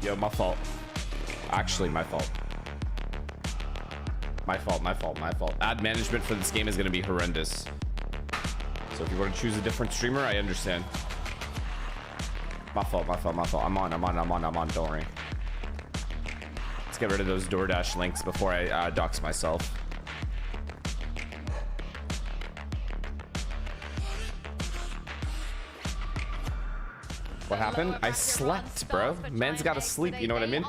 Yo, my fault. Actually, my fault. My fault. Ad management for this game is going to be horrendous. So if you want to choose a different streamer, I understand. My fault. I'm on. Don't worry. Let's get rid of those DoorDash links before I dox myself. What happened? I slept, bro. Man's gotta sleep, you know what I mean?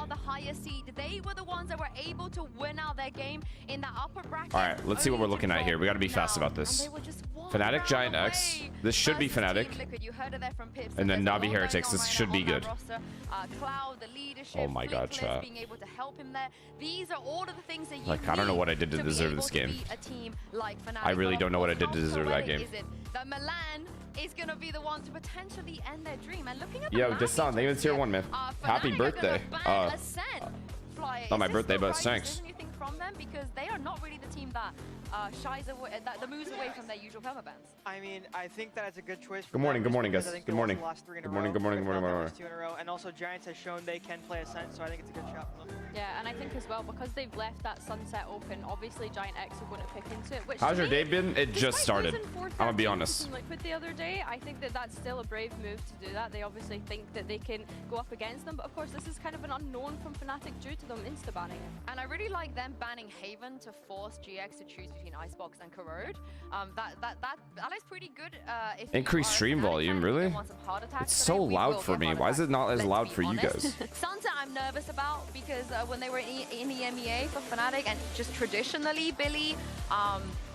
They were the ones that were able to win out their game in the upper bracket. All right, let's see what we're looking at here. We gotta be fast about this. Fnatic Giant X. This should be Fnatic. And then Navi Heretics. This should be good. Oh my god, chat. Like, I don't know what I did to deserve this game. I really don't know what I did to deserve that game. Is gonna be the one to potentially end their dream. And looking at yo, Desan, they even tier 1, man. Happy birthday. Not my birthday, but thanks. From them because they are not really the team that shies away, that moves away from their usual perma bans. I mean, I think that it's a good choice. Good morning, guys. Good morning. Good morning. Two in a row, and also Giants has shown they can play Ascent, so I think it's a good shot for them. Yeah, and I think as well because they've left that Sunset open, obviously Giant X are going to pick into it. Which how's your day been? It just started. I'm gonna be honest. Like with the other day, I think that that's still a brave move to do that. They obviously think that they can go up against them, but of course this is kind of an unknown from Fnatic due to them insta banning it. And I really like them banning Haven to force GX to choose between Icebox and Corrode. That is pretty good. If increase stream volume, really? It's so loud for me. Why is it not as loud for you guys? Sunset I'm nervous about because when they were in the EMEA for Fnatic and just traditionally Billy,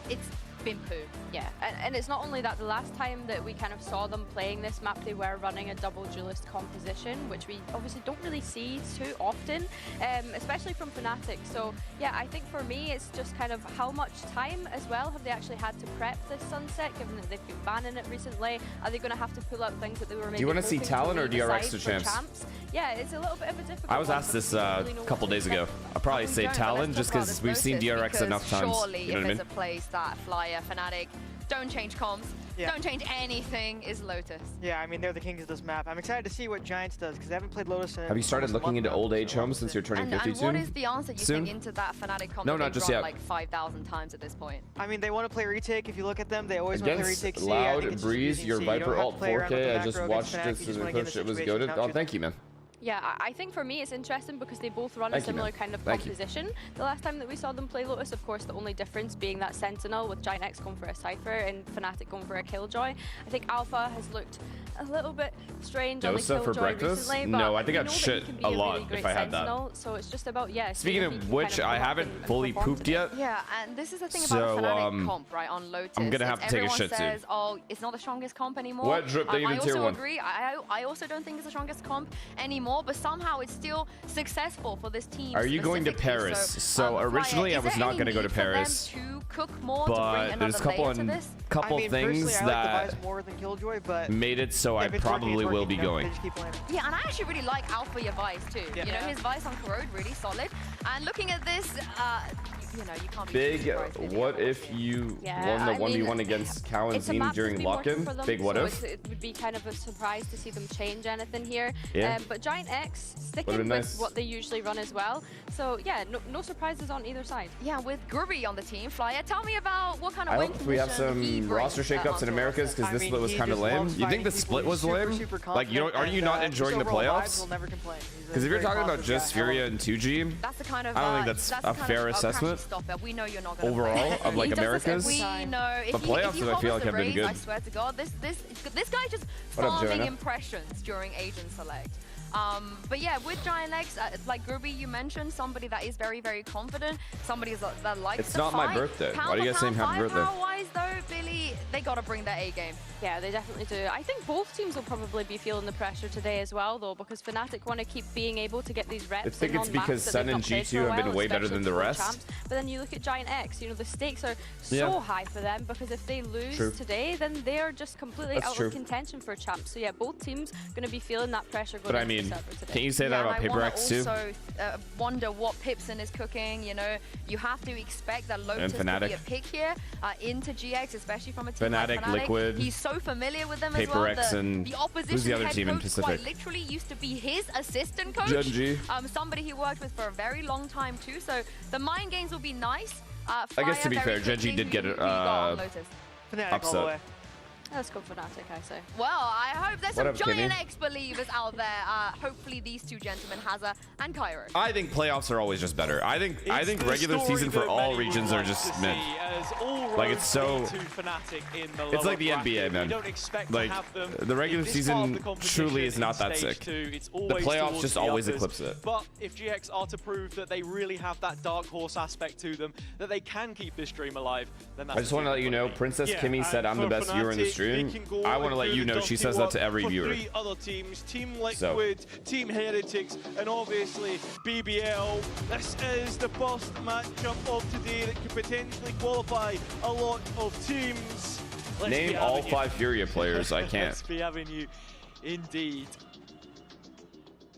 it's been poo. Yeah, and it's not only that. The last time that we kind of saw them playing this map, they were running a double duelist composition, which we obviously don't really see too often, especially from Fnatic. So yeah, I think for me it's just kind of how much time as well have they actually had to prep this Sunset, given that they've been banning it recently. Are they going to have to pull out things that they were maybe... Do you want to see Talon or DRX to champs? Yeah, it's a little bit of a difficult I was asked this a couple days ago. I'll probably say Talon just because we've seen DRX enough times. Surely you know what I mean? If there's a place that Flyer, Fnatic, don't change comms, don't change anything, is Lotus. Yeah, I mean, they're the kings of this map. I'm excited to see what Giants does because they haven't played Lotus in... Have you started looking into old age homes since you're turning 50 and what is the answer you think into that Fnatic comp? No, not just yet. Like 5,000 times at this point. I mean, they want to play retake. If you look at them, they always want to play retake C. Loud Breeze, your Viper alt 4K. I just watched this and it was goated. Oh, thank you, man. Yeah, I think for me it's interesting because they both run a similar kind of composition. The last time that we saw them play Lotus, of course, the only difference being that Sentinel with Giant X going for a Cypher and Fnatic going for a Killjoy. I think Alpha has looked a little bit strange on the Killjoy recently, but no, I think I'd shit a lot if I had Sentinel, that. So it's just about, yeah. Speaking of which, I haven't fully pooped yet. Yeah, and this is the thing about Fnatic comp, right, on Lotus. I'm gonna have to take a shit says, soon. Oh, it's not the strongest comp anymore. What drip they even tier 1? I also agree. I also don't think it's the strongest comp anymore, but somehow it's still successful for this team. Are you going to Paris? So originally I was not going to go to Paris, but there's a couple things that made it so I probably will be going. Yeah, and I actually really like Alpha your Vice too. You know, his Vice on Corrode really solid. And looking at this, you know, you can't be big. What if you won the 1v1 against Cow and Zine during lock-in? Big what if? It would be kind of a surprise to see them change anything here. But Giant X sticking with what they usually run as well. So yeah, no surprises on either side. Yeah, with Grubby on the team, Flyer, tell me about what kind of win condition we have some roster shakeups in Americas because this split was kind of lame. You think the split was lame? Like, are you not enjoying the playoffs? Because if you're talking about just Furia and 2G, that's the kind of, I don't think that's a fair assessment. We know you're not gonna overall of like Americas. We know. The playoffs, I feel like have been good. I swear to God, this guy just farming impressions during Agent Select. But yeah, with Giant X, like Gruby, you mentioned somebody that is very, very confident, somebody that likes It's not my birthday. Why do you guys say happy birthday? Power-wise though, Billy, they gotta bring their A game. Yeah, they definitely do. I think both teams will probably be feeling the pressure today as well, though, because Fnatic want to keep being able to get these reps. I think it's because Sen and G2 have been way better than the rest. But then you look at Giant X, you know, the stakes are so high for them because if they lose today, then they are just completely out of contention for champs. So yeah, both teams going to be feeling that pressure going into the server today. Can you say that about Paper X too? I also wonder what Pipson is cooking. You know, you have to expect that Lotus will be a pick here in into GX, especially from a team Fnatic, like Fnatic. Liquid, He's so familiar with them Paper as well. X, and the opposition who's the other head team in coach Pacific? quite literally used to be his assistant coach. Genji. Somebody he worked with for a very long time too. So the mind games will be nice. I guess to be fair, Genji did get Fnatic all the way. Let's go Fnatic, I say. Well, I hope there's some What up, giant Kimmy? X believers out there. Hopefully these two gentlemen, Haza and Cairo. I think playoffs are always just better. I think regular season for all regions are just mid. Like it's so. It's like the NBA, man. Like the regular season truly is not that sick. The playoffs just always eclipse it. But if GX are to prove that they really have that dark horse aspect to them, that they can keep this dream alive, then that's. I just want to let you know, Princess Kimmy said I'm the best viewer in the stream. I want to let you know she says that to every viewer. Three other teams, Team Liquid, Team Heretics, and obviously BBL. This is the first matchup of today that could potentially qualify a lot of teams. Name all 5 Furia players. I can't. Let's be having you, indeed.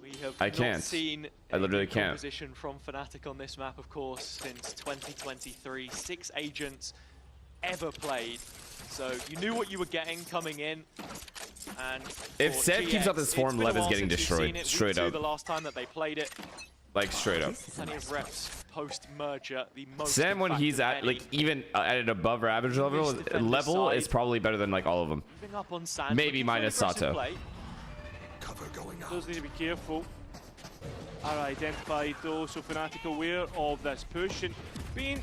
We have I can't. not seen I literally any can't. composition from Fnatic on this map, of course, since 2023. 6 agents ever played. So you knew what you were getting coming in. And If for Seb keeps GX, up this form, it's been a Lev is while getting since we've seen destroyed. it. Straight Week 2, up. the last time that they played it. Like straight up. Plenty of reps post-merger. The most Sam, when in fact, he's of at any. like even at an above average level is probably better than like all of them. Moving up on Sand, Maybe looking for an minus aggressive Sato. play. Does need to be careful. Are identified though, so Fnatic aware of this push and being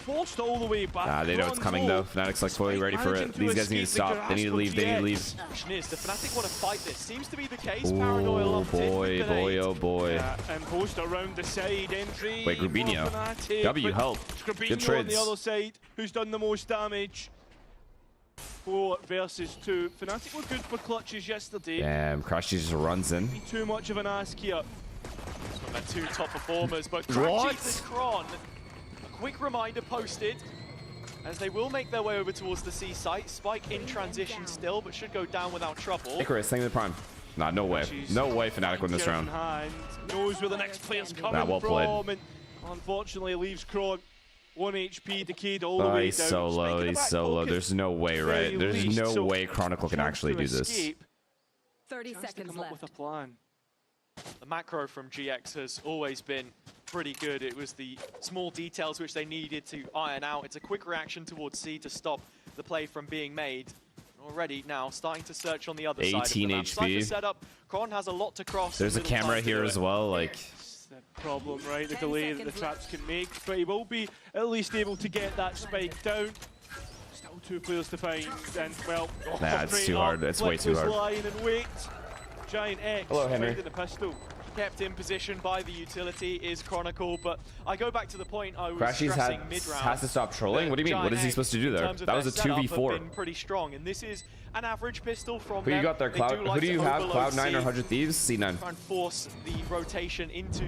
forced all the way back. Nah, they know it's coming though. Fnatic's like fully ready for it. These guys need to stop. They need to leave. They need to leave. Question is, the Fnatic want to fight this. Seems to be the case. Oh Paranoia locked in boy, with the boy, nade. oh boy. Yeah, and post around the side entry. Wait, Grubinho. for Fnatic, W, but help. Grubinho Good on trades. the other side, who's done the most damage. 4 versus 2. Fnatic were good for clutches yesterday. Damn, Crashy just runs in. Be too much of an ask here. From their 2 top performers, but What? Crashes and Kron. A quick reminder posted. As they will make their way over towards the C site. Spike in transition still, but should go down without trouble. Icarus, thank you the prime. Nah, no way. No way Fnatic win this round. Hand, knows where the next player's coming Nah, well played. from, and unfortunately leaves Kron 1 HP, decayed all the Oh, way he's down. so low. Spiking He's back so low. focus, There's no way, very right? There's least, no so way Chronicle can chance actually to do this. escape. 30 Chance to seconds come up with left. a plan. The macro from GX has always been pretty good. It was the small details which they needed to iron out. It's a quick reaction towards C to stop the play from being made. Already now starting to search on the other side of the 18 map. HP. Cypher setup. Kron has a lot to cross. There's a and little camera time to here do as it. well. Like, It's the problem, right? The delay that the traps can make, but he will be at least able to get that spike down. Still 2 players to find, and well, Nah, it's straight too up, hard. It's way too Liquid's hard. lying in wait. Giant X. Hello, Henry. finding the pistol. Kept in position by the utility is Chronicle, but I go back to the point I was Crashy's stressing mid-round. has to stop trolling? What do you mean? What is he supposed to do there? That was a 2v4. Been pretty strong, and this is an average pistol from Who you them. or They like who do to you have? overload Cloud9 or C, 100 Thieves? C9. try and force the rotation into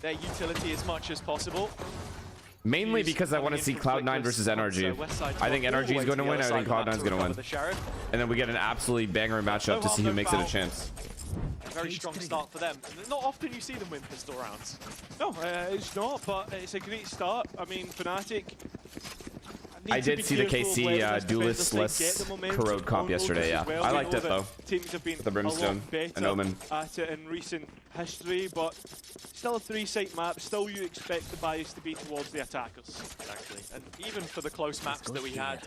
their utility as much as possible. Mainly He's because I want to coming see in from Cloud9 Flickless, versus so NRG. Westside I think all the NRG is way going to to the win. I other think side of the map Cloud9 is to going to recover win. the Sheriff. And then we get an absolutely banger matchup to see who makes it a chance. A very strong start for them. Not often you see them win pistol rounds. No, it's not, but it's a great start. I mean, Fnatic. I did see the KC Duelist less Corrode comp yesterday, yeah. I liked it though. Teams have been The Brimstone a lot and Omen. better at it in recent history, but still a 3-site map. Still, you expect the bias to be towards the attackers. Exactly. And even for the close maps that we had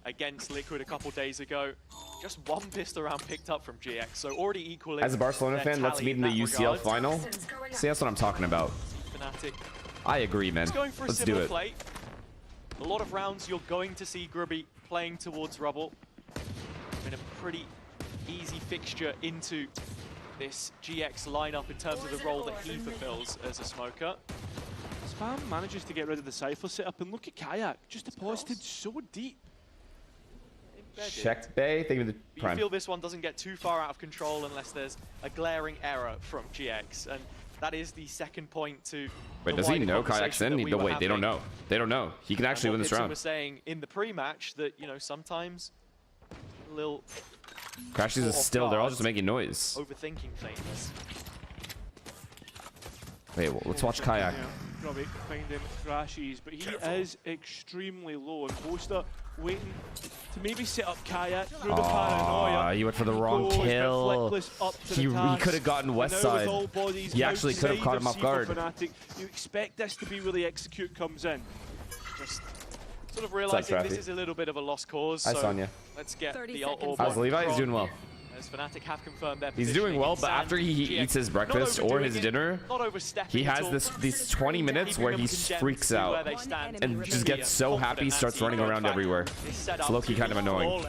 against Liquid a couple days ago, just 1 pistol round picked up from GX, so already equaling. As a Barcelona their fan, let's tally meet in the that UCL regard. final. See, that's what I'm talking about. Fnatic I agree, man. is going for a Let's do similar it. play. A lot of rounds you're going to see Grubby playing towards Rubble. In a pretty easy fixture into this GX lineup in terms of the role that he fulfills as a smoker. Spam manages to get rid of the Cypher setup, and look at Kayak, just deposited so deep. Embedded. Check Bay. Thank you for the But you prime. feel this one doesn't get too far out of control unless there's a glaring error from GX, and that is the second point to. Wait, the does he wider know Kayak's conversation in? that we No, were wait, they don't having. know. They don't know. He can actually And win what this Kitson round. was saying in the pre-match that, you know, sometimes a little Crashes is off still, they're all guard. just making noise. overthinking things. Wait, well, let's watch Kayak. Yeah, Robbie finding crashes, but he is extremely low, and Poster waiting to maybe set up Kayak through the paranoia. He went for the wrong kill. He could have gotten west side. He actually could have caught him off guard. Fnatic, you expect this to be where the execute comes in. Just sort of realizing this is a little bit of a lost cause. Hi, so Sonya. let's get the ult. How's Levi? He's doing well. As Fnatic have confirmed their He's doing well, but after he eats his breakfast or his dinner, he has these 20 minutes where he freaks out and just gets so happy, starts running around everywhere. It's low-key kind of annoying.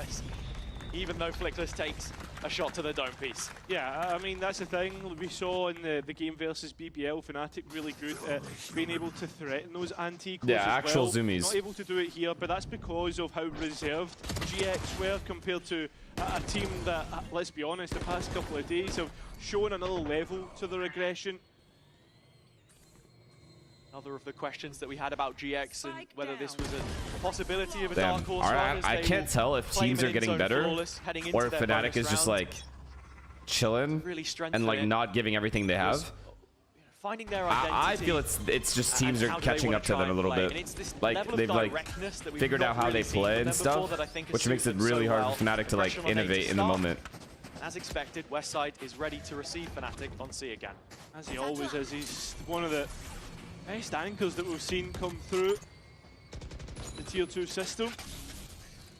Even though Flickless takes a shot to the dome piece. Yeah, I mean, that's the thing we saw in the game versus BBL. Fnatic really good at being able to threaten those anti-close. Yeah, actual zoomies. Not able to do it here, but that's because of how reserved GX were compared to a team that, let's be honest, the past couple of days have shown another level to their aggression. Another of the questions that we had about GX and whether this was a possibility of a dark horse. I can't tell if teams are getting better or if Fnatic is just like chilling and like not giving everything they have. Finding their identity. I feel it's just teams are catching up to them a little bit. Like they've like figured out how they play and stuff, which makes it really hard for Fnatic to like innovate in the moment. As expected, Westside is ready to receive Fnatic on C again. As he always is, he's one of the best anchors that we've seen come through the tier 2 system.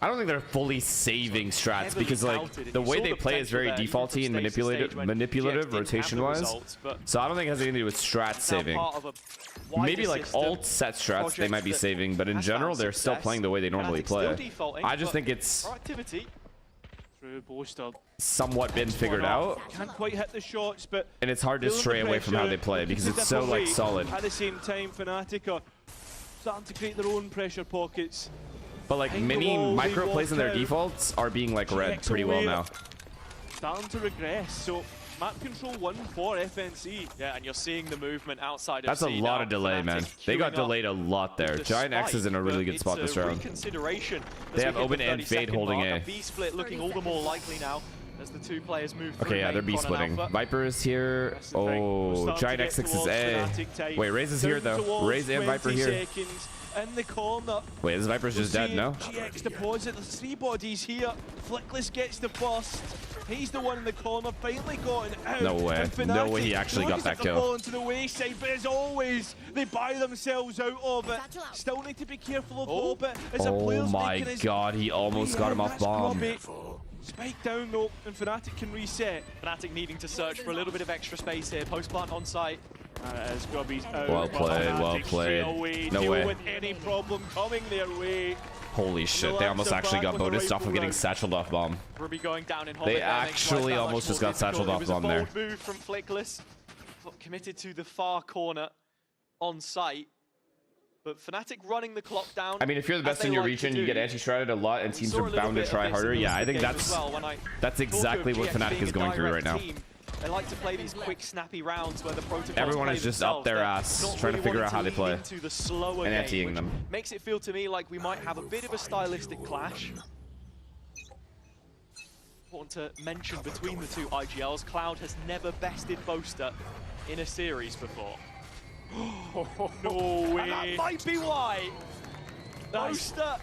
I don't think they're fully saving strats because like the way they play is very defaulty and manipulative rotation-wise. So I don't think it has anything to do with strat saving. Maybe like alt set strats they might be saving, but in general they're still playing the way they normally play. I just think it's somewhat been figured out. Can't quite hit the shots, but and it's hard to stray away from how they play because it's so like solid. At the same time, Fnatic are starting to create their own pressure pockets. But like micro plays in their defaults are being like read pretty well now. Starting to regress, so map control 1 for FNC. Yeah, and you're seeing the movement outside of That's a lot of delay, man. They got delayed a lot there. Giant X is in a really good spot this round. They have Omen and Fade holding A. B split looking all the more likely now as the two players move through. Okay, yeah, they're B splitting. Viper is here. Oh, Giant X6 is A. Wait, Raze is here though. Raze and Viper here. In the corner. Wait, this Viper's just dead, no? GX deposit, there's 3 bodies here. Flickless gets the first. He's the one in the corner, finally gotten out. No way. No way he actually got that kill. Into the wayside, but as always, they buy themselves out of it. Still need to be careful of Orbit. Oh my god, he almost got him off bomb. Spike down though, and Fnatic can reset. Fnatic needing to search for a little bit of extra space here. Post plant on site. As Grubby's out. Well played, well played. No way. With any problem coming their way. Holy shit, they almost actually got bonused off of getting satcheled off bomb. Ruby going down in they actually almost just got satcheled off bomb there. It was a bold move from Flickless, committed to the far corner on site. But Fnatic running the clock down. I mean, if you're the best in your region, you get anti-stratted a lot, and teams are bound to try harder. Yeah, I think that's exactly what Fnatic is going through right now. They like to play these quick, snappy rounds where the protocols everyone is just up their ass trying to figure out how they play and anti-ing them. Makes it feel to me like we might have a bit of a stylistic clash. Important to mention between the two IGLs, Cloud has never bested Boaster in a series before. No way. And that might be why. Boaster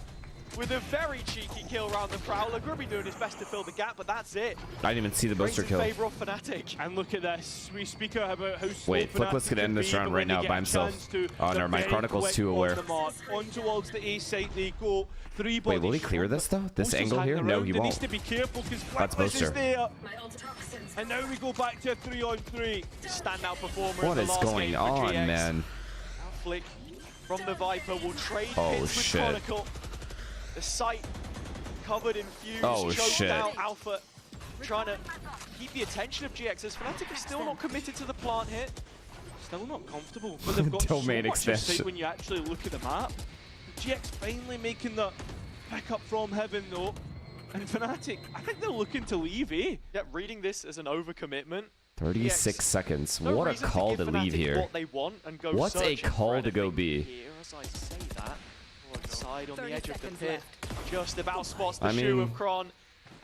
with a very cheeky kill around the Prowler. Grubby doing his best to fill the gap, but that's it. I didn't even see the Boaster kill. Favor of Fnatic. And look at this. We speak about how slow wait, Flickless could end this round right now by himself. Oh, never mind. Chronicle's too aware. On towards the A site they go. 3 bodies. Wait, will he clear this though? This angle here? No, he won't. Needs to be careful because that's Boaster. Is there. And now we go back to a 3-on-3. Standout performer. What is going on, man? Flick from the Viper will trade oh with shit. Chronicle. The site covered in fumes, oh choked shit. out Alpha, trying to keep the attention of GX as Fnatic is still not committed to the plant here. Still not comfortable, but they've got domain so much extension. insight when you actually look at the map. GX finally making the pick up from heaven though, and Fnatic, I think they're looking to leave, eh? Yeah, reading this as an overcommitment. 36 GX, seconds. no what a call to leave here. What they want and go what's a call to go B? Here, as I say that, side on the edge of the pit, just about spots the shoe of Kron,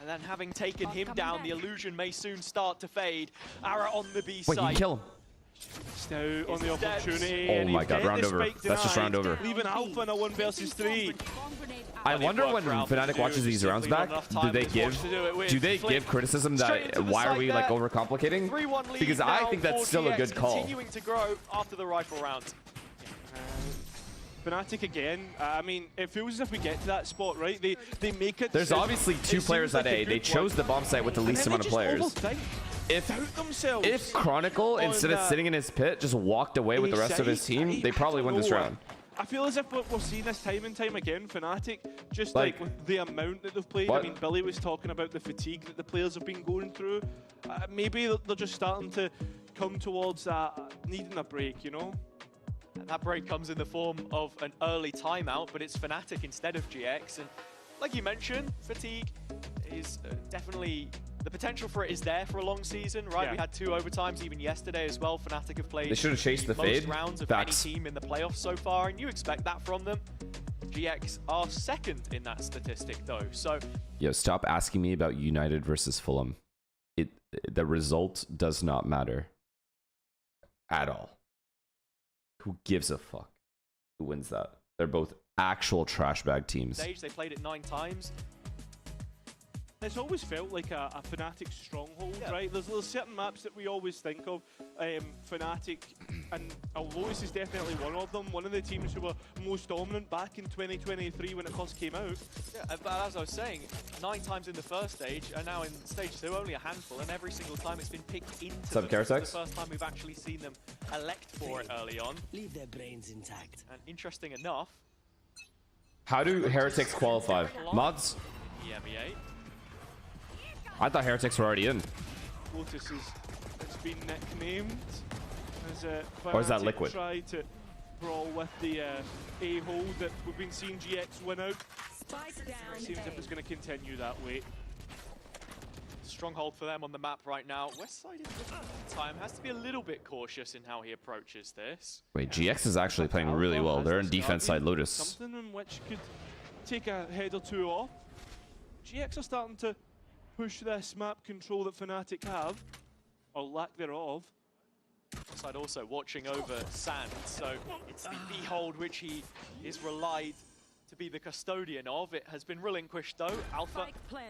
and then having taken him down, the illusion may soon start to fade. Ara on the B side. Wait, you kill him. missed out on the opportunity. Oh my god, round over. That's just round over. Leaving Alpha in a 1 versus 3. I wonder when Fnatic watches these rounds back, do they give criticism that why are we like overcomplicating? Because I think that's still a good call. Continuing to grow after the rifle round. Fnatic again. I mean, it feels as if we get to that spot, right? They make it. There's obviously 2 players at A. They chose the bomb site with the least amount of players. If Chronicle, instead of sitting in his pit, just walked away with the rest of his team, they probably win this round. I feel as if we're seeing this time and time again, Fnatic, just like with the amount that they've played. I mean, Billy was talking about the fatigue that the players have been going through. Maybe they're just starting to come towards that needing a break, you know? And that break comes in the form of an early timeout, but it's Fnatic instead of GX. And like you mentioned, fatigue is definitely... The potential for it is there for a long season, right? Yeah. We had 2 overtimes even yesterday as well. Fnatic have played they should have chased the most rounds of any team in the playoffs so far, and you expect that from them. GX are second in that statistic though, so... Yo, stop asking me about United versus Fulham. The result does not matter. At all. Who gives a fuck who wins that? They're both actual trash bag teams. They played it 9 times. It's always felt like a Fnatic stronghold, right? There's certain maps that we always think of, Fnatic, and Alois is definitely one of them. One of the teams who were most dominant back in 2023 when it first came out. Yeah, but as I was saying, 9 times in the first stage, and now in stage 2 only a handful, and every single time it's been picked into them. The first time we've actually seen them elect for it early on. Leave their brains intact. And interesting enough... How do Heretics qualify? Mods? EMEA. I thought Heretics were already in. Lotus it's been nicknamed as or is that Liquid? Try to brawl with the a-hole that we've been seeing GX win out. It seems as if it's going to continue that way. Stronghold for them on the map right now. Westside in time has to be a little bit cautious in how he approaches this. Wait, GX is actually playing really well. They're in defense side Lotus. Something in which could take a head or 2 off. GX are starting to push this map control that Fnatic have, or lack thereof. Side also watching over Sand, so it's the Behold which he is relied to be the custodian of. It has been relinquished though. Alpha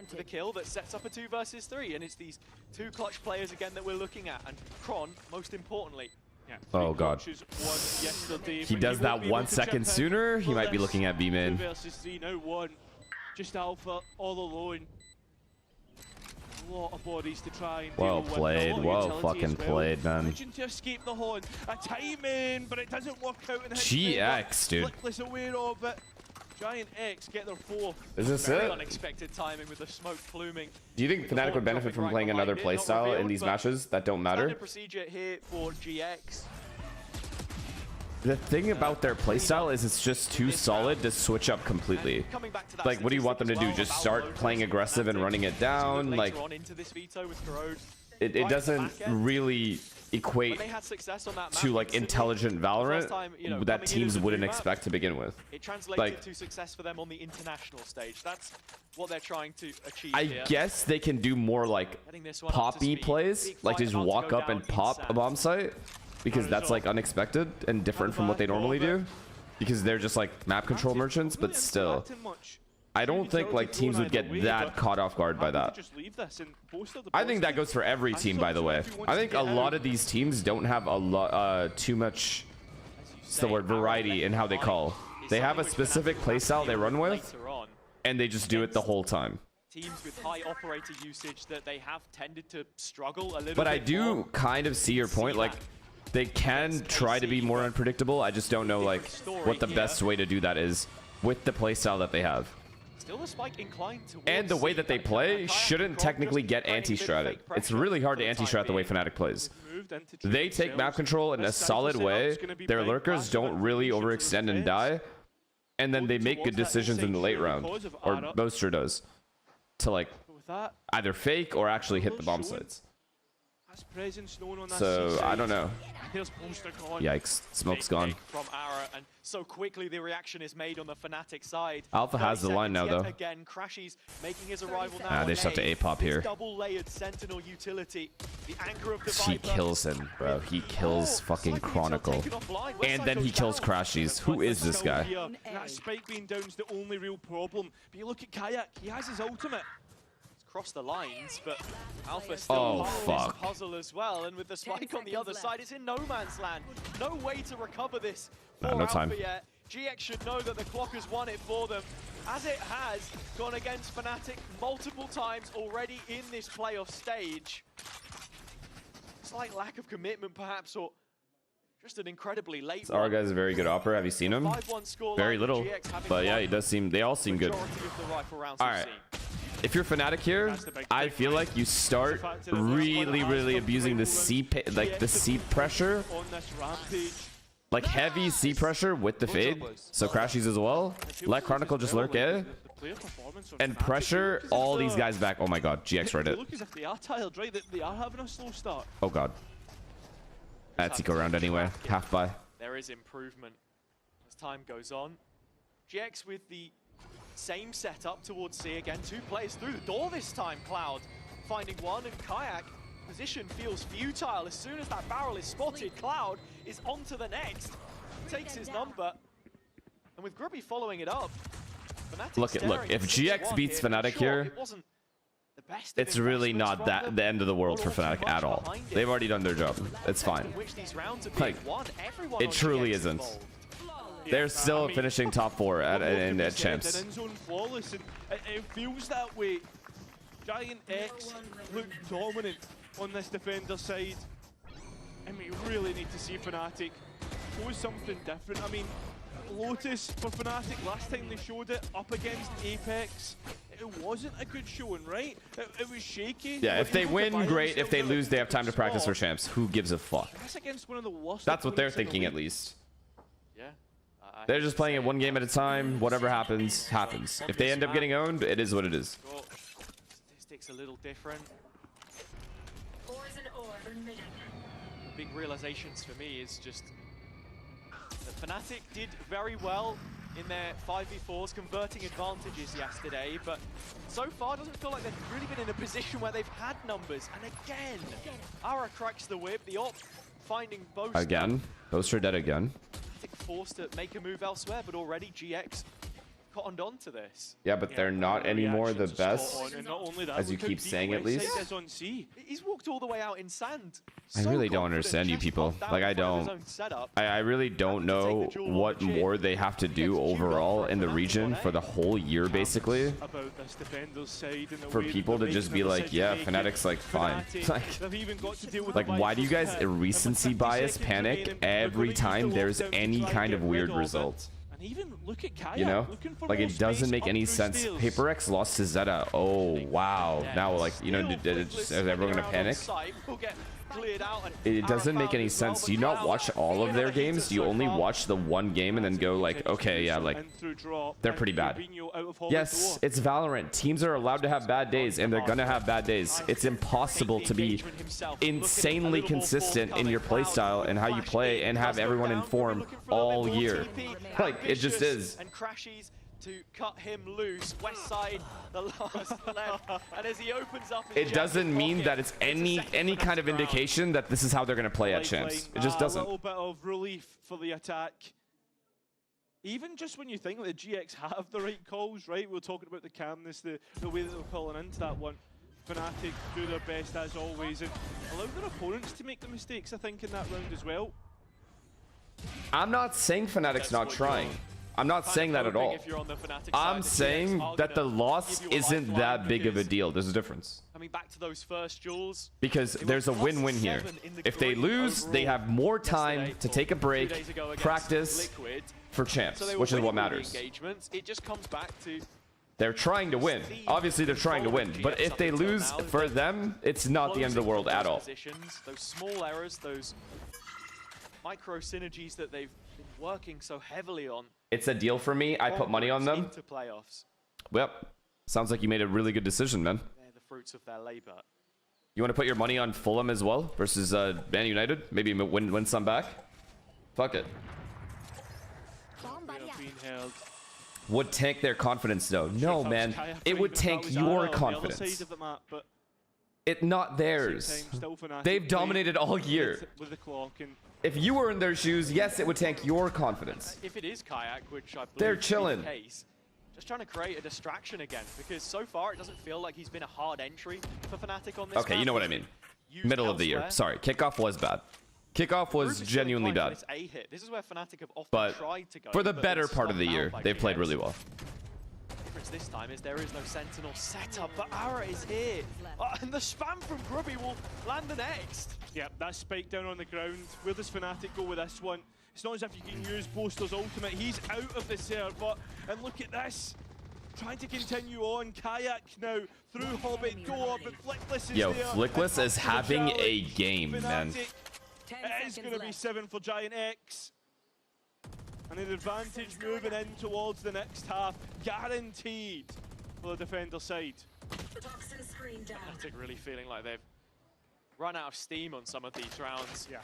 to the kill that sets up a 2 versus 3, and it's these 2 clutch players again that we're looking at, and Kron, most importantly. Yeah, oh god. He does that 1 second sooner, he might be looking at B-Main. 2 versus 3, now 1. Just Alpha all alone. A lot of bodies to try and well deal played, with. well fucking played, man. Managing to escape the horn, a timing, but it doesn't work out. And GX, dude. Flickless aware of it. Giant X get their 4th. Is this Very it? Unexpected timing with the smoke pluming. Do you think Fnatic would benefit from playing another playstyle in these matches that don't matter? Standard procedure here for GX. The thing about their playstyle is it's just too solid to switch up completely. Like, what do you want them to do? Just start playing aggressive and running it down? Like, it doesn't really equate to like intelligent Valorant that teams wouldn't expect to begin with. It translated to success for them on the international stage. That's what they're trying to achieve here. I guess they can do more like poppy plays, like just walk up and pop a bomb site, because that's like unexpected and different from what they normally do, because they're just like map control merchants. But still, I don't think like teams would get that caught off guard by that. I think that goes for every team, by the way. I think a lot of these teams don't have a lot too much, what's the word, variety in how they call. They have a specific playstyle they run with, and they just do it the whole time. Teams with high operator usage that they have tended to struggle a little bit. But I do kind of see your point. Like, they can try to be more unpredictable. I just don't know like what the best way to do that is with the playstyle that they have. Still a spike inclined and the way that they play shouldn't technically get anti-stratted. It's really hard to anti-strat the way Fnatic plays. They take map control in a solid way. Their lurkers don't really overextend and die. And then they make good decisions in the late round. Or Moster does. To like either fake or actually hit the bomb sites. So I don't know. Here's Booster gone. Yikes, smoke's gone. From Ara, and so quickly the reaction is made on the Fnatic side. Alpha has the line now, though. Again, Crashy's making his arrival now. They just have to A-pop here. Double-layered Sentinel utility. The anchor of the He kills him, bro. He kills fucking Chronicle. And then he kills Crashies. Who is this guy? That spike being down's the only real problem. But you look at Kayak, he has his ultimate. Cross the lines, but Alpha still part of this puzzle as well, and with the spike on the other side, it's in no man's land. No way to recover this for no Alpha time. yet. GX should know that the clock has won it for them, as it has gone against Fnatic multiple times already in this playoff stage. Slight lack of commitment perhaps, or just an incredibly late Our guy's a very good opera. Have you seen him? Very little, but yeah, he does seem. They all seem good. All right. If you're Fnatic here, I feel like you start really abusing the C pressure, like heavy C pressure with the fade. So Crashies as well. Let Chronicle just lurk A and pressure all these guys back. Oh my God, GX read it. Oh God. That's eco round anyway. Half by. There is improvement as time goes on. GX with the same setup towards C again. 2 players through the door this time. Cloud finding one, and Kayak position feels futile. As soon as that barrel is spotted, Cloud is on to the next. Takes his number, and with Grubby following it up, look. If GX beats Fnatic here, it's really not the end of the world for Fnatic at all. They've already done their job. It's fine. Like, it truly isn't. They're still finishing top 4 at champs. It feels that way. Giant X look dominant on this defender side. And we really need to see Fnatic show something different. I mean, Lotus for Fnatic, last time they showed it up against Apex, it wasn't a good showing, right? It was shaky. Yeah, if they win, great. If they lose, they have time to practice for champs. Who gives a fuck? That's against one of the worst. That's what they're thinking, at least. Yeah. They're just playing it one game at a time. Whatever happens, happens. If they end up getting owned, it is what it is. Statistics a little different. Big realizations for me is just that Fnatic did very well in their 5v4s, converting advantages yesterday, but so far doesn't feel like they've really been in a position where they've had numbers. And again, Ara cracks the whip, the op finding Boaster. Again, Boaster dead again. Forced to make a move elsewhere, but already GX cottoned on to this. Yeah, but they're not anymore the best, as you keep saying at least. He's walked all the way out in sand. I really don't understand you people. Like, I don't. I really don't know what more they have to do overall in the region for the whole year, basically. For people to just be like, yeah, Fnatic's like, fine. Like, why do you guys recency bias panic every time there's any kind of weird result? Even look at Kaya, you know, like it doesn't make any sense. PaperX lost to Zeta. Oh wow! Now, like, you know, is everyone gonna panic? It doesn't make any sense. Do you not watch all of their games? Do you only watch the one game and then go like, okay, yeah, like they're pretty bad? Yes, it's Valorant. Teams are allowed to have bad days, and they're gonna have bad days. It's impossible to be insanely consistent in your playstyle and how you play and have everyone in form all year. Like, it just is. And Crashies to cut him loose. West side, the last left, and as he opens up, it doesn't mean that it's any kind of indication that this is how they're going to play at champs. It just doesn't. A little bit of relief for the attack. Even just when you think that GX have the right calls, right? We're talking about the calmness, the way that they're calling into that one. Fnatic do their best as always and allow their opponents to make the mistakes, I think, in that round as well. I'm not saying Fnatic's not trying. I'm not saying that at all. I'm saying that the loss isn't that big of a deal. There's a difference. Coming back to those first duels, because there's a win-win here. If they lose, they have more time to take a break, practice for champs, which is what matters. It just comes back to they're trying to win. Obviously, they're trying to win. But if they lose for them, it's not the end of the world at all. Those small errors, those micro synergies that they've been working so heavily on. It's a deal for me. I put money on them. Well, sounds like you made a really good decision, man. They're the fruits of their labor. You want to put your money on Fulham as well versus Man United? Maybe win some back. Fuck it. Would tank their confidence though. No, man. It would tank your confidence. It not theirs. They've dominated all year. If you were in their shoes, yes, it would tank your confidence. If it is Kayak, which I believe they're chilling. Is the case, just trying to create a distraction again, because so far it doesn't feel like he's been a hard entry for Fnatic on this Okay, map. you know what I mean. Middle of the year. Sorry, kickoff was bad. Kickoff was genuinely bad. This is where Fnatic have often but tried to go, for the better part of the year, they've played really well. The difference this time is there is no Sentinel setup, but Ara is here. And the spam from Grubby will land the next. Yeah, that spike down on the ground. Where does Fnatic go with this one? It's not as if you can use Boaster's ultimate. He's out of the server. And look at this. Trying to continue on. Kayak now through Hobbit. Go up, but Flickless is Yo, there. Flickless is having a game, Fnatic. man. It is going to be 7 for Giant X. And an advantage moving in towards the next half. Guaranteed for the defender side. Fnatic really feeling like they've run out of steam on some of these rounds. Yeah.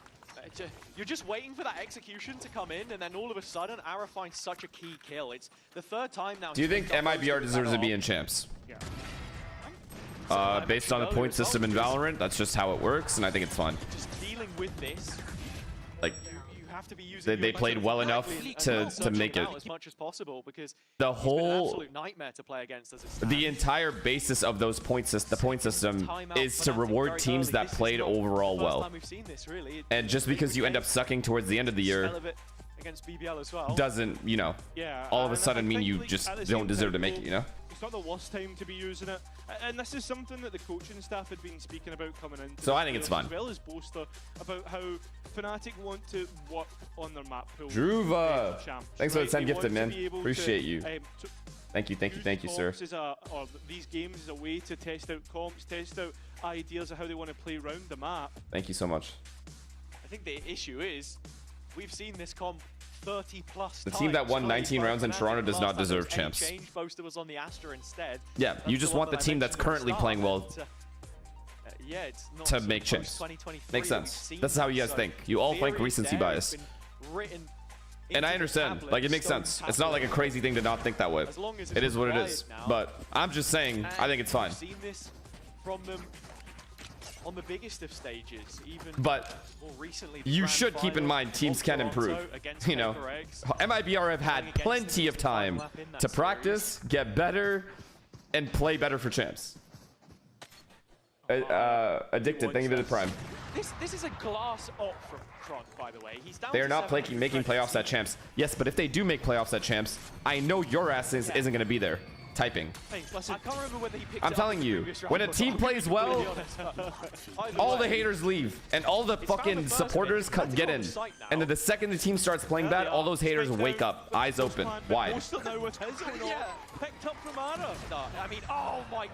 You're just waiting for that execution to come in, and then all of a sudden, Ara finds such a key kill. It's the third time now. Do you think MIBR deserves to be in champs? Yeah. Based on the point system in Valorant, that's just how it works, and I think it's fun. Just dealing with this, like, you have to be using they played well enough to make it. As much as possible, because the it's been an whole absolute nightmare to play against as it stands. the entire basis of those points, the point system, is to reward teams that played overall well. And just because you end up sucking towards the end of the year against BBL as well doesn't, you know, all of a sudden mean you just don't deserve to make it, you know? It's not the worst time to be using it. And this is something that the coaching staff had been speaking about coming in. So I think it's fun. As well as Boaster, about how Fnatic want to work on their map pool. Druva! Thanks for the 10 gifted, man. Appreciate you. Thank you, sir. Or these games is a way to test out comps, test out ideas of how they want to play around the map. Thank you so much. I think the issue is, we've seen this comp 30 plus The team that won 19 rounds in Toronto does not deserve champs. Boaster was on the Astra instead. Yeah, you just want the team that's currently playing well yeah, it's not to make champs. Makes sense. That's how you guys think. You all think recency bias. And I understand. Like, it makes sense. It's not like a crazy thing to not think that way. It is what it is. But I'm just saying, I think it's fine. We've seen this from them on the biggest of stages, even but more recently. You should keep in mind teams can improve. You know, MIBR have had plenty of time to practice, get better, and play better for champs. Addicted, thank you for the prime. This is a glass op from Kron, by the way. He's down. They are not making playoffs at champs. Yes, but if they do make playoffs at champs, I know your ass isn't going to be there. Typing. Hey, listen, I can't remember whether he picked I'm telling you, when a team plays well, all the haters leave, and all the fucking supporters get in. And then the second the team starts playing bad, all those haters wake up, eyes open, wide.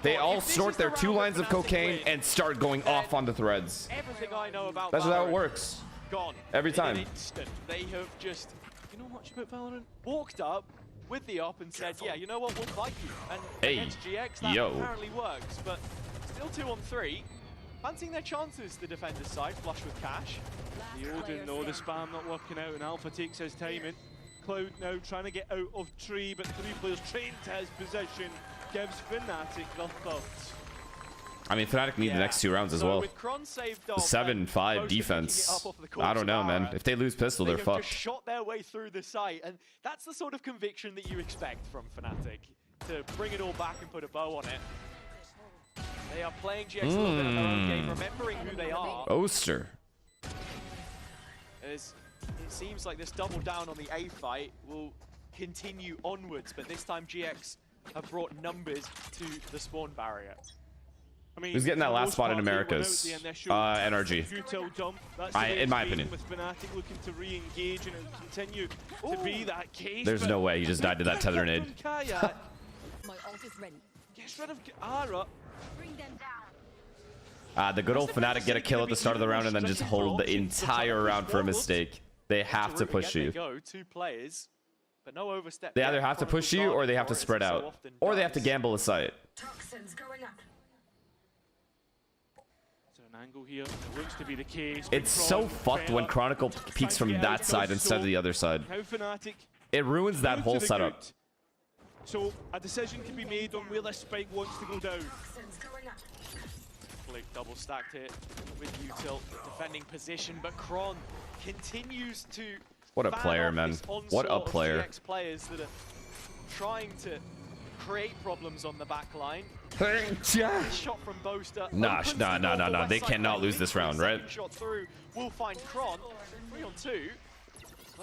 They all snort their 2 lines of cocaine and start going off on the threads. Everything I know about That's how it works. Gone. Every time. They have just, you know much about Valorant? Walked up with the op and said, yeah, you know what, we'll fight you. And against GX, that apparently works, but still 2 on 3. Fancying their chances, the defender's side, flush with cash. The Odin, though, the spam not working out, and Alpha takes his time in. Cloud now trying to get out of tree, but 3 players trained to his position, gives Fnatic the third. I mean, Fnatic need the next 2 rounds as well. 7-5 defense. I don't know, man. If they lose pistol, they're fucked. Just shot their way through the site, and that's the sort of conviction that you expect from Fnatic, to bring it all back and put a bow on it. They are playing GX a little bit of their own game, remembering who they are. Oster. It seems like this double down on the A fight will continue onwards, but this time GX have brought numbers to the spawn barrier. I mean, who's getting that last spot in Americas? NRG. In my opinion. With Fnatic looking to re-engage and continue to be that case. There's no way he just died to that tether nade. My ult is ready. Gets rid of Ara. Bring them down. The good old Fnatic get a kill at the start of the round and then just hold the entire round for a mistake. They have to push you. 2 players, but no overstep. They either have to push you or they have to spread out. Or they have to gamble a site. Toxins going up. Angle here, it looks to be the case. It's so fucked when Chronicle peeks from that side instead of the other side. Now Fnatic It ruins that whole setup. Good. So a decision can be made on where this spike wants to go down. Blake double stacked it with Util defending position, but Kron continues to. What a player, man. What a player. GX players that are trying to create problems on the back line. Shot from Boaster. Nah. They cannot lose this round, right? Shot through. We'll find Kron. 3 on 2.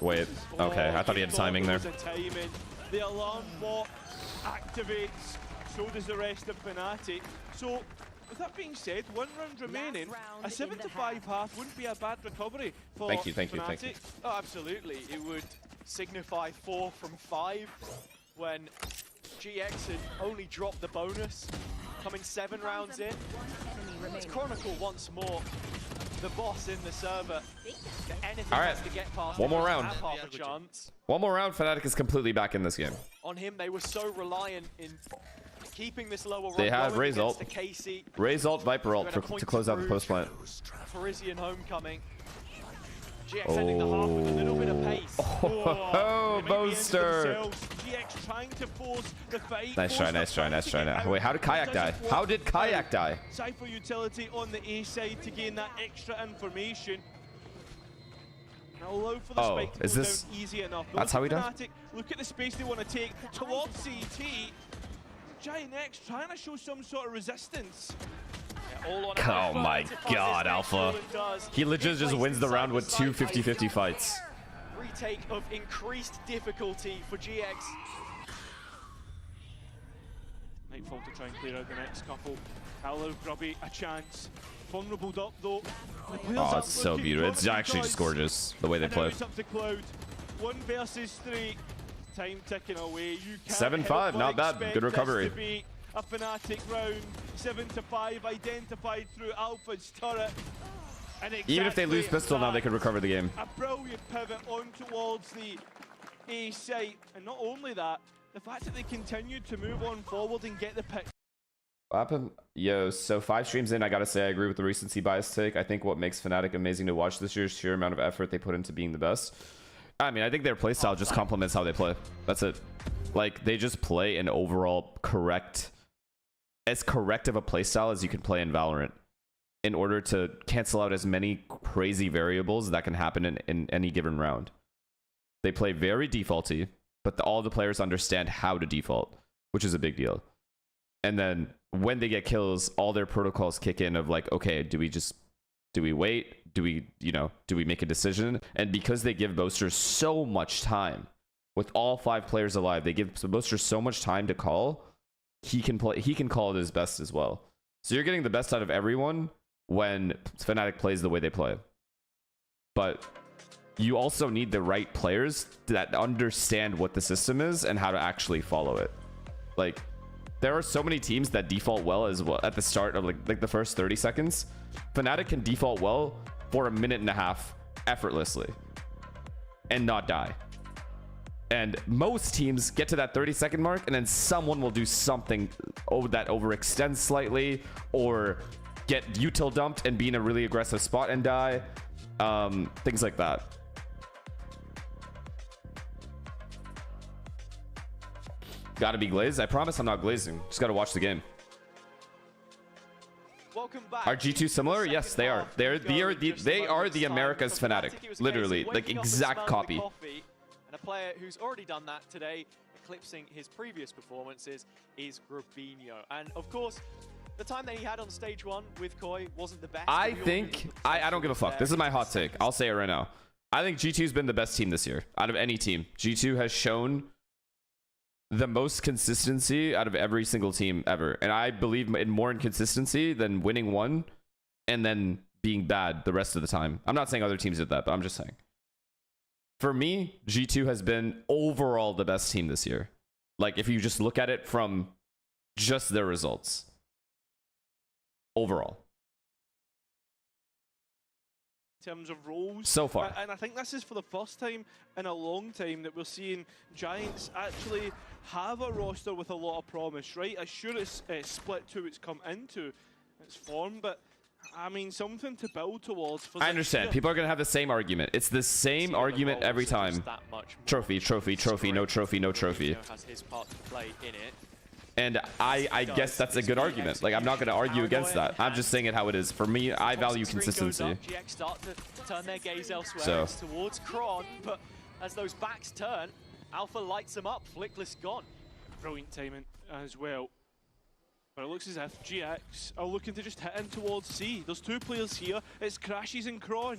Wait. Okay, I thought he had timing there. The alarm bot activates. So does the rest of Fnatic. So, with that being said, 1 round remaining. A 7-5 half wouldn't be a bad recovery for Thank you. Fnatic. Oh, absolutely. It would signify 4 from 5 when GX had only dropped the bonus, coming 7 rounds in. It's Chronicle once more, the boss in the server. Anything has to get past one more him, round. have half a chance. One more round, Fnatic is completely back in this game. On him, they were so reliant in keeping this lower They run have going Raze ult. against the KC. Raze ult, Viper ult to close out the post plant. Parisian homecoming. GX ending the half with a little bit of pace. Oh, Boaster. GX trying to force the fight. Nice try. Now. Wait, how did Kayak die? How did Kayak die? Cypher utility on the A side to gain that extra information. Now allow for the spike to is go this? down easy enough. That's how he does? Look at the space they want to take towards CT. Giant X trying to show some sort of resistance. Oh my god, Alpha. He legit just wins the round with 2 50-50 fights. Retake of increased difficulty for GX. Nightfall to try and clear out the next couple. Hello, Grubby, a chance. Vulnerable up though. Oh, it's so beautiful. It's actually just gorgeous, the way they play. It's up to Cloud. 1 versus 3. Time ticking away. 7-5, not bad. Good recovery. A Fnatic round, 7-5 identified through Alpha's turret. And even if they lose pistol now, they could recover the game. A brilliant pivot on towards the A site, and not only that, the fact that they continued to move on forward and get the pick. What happened? Yo, so 5 streams in, I gotta say I agree with the recency bias take. I think what makes Fnatic amazing to watch this year is sheer amount of effort they put into being the best. I mean, I think their playstyle just complements how they play. That's it. Like, they just play an overall as correct of a playstyle as you can play in Valorant in order to cancel out as many crazy variables that can happen in any given round. They play very defaulty, but all the players understand how to default, which is a big deal. And then when they get kills, all their protocols kick in of like, okay, do we wait? Do we make a decision? And because they give Boaster so much time, with all 5 players alive, they give Boaster so much time to call. He can call it his best as well. So you're getting the best out of everyone when Fnatic plays the way they play. But you also need the right players that understand what the system is and how to actually follow it. Like, there are so many teams that default well as well at the start of like the first 30 seconds. Fnatic can default well for a minute and a half effortlessly and not die. And most teams get to that 30-second mark, and then someone will do something that overextends slightly, or get util dumped and be in a really aggressive spot and die. Things like that. Gotta be glazed. I promise I'm not glazing. Just gotta watch the game. Welcome back. Are G2 similar? Yes, they are. They are the America's Fnatic. Literally, like exact copy. And a player who's already done that today, eclipsing his previous performances, is Rubinho. And of course, the time that he had on stage 1 with Koi wasn't the best. I think, I don't give a fuck. This is my hot take. I'll say it right now. I think G2's been the best team this year out of any team. G2 has shown the most consistency out of every single team ever. And I believe in more inconsistency than winning one and then being bad the rest of the time. I'm not saying other teams did that, but I'm just saying. For me, G2 has been overall the best team this year. Like, if you just look at it from just their results. Overall. In terms of roles. So far. And I think this is for the first time in a long time that we're seeing Giants actually have a roster with a lot of promise, right? As sure it's split to its come into its form, but I mean, something to build towards. For I understand. People are going to have the same argument. It's the same argument every time. Trophy, trophy, trophy, no trophy, no trophy. Has his part to play in it. And I guess that's a good argument. Like, I'm not going to argue against that. I'm just saying it how it is. For me, I value consistency. GX start to turn their gaze elsewhere. It's towards Kron, but as those backs turn, Alpha lights them up. Flickless gone. Brilliant timing as well. But it looks as if GX are looking to just hit in towards C. There's two players here. It's Crashes and Kron.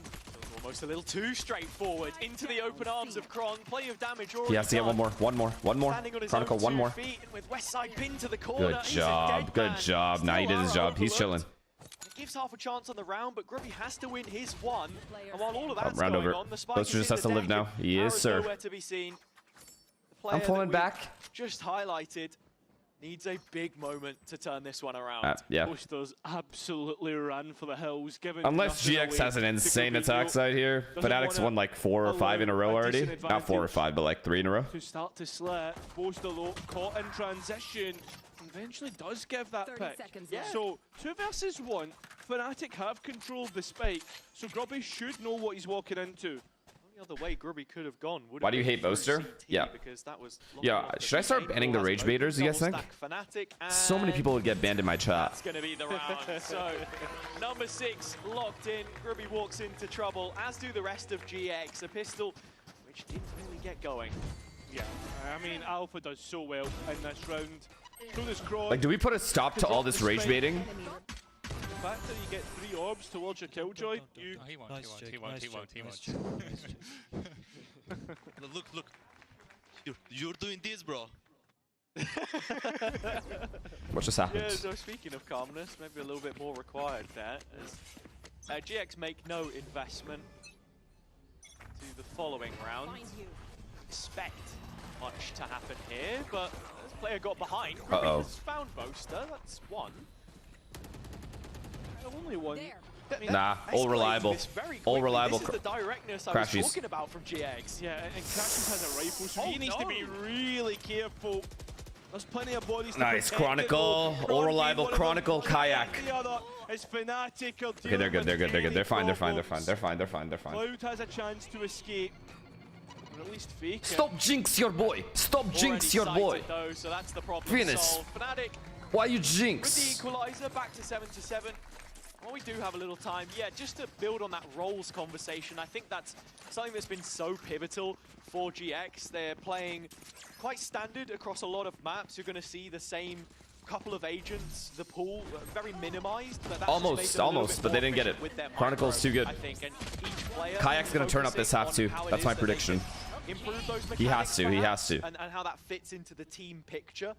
Almost a little too straightforward. Into the open arms of Kron. Plenty of damage already. He has to get one more. Chronicle, one more. With Westside pinned to the corner. Good job. Good job. Nah, he did his job. He's chilling. It gives half a chance on the round, but Grubby has to win his one. And while all of that's round going over. on, the Spike Those just has to live now. Yes, sir. Nowhere to be seen. I'm pulling back. Just highlighted. Needs a big moment to turn this one around. Yeah. Boosters absolutely ran for the hills. Unless GX has an insane attack side here. Fnatic's won like 4 or 5 in a row already. Not 4 or 5, but like 3 in a row. To start to slip, Booster though caught in transition. Eventually does give that pick. So 2 versus 1. Fnatic have controlled the spike. So Grubby should know what he's walking into. The other way Grubby could have gone. Why do you hate Boaster? Yeah. Because that was Should I start banning the rage baiters, you guys think? So many people would get banned in my chat. That's going to be the round. So, number 6 locked in. Grubby walks into trouble, as do the rest of GX. A pistol which didn't really get going. Yeah, I mean, Alpha does so well in this round. So does Kron. Like, do we put a stop to all this rage baiting? The fact that you get 3 orbs towards your Killjoy, you... He won't. Look. You're doing this, bro. What just happened? Yeah, so speaking of calmness, maybe a little bit more required there. As GX make no investment to the following round. Expect much to happen here, but this player got behind. Uh-oh. Has found Boaster, that's 1. Only 1. Nah, all reliable. All reliable. This is the directness I was talking about from GX. Yeah, and Crashes has a rifle, so he needs to be really careful. There's plenty of bodies to nice, Chronicle. All reliable, Chronicle, Kayak. Okay, they're good. They're fine. Cloud has a chance to escape. Or at least fake it. Stop jinx your boy. Stop jinx your boy. Though, so that's the problem Finish. solved. Fnatic why you with the jinx? equalizer back to 7-7. Well, we do have a little time. Yeah, just to build on that roles conversation, I think that's something that's been so pivotal for GX. They're playing quite standard across a lot of maps. You're going to see the same couple of agents, the pool very minimized. But that's almost, but they didn't get it. Chronicle's too good. I think, and each player Kayak's going to turn up this half too. That's my prediction. Improve those He has to. and how that fits into the team picture.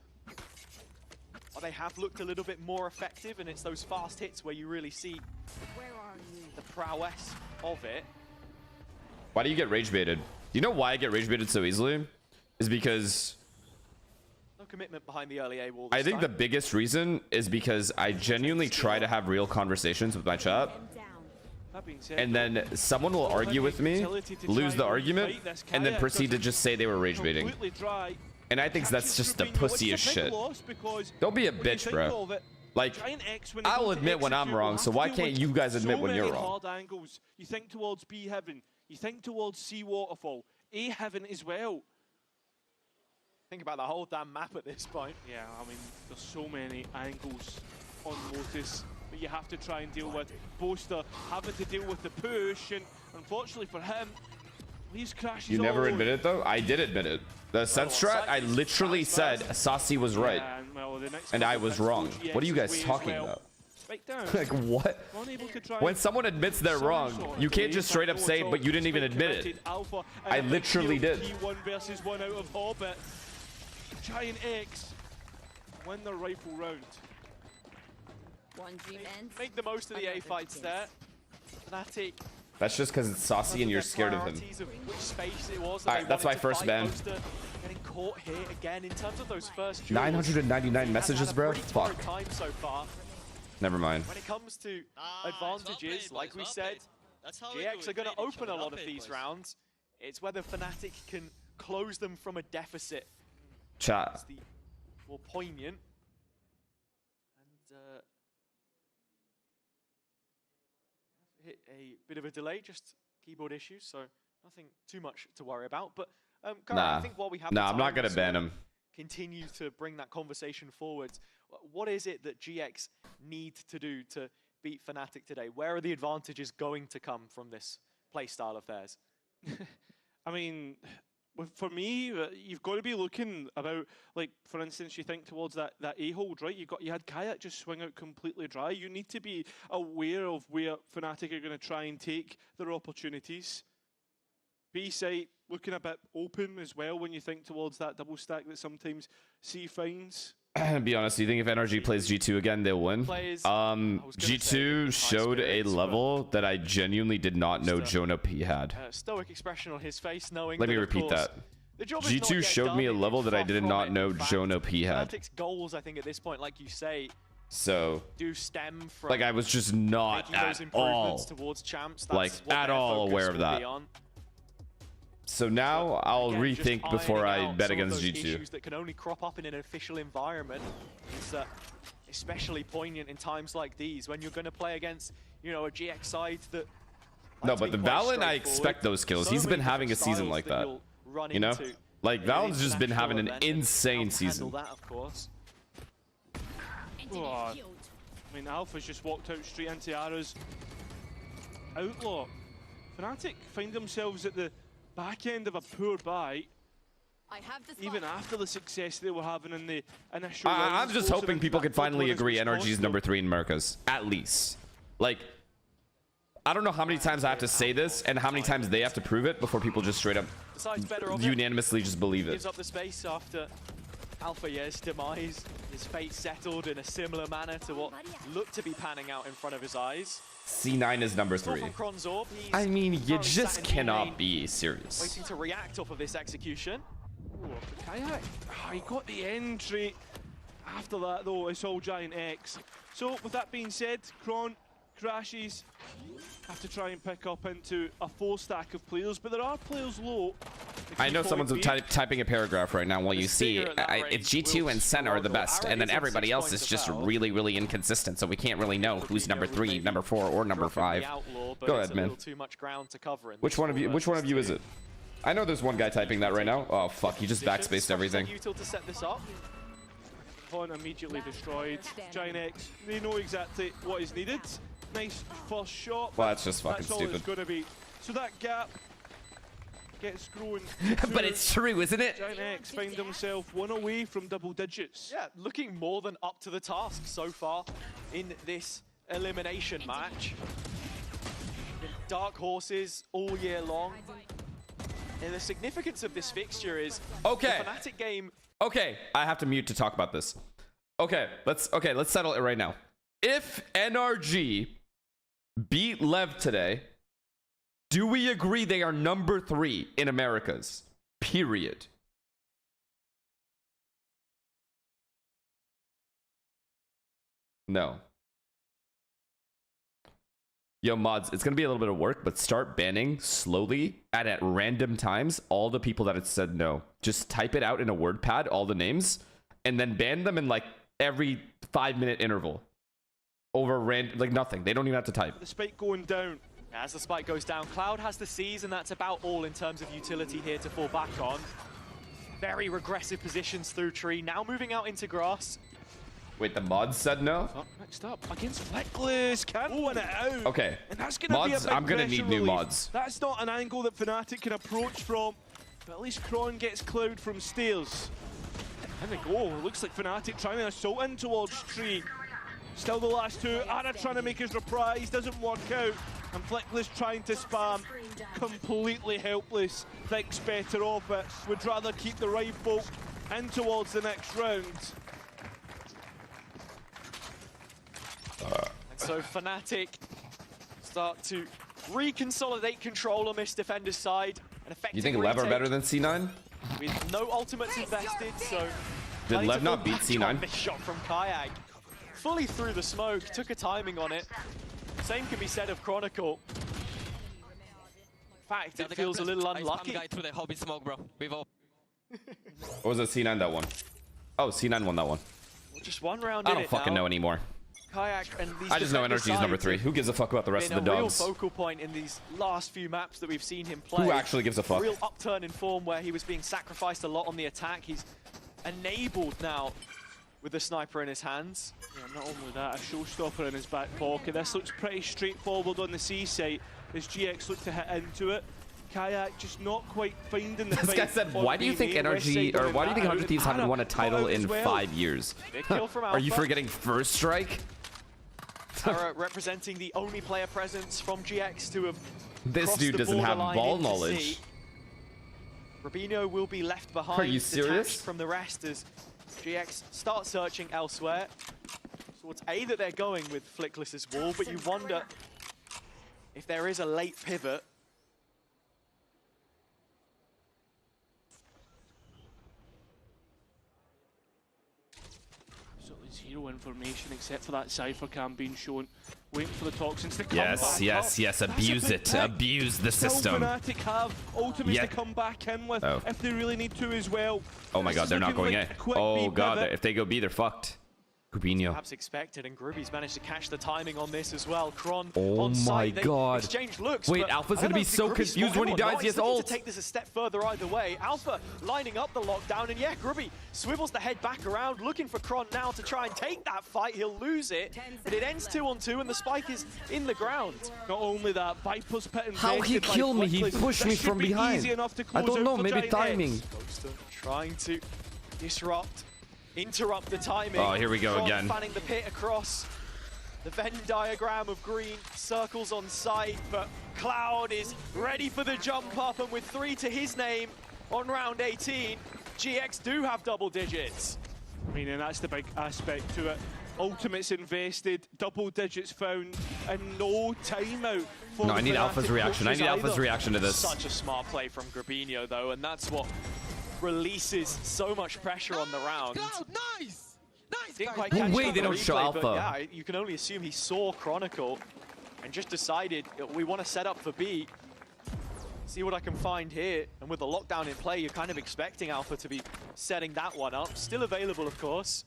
Well, they have looked a little bit more effective, and it's those fast hits where you really see the prowess of it. Why do you get rage baited? Do you know why I get rage baited so easily? Is because no commitment behind the early A wall. I think the biggest reason is because I genuinely try to have real conversations with my chat. And then someone will argue with me, lose the argument, and then proceed to just say they were rage baiting. And I think that's just the pussiest shit. Don't be a bitch, bro. Like, I'll admit when I'm wrong, so why can't you guys admit when you're wrong? You think towards B heaven, you think towards C waterfall, A heaven as well. Think about the whole damn map at this point. Yeah, I mean, there's so many angles on Lotus that you have to try and deal with. Boaster having to deal with the push, and unfortunately for him, these crashes. You never admit it though? I did admit it. The set strat, I literally said Saucy was right, and I was wrong. What are you guys talking about? Like what? When someone admits they're wrong, you can't just straight up say, but you didn't even admit it. I literally did. One versus one out of orbit. Giant X win the rifle round. Make the most of the A fights there. Fnatic. That's just because it's Saucy and you're scared of him. Alright, that's my first ban. Getting caught here again in terms of those first 999 messages, bro? Fuck. So far. Never mind. When it comes to advantages, like we said, GX are going to open a lot of these rounds. It's whether Fnatic can close them from a deficit. Chat. That's the more poignant. And hit a bit of a delay, just keyboard issues, so nothing too much to worry about. But Kara, I think while we have I'm not gonna ban him. Continue to bring that conversation forward. What is it that GX need to do to beat Fnatic today? Where are the advantages going to come from this playstyle of theirs? I mean, for me, you've got to be looking about, like, for instance, you think towards that A-hold, right? You had Kayak just swing out completely dry. You need to be aware of where Fnatic are going to try and take their opportunities. B site looking a bit open as well when you think towards that double stack that sometimes C finds. To be honest, do you think if NRG plays G2 again, they'll win? G2 showed a level that I genuinely did not know Jonah P had. Stoic expression on his face, knowing. Let me repeat that. G2 showed me a level that I did not know Jonah P had. Fnatic's goals, I think, at this point, like you say, so do stem from like I was just not at all towards champs. Like at all aware of that. So now I'll rethink before I bet against G2. Issues that can only crop up in an official environment. It's especially poignant in times like these when you're going to play against, you know, a GX side that. No, but the Valen, I expect those kills. He's been having a season like that. You know, like Valen's just been having an insane season. That, of course. Oh, I mean, Alpha's just walked out straight into Ara's outlaw. Fnatic find themselves at the back end of a poor buy, even after the success they were having in the initial rounds. I'm just hoping people can finally agree NRG's #3 in Americas, at least. Like, I don't know how many times I have to say this and how many times they have to prove it before people just straight up unanimously just believe it. Gives up the space after Alpha Yez's demise. His fate settled in a similar manner to what looked to be panning out in front of his eyes. C9 is #3. I mean, you just cannot be serious. Waiting to react off of this execution. Ooh, Kayak, he got the entry. After that, though, it's all Giant X. So, with that being said, Kron crashes. Have to try and pick up into a full stack of players, but there are players low. I know someone's typing a paragraph right now while you see it's G2 and Senna are the best, and then everybody else is just really, really inconsistent, so we can't really know who's #3, #4, or #5. Go ahead, man. Which one of you is it? I know there's one guy typing that right now. Oh fuck, he just backspaced everything. Point immediately destroyed. Giant X, they know exactly what is needed. Nice first shot. Well, that's just fucking stupid. It's gonna be. So that gap gets grown. But it's true, isn't it? Giant X find himself one away from double digits. Yeah, looking more than up to the task so far in this elimination match. Dark horses all year long. And the significance of this fixture is the Fnatic game. Okay, I have to mute to talk about this. Okay, let's settle it right now. If NRG beat Lev today, do we agree they are #3 in Americas? Period. No. Yo, mods, it's gonna be a little bit of work, but start banning slowly at random times all the people that had said no. Just type it out in a word pad, all the names, and then ban them in like every 5-minute interval. Over like nothing. They don't even have to type. The spike going down. As the spike goes down, Cloud has the C's, and that's about all in terms of utility here to fall back on. Very regressive positions through tree. Now moving out into grass. Wait, the mods said no? Oh, next up, against Fleckless, can't win it out. Okay, and that's gonna mods, be a big I'm gonna need new mods. That's not an angle that Fnatic can approach from, but at least Kron gets Cloud from stairs. And they go, looks like Fnatic trying to assault in towards tree. Still the last two, Ara trying to make his reprise, doesn't work out. And Fleckless trying to spam, completely helpless. Thinks better of it, would rather keep the rifle in towards the next round. And so Fnatic start to reconsolidate control on this defender's side. And you think Lev are better than C9? With no ultimates invested, so... Did Lev not beat C9? This shot from Kayak. Fully through the smoke, took a timing on it. Same can be said of Chronicle. In fact, it feels a little unlucky. Guy through the hobby smoke, bro. We've all... Or was it C9 that one? Oh, C9 won that one. Just one round I don't fucking know anymore. Kayak and these I just know defender NRG is number sides 3. Who gives a fuck about the rest of the been a real dogs? focal point in these last few maps that we've seen him play. Who actually gives a fuck? A real upturn in form where he was being sacrificed a lot on the attack. He's enabled now with the sniper in his hands. Yeah, not only that, a showstopper in his back pocket. This looks pretty straightforward on the C site as GX look to hit into it. Kayak just not quite finding the This guy said, why do you think NRG, or why do you think 100 Thieves haven't won a title in 5 years? Big kill from Are you Alpha. forgetting First Strike? Ara representing the only player presence from GX to have This crossed dude the doesn't have borderline ball into knowledge. C. Rubinho will be left behind. Are you serious? Detached from the rest as GX start searching elsewhere. So it's A that they're going with Flickless's wall, but you wonder if there is a late pivot. So zero information except for that Cypher cam being shown. Waiting for the toxins to come back up. Yes, abuse it. Abuse the system. Fnatic have ultimates Yeah. to come back in with Oh. if they really need to as well. Oh my This god, is they're not looking going like A. a quick Oh B god, pivot. if they go B, they're fucked. Rubinho. Perhaps expected, and Grubby's managed to catch the timing on this as well. Kron Oh on my site. They god. exchange looks. Wait, but Alpha's I gonna don't be know if so Grubby's confused spotted when he him or dies, not. he has He's looking ult. to take this a step further either way. Alpha lining up the lockdown, and yeah, Grubby swivels the head back around, looking for Kron now to try and take that fight. He'll lose it, but it ends 2-on-2, and the spike is in the ground. Not only that, Viper's pit How he invested by killed me? He Flickless. pushed This me should from be behind. easy enough to I close don't out know, for maybe Giant timing. Heads. Ghoster trying to disrupt, interrupt the timing. Oh, here we go Kron again. fanning the pit across. The Venn diagram of green circles on sight, but Cloud is ready for the jump up, and with 3 to his name on round 18, GX do have double digits. I mean, and that's the big aspect to it. Ultimates invested, double digits found, and no timeout. For No, I the need Fnatic Alpha's reaction. I coaches need Alpha's either. reaction to this. Such a smart play from Grubinho, though, and that's what releases so much pressure on the round. Cloud, nice! Nice, Didn't guys. quite No catch way it on they the don't show replay, but Alpha. yeah, you can only assume he saw Chronicle and just decided we want to set up for B. See what I can find here. And with the lockdown in play, you're kind of expecting Alpha to be setting that one up. Still available, of course.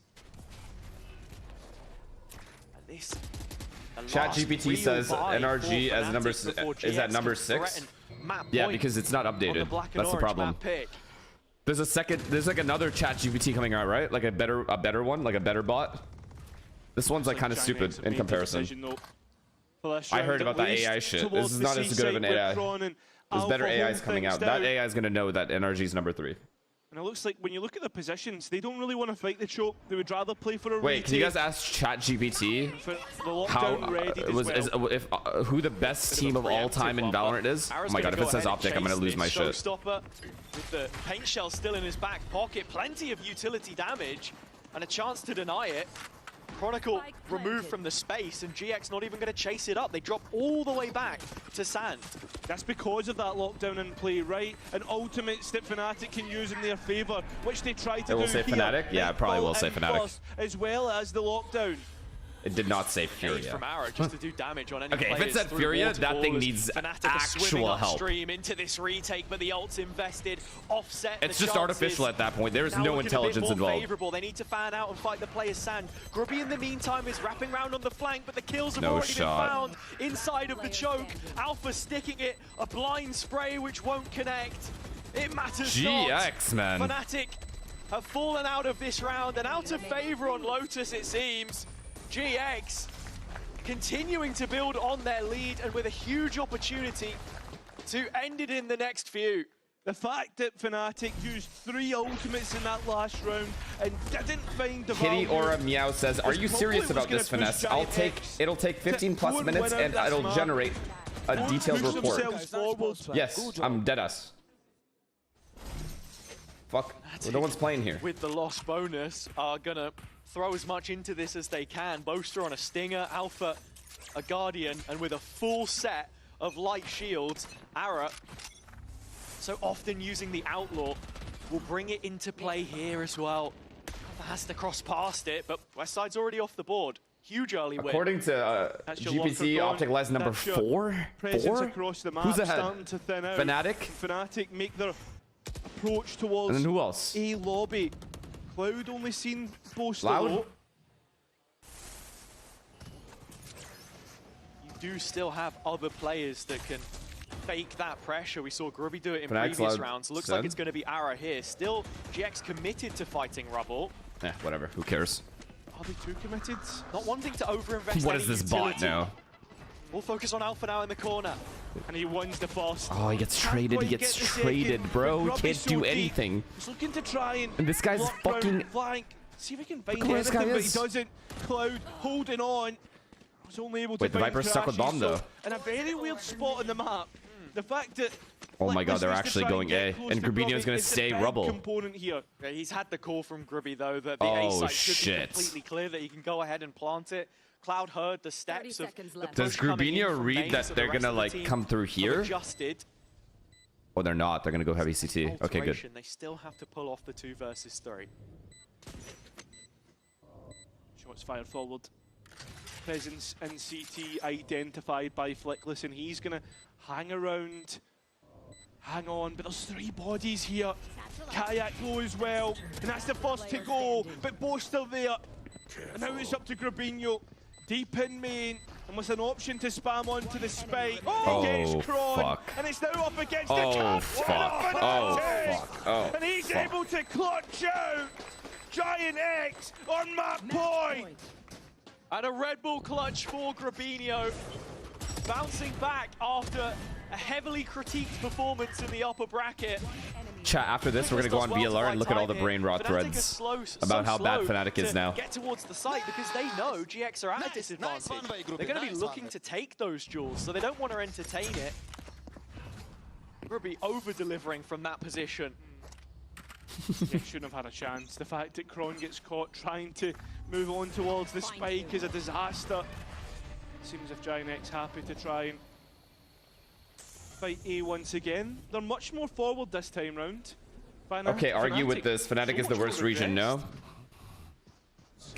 At least ChatGPT says NRG as number is at number 6. Yeah, because it's not updated. That's the problem. There's like another ChatGPT coming out, right? Like a better one, like a better bot. This one's like kind of stupid in comparison. I heard about that AI shit. This is not as good of an AI. There's better AIs coming out. That AI is gonna know that NRG is number 3. And it looks like when you look at the positions, they don't really want to fight the choke. They would rather play for a Wait, can you retake guys ask ChatGPT for the lockdown how ready as well. who the best team of all time in Valorant is? Oh my god, if it says Optic, I'm gonna lose my shit. Showstopper with the paint shell still in his back pocket, plenty of utility damage, and a chance to deny it. Chronicle removed from the space, and GX not even going to chase it up. They drop all the way back to sand. That's because of that lockdown in play, right? And ultimates that Fnatic can use in their favour, which they try to do. It will say here. Fnatic? Yeah, it probably will say Fnatic. First, as well as the lockdown. It did not say Aid Furia. from Ara just to do damage on any Okay, if it players said through Furia, that thing waterfall as needs Fnatic are swimming actual help. upstream into this retake, but the ult's invested, offset It's the just chances. artificial at that point. There is Now no looking intelligence a bit more involved. favorable. They need to fan out and fight the player's sand. Grubby in the meantime is wrapping around on the flank, but the kills have No already shot. been found inside of the choke. Alpha sticking it, a blind spray which won't connect. It matters not. GX, man. Fnatic have fallen out of this round and out of favor on Lotus, it seems. GX continuing to build on their lead and with a huge opportunity to end it in the next few. The fact that Fnatic used 3 ultimates in that last round and didn't find the Kitty value. Aura Meow says, "Are you serious about this finesse? It'll take 15 plus minutes and it'll generate a detailed Push report." themselves forward. Yes, I'm deadass. Fuck, no one's playing here. With the loss bonus, are gonna throw as much into this as they can. Boaster on a Stinger, Alpha a Guardian, and with a full set of light shields, Ara, so often using the Outlaw, will bring it into play here as well. Alpha has to cross past it, but Westside's already off the board. Huge early win. According to That's your GPT, locker Optic lies number That's your 4? presence 4? across the map Who's ahead? starting to thin out. Fnatic? Fnatic make their approach towards And then who else? A lobby. Cloud only seen Boaster Loud? though. do still have other players that can fake that pressure. We saw Grubby do it in FNX previous rounds. Looks like it's going to be Ara here. Still, GX committed to fighting Rubble. Whatever. Who cares? Are they too committed? Not wanting to overinvest. What is this bot now? We'll focus on Alpha now in the corner. And he wins the first. Oh, he gets traded. He gets traded, bro. He can't do anything. He's looking to try and this guy's fucking flank. See if he can find where this anything, guy but he is. doesn't. Cloud holding on. He's only able to Wait, the find Viper's stuck with bomb, crashes, though. so in a very weird spot on the map. The fact that Oh my god, they're Liquid's actually to try going get A. close And to Grubinio's Grubby going to is the stay big Rubble. component here. Yeah, he's had the call from Grubby, though, that the Oh, A site should be shit. completely clear, that he can go ahead and plant it. Cloud heard the steps of seconds the left. Does push coming in Grubinio from read main, that so the they're rest going to, of the like, team come through have here? Adjusted. Oh, they're not. They're going to go heavy CT. Okay, good. Alteration, They still have to pull off the 2 versus 3. Shots fired forward. Presence in CT identified by Flickless, and he's going to hang around. Hang on, but there's 3 bodies here. Kayak low as well, and that's the first to go, but both still there. And now it's up to Grubinio, deep in main, and with an option to spam onto the spike. Oh, Against Kron, fuck. and it's now up against Oh, the cap. fuck. Oh, fuck. Oh, and he's fuck. able to clutch out Giant X on map point. And a Red Bull clutch for Grubinio. Bouncing back after a heavily critiqued performance in the upper bracket. Chat, after this, we're going to go on VLR and look at all the brain rot Fnatic threads are slow, about how bad slow Fnatic is to now. Get towards the site because they know GX are at a disadvantage. one by Grubby, They're going to be nice looking one. to take those jewels, so they don't want to entertain it. Grubby over-delivering from that position. They shouldn't have had a chance. The fact that Kron gets caught trying to move on towards the spike is a disaster. Seems if Giant X happy to try and fight A once again. They're much more forward this time round. Okay, argue with this. Fnatic is the worst region, no?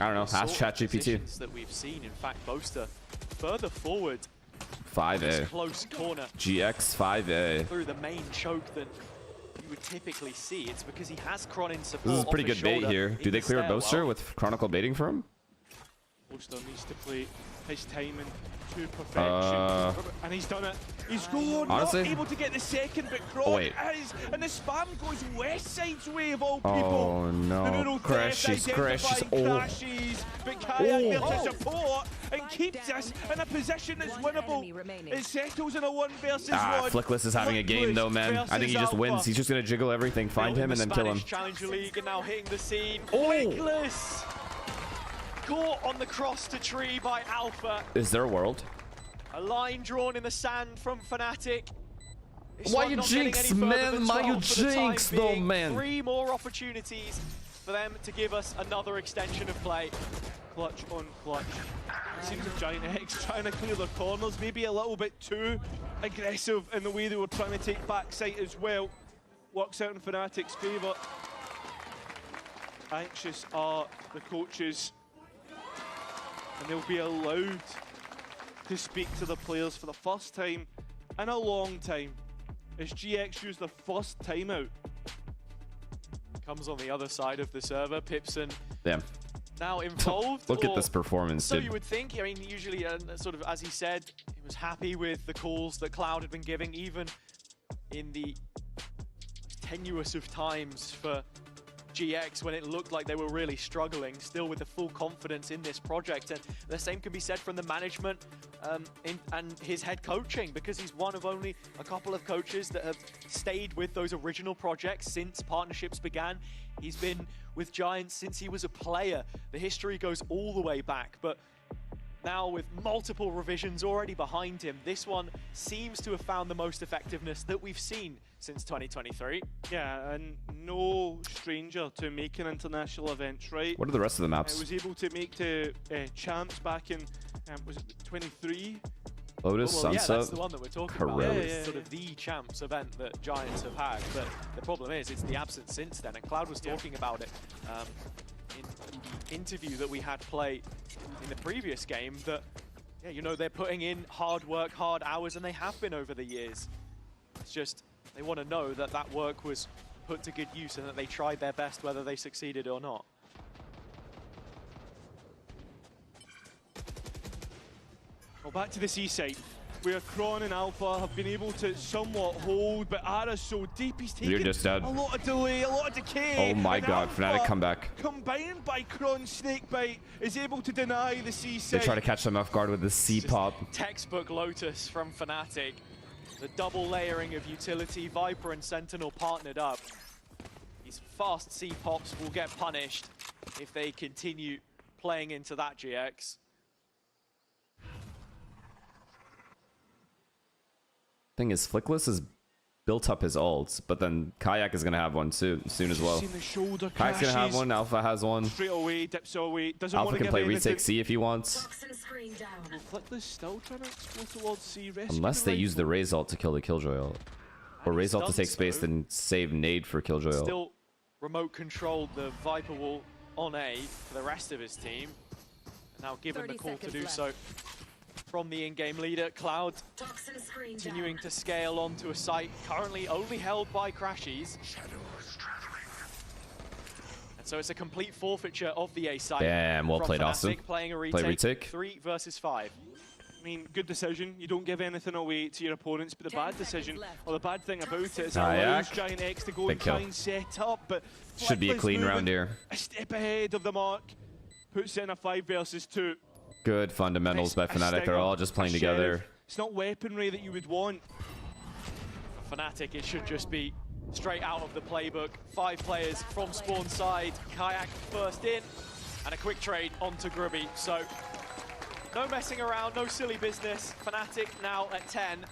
I don't know. Ask ChatGPT. That we've seen, in fact, Boaster further forward. 5A. Close corner. GX 5A. Through the main choke that you would typically see. It's because he has Kron in support. This is pretty off his good bait shoulder here. in Do they the clear a stairwell. Boaster with Chronicle baiting for him? Boaster needs to play his timing to perfection. And he's done it. He's gone. Honestly? Not able to get the second, but Kron Oh, wait. is. And the spam goes west side's way of all people. Oh, no. The neural Crashes, theft crashes. identifying Oh. crashes, but Kayak there to support and keeps us in a position that's winnable. It settles in a 1 versus 1. Flickless is having a game, though, man. I think he just wins. He's just going to jiggle everything, find him, and then kill him. Spanish Challenger League and now hitting the scene. Oh. Flickless! Caught on the cross to tree by Alpha. Is there a world? A line drawn in the sand from Fnatic. This Why one you not getting jinx, any further man? than Why you 12 for the time jinx, though, being. man? 3 more opportunities for them to give us another extension of play. Clutch on clutch. Seems like Giant X trying to clear their corners, maybe a little bit too aggressive in the way they were trying to take backside as well. Works out in Fnatic's favour. Anxious are the coaches, and they'll be allowed to speak to the players for the first time in a long time as GX use their first timeout. Comes on the other side of the server. Pipson Damn. now involved. Look at or this performance, so dude. you would think. I mean, usually, sort of, as he said, he was happy with the calls that Cloud had been giving, even in the tenuous of times for GX when it looked like they were really struggling, still with the full confidence in this project. And the same can be said from the management and his head coaching, because he's one of only a couple of coaches that have stayed with those original projects since partnerships began. He's been with Giants since he was a player. The history goes all the way back, but now with multiple revisions already behind him, this one seems to have found the most effectiveness that we've seen since 2023. Yeah, and no stranger to making international events, right? What are the rest of the maps? I was able to make to champs back in, was it 23? Lotus, Well, yeah, Sunset, that's the one that we're talking Corelli. about. It's sort of the champs event that Giants have had, but the problem is it's the absence since then, and Cloud was talking about it in the interview that we had play in the previous game, that, yeah, you know, they're putting in hard work, hard hours, and they have been over the years. It's just, they want to know that that work was put to good use and that they tried their best whether they succeeded or not. Well, back to the seaside, where Kron and Alpha have been able to somewhat hold, but Ara's so deep, he's taking You're just dead. a lot of delay, a lot of decay. Oh my and god, Alpha, Fnatic comeback. combined by Kron's snakebite, is able to deny the seaside. They try to catch them off guard with the C-pop. Textbook Lotus from Fnatic. The double layering of utility, Viper and Sentinel partnered up. These fast C-pops will get punished if they continue playing into that GX. Thing is, Flickless has built up his ults, but then Kayak is gonna have one soon as well. Kayak's gonna have one. Alpha has one. Straight away, dips away. Doesn't Alpha want to can give play anything. retake C if he wants. Flickless still trying to explore towards C. Unless they use the Raze ult to kill the Killjoy ult. Or Raze ult to take space and save nade for Killjoy ult. Still remote controlled the Viper wall on A for the rest of his team. Now given the call to do so from the in-game leader, Cloud continuing to scale onto a site currently only held by Crashies. And so it's a complete forfeiture of the A site. Damn, well played, Fnatic Austin. Playing a Play retake. 3 versus 5. I mean, good decision. You don't give anything away to your opponents, but the bad decision, or the bad thing about it is it allows Giant X to go and try and set up, but should be a clean round here. A step ahead of the mark, puts in a 5 versus 2. Good fundamentals by Fnatic. They're all just playing together. It's not weaponry that you would want. For Fnatic, it should just be straight out of the playbook. 5 players from spawn side. Kayak first in, and a quick trade onto Grubby. So no messing around, no silly business. Fnatic now at 10,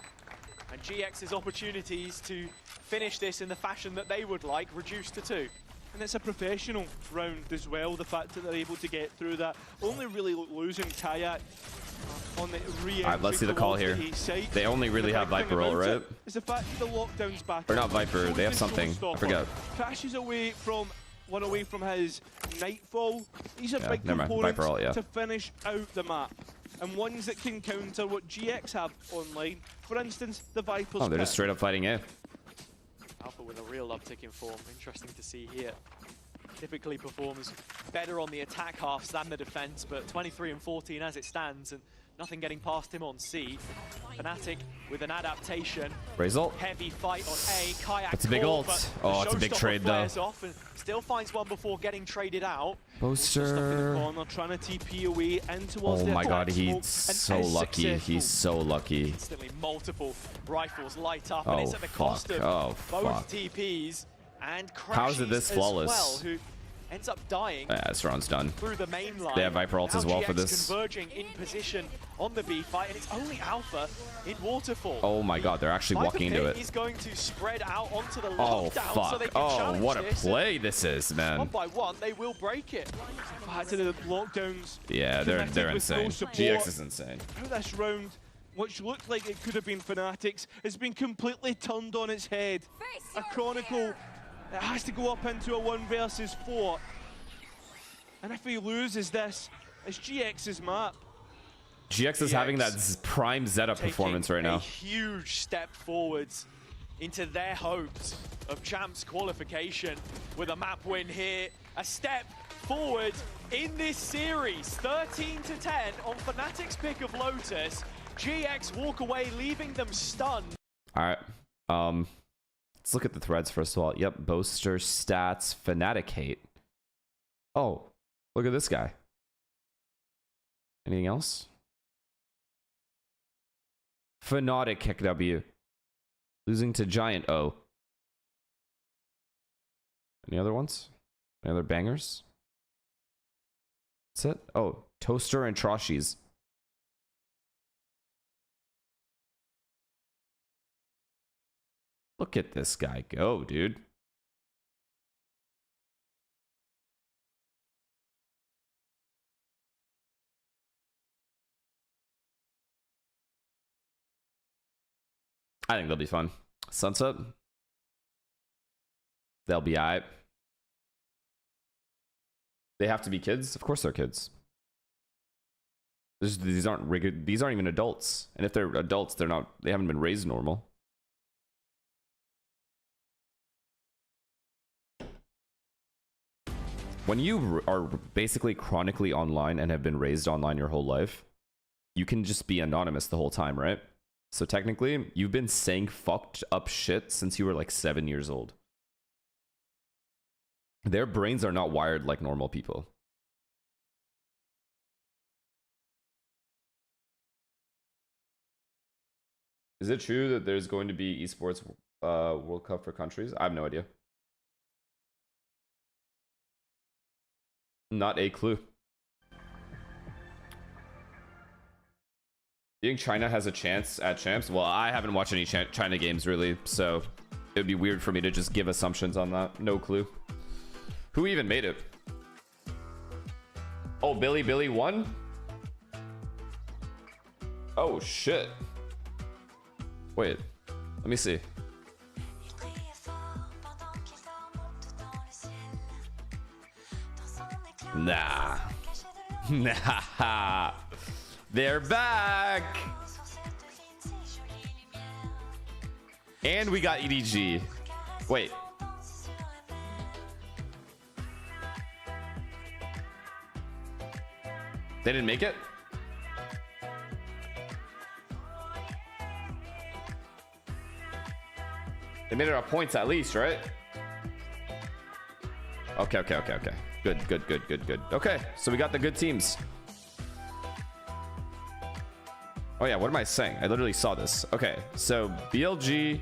and GX's opportunities to finish this in the fashion that they would like reduced to 2. And it's a professional round as well, the fact that they're able to get through that. Only really losing Kayak on the re-entry. Alright, let's see the call here. They only really have Viper ult, right? It's the fact that the lockdown's back. Or not Viper, they have something. I forgot. Crashes away from his Nightfall. These are big never mind. components Viper ult, yeah. to finish out the map. And ones that can counter what GX have online. For instance, the Viper's Oh, they're just straight up fighting A. Alpha with a real uptick in form. Interesting to see here. Typically performs better on the attack halves than the defense, but 23 and 14 as it stands, and nothing getting past him on C. Fnatic with an adaptation. Raze ult. Heavy fight on A. Kayak. That's a big ult. Oh, it's a big trade though. Off and still finds one before getting traded out. Boaster. Corner, trying to TP away in towards Oh the my god, attack he's smoke, so and is lucky. successful. He's so lucky. Instantly multiple rifles light up, Oh, and it's at the cost fuck. of Oh, both fuck. TPs and Crashies How is it this flawless? as well, who ends up dying Yeah, this round's done. through the main line. They have Viper ults Now as well GX for this. converging in position on the B fight, and it's only Alpha in Waterfall. Oh my god, they're actually Viper walking into Pit it. is going to spread out onto the Oh lockdown so they fuck. can Oh, challenge what a this, play this is, and man. one by one, they will break it. Back to the lockdowns. Yeah, they're Fnatic with no insane. support. GX is insane. How this round, which looked like it could have been Fnatic's, has been completely turned on its head. A Chronicle that has to go up into a 1 versus 4. And if he loses this, it's GX's map. GX is having that prime Zeta performance right A now. huge step forwards into their hopes of champs qualification with a map win here. A step forward in this series, 13 to 10 on Fnatic's pick of Lotus. GX walk away, leaving them stunned. All right. Let's look at the threads first of all. Yep, Boaster stats, Fnatic hate. Oh, look at this guy. Anything else? Fnatic kick W. Losing to Giant O. Any other ones? Any other bangers? That's it? Oh, Toaster and Troshies. Look at this guy go, dude. I think they'll be fun. Sunset. They'll be alright. They have to be kids? Of course they're kids. These aren't even adults. And if they're adults, they haven't been raised normal. When you are basically chronically online and have been raised online your whole life, you can just be anonymous the whole time, right? So technically, you've been saying fucked up shit since you were like 7 years old. Their brains are not wired like normal people. Is it true that there's going to be esports World Cup for countries? I have no idea. Not a clue. You think China has a chance at champs? Well, I haven't watched any China games really, so it would be weird for me to just give assumptions on that. No clue. Who even made it? Oh, Billy won? Oh, shit. Wait, let me see. Nah. Nah. They're back. And we got EDG. Wait. They didn't make it? They made it on points at least, right? Okay. Good. Okay, so we got the good teams. Oh yeah, what am I saying? I literally saw this. Okay, so BLG,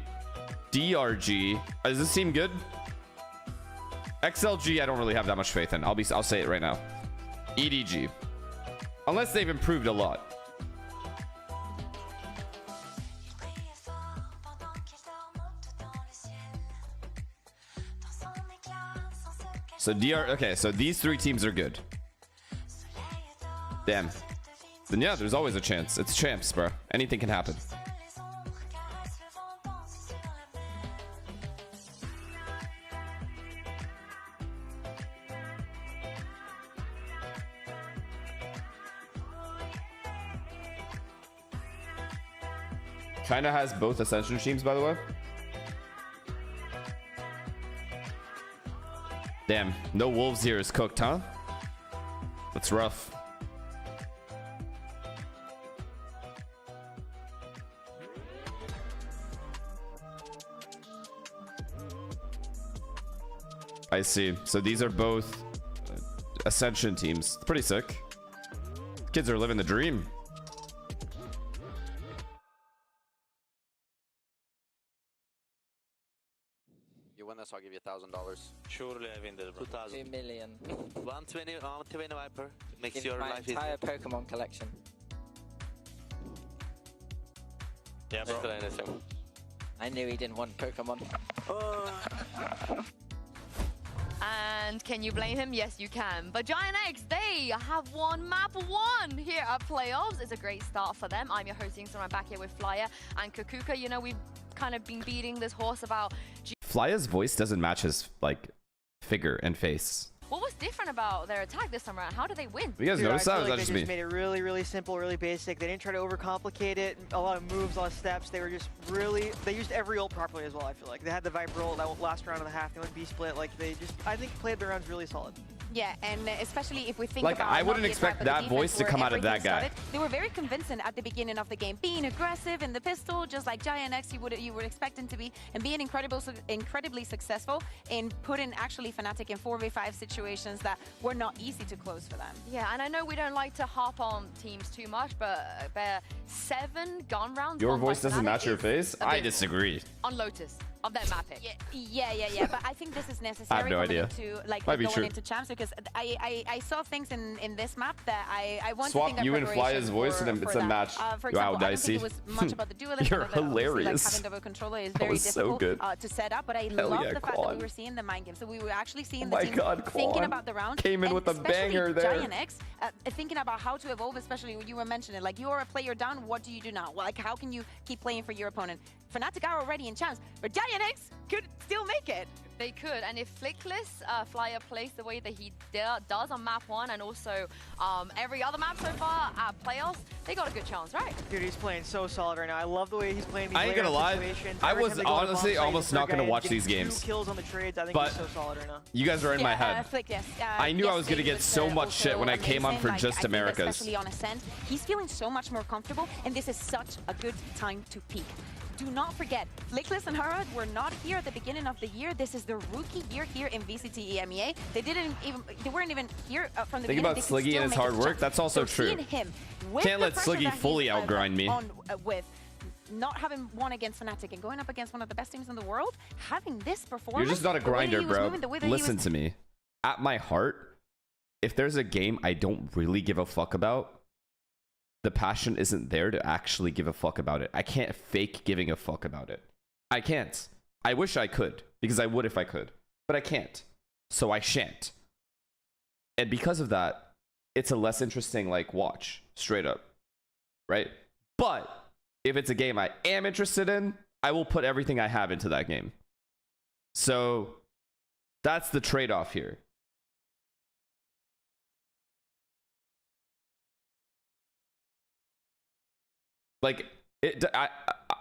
DRG. Does this seem good? XLG, I don't really have that much faith in. I'll say it right now. EDG. Unless they've improved a lot. So okay, so these three teams are good. Damn. Then yeah, there's always a chance. It's champs, bro. Anything can happen. China has both Ascension teams, by the way. Damn, no wolves here is cooked, huh? That's rough. I see. So these are both Ascension teams. Pretty sick. Kids are living the dream. You win this, I'll give you $1,000. Surely I win this, bro. 2,000. 2 million. 120 Viper. Makes your life easy. Entire Pokemon collection. Yeah, bro. Anything. I knew he didn't want Pokemon. And can you blame him? Yes, you can. But Giant X, they have won map 1 here at playoffs. It's a great start for them. I'm your host, so I'm back here with Flyer and Kakuka. You know, we've kind of been beating this horse about... Flyer's voice doesn't match his, like, figure and face. What was different about their attack this time around? How did they win? You guys notice that? Or was that just me? They just made it really, really simple, really basic. They didn't try to overcomplicate it. A lot of moves, a lot of steps. They were just really... They used every ult properly as well, I feel like. They had the Viper ult that last round and a half. They went B-split. Like, they just... I think played their rounds really solid. Yeah, and especially if we think like, about... I wouldn't expect that voice to come out of that guy. They were very convincing at the beginning of the game, being aggressive in the pistol, just like Giant X you would expect him to be, and being incredibly successful in putting actually Fnatic in 4v5 situations that were not easy to close for them. Yeah, and I know we don't like to harp on teams too much, but 7 gun rounds... Your voice doesn't match your face? I disagree. On Lotus. Of that mapping. Yeah. But I think this is necessary. I have no idea. Into, like, going into champs, because I saw things in this map that I want swap to think you and Flyer's voice, and it's a match. For example, I don't think it was much about the dualism. You're hilarious. Like, having double controller is very difficult to set up, but I love the fact that we were seeing the mind game. So we were actually seeing the team thinking about the round. Came in with a banger there. Giant X thinking about how to evolve, especially when you were mentioning, like, you're a player down, what do you do now? Like, how can you keep playing for your opponent? Fnatic are already in champs, but Giant X could still make it. They could, and if Flickless Flyer plays the way that he does on map 1 and also every other map so far at playoffs, they got a good chance, right? Dude, he's playing so solid right now. I love the way he's playing these I ain't gonna lie, I was honestly almost not gonna watch these games. 2 kills on the trades. I think but he's so solid right now. You guys are in my head. I knew I was gonna yesterday get so much shit when I came on for just Americas. Especially on Ascent, he's feeling so much more comfortable, and this is such a good time to peak. Do not forget, Flickless and Harad were not here at the beginning of the year. This is their rookie year here in VCT EMEA. They weren't even here from the beginning. Think about Sliggy and his hard work. That's also true. Can't let Sliggy fully outgrind me. With not having won against Fnatic and going up against one of the best teams in the world, having this performance. You're just not a grinder, bro. Listen to me. At my heart, if there's a game I don't really give a fuck about, the passion isn't there to actually give a fuck about it. I can't fake giving a fuck about it. I can't. I wish I could, because I would if I could. But I can't. So I shan't. And because of that, it's a less interesting, like, watch. Straight up. Right? But if it's a game I am interested in, I will put everything I have into that game. So that's the trade-off here. Like,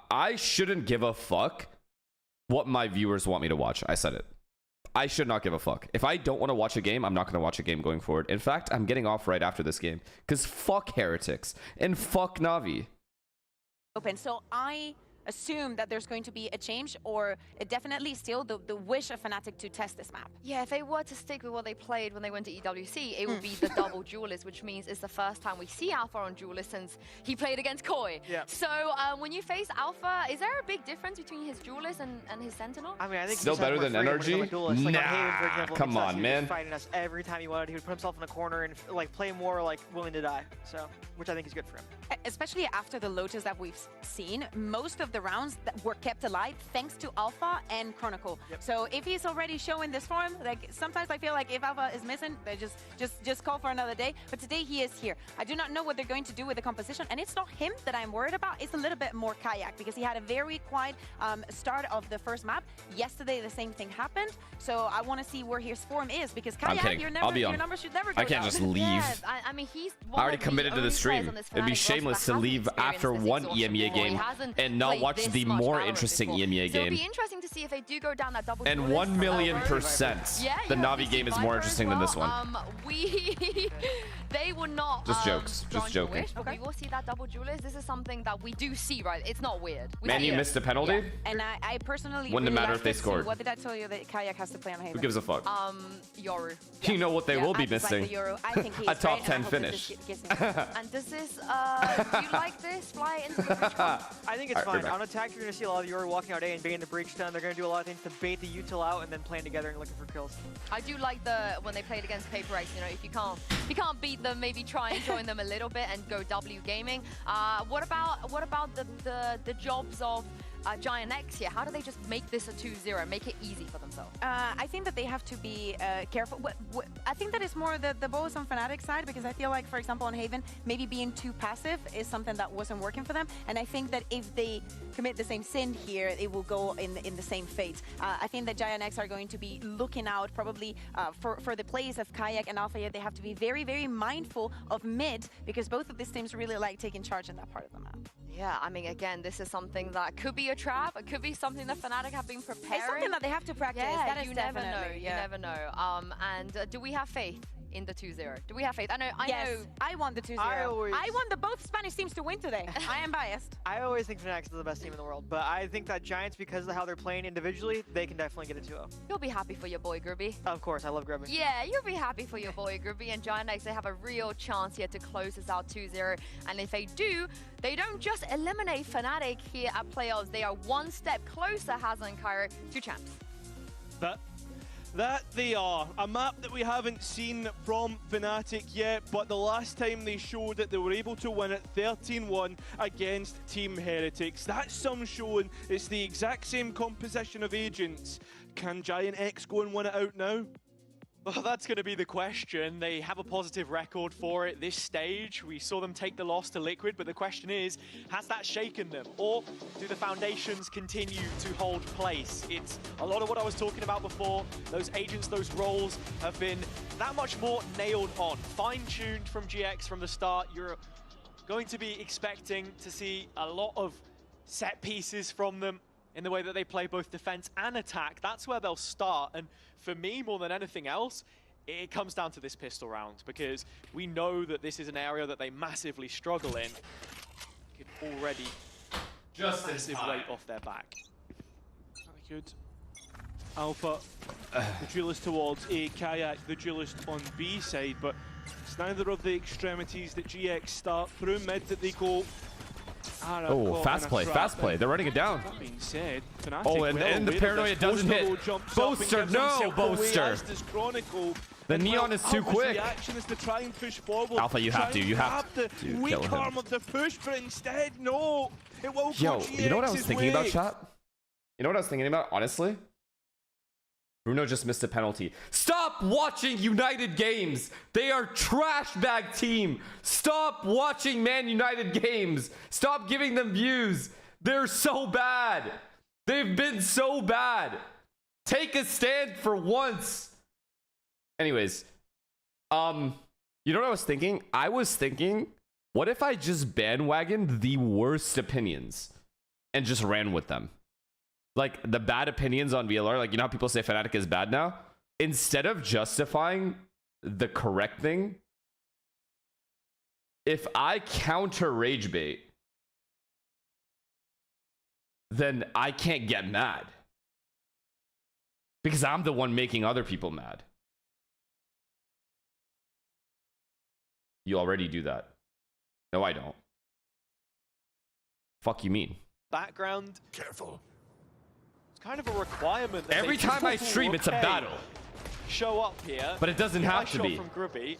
I shouldn't give a fuck what my viewers want me to watch. I said it. I should not give a fuck. If I don't want to watch a game, I'm not going to watch a game going forward. In fact, I'm getting off right after this game. Because fuck Heretics. And fuck Na'Vi. Open. So I assume that there's going to be a change, or definitely still the wish of Fnatic to test this map. Yeah, if they were to stick with what they played when they went to EWC, it would be the double duelist, which means it's the first time we see Alpha on duelist since he played against Koi. Yeah. So when you face Alpha, is there a big difference between his duelist and his Sentinel? I mean, I think still better than Energy. Like Haven, for example, come on, man. Fighting us every time he wanted. He would put himself in the corner and like play more like willing to die. So, which I think is good for him. Especially after the Lotus that we've seen, most of the rounds that were kept alive thanks to Alpha and Chronicle. Yep. So if he's already showing this form, like sometimes I feel like if Alpha is missing, they just call for another day. But today he is here. I do not know what they're going to do with the composition, and it's not him that I'm worried about. It's a little bit more Kayak, because he had a very quiet start of the first map. Yesterday the same thing happened, so I want to see where his form is, because Kayak, your numbers should never go I can't down. just leave. Yes, I mean, he's I already committed to the stream. It'd be shameless to leave after one EMEA game and not watch the more interesting EMEA game. It'll be interesting to see if they do go down that double. And 1,000,000%, the Na'Vi game is more interesting than this one. They would not. Just jokes. Just joking. Okay. We will see that double duelist. This is something that we do see, right? It's not weird. Man, you missed a penalty? Yeah. And I personally wouldn't really matter like if they this. scored. What did I tell you that Kayak has to play on Haven? Who gives a fuck? Yoru. You know what they will be missing. I think he is a top great, 10 finish. And does this, do you like this? Fly into the bridge? I think it's fine. On attack, you're going to see a lot of Yoru walking out A and baiting the breach stun. They're going to do a lot of things to bait the util out and then playing together and looking for kills. I do like when they played against Paper X, you know, if you can't beat them, maybe try and join them a little bit and go W gaming. What about the jobs of Giant X here? How do they just make this a 2-0, make it easy for themselves? I think that they have to be careful. I think that it's more the ball is on Fnatic side, because I feel like, for example, on Haven, maybe being too passive is something that wasn't working for them. And I think that if they commit the same sin here, it will go in the same fate. I think that Giant X are going to be looking out probably for the plays of Kayak and Alpha. They have to be very, very mindful of mid, because both of these teams really like taking charge in that part of the map. Yeah, I mean, again, this is something that could be a trap. It could be something that Fnatic have been preparing. It's something that they have to practice. Yeah, that is you never know. definitely, You never know. And do we have faith in the 2-0? Do we have faith? I know. I want the 2-0. I want the both Spanish teams to win today. I am biased. I always think Fnatic is the best team in the world, but I think that Giants, because of how they're playing individually, they can definitely get a 2-0. You'll be happy for your boy Grubby. Of course, I love Grubby. Yeah, you'll be happy for your boy Grubby, and Giant X, they have a real chance here to close this out 2-0. And if they do, they don't just eliminate Fnatic here at playoffs. They are one step closer, Hazard and Cairo, to champs. That they are. A map that we haven't seen from Fnatic yet, but the last time they showed that they were able to win it 13-1 against Team Heretics. That's some showing. It's the exact same composition of agents. Can Giant X go and win it out now? Well, that's going to be the question. They have a positive record for it this stage. We saw them take the loss to Liquid, but the question is, has that shaken them? Or do the foundations continue to hold place? It's a lot of what I was talking about before. Those agents, those roles have been that much more nailed on, fine-tuned from GX from the start. You're going to be expecting to see a lot of set pieces from them in the way that they play both defense and attack. That's where they'll start. And for me, more than anything else, it comes down to this pistol round, because we know that this is an area that they massively struggle in. Could already just massive weight off their back. Very good. Alpha, the duelist towards A, Kayak, the duelist on B side, but it's neither of the extremities that GX start through mid that they go. Oh, fast play, fast play. They're running it down. That being said, oh, and the paranoia doesn't hit. Boaster, no, Boaster. The neon is too quick. Action is to try and push forward. Alpha, you have to. You have to. The weak arm of the push, but instead, no. It will go GX's you know what I was thinking about, way. chat? You know what I was thinking about, honestly? Bruno just missed a penalty. Stop watching United games. They are trash bag team. Stop watching Man United games. Stop giving them views. They're so bad. They've been so bad. Take a stand for once. Anyways, you know what I was thinking? I was thinking, what if I just bandwagoned the worst opinions and just ran with them? Like the bad opinions on VLR, like, you know how people say Fnatic is bad now? Instead of justifying the correct thing, if I counter rage bait, then I can't get mad. Because I'm the one making other people mad. You already do that. No, I don't. Fuck you mean? Background. Careful. Kind of a requirement that every time I stream, it's a battle. Show up here, but it doesn't have to be. From Grubby,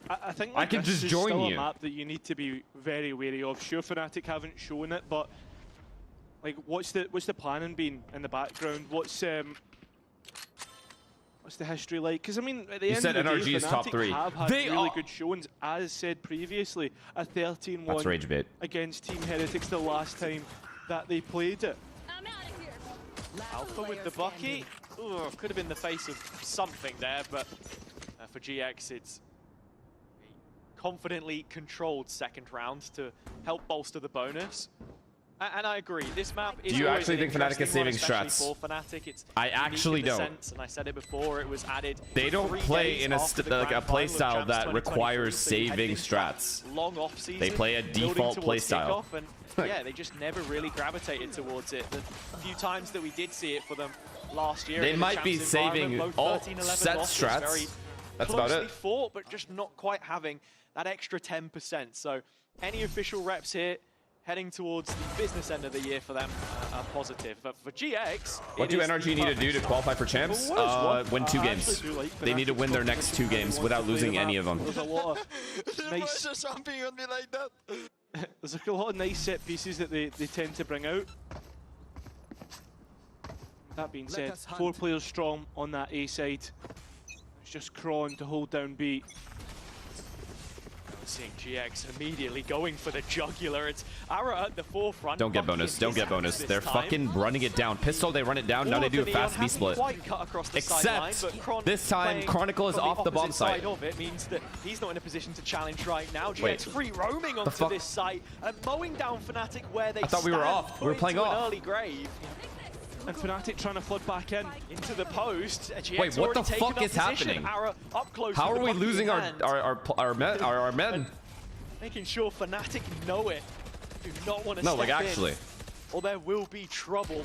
I think I can just join still you. A map that you need to be very wary of. Sure, Fnatic haven't shown it, but like, what's the planning been in the background? What's the history like? Because I mean, at the end of the NRG day, is Fnatic top 3. have had really good showings, as said previously. A 13-1 That's rage bait against Team Heretics the last time that they played it. Alpha with the Bucky. Ooh, could have been the face of something there, but for GX, it's a confidently controlled second round to help bolster the bonus. And I agree, this map is. Do you actually think Fnatic is saving strats? For Fnatic, it's I actually don't. Sense, and I said it before, it was added. They don't play in a play style that requires saving strats. Long off season, they play a default play style. And yeah, they just never really gravitated towards it. The few times that we did see it for them last year, they might be saving all set strats. That's about it. Fought, but just not quite having that extra 10%. So any official reps here heading towards the business end of the year for them are positive. But for GX, what do NRG need to do to qualify for champs? Win 2 games. They need to win their next 2 games without losing any of them. There's a lot of nice. There's a lot of nice set pieces that they tend to bring out. That being said, 4 players strong on that A side. It's just Kron to hold down B. Seeing GX immediately going for the jugular. It's Ara at the forefront. Don't get bonus. Don't get bonus. They're fucking running it down. Pistol, they run it down. Now they do a fast B split. Except this time, Chronicle is off the bomb site. Of it means that he's not in a position to challenge right now. GX free roaming onto this site and mowing down Fnatic where they. I thought we were off. We were playing off. An early grave. And Fnatic trying to flood back in into the post. Wait, what the fuck is happening? How are we losing our men? Making sure Fnatic know it. Do not want to step like actually. In, or there will be trouble.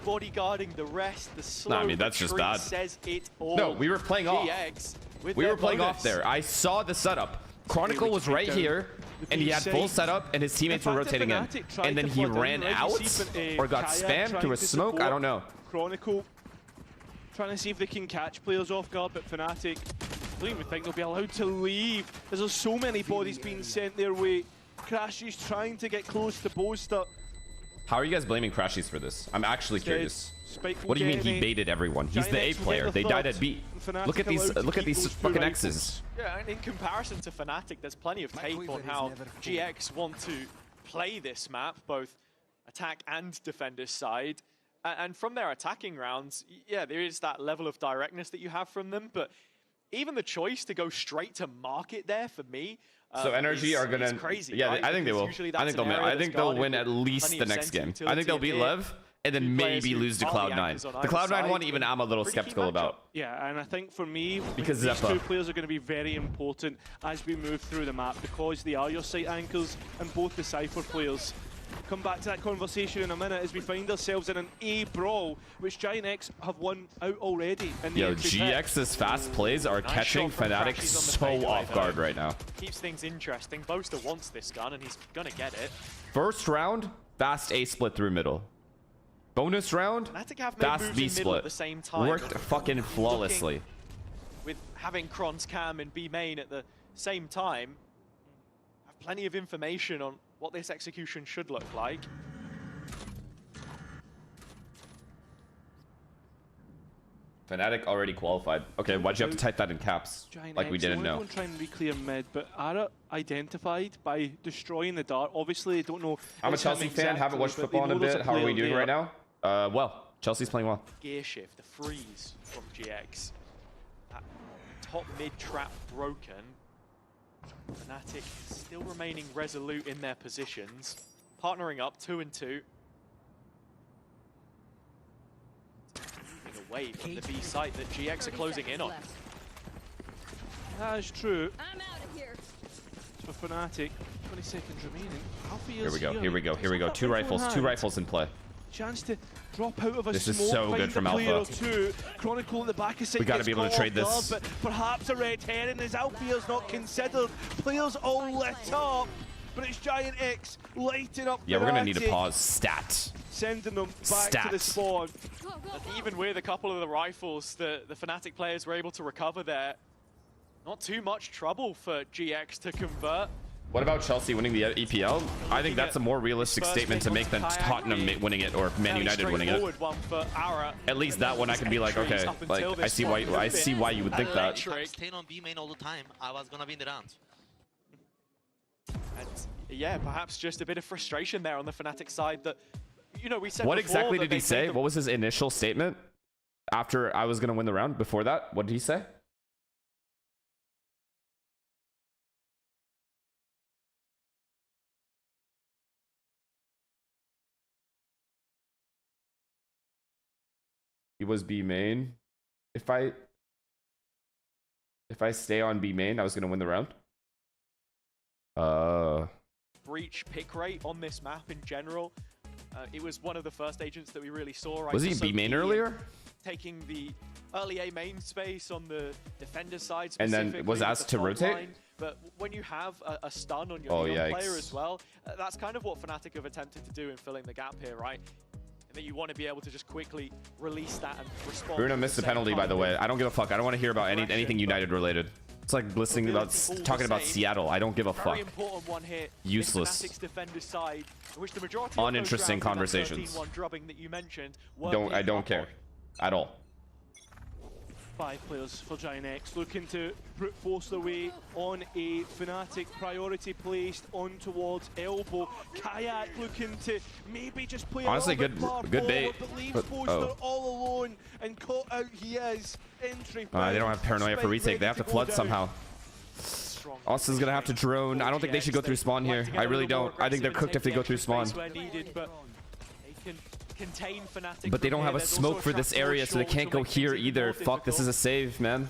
Bodyguarding the rest. The slow I mean, that's just bad. Says it all. No, we were playing off. We were playing off there. I saw the setup. Chronicle was right here, and he had full setup, and his teammates were rotating in. And then he ran out, or got spammed through a smoke, I don't know. Chronicle trying to see if they can catch players off guard, but Fnatic, I don't even think they'll be allowed to leave. There's so many bodies being sent their way. Crashes trying to get close to Boaster. How are you guys blaming Crashies for this? I'm actually curious. Spike will What do you get mean he any. baited everyone? He's the A Giant X will player. get the They died third. at B. Fnatic Look at these. allowed to Look at keep these those two fucking rifles. X's. Yeah, and in comparison to Fnatic, there's plenty of tape on how GX want to play this map, both attack and defender's side. And from their attacking rounds, yeah, there is that level of directness that you have from them, but even the choice to go straight to market there for me. So Energy are gonna. Crazy, Yeah, right? I think they will. Usually I that's think they'll. an area I think that's they'll guarded win with at least plenty the of next game. sensitivity I think they'll beat here. Lev, and then Players maybe who lose to are the Cloud9. anchors on The either Cloud9 side. one, even I'm a little Pretty key skeptical matchup. about. Yeah, and I think for me, Because these Zeppa. two players are going to be very important as we move through the map because they are your site anchors and both the Cypher players. Come back to that conversation in a minute as we find ourselves in an A brawl, which Giant X have won out already. In the Yo, entry pit. GX's fast plays are Nice catching shot from Fnatic Crashies on the so fadeaway, off guard though. right now. Keeps things interesting. Boaster wants this gun, and he's gonna get it. First round, fast A split through middle. Bonus round, Fnatic have made fast moves B in middle at split. the same time. Worked but fucking flawlessly. with having Kron's cam and B main at the same time, have plenty of information on what this execution should look like. Fnatic already qualified. Okay, why'd you have to type that in caps? Giant Like we X, didn't they know. want to try and re-clear mid, but are identified by destroying the dart. Obviously, they don't know. I'm a it's him Chelsea fan, haven't exactly, watched but football in they a know there's bit. How are we player doing there. right now? Well, Chelsea's playing well. Gear shift, the freeze from GX. That top mid trap broken. Fnatic still remaining resolute in their positions. Partnering up 2 and 2. Moving away from the B site that GX are closing in on. That is true. I'm out of here. For Fnatic, 20 seconds remaining. Alpha Here we go, is here we go, here we go. Got Two that rifle in rifles, two hand. rifles in play. Chance to drop out of a This is smoke, so find good a from player Alpha. or two. Chronicle at the back of site We gotta gets be able to caught trade off this. guard, but perhaps a red herring as Alpha's not considered. Players all lit up, but it's Giant X lighting up. Yeah, we're gonna need a Fnatic, pause. Stat. sending them back to the Stats. spawn. And even with a couple of the rifles, the Fnatic players were able to recover there. Not too much trouble for GX to convert. What about Chelsea winning the EPL? I think that's a more realistic First statement to pick make than onto Kayak Tottenham being winning it or Man Fairly United winning it. straightforward one for Ara. At least that one I can be like, okay, Up until like I this see point why would have been you would think that. electric. Staying on B main all the time, I was gonna win the round. And yeah, perhaps just a bit of frustration there on the Fnatic side that, you know, we said What before exactly that did he they say? made them- What was his initial statement after I was gonna win the round? Before that, what did he say? He was B main. If I stay on B main, I was gonna win the round. breach pick rate on this map in general. It was one of the first agents that we really saw. Right? Was he So B main key in earlier? Taking the early A main space on the defender side, And then specifically was with asked the to front rotate? line. But when you have a stun on your Oh, neon yikes. player as well, that's kind of what Fnatic have attempted to do in filling the gap here, right? And that you want to be able to just quickly release that and respond. Bruno at missed the a same penalty, by time the with way. I don't give a fuck. I don't want to hear about anything United related. It's like listening about talking about Seattle. I don't give a fuck. Very important one here. Useless. Fnatic's defender's side, in which the majority of those Uninteresting rounds in that conversations. 13-1 drubbing that you mentioned were I being don't up care on. at all. 5 players for Giant X looking to brute force their way on a Fnatic priority placed on towards elbow. Kayak looking to maybe just play Honestly, a little bit far good bait, forward, but leaves but- Boaster oh. all alone and caught out he is. Entry They don't have paranoia for Spike retake. They have to ready go flood down. somehow. Austin's gonna have to drone. I don't think they should go through spawn here. I really don't. I think they're cooked if they go through spawn. Where needed, but they can contain Fnatic But they from don't have here. a There's smoke also for this trapdoor area, so they short, can't which go will make here things even either. more Fuck, this is a difficult. save, man.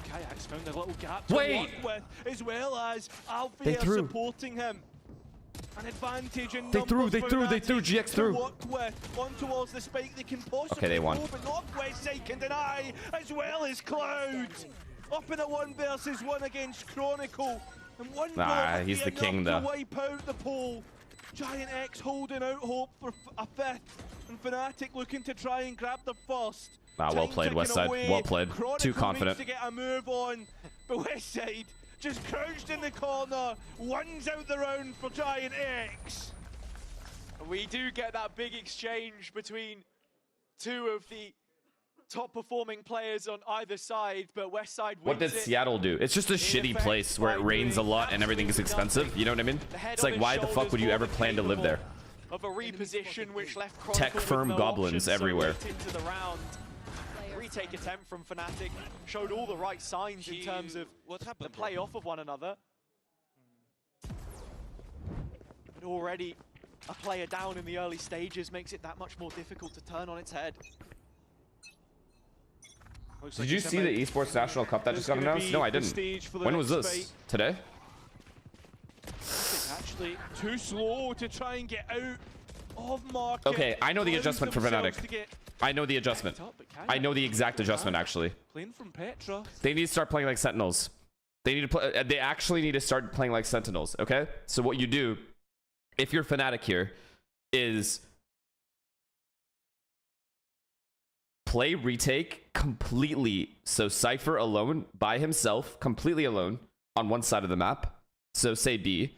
Kayak's found a little gap to Wait! work with, as well as They Alfea threw. supporting him. An advantage in They threw, numbers they for threw, they Fnatic threw, GX to threw. work with. On towards the spike they can possibly Okay, they won. go, but Northwest side can deny, as well as Cloud. Up in a 1 versus 1 against Chronicle. And one Nah, goal would he's be the king, enough though. to wipe out the pole. Giant X holding out hope for a 5th. And Fnatic looking to try and grab the first. Nah, well Time played, ticking Westside. away. Well played. Chronicle Too confident. needs to get a move on, but Westside just crouched in the corner, wins out the round for Giant X. We do get that big exchange between two of the top performing players on either side, but Westside wins. What did Seattle do? It's just a shitty place where it rains a lot and everything is expensive. You know what I mean? It's like, why the fuck would you ever plan to live there? Of a reposition which left Tech firm goblins everywhere. Into the round. Retake attempt from Fnatic showed all the right signs in terms of the play off of one another. But already a player down in the early stages makes it that much more difficult to turn on its head. Did you see the Esports National Cup that just got announced? No, I didn't. When was this? Today? Actually, too slow to try and get out of market. Okay, I know the adjustment for Fnatic. I know the adjustment. I know the exact adjustment, actually. Playing from Petra. They need to start playing like Sentinels. They need to play. They actually need to start playing like Sentinels. Okay, so what you do, if you're Fnatic here, is play retake completely. So Cypher alone, by himself, completely alone on one side of the map. So say B,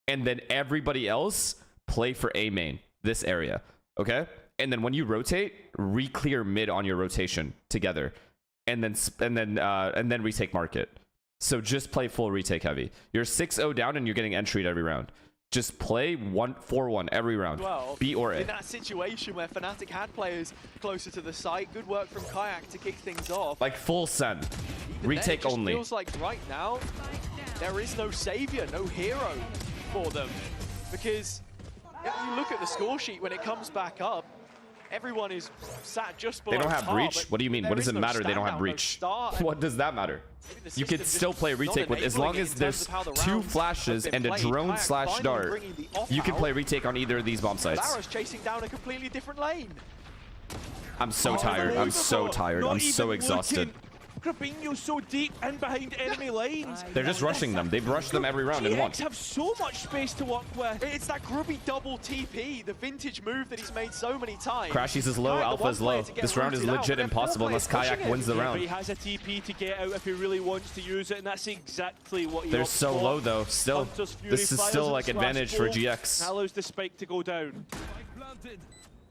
and then everybody else play for A main, this area. Okay, and then when you rotate, re-clear mid on your rotation together, and then retake market. So just play full retake heavy. You're 6-0 down and you're getting entry'd every round. Just play 4-1 every round. Well, B or A. In that situation where Fnatic had players closer to the site, good work from Kayak to kick things off. Like full send. Retake only. It feels like right now there is no savior, no hero for them, because if you look at the score sheet when it comes back up, everyone is sat just below. They don't have tar, breach. What do you mean? What does it matter? They don't have breach. What does that matter? You could still play retake with, as long as there's 2 flashes and a drone / dart. You can play retake on either of these bomb sites. Lara's chasing down a completely different lane. I'm so tired. I'm so tired. I'm so exhausted. Grabinho's so deep in behind enemy lines. They're just rushing them. They've rushed them every round and won. Have so much space to work with. It's that Grubby double TP, the vintage move that he's made so many times. Crashies is low, Alpha is low. This round is legit impossible unless Kayak wins the round. He has a TP to get out if he really wants to use it, and that's exactly what he They're so low though. Still, this is still like advantage for GX. That allows the spike to go down.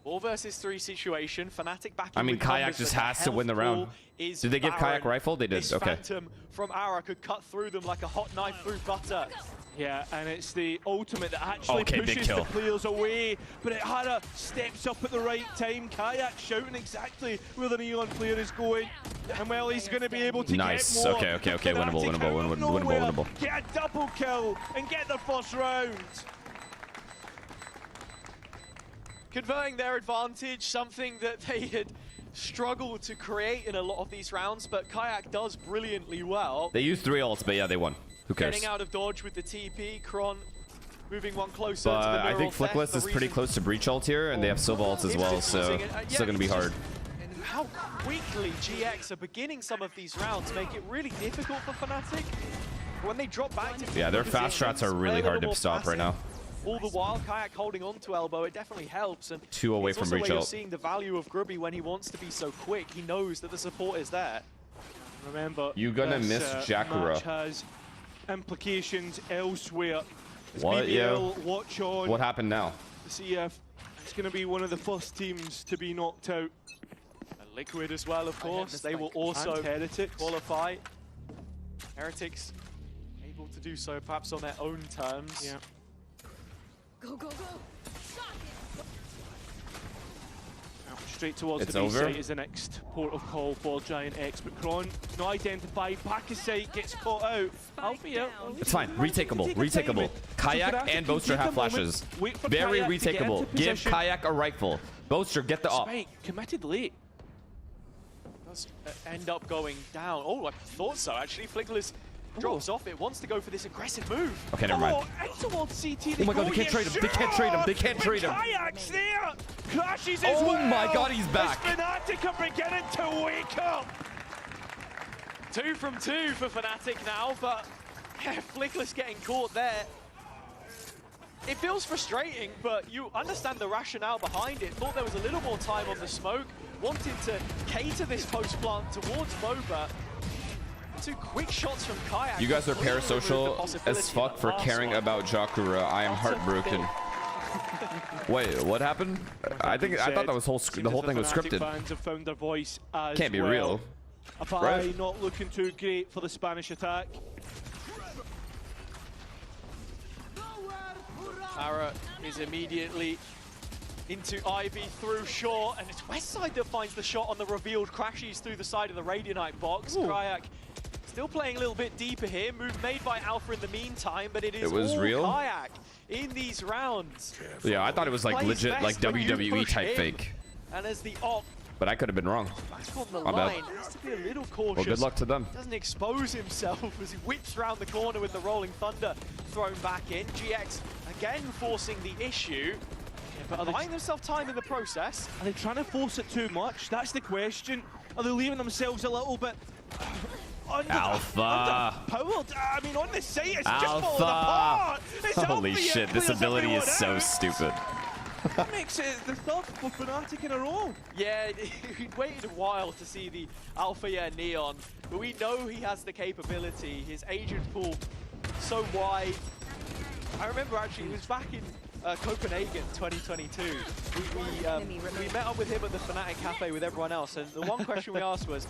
4 versus 3 situation. Fnatic back. I mean, Kayak just has to win the round. Did they give Kayak rifle? They did. Okay. Phantom from Ara could cut through them like a hot knife through butter. Yeah, and it's the ultimate that actually pushes the players away. But it Hara steps up at the right time. Kayak shouting exactly where the Neon player is going. And well, he's going to be able to get more. Okay. Winnable. Get a double kill and get the first round. Converting their advantage, something that they had struggled to create in a lot of these rounds, but Kayak does brilliantly well. They used 3 ults, but yeah, they won. Who cares? Getting out of dodge with the TP, Kron moving one closer to but the I think Flickless is pretty close to breach ult here, and they have Sova ults as well, so it's still going to be hard. How quickly GX are beginning some of these rounds make it really difficult for Fnatic. When they drop back to their fast strats are really hard to stop right now. All the while, Kayak holding on to elbow, it definitely helps. And 2 away from breach ult. Seeing the value of Grubby when he wants to be so quick, he knows that the support is there. Remember, you're gonna miss Jakura. Match has implications elsewhere. What? BBL, watch on. What happened now? To see if it's going to be one of the first teams to be knocked out. And Liquid as well, of course. They will also qualify. Heretics able to do so perhaps on their own terms. Yeah. Go, go, go. Straight towards the B site is the next port of call for Giant X, but Kron not identified. Back of sight gets caught out. It's fine. Retakeable. Kayak and Boaster have flashes. Very retakeable. Give Kayak a rifle. Boaster, get the op. Spike committed late. Does end up going down. Oh, I thought so actually. Flickless drops off. It wants to go for this aggressive move. Okay, never mind. CT, oh my god, they can't trade him. They can't trade him. Kayak's there. Crashes as well. Oh my god, he's back. Fnatic are beginning to wake up. 2 from 2 for Fnatic now, but Flickless getting caught there. It feels frustrating, but you understand the rationale behind it. Thought there was a little more time on the smoke. Wanted to cater this post plant towards Boba. 2 quick shots from Kayak. You guys are parasocial as fuck for caring about Jakura. I am heartbroken. Wait, what happened? I thought that was the whole thing was scripted. Fans have found their voice as Can't be well. real. A bye not looking too great for the Spanish attack. Ara is immediately into Ivy through short, and it's Westside that finds the shot on the revealed crashes through the side of the Radianite box. Kryak still playing a little bit deeper here. Move made by Alpha in the meantime, but it is all real? Kayak in these rounds. Yeah, I thought it was like legit, like WWE type fake. And as the op But I could have been wrong. back on the My line, bad. has to be a little cautious. Well, good luck to them. Doesn't expose himself as he whips around the corner with the Rolling Thunder thrown back in. GX again forcing the issue. But buying themselves time in the process. Are they trying to force it too much? That's the question. Are they leaving themselves a little bit Alpha. underpowered? I mean, on the site, it's just Alpha. falling apart. It's Holy Alpha, shit, this clears ability is so everyone out. stupid. That makes it the third for Fnatic in a row. Yeah, we waited a while to see the Alpha Neon, but we know he has the capability. His agent pool so wide. I remember actually, it was back in Copenhagen 2022. We met up with him at the Fnatic Cafe with everyone else, and the one question we asked was,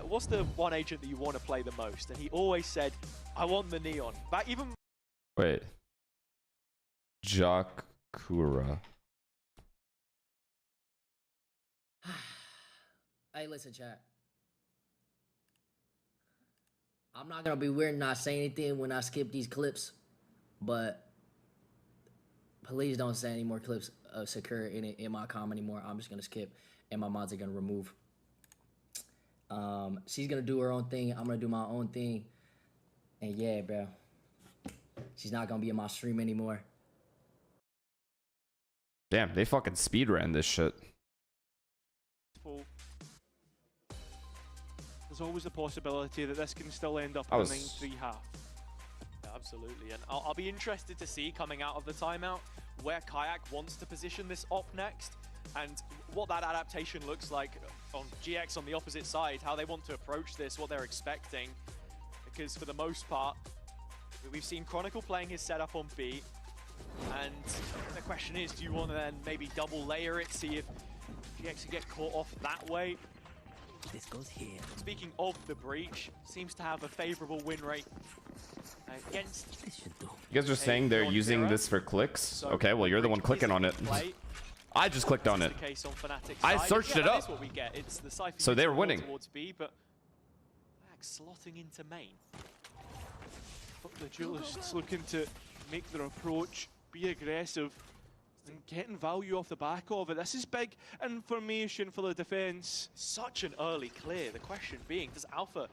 what's the one agent that you want to play the most? And he always said, I want the Neon. But even... Wait. Jakura. Hey, listen, chat. I'm not gonna be weird and not say anything when I skip these clips, but please don't say any more clips of Sakura in my comm anymore. I'm just gonna skip, and my mods are gonna remove. She's gonna do her own thing. I'm gonna do my own thing, and yeah, bro, she's not gonna be in my stream anymore. Damn, they fucking speedran this shit. There's always the possibility that this can still end up in a 9-3 half. Yeah, absolutely, and I'll be interested to see coming out of the timeout where Kayak wants to position this op next, and what that adaptation looks like on GX on the opposite side, how they want to approach this, what they're expecting, because for the most part, we've seen Chronicle playing his setup on B, and the question is, do you want to then maybe double layer it, see if GX can get caught off that way? This goes here. Speaking of the breach, seems to have a favorable win rate against. You guys are saying they're using this for clicks? So okay, well, you're the one clicking on it. I just clicked on it. I searched it up. What we get. It's the so they're winning. Towards B, but slotting into main. But the duelists looking to make their approach, be aggressive, and getting value off the back of it. This is big information for the defense. Such an early clear. The question being, does Alpha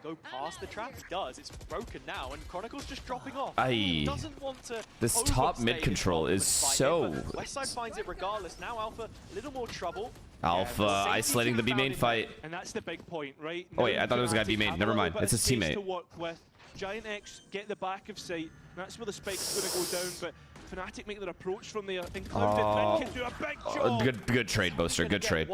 go past the trap? It does. It's broken now, and Chronicle's just dropping off. Doesn't want to. This top mid control is so. Westside finds it regardless. Now Alpha, a little more trouble. Alpha isolating the B main fight. And that's the big point, right? Oh wait, I thought it was a guy B main. Never mind. It's his teammate. To work with. Giant X get the back of sight. That's where the spike's going to go down, but Fnatic make their approach from there. And Clouded Min can do a big job. Good trade, Boaster. Good trade.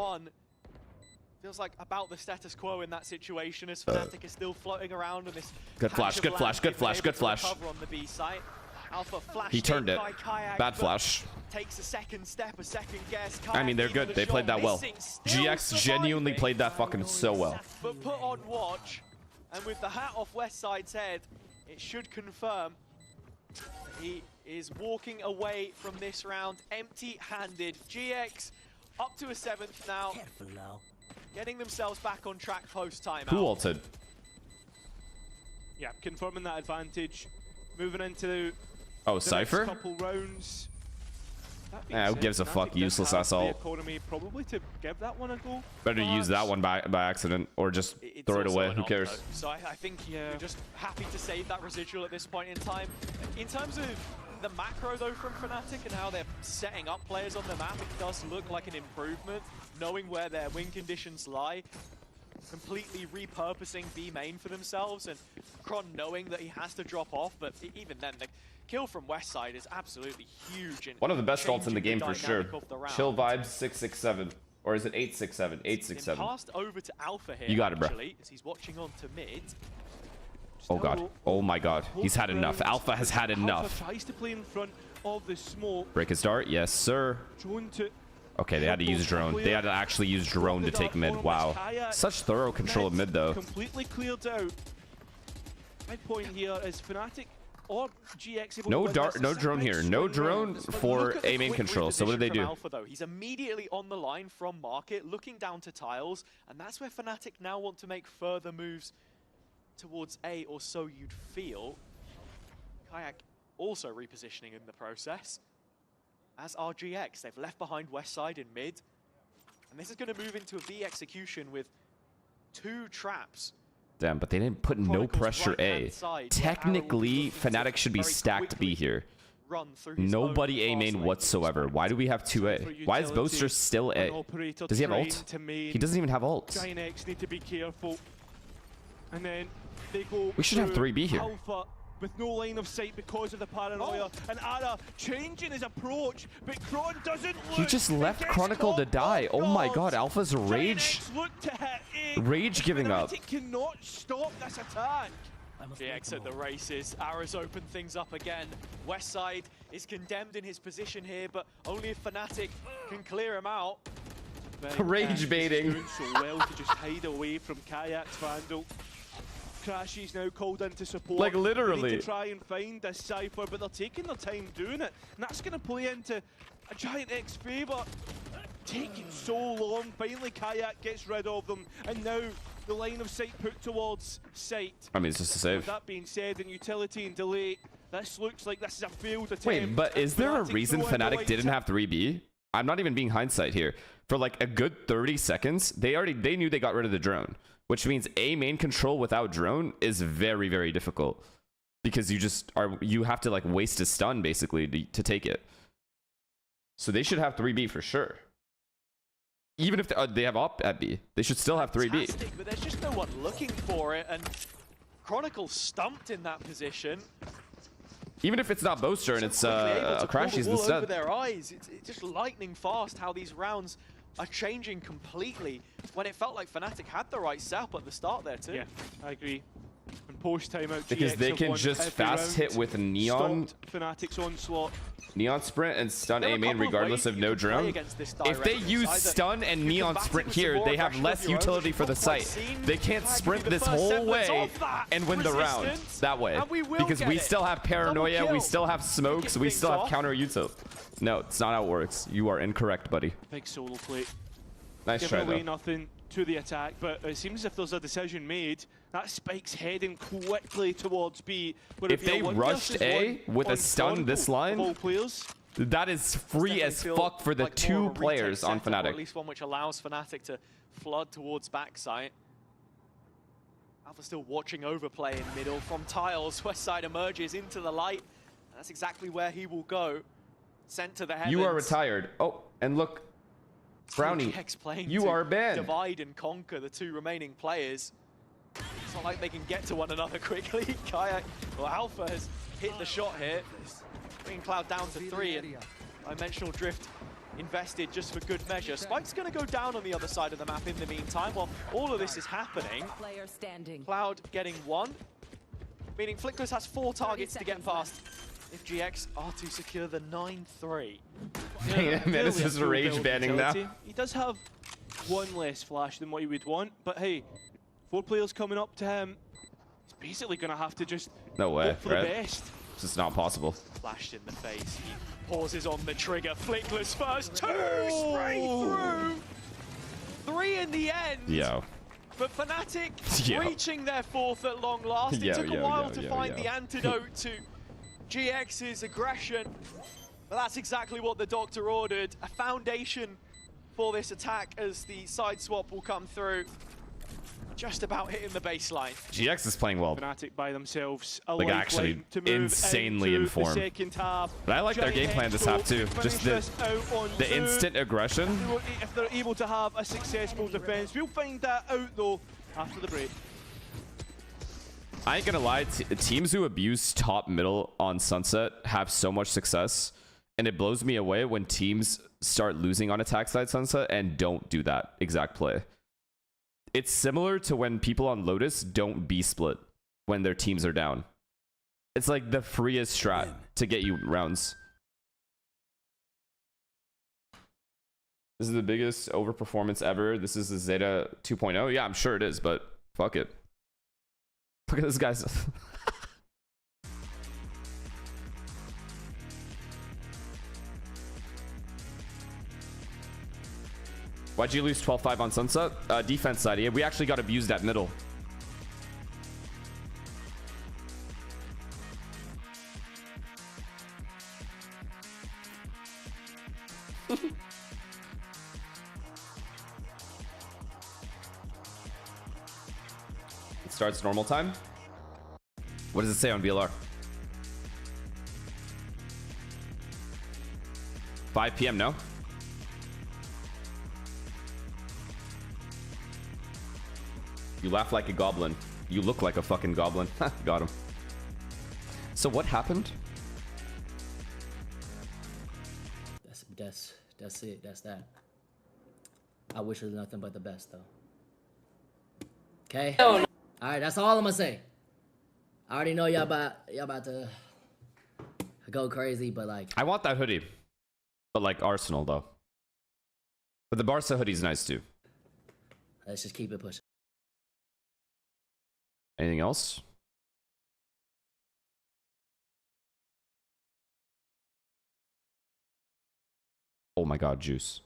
Feels like about the status quo in that situation as Fnatic is still floating around in this. Good flash, good flash, good flash, good flash. On the B site. Alpha flashed He turned it. Kayak, bad flash. Takes a second step, a second guess. Kayak, I mean, they're good. They played that well. GX genuinely played that fucking so well. But put on watch, and with the hat off Westside's head, it should confirm he is walking away from this round empty-handed. GX up to a 7th now. Getting themselves back on track post-timeout. Who ulted? Yeah, confirming that advantage. Moving into the Cypher? next couple rounds. Yeah, who gives a fuck? Useless assault. Economy probably to give that one a go. Better use that one by accident or just throw it away. Who cares? So I think you're just happy to save that residual at this point in time. In terms of the macro though from Fnatic and how they're setting up players on the map, it does look like an improvement, knowing where their win conditions lie. Completely repurposing B main for themselves, and Kron knowing that he has to drop off, but even then, the kill from Westside is absolutely huge. And one of the best ults in the game for sure. Chill vibes 667, or is it 867? 867. Passed over to Alpha here. You got it, bro. As he's watching on to mid. Oh god. Oh my god. He's had enough. Alpha has had enough. Alpha tries to play in front of the smoke. Break his dart. Yes, sir. Okay, they had to use drone. They had to actually use drone to take mid. Wow. Such thorough control of mid, though. Completely cleared out. My point here is Fnatic or GX. No drone here. No drone for A main control. So what did they do? Alpha, though. He's immediately on the line from market, looking down to tiles, and that's where Fnatic now want to make further moves towards A, or so you'd feel. Kayak also repositioning in the process, as are GX. They've left behind West Side in mid, and this is going to move into a V execution with 2 traps. Damn, but they didn't put no pressure A. Technically, Fnatic should be stacked B here. Nobody A main whatsoever. Why do we have 2A? Why is Boaster still A? Does he have ult? He doesn't even have ult. Giant X need to be careful. And then they go. We should have 3B here. Alpha with no line of sight because of the paranoia. And Ara changing his approach, but Kron doesn't look. He just left Chronicle to die. Oh my god, Alpha's rage. Rage giving up. Cannot stop this attack. GX at the races. Ara's opened things up again. Westside is condemned in his position here, but only if Fnatic can clear him out. Rage baiting. Doing so well to just hide away from Kayak's Vandal. Crashy's now called in to support. Like literally. They need to try and find this Cypher, but they're taking their time doing it. And that's going to play into a Giant X favor. Taking so long. Finally, Kayak gets rid of them. And now the line of sight put towards sight. I mean, it's just a save. With that being said, in utility and delay, this looks like this is a failed attempt. Wait, but is there a reason Fnatic didn't have 3B? I'm not even being hindsight here. For like a good 30 seconds, they knew they got rid of the drone. Which means A main control without drone is very, very difficult. Because you have to like waste a stun basically to take it. So they should have 3B for sure. Even if they have op at B, they should still have 3B. Fantastic, but there's just no one looking for it, and Chronicle stumped in that position. Even if it's not Boaster and it's a Crashies instead. Over their eyes. It's just lightning fast how these rounds are changing completely, when it felt like Fnatic had the right setup at the start there too. Yeah, I agree. And post timeout, because they can just fast hit with Neon. Fnatic's onslaught. Neon sprint and stun A main regardless of no drone. If they use stun and Neon sprint here, they have less utility for the site. They can't sprint this whole way and win the round that way. Because we still have paranoia, we still have smokes, we still have counter util. No, it's not how it works. You are incorrect, buddy. Big solo plate. Nice try, though. Nothing to the attack, but it seems as if there's a decision made. That Spike's heading quickly towards B. If they rushed A with a stun this line, that is free as fuck for the 2 players on Fnatic. Or at least one which allows Fnatic to flood towards backside. Alpha still watching overplay in middle from tiles. Westside emerges into the light. And that's exactly where he will go. Sent to the heavens. You are retired. Oh, and look, Brownie, you are banned. Divide and conquer the 2 remaining players. It's not like they can get to one another quickly. Kayak, well, Alpha has hit the shot here, bringing Cloud down to 3, and Dimensional Drift invested just for good measure. Spike's going to go down on the other side of the map in the meantime, while all of this is happening. Cloud getting 1, meaning Flickless has 4 targets to get past if GX are to secure the 9-3. Yeah, Menace is rage banning now. He does have 1 less flash than what he would want, but hey, 4 players coming up to him. He's basically going to have to just hope for the best. It's just not possible. Flashed in the face. He pauses on the trigger. Flickless first. 2 straight through. 3 in the end. Yo. But Fnatic reaching their 4th at long last. It took a while to find the antidote to GX's aggression. But that's exactly what the doctor ordered. A foundation for this attack as the side swap will come through. Just about hitting the baseline. GX is playing well. Fnatic by themselves. Like actually insanely informed. But I like their game plan this half too. Just the instant aggression. If they're able to have a successful defense, we'll find that out though after the break. I ain't gonna lie, teams who abuse top middle on Sunset have so much success, and it blows me away when teams start losing on attack side Sunset and don't do that exact play. It's similar to when people on Lotus don't B split when their teams are down. It's like the freest strat to get you rounds. This is the biggest overperformance ever. This is the Zeta 2.0. Yeah, I'm sure it is, but fuck it. Look at this guy's. Why'd you lose 12-5 on Sunset? Defense side. Yeah, we actually got abused at middle. It starts normal time. What does it say on VLR? 5 p.m. No? You laugh like a goblin. You look like a fucking goblin. Got him. So what happened? That's it. That's that. I wish it was nothing but the best, though. Okay. All right. That's all I'm gonna say. I already know y'all about to go crazy, but like. I want that hoodie, but like Arsenal though. But the Barca hoodie's nice too. Let's just keep it pushing. Anything else? Oh my god, Juice.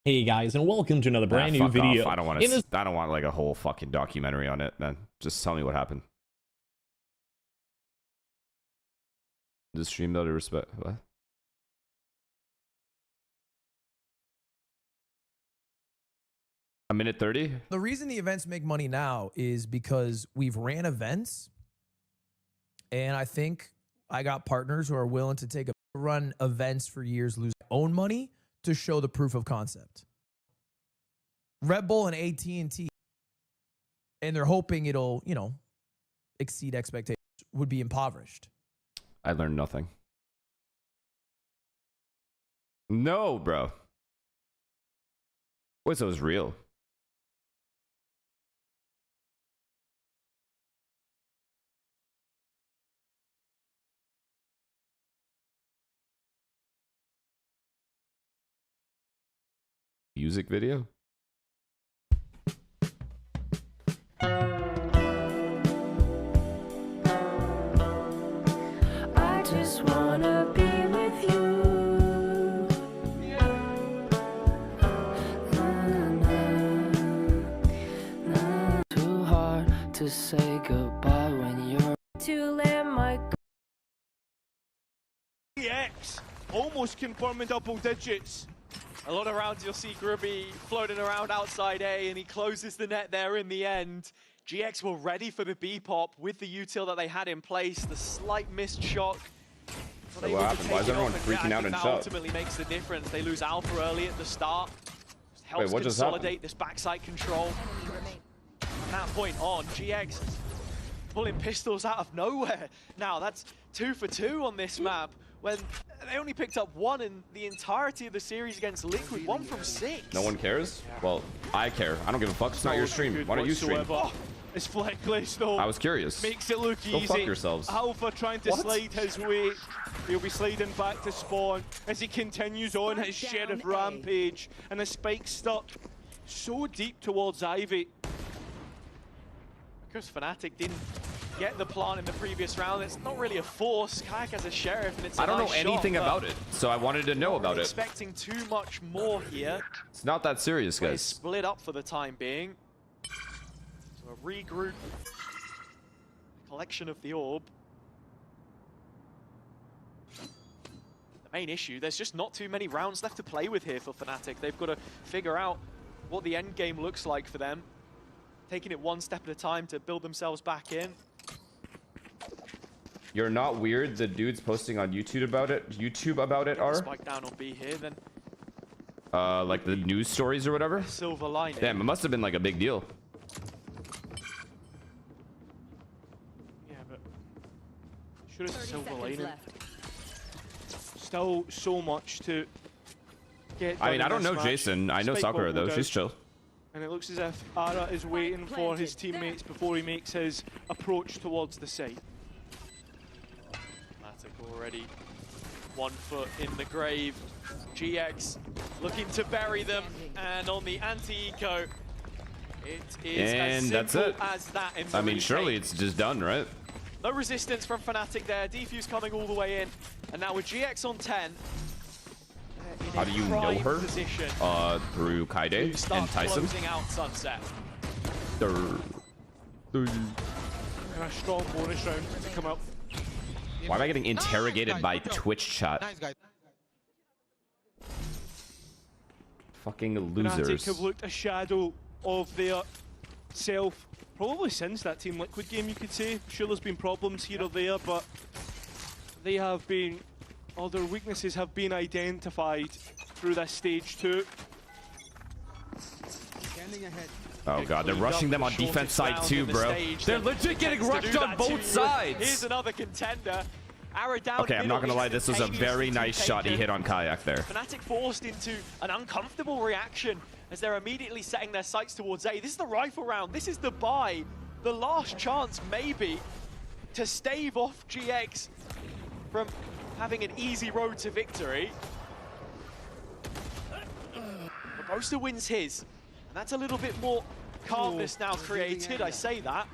Hey guys, and welcome to another brand new video. Off. I don't want like a whole fucking documentary on it, man. Just tell me what happened. The stream though to respect what? A minute 30? The reason the events make money now is because we've ran events, and I think I got partners who are willing to take a run events for years, lose their own money to show the proof of concept. Red Bull and AT&T, and they're hoping it'll, you know, exceed expectations, would be impoverished. I learned nothing. No, bro. Wait, so it was real? Music video? I just wanna be with you. Too hard to say goodbye when you're to let my GX almost confirming double digits. A lot of rounds you'll see Grubby floating around outside A, and he closes the net there in the end. GX were ready for the B-pop with the util that they had in place. The slight missed shock. So what happened? Why is everyone freaking out and shut? Ultimately makes the difference. They lose Alpha early at the start. Helps what just consolidate this backside control. From that point on, GX pulling pistols out of nowhere. Now that's 2 for 2 on this map, when they only picked up 1 in the entirety of the series against Liquid, 1 from 6. No one cares? Well, I care. I don't give a fuck. It's not your stream. Why don't you stream? Oh, it's Fleckless though. I was curious. Makes it look Go easy. fuck yourselves. Alpha trying to slide his way. He'll be sliding back to spawn as he continues on his Sheriff rampage. And the spike stuck so deep towards Ivy. Because Fnatic didn't get the plant in the previous round, it's not really a force. Kayak has a Sheriff, and it's I don't know anything about it, so I wanted to know about it. Expecting too much more here. It's not that serious, We're guys. split up for the time being. So a regroup. Collection of the orb. The main issue, there's just not too many rounds left to play with here for Fnatic. They've got to figure out what the end game looks like for them. Taking it one step at a time to build themselves back in. You're not weird. The dudes posting on YouTube about it are Spike down on B here, then like the news stories or whatever. Silver lining. Damn, it must have been like a big deal. Yeah, but should have silver lining. Still so much to get. I mean, done I don't in know this match. Jason. I know Spike Sakura bubble though. down. She's chill. And it looks as if Ara is waiting for his teammates before he makes his approach towards the site. Fnatic already 1 foot in the grave. GX looking to bury them, and on the anti-eco, it is as simple as that in the retake. Surely it's just done, right? No resistance from Fnatic there. Defuse coming all the way in, and now with GX on 10. How do you know her? Position Through Kaide and Tyson. Closing out Sunset. And a strong bonus round to come up. Why am I getting interrogated by Twitch chat? Nice, guys. Fucking Fnatic losers. have looked a shadow of their self probably since that Team Liquid game, you could say. Sure, there's been problems here or there, but they have been, all their weaknesses have been identified through this stage 2. Oh god, they're rushing them on defense side too, bro. They're legit getting rushed on both sides. Here's another contender. Ara down. Okay, I'm not gonna lie, this was a very nice shot he hit on Kayak there. Fnatic forced into an uncomfortable reaction as they're immediately setting their sights towards A. This is the rifle round. This is the buy. The last chance, maybe, to stave off GX from having an easy road to victory. Roaster wins his. And that's a little bit more calmness now created, I say that.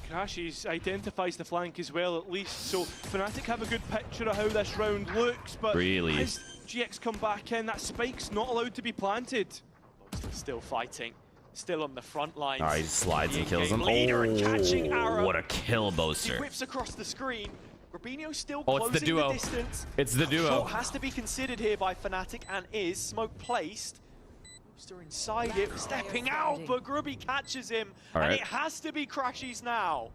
Crashes identifies the flank as well, at least. So Fnatic have a good picture of how this round looks, but really? As GX come back in, that spike's not allowed to be planted. Still fighting, still on the front lines. All right, he slides and kills him. Catching Ara. What a kill, He Boaster. whips across the screen. Rubinho still Oh, closing it's the duo. distance. It's the duo. Shot has to be considered here by Fnatic and is. Smoke placed. Roaster inside it, stepping out, but Grubby catches him. All and right. it has to be Crashies now.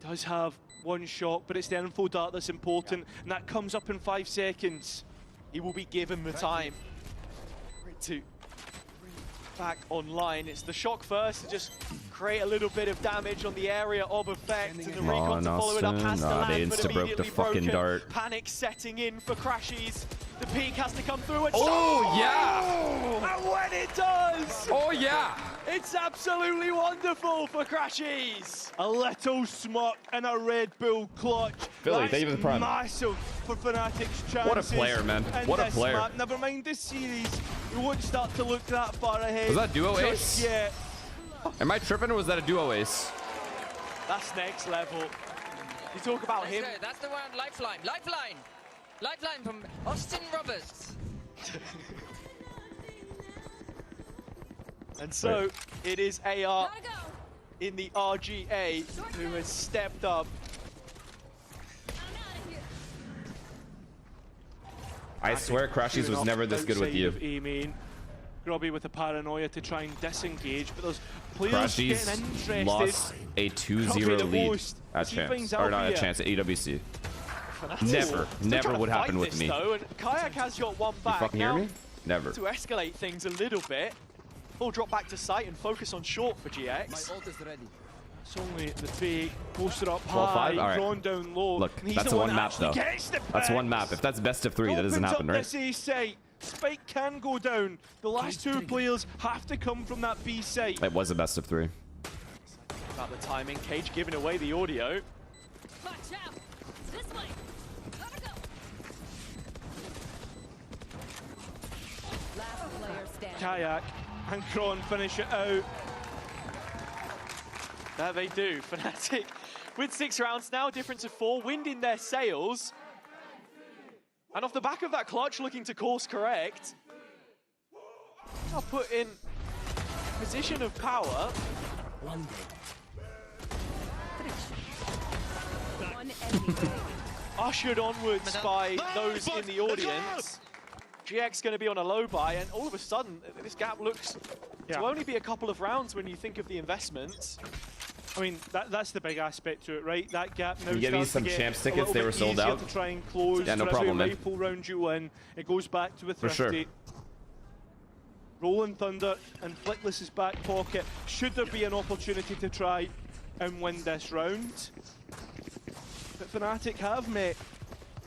Does have one shot, but it's the info dart that's important, and that comes up in 5 seconds. He will be given the time to bring back online. It's the shock first to just create a little bit of damage on the area of effect, and the recon to follow it up has to land, but they broke the immediately fucking broken. dart. Panic setting in for Crashies. The peak has to come through. And yeah! And when it does! Oh yeah! It's absolutely wonderful for Crashies. A little smirk and a Red Bull clutch. Philly, That's thank you for the prime. massive for Fnatic's chances. What a player, man. in What a this player. map. Never mind this series. You won't start to look that far ahead. Was that duo just ace? yet. Am I tripping or was that a duo ace? That's next level. You talk about him. That's the one, Lifeline. Lifeline! Lifeline from Austin Roberts. And so it is AR in the RGA who has stepped up. I swear Crashies was never this good with you. Grubby with the paranoia to try and disengage, but those players getting Crashies interested. lost a 2-0 lead at chance, or not at chance, at EWC. Never would happen with me. Though, and Kayak has got one back. You fucking hear me? Never. To escalate things a little bit, we'll drop back to site and focus on short for GX. My ult is ready. It's only the fake, poster up 12-5? high, All right. drawn down low. Look, and he's that's the one that map actually though. gets the That's one picks. map. If that's best of 3, that doesn't Opens happen, up right? this A site. Spike can go down. The last 2 players have to come from that B site. It was a best of 3. About the timing, Cage giving away the audio. Watch out! This way! Gotta go! Last player standing. Kayak and Kron finish it out. That they do. Fnatic with 6 rounds now, difference of 4, wind in their sails. And off the back of that clutch, looking to course correct. Now put in position of power. Ushered onwards by those in the audience. GX going to be on a low buy, and all of a sudden, this gap looks to only be a couple of rounds when you think of the investments. I mean, that's the big aspect to it, right? That gap now You give me starts some to get champs a tickets, little they bit were sold easier out. to try and close. Yeah, no for problem, every man. rifle round you win, it goes back to the For sure. Thrifty. Rolling Thunder and Flickless's back pocket. Should there be an opportunity to try and win this round? But Fnatic have met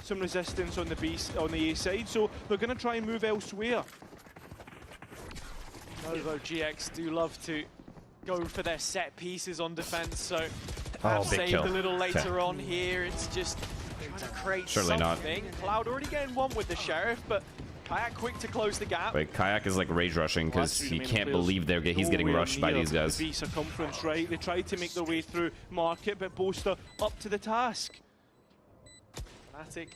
some resistance on the A side, so they're going to try and move elsewhere. Although GX do love to go for their set pieces on defense, so big perhaps saved kill. a little later Okay. on here. It's just trying to create Surely not. something. Cloud already getting one with the Sheriff, but Kayak quick to close the gap. Wait, Kayak is like rage rushing because he can't believe he's getting Nowhere rushed by near these guys. the V circumference, right? They tried to make their way through market, but Boaster up to the task. Fnatic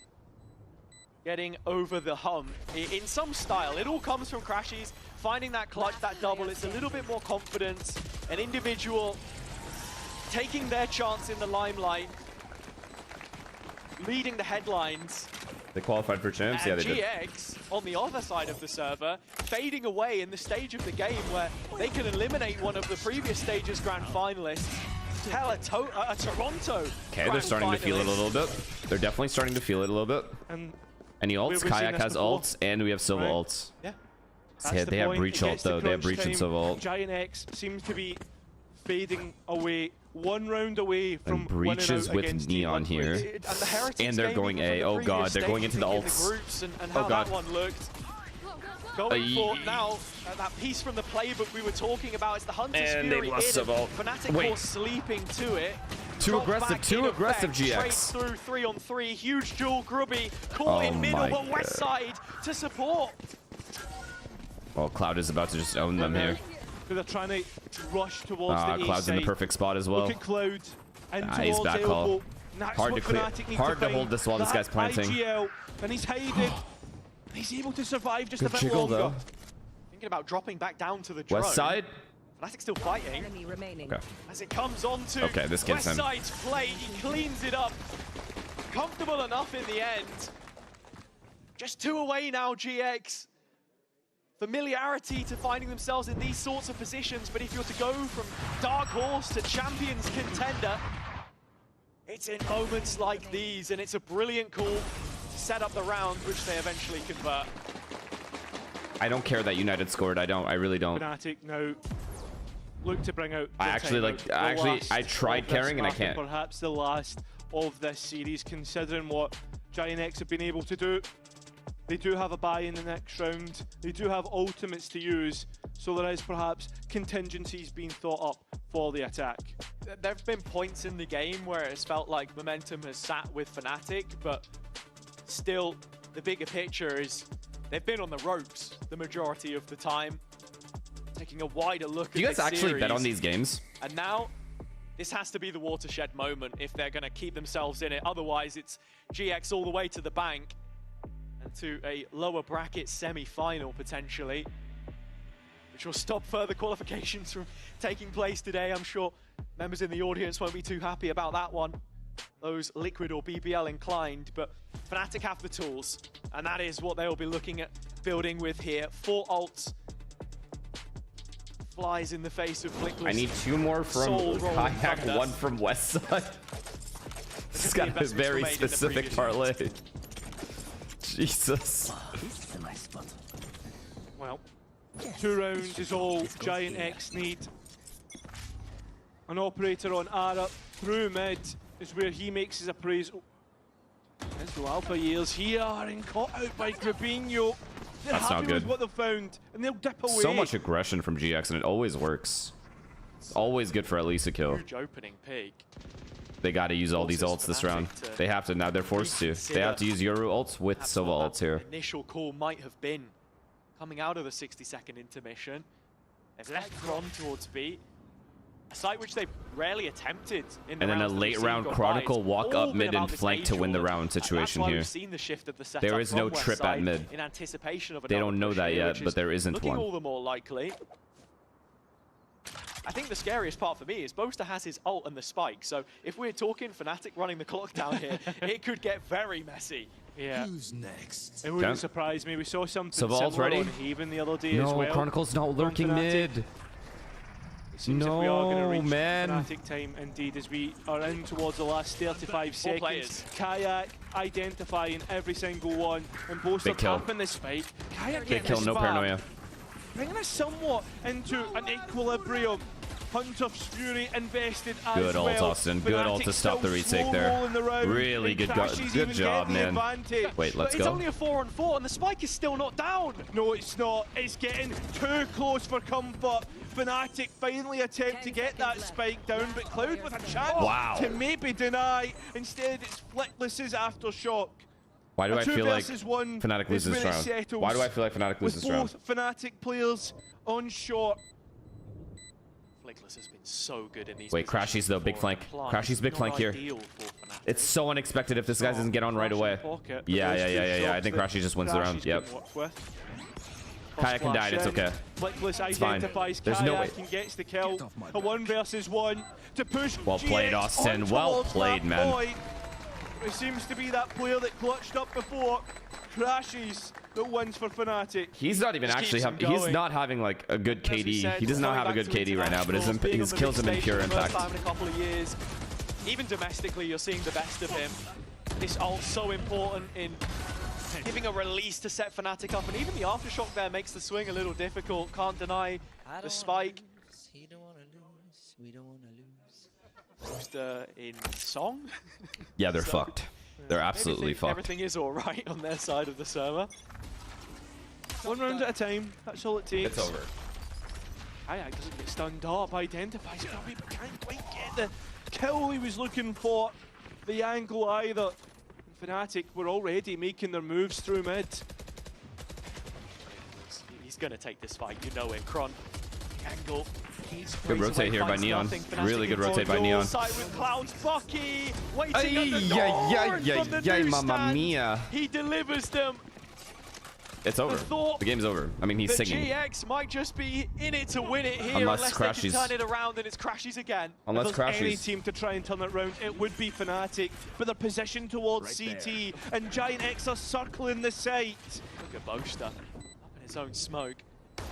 getting over the hump in some style. It all comes from Crashies finding that clutch, that double. It's a little bit more confidence. An individual taking their chance in the limelight, leading the headlines. They qualified for champs? Yeah, And they did. GX, on the other side of the server, fading away in the stage of the game where they can eliminate one of the previous stage's grand finalists. Hell, a Toronto Okay, they're grand starting to feel it a finalist. little bit. They're definitely starting to feel it a little bit. And Any ults? we've seen Kayak this has before, ults, and we have Silva right? ults. Yeah. Yeah, the they have point. breach It ult gets to though. They have crunch breach and time. Silva ult. Giant X seems to be fading away, one round away from And breach winning is out with against Neon T1. here. And the Heretics And they're game, going even A. from the Oh god, previous they're going stage, into the thinking the ults. groups and Oh how god. that one looked. Going for now, that piece from the playbook we were talking about, it's the Hunter's And they Fury lost in, Silva. Fnatic Wait. caught sleeping to it. Too Dropped aggressive, back too in aggressive, effect, GX. Straight through 3-on-3, huge duel, Grubby caught Oh in middle, my but West God. side to support. Well, Cloud is about to just own them here. But they're trying to rush towards the A Cloud's in the side. perfect spot as well. Look at Cloud and He's towards back elbow. call. That's Hard what to clear. Fnatic need Hard to find. hold this while this guy's That planting. IGL, and he's hiding. He's able to survive just a Good bit jiggle longer. though. Thinking about dropping back down to the drone. West side. Fnatic still fighting. Okay. As it comes on to Okay, this gets West him. side's play, he cleans it up. Comfortable enough in the end. Just 2 away now, GX. Familiarity to finding themselves in these sorts of positions, but if you're to go from Dark Horse to Champions Contender, it's in moments like these, and it's a brilliant call to set up the round, which they eventually convert. I don't care that United scored. I really don't. Fnatic now look to bring out. I the actually timeout. The last I tried of this carrying and I map, can't. Perhaps the last of this series, considering what Giant X have been able to do. They do have a bye in the next round. They do have ultimates to use, so there is perhaps contingencies being thought up for the attack. There have been points in the game where it's felt like momentum has sat with Fnatic, but still, the bigger picture is they've been on the ropes the majority of the time. Taking a wider look Do you at guys the actually bet on series. these games? And now, this has to be the watershed moment if they're going to keep themselves in it. Otherwise, it's GX all the way to the bank and to a lower bracket semi-final, potentially, which will stop further qualifications from taking place today. I'm sure members in the audience won't be too happy about that one. Those Liquid or BBL inclined, but Fnatic have the tools, and that is what they'll be looking at building with here. 4 ults. Flies in the face of Flickless. I need 2 more from Soul Roll in front Kayak, of us. 1 from West side. It's got a investments were very made in the specific previous parlay. Jesus. Well, 2 rounds is all Giant X need. An operator on Ara through mid is where he makes his appraisal. Let's go Alpha Years here and caught out by Grabinho. They're That's happy not good. with what they've found, and they'll dip away. So much aggression from GX, and it always works. It's always good for at least a kill. Huge opening pig. They got to use all these Forces ults this Fnatic round. to They have to now. They're forced to. They reconsider have to use Yoru ults with perhaps Silva what ults here. that initial call might have been coming out of the 60-second intermission. They've left Kron towards B, a site which they've rarely attempted in the And then a rounds that we've late seen round gone by. Chronicle It's walk all up been mid about and this flank to age win the rule, round and situation that's why here. we've seen the shift of the setup There is no from West trip at side mid. in anticipation of They another don't know push that here, yet, which but is there isn't looking one. all the more likely. I think the scariest part for me is Boaster has his ult and the spike, so if we're talking Fnatic running the clock down here, it could get very messy. Yeah. Who's next? It wouldn't Okay. surprise me. We saw something So Vault's similar ready? on Haven the other day as No, well. Chronicle's not from lurking Fnatic. mid. It seems that we are going to No, reach man. Fnatic time indeed as we are in towards the last 35 seconds. players. Kayak identifying every single one, and Boaster Big kill. tapping the spike. Kayak Big getting kill, the no spam, paranoia. bringing us somewhat into an equilibrium. Hunter's Fury invested as Good ult, well. Austin. Good ult to stop the retake there. Really good job, man. Wait, let's It's go. only a 4-on-4 and the spike is still not down. No, it's not. It's getting too close for comfort. Fnatic finally attempt to get that spike down, but Cloud with a chance to maybe deny. Instead, it's Flickless's aftershock. Why do I feel like Fnatic Fnatic loses round? Why do I feel like Fnatic loses round? Both Fnatic players on short. Flickless has been so good in these. Wait, Crashy's though, big flank. Crashy's big flank here. It's so unexpected if this guy doesn't get on right away. Yeah. I think Crashy just wins the round. Yep. Kayak died, it's okay. Flickless It's fine. identifies There's no way. Kayak and gets the kill. A 1 versus 1 to push. Well played, GX Austin. on Well towards played, that man. point. It seems to be that player that clutched up before. Crashes that wins for Fnatic. He's not even actually he's not having like a good KD. He does not have a good KD right now, but his kills him in pure impact. First time in a couple of years. Even domestically, you're seeing the best of him. This ult's so important in giving a release to set Fnatic up, and even the aftershock there makes the swing a little difficult. Can't deny the spike. He don't wanna lose. We don't wanna lose. Booster in song. Yeah, they're fucked. They're absolutely fucked. Everything is all right on their side of the server. 1 round at a time. That's all it takes. It's over. Kayak doesn't get stunned up. Identifies Gubby, but can't quite get the kill he was looking for. The angle either. Fnatic were already making their moves through mid. He's gonna take this fight, you know it. Kron, angle. Good rotate here by Neon. Really good rotate by Neon. Side with Cloud's Bucky, waiting at the door, and from the mamma mia. he delivers them. It's over. The game's over. I mean, he's singing. GX might just be in it to win it here Unless they Crashy's can turn it around and it's Crashy's again. Unless If there's any Crashy's. team to try and turn it around, it would be Fnatic, but they're positioned towards CT, and Giant X are circling the site. Look at Booster, up in his own smoke.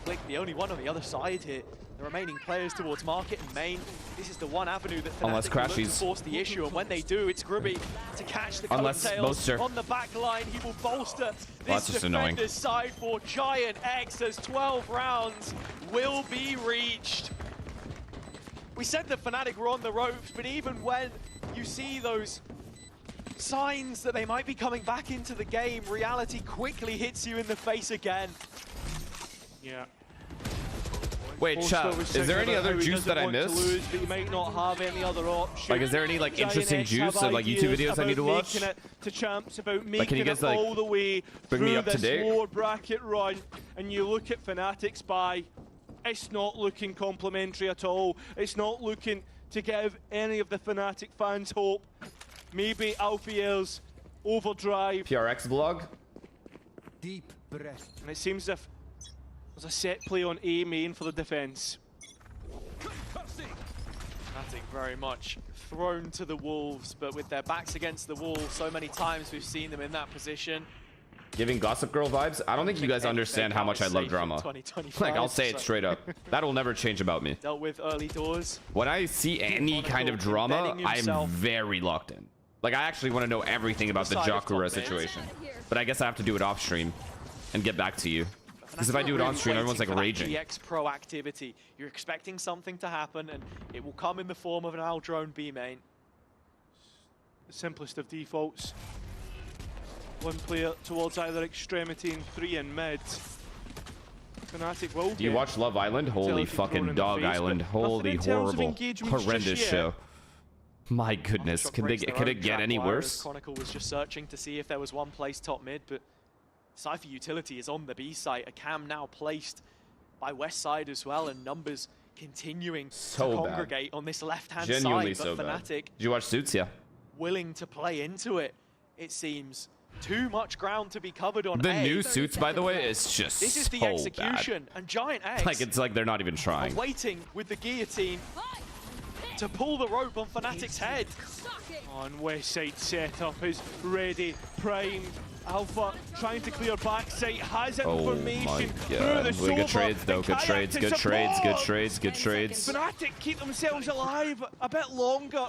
Flick, the only one on the other side here. The remaining players towards market and main. This is the one avenue that Unless Fnatic will look to Crashy's. force the issue, and when they do, it's Grubby to catch the Unless coattails Booster. on the back line. He will bolster That's this just annoying. defender's side for Giant X as 12 rounds will be reached. We said that Fnatic were on the ropes, but even when you see those signs that they might be coming back into the game, reality quickly hits you in the face again. Yeah. Wait, chat, is there any other juice that I missed? Lose, but you might not have any other option. Like, is there any like interesting X juice have of like YouTube ideas videos I need to about watch? making it to champs, about Like, making can you guys, it like, all the way bring me through up to this date? lower bracket run, and you look at Fnatic's buy, it's not looking complimentary at all. It's not looking to give any of the Fnatic fans hope. Maybe Alfier's overdrive. PRX vlog? Deep breath. And it seems as if there's a set play on A main for the defense. Fnatic very much thrown to the wolves, but with their backs against the wall, so many times we've seen them in that position. Giving Gossip Girl vibes? I don't think you guys understand how much I love drama. Like, I'll say it straight up. That'll never change about me. Dealt with early doors. When I see any kind of drama, I'm very locked in. Like, I actually want to know everything about the Jakura situation. But I guess I have to do it off stream and get back to you. Because if I do it on stream, everyone's like raging. GX proactivity. You're expecting something to happen, and it will come in the form of an Al drone B main. The simplest of defaults. One player towards either extremity and 3 in mid. Fnatic will Do you watch Love Island? Holy fucking Dog Island. Holy horrible, horrendous show. My goodness, could it get any worse? Chronicle was just searching to see if there was one place top mid, but Cypher utility is on the B site. A cam now placed by West side as well, and numbers continuing to congregate on this left-hand side. Genuinely But so bad. Fnatic Did you watch Suits? Yeah. willing to play into it. It seems too much ground to be covered on The A. new Suits, by the way, is just This is the so execution, and Giant X Like, it's like they're not even trying. waiting with the guillotine to pull the rope on Fnatic's head. On West side setup is ready, primed. Alpha trying to clear backside, has information through the Sova. Good trades though, and good Kayak trades, to good trades, good support. trades, good trades. Fnatic keep themselves alive a bit longer.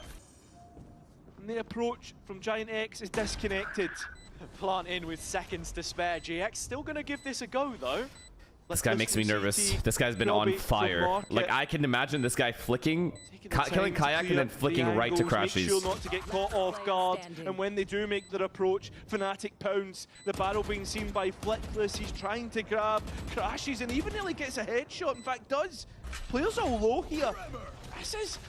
And the approach from Giant X is disconnected. Plant in with seconds to spare. GX still going to give this a go though. This guy makes me nervous. This guy's been on fire. Like, I can imagine this guy flicking, killing Kayak and then flicking right to Crashies. Make sure not to get caught off guard. And when they do make their approach, Fnatic pounce. The barrel being seen by Flickless. He's trying to grab Crashies and even nearly gets a headshot. In fact, does. Players are low here. This is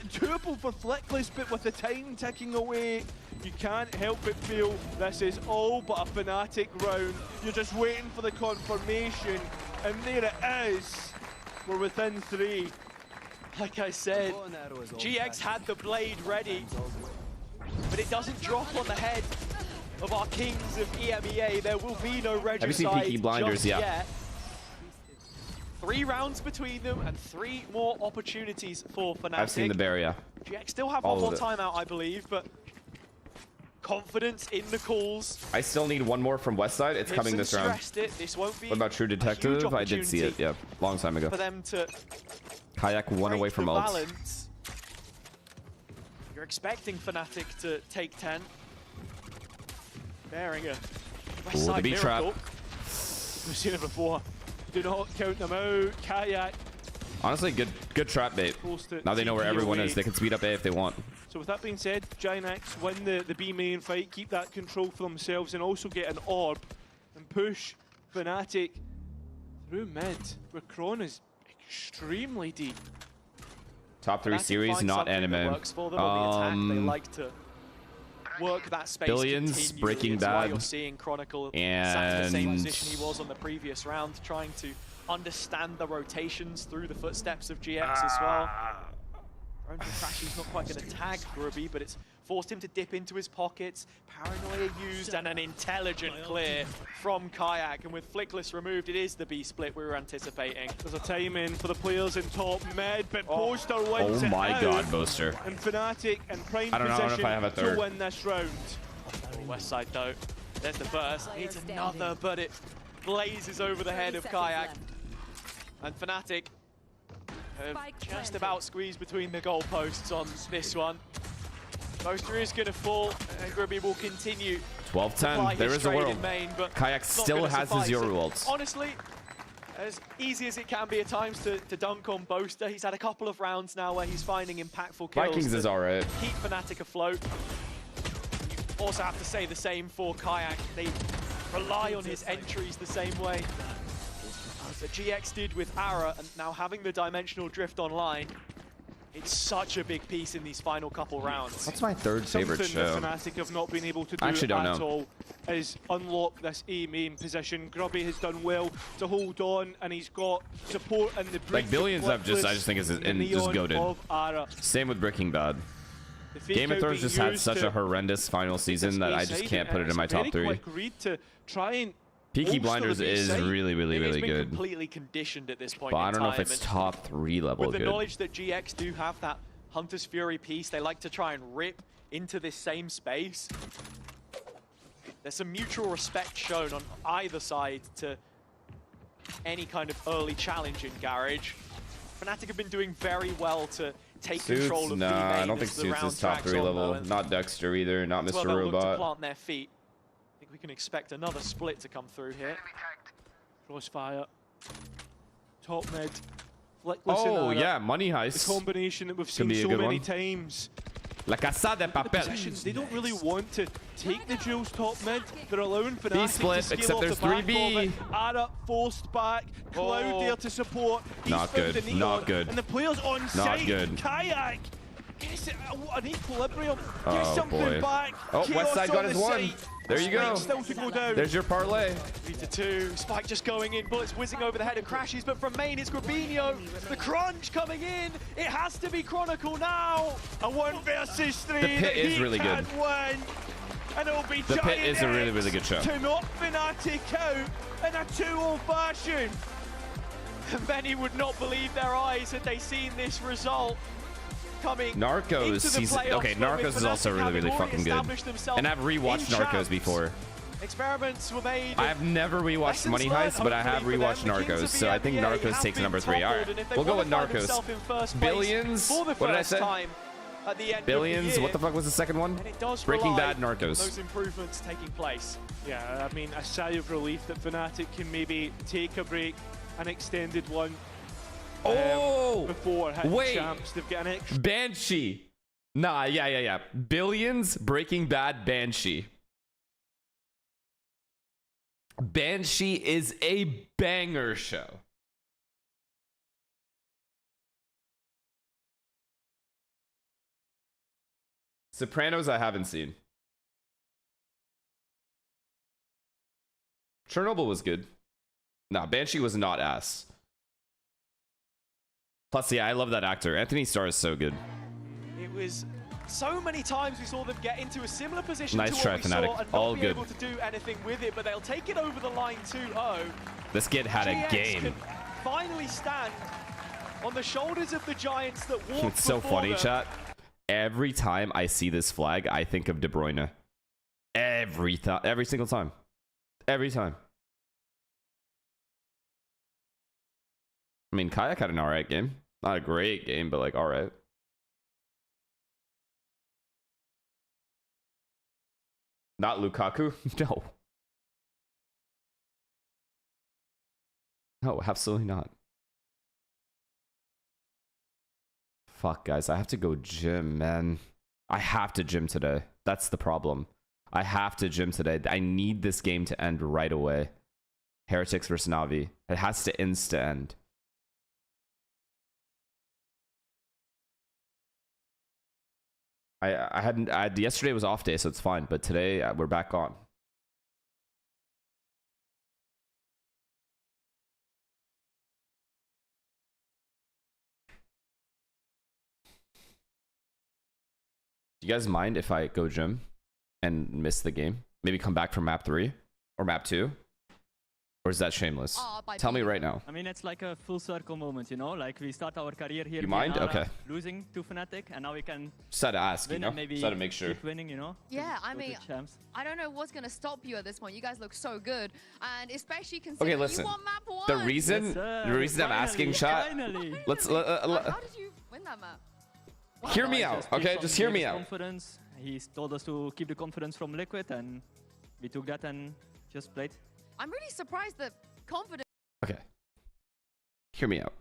doable for Flickless, but with the time ticking away, you can't help but feel this is all but a Fnatic round. You're just waiting for the confirmation, and there it is. We're within 3. Like I said, GX had the blade ready, but it doesn't drop on the head of our kings of EMEA. There will be no regicide. Have you seen Peaky Blinders? Just Yeah. yet. 3 rounds between them and 3 more opportunities for Fnatic. I've seen the bear, yeah. GX still have All one more of it. timeout, I believe, but confidence in the calls. I still need one more from Westside. It's coming this round. This won't be What about True Detective? I did see it, yeah, long time ago. for them to Kayak one away from ult. balance. You're expecting Fnatic to take 10. Bearing a West Ooh, Side the beat trap. miracle. We've seen it before. Do not count them out. Kayak. Honestly, good trap bait. Now they know where everyone is. They can speed up A if they want. So with that being said, Giants win the B main fight, keep that control for themselves, and also get an orb and push Fnatic through mid, where Kron is extremely deep. Top 3 Fnatic series, find not something that anime. works for them on the attack. They like to work that space Billions, continually. Breaking It's why Bad, you're seeing Chronicle sat in the same and position he was on the previous round, trying to understand the rotations through the footsteps of GX as well. Crashy's not quite going to tag Grubby, but it's forced him to dip into his pockets. Paranoia used and an intelligent clear from Kayak, and with Flickless removed, it is the B split we were anticipating. There's a time in for the players in top mid, but Boaster wins Oh it my out. god, Boaster. And Fnatic in prime I don't know if position I have a to third. win this round. West side though, there's the burst, needs another, but it blazes over the head of Kayak. And Fnatic have just about squeezed between the goalposts on this one. Boaster is going to fall, and Grubby will continue. 12-10, there is a world. Kayak still has his Yoru ults. Honestly, as easy as it can be at times to dunk on Boaster, he's had a couple of rounds now where he's finding impactful kills. Vikings is alright. Keep Fnatic afloat. You also have to say the same for Kayak. They rely on his entries the same way that GX did with Ara, and now having the dimensional drift online, it's such a big piece in these final couple rounds. What's my third favorite Something show? that Fnatic have not been able to do I actually don't at know. all is unlock this A main position. Grubby has done well to hold on, and he's got support in the Like Billions, I just think is just goated. Same with Breaking Bad. Game of Thrones just had such a horrendous final season that I just can't put it in my top 3. Quick read to try and Peaky Blinders is really It's been good. completely conditioned at this point But in I don't know if time, it's and top 3 level with the good. knowledge that GX do have that Hunter's Fury piece, they like to try and rip into this same space. There's some mutual respect shown on either side to any kind of early challenge in Garage. Fnatic have been doing very well to take control of Nah, B main I don't think as the Suits round is top tracks 3 on, level. though, and Not Dexter either, not as well, Mr. they'll look to Robot. plant their feet. I think we can expect another split to come through here. Crossfire. Top mid. Flickless Oh and Ara. yeah, Money Heist. The combination that we've Could seen be a so good many one. times. La Casa de The Papel. positions, they don't really want to take the duels top mid. They're allowing Fnatic split, to scale except off there's the back 3B. of it. Ara forced back. Cloud there to support. He's Not found good, the neon, not good. And the players on Not site. good. Kayak gets an equilibrium. Oh, Gets something boy. back. Oh, Chaos Westside on got the his one. site. There you go. Spike still to go down. There's your parlay. 3-2, Spike just going in, bullets whizzing over the head of Crashies, but from main it's Grubinho. The crunch coming in, it has to be Chronicle now. A 1 versus 3 The pit that is he really good. can't win. And it'll be The pit is a Giant really X good show. to knock Fnatic out in a 2-0 fashion. Many would not believe their eyes had they seen this result coming Narcos, into the he's playoffs, okay. but with Narcos is also Fnatic really having already fucking good. established themselves And I've rewatched in Narcos champs. before. Experiments were made. I have never rewatched Lessons Money learned, Heist, but I have hopefully for rewatched them. The Kings Narcos, of so I think EMEA Narcos have takes been number 3. All toppled, right, and if they we'll go wanna with find Narcos. themselves in first place Billions. for the What did I first say? time at the end of the Billions. year, What the fuck was the second one? and it does Breaking rely Bad, on Narcos. those improvements taking place. Yeah, I mean, a sigh of relief that Fnatic can maybe take a break an extended one. Before hitting wait. champs, they've got an extra. Banshee. Nah, yeah. Billions, Breaking Bad, Banshee. Banshee is a banger show. Sopranos I haven't seen. Chernobyl was good. Nah, Banshee was not ass. Plus, yeah, I love that actor. Anthony Starr is so good. It was so many times we saw them get into a similar position Nice to try, what we Fnatic. saw and All not be good. able to do anything with it, but they'll take it over the line 2-0. This kid had a GX game. can finally stand on the shoulders of the giants that walked It's so before funny, them. chat. Every time I see this flag, I think of De Bruyne. Every single time. Every time. I mean, Kayak had an alright game. Not a great game, but like alright. Not Lukaku? No. No, absolutely not. Fuck, guys. I have to go gym, man. I have to gym today. That's the problem. I have to gym today. I need this game to end right away. Heretics versus Navi. It has to insta-end. Yesterday was off day, so it's fine. But today, we're back on. Do you guys mind if I go gym and miss the game? Maybe come back from map 3 or map 2? Or is that shameless? Tell me right now. I mean, it's like a full circle moment, you know? Like, we start our career here. You mind? Okay. Losing to Fnatic, and now we can Just had to ask, you know? maybe Just had to make sure. keep winning, you know? Yeah, I mean, champs. I don't know what's going to stop you at this point. You guys look so good. And especially considering Okay, listen. you won map 1. The reason I'm asking, chat. Let's How did you win that map? hear me out, okay? Just hear me out. Confidence. He told us to keep the confidence from Liquid, and we took that and just played. I'm really surprised that confidence. Okay. Hear me out.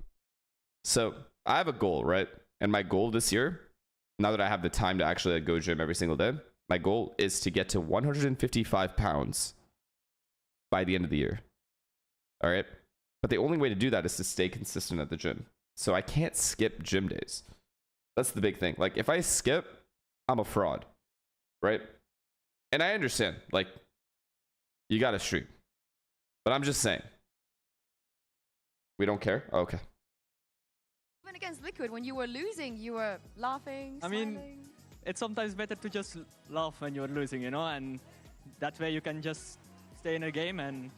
So, I have a goal, right? And my goal this year, now that I have the time to actually go gym every single day, my goal is to get to 155 pounds by the end of the year. All right? But the only way to do that is to stay consistent at the gym. So I can't skip gym days. That's the big thing. Like, if I skip, I'm a fraud, right? And I understand, like, you got to stream. But I'm just saying. We don't care? Oh, okay. Even against Liquid, when you were losing, you were laughing, I mean, it's sometimes better to just laugh when you're losing, you know? And that way you can just stay in a game and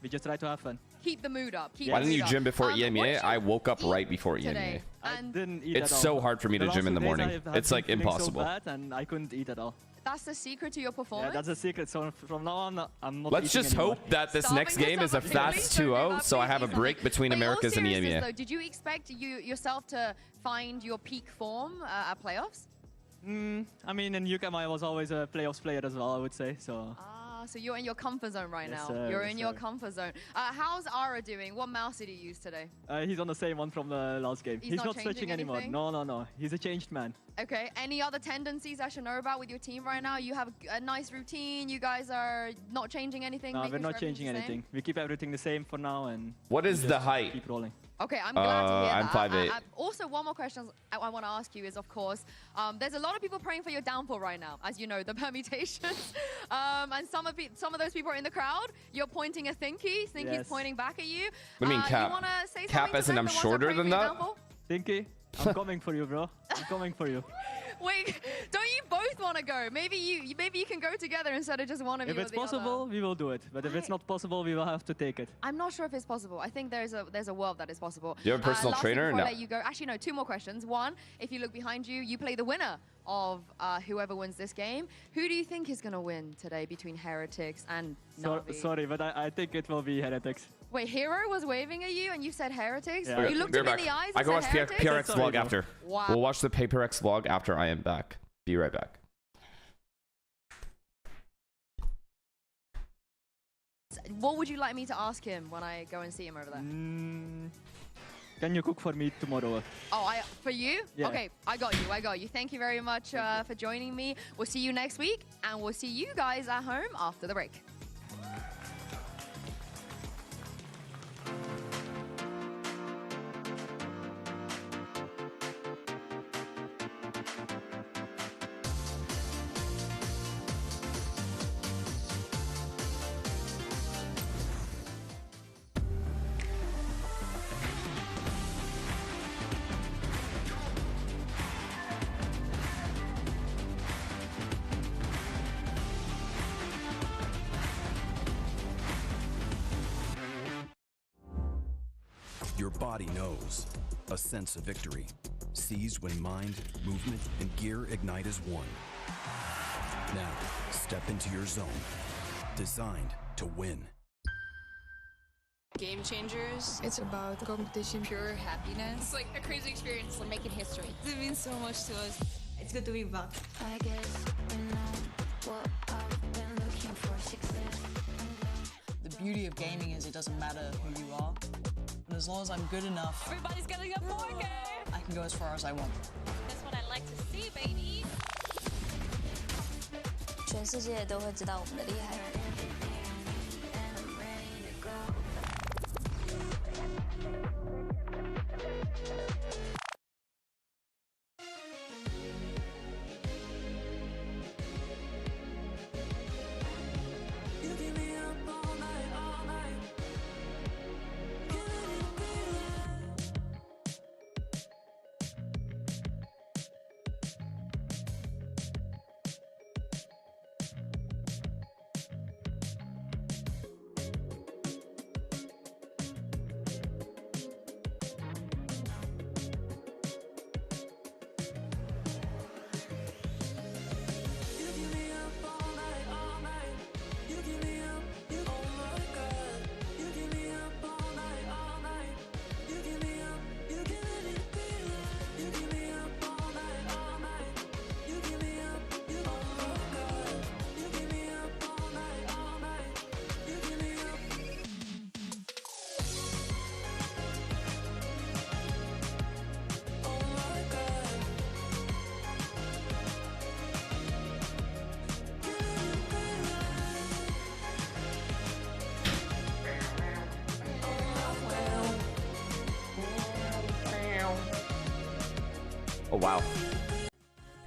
we just try to have fun. Keep the mood up. Why didn't you gym before EMEA? I woke up right before EMEA. I didn't eat It's at all. so hard for me to The gym in last the 2 days morning. I've It's been like feeling impossible. So bad and I couldn't eat at all. That's the secret to your performance? Yeah, that's the secret. So from now on, I'm not Let's eating just anymore. hope that this next game is a fast 2-0, so I have a break between Americas and EMEA. Though, did you expect yourself to find your peak form at playoffs? I mean, in UCAM, I was always a playoffs player as well, I would say. So. So you're in your comfort zone right Yes, now. sir, You're yes, in your sir. comfort zone. How's Ara doing? What mouse did he use today? He's on the same one from the last game. He's not not changing switching anymore. anything? No. He's a changed man. Okay, any other tendencies I should know about with your team right now? You have a nice routine. You guys are not changing anything? No, making we're sure not changing everything's the anything. We keep everything the same for now, and What is we the just height? Keep rolling. Okay, I'm glad to hear I'm that. 5'8". Also, one more question I want to ask you is, of course, there's a lot of people praying for your downfall right now, as you know, the permutations. And some of those people are in the crowd. You're pointing at Thinky. Thinky's Yes. pointing back at you. What do you mean, Cap? You want to say Cap something to as in them, I'm the ones shorter praying than for your that? downfall? Thinky, I'm coming for you, bro. I'm coming for you. Wait, don't you both want to go? Maybe you can go together instead of just one of you. If it's possible, we will do it. But if it's not possible, we will have to take it. I'm not sure if it's possible. I think there's a world that is possible. Do you have a personal last thing trainer? before I No. let you go. Actually, no. 2 more questions. One, if you look behind you, you play the winner of whoever wins this game. Who do you think is going to win today between Heretics and Navi? Sorry, but I think it will be Heretics. Wait, Hero was waving at you and you said Heretics? Yeah. Okay, You looked we're him back. in the eyes I and go said watch Heretics? PRX vlog after. Wow. We'll watch the PRX vlog after I am back. Be right back. What would you like me to ask him when I go and see him over there? Can you cook for me tomorrow? Oh, for you? Yeah. Okay, I got you. Thank you very much for joining me. We'll see you next week, and we'll see you guys at home after the break. Your body knows. A sense of victory. Seized when mind, movement, and gear ignite as one. Now, step into your zone. Designed to win. Game Changers. It's about competition, pure happiness. It's like a crazy experience. We're making history. It means so much to us. It's good to be back. I guess we know what I've been looking for, success. The beauty of gaming is it doesn't matter who you are. And as long as I'm good enough, Everybody's getting a 4K. I can go as far as I want. That's what I like to see, baby. 全世界都会知道我们的厉害。Oh, wow.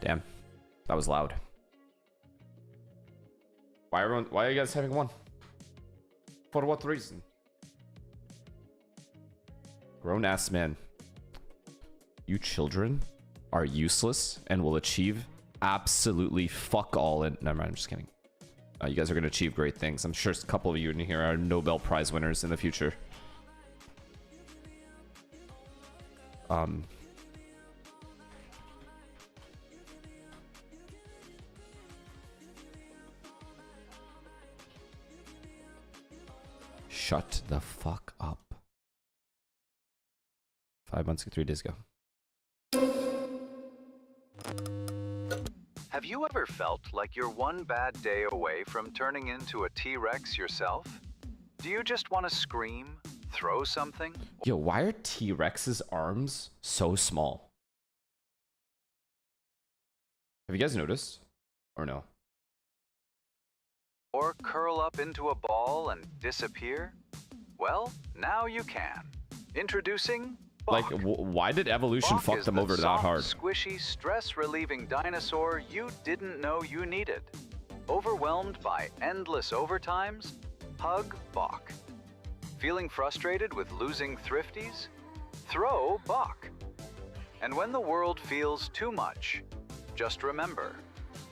Damn. That was loud. Why are you guys having one? For what reason? Grown-ass men. You children are useless and will achieve absolutely fuck all in... Never mind, I'm just kidding. You guys are going to achieve great things. I'm sure a couple of you in here are Nobel Prize winners in the future. Shut the fuck up. 5 months, 3 days ago. Have you ever felt like you're one bad day away from turning into a T-Rex yourself? Do you just want to scream, throw something? Yo, why are T-Rex's arms so small? Have you guys noticed? Or no? Or curl up into a ball and disappear? Well, now you can. Introducing Like, why did evolution Bach fuck is them the over that soft, hard? squishy, stress-relieving dinosaur you didn't know you needed. Overwhelmed by endless overtimes? Hug Bach. Feeling frustrated with losing thrifties? Throw Bach. And when the world feels too much, just remember,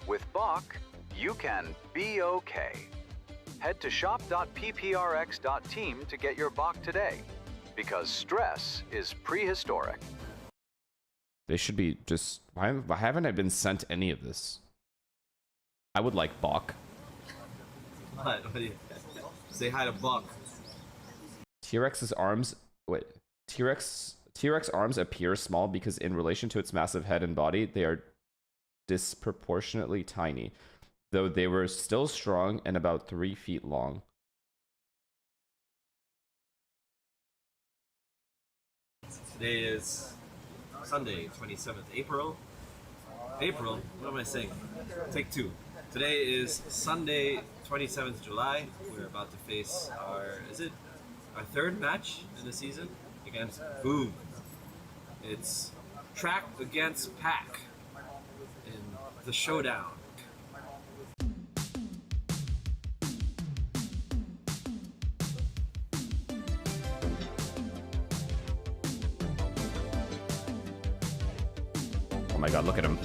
with Bach, you can be okay. Head to shop.pprx.team to get your Bach today, because stress is prehistoric. They should be just... Why haven't I been sent any of this? I would like Bach. What? Say hi to Bach. T-Rex's arms... Wait. T-Rex arms appear small because in relation to its massive head and body, they are disproportionately tiny, though they were still strong and about 3 feet long. Today is Sunday, 27th April. April? What am I saying? Take two. Today is Sunday, 27th July. We're about to face our third match in the season against Boom. It's track against pack in the showdown. Oh my god, look at him.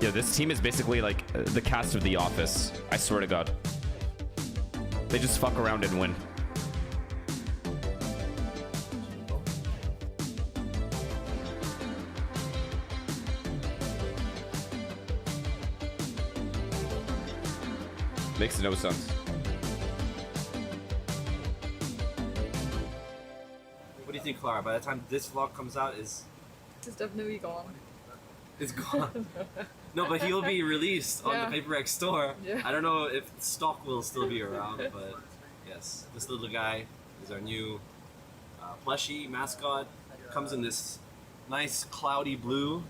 Yo, this team is basically like the cast of The Office. I swear to God. They just fuck around and win. Makes no sense. What do you think, Clara? By the time this vlog comes out, it's definitely gone. It's gone. No, but he'll be released on the Paper X store. Yeah. I don't know if stock will still be around, but yes, this little guy is our new plushie mascot. Comes in this nice cloudy blue.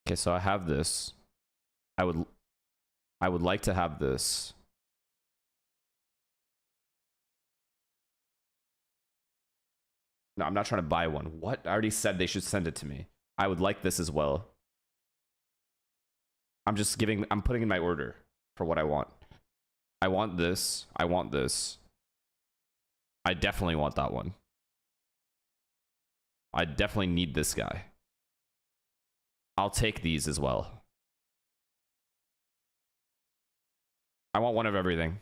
Okay, so I have this. I would like to have this. No, I'm not trying to buy one. What? I already said they should send it to me. I would like this as well. I'm putting in my order for what I want. I want this. I want this. I definitely want that one. I definitely need this guy. I'll take these as well. I want one of everything.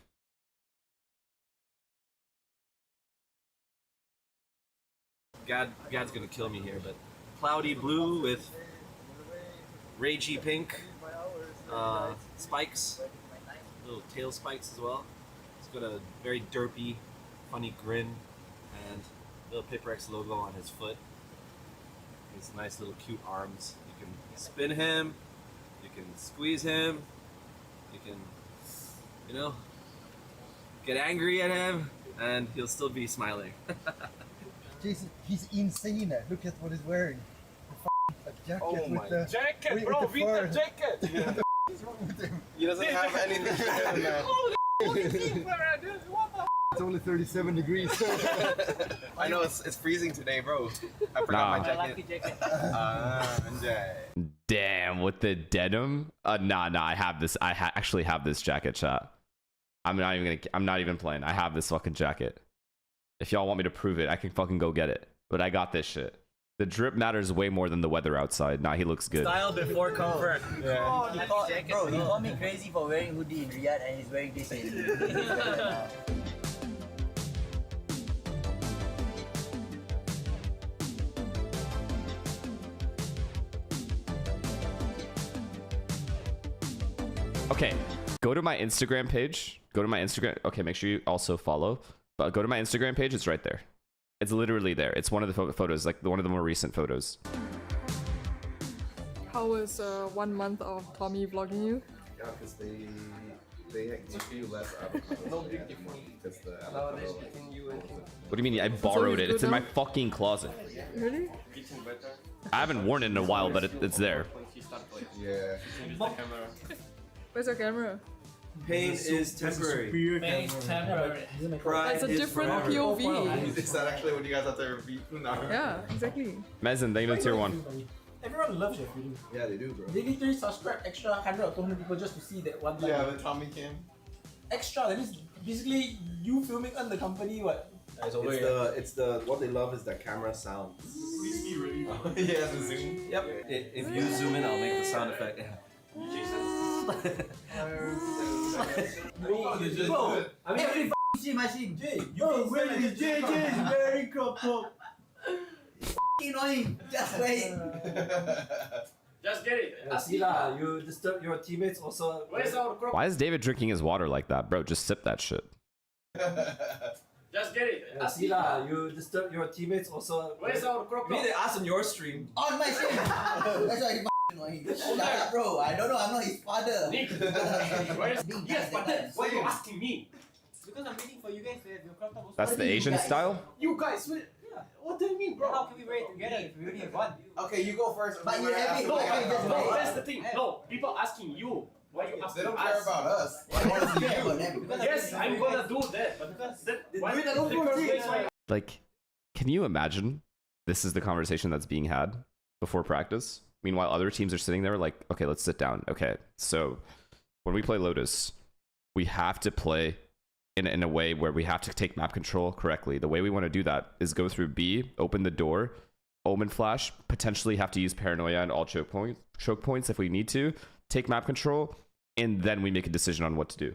Gad's gonna kill me here, but cloudy blue with ragey pink spikes, little tail spikes as well. It's got a very derpy, funny grin, and little Paper X logo on his foot. These nice little cute arms. You can spin him, you can squeeze him, you can, you know, get angry at him, and he'll still be smiling. Jason, he's insane. Look at what he's wearing. A jacket Oh with my the jacket, bro! with the Beat fur. the jacket. What the is wrong with him? He doesn't have anything better than that. It's only 37 degrees. I know it's freezing today, bro. I forgot my jacket. Damn, with the denim? Nah, I have this. I actually have this jacket, chat. I'm not even playing. I have this fucking jacket. If y'all want me to prove it, I can fucking go get it. But I got this shit. The drip matters way more than the weather outside. Nah, he looks good. Style before comfort. Yeah. He called me crazy for wearing hoodie in Riyadh, and he's wearing this in Okay, go to my Instagram page. Go to my Instagram. Okay, make sure you also follow. But go to my Instagram page. It's right there. It's literally there. It's one of the photos, like one of the more recent photos. How was 1 month of Tommy vlogging you? Yeah, because they give you less avocado. No big difference. What do you mean? I borrowed it. It's in my fucking closet. Really? I haven't worn it in a while, but it's there. Yeah. Where's your camera? Pain is temporary. Pain is temporary. It's a different POV. Is that actually what you guys have to repeat now? Yeah, exactly. Mezen, thank you to tier 1. Everyone loves your video. Yeah, they do, bro. They literally subscribe extra 100 or 200 people just to see that one. Yeah, the Tommy cam. Extra. That is basically you filming on the company. What? It's the what they love is the camera sound. Yeah, the zoom. Yep. If you zoom in, I'll make the sound effect. Bro, I mean, every see my scene. Jay, Jay is very cropped up. Annoying. Just wait. Just get it. See lah, you disturb your teammates also. Where's our crop? Why is David drinking his water like that, bro? Just sip that shit. Just get it. See lah, you disturb your teammates also. Where's our crop Maybe they ask on your stream. On my stream. That's why he's annoying. Shut up, bro. I don't know. I'm not his father. Nick. Yes, but then why are you asking me? Because I'm waiting for you guys to have your crop top also. That's the Asian style. You guys, what do you mean, bro? How can we wear it together if we only have one? Okay, you go first. But you have it. No, just no, wait. that's the thing. No, people asking you. Why you asking They don't care about us. They want to care about them. Yes, I'm gonna do that. But why do it alone, the bro. place why Like, can you imagine this is the conversation that's being had before practice? Meanwhile, other teams are sitting there like, okay, let's sit down. Okay, so when we play Lotus, we have to play in a way where we have to take map control correctly. The way we want to do that is go through B, open the door, Omen Flash, potentially have to use Paranoia and all choke points if we need to, take map control, and then we make a decision on what to do.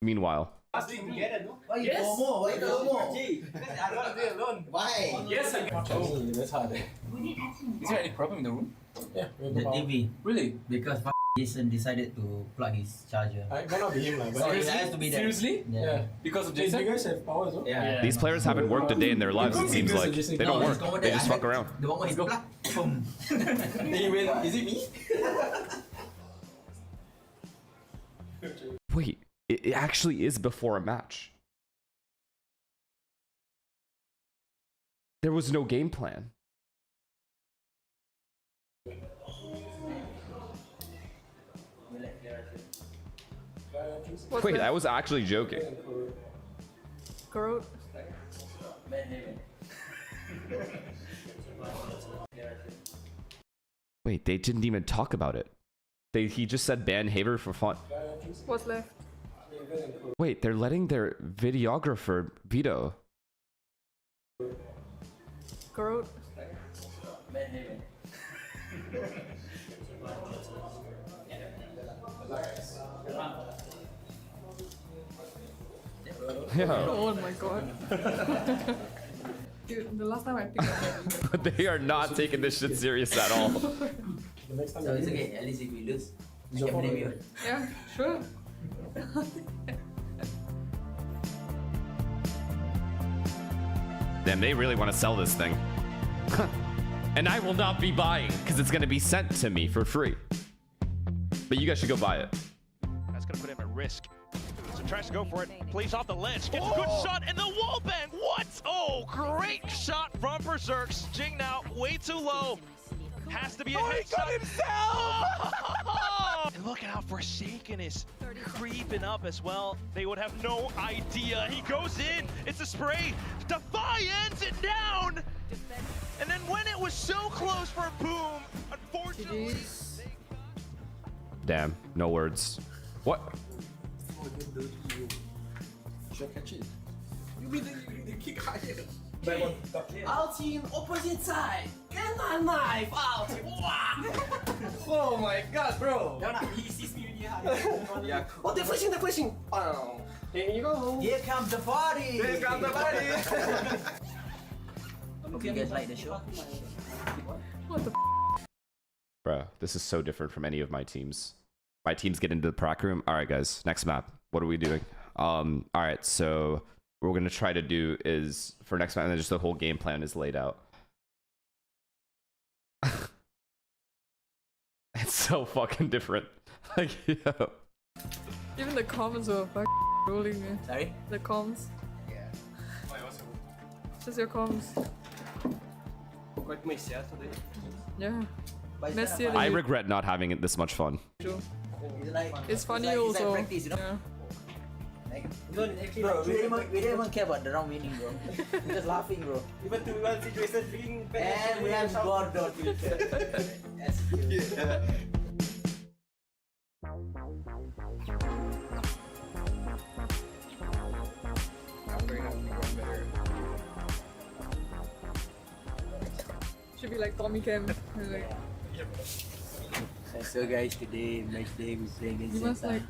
Meanwhile, Together, no? Why you Yes. FOMO? Why you FOMO? Because I don't want to do it alone. Why? Yes, I Oh, that's hard. Is there any problem in the room? Yeah, The TV. Really? Because Jason decided to plug his charger. It might not be him, So it has to be that. Seriously? Yeah. Because of Jason? You guys have power as well? Yeah. these players haven't worked a day in their lives, it seems like. They don't work. They just fuck around. The one where he plug, boom. Then you win. Is it me? Wait, it actually is before a match. There was no game plan. Wait, I was actually joking. Groot. Wait, they didn't even talk about it. He just said ban Haver for fun. What's left? Wait, they're letting their videographer veto. Groot. Yeah. Oh my god. Dude, the last time I picked up But they are not taking this shit serious at all. So it's okay, at least if we lose, I can blame you. Yeah, sure. Damn, they really want to sell this thing. And I will not be buying, because it's going to be sent to me for free. But you guys should go buy it. That's gonna put him at risk. So tries to go for it, plays off the ledge, gets a good shot, and the wall bang. What? Oh, great shot from Berserks. Jing now, way too low. Has to be a headshot. himself! And look at how Forsaken is creeping up as well. They would have no idea. He goes in. It's a spray. Defy ends it down. And then when it was so close for a boom, unfortunately. Damn, no words. What? Should catch it. You mean the kick higher? Our team opposite side. Can I knife our team? Oh my god, bro! He sees me really hard. Yeah. Oh, they're flashing. Oh. Here you go. Here comes the party. Here comes the party. Hope you guys like the show. What the Bruh, this is so different from any of my teams. My teams get into the prac room. All right, guys, next map. What are we doing? All right, so what we're going to try to do is, for next map, and then just the whole game plan is laid out. It's so fucking different. Like, yo. Even the comments were fucking rolling, man. Sorry? The comms. Yeah. Just your comms. Quite messy today. Yeah. Messy. I regret not having it this much fun. True. Like, It's funny like, also. Like practice, you know? Yeah. Bro, we don't even care about the round winning, bro. We're just laughing, bro. Even to one situation being And we have scored on Twitter. yeah. Should be like Tommy Cam. Like, So guys, today match day we play against you must Zeta. like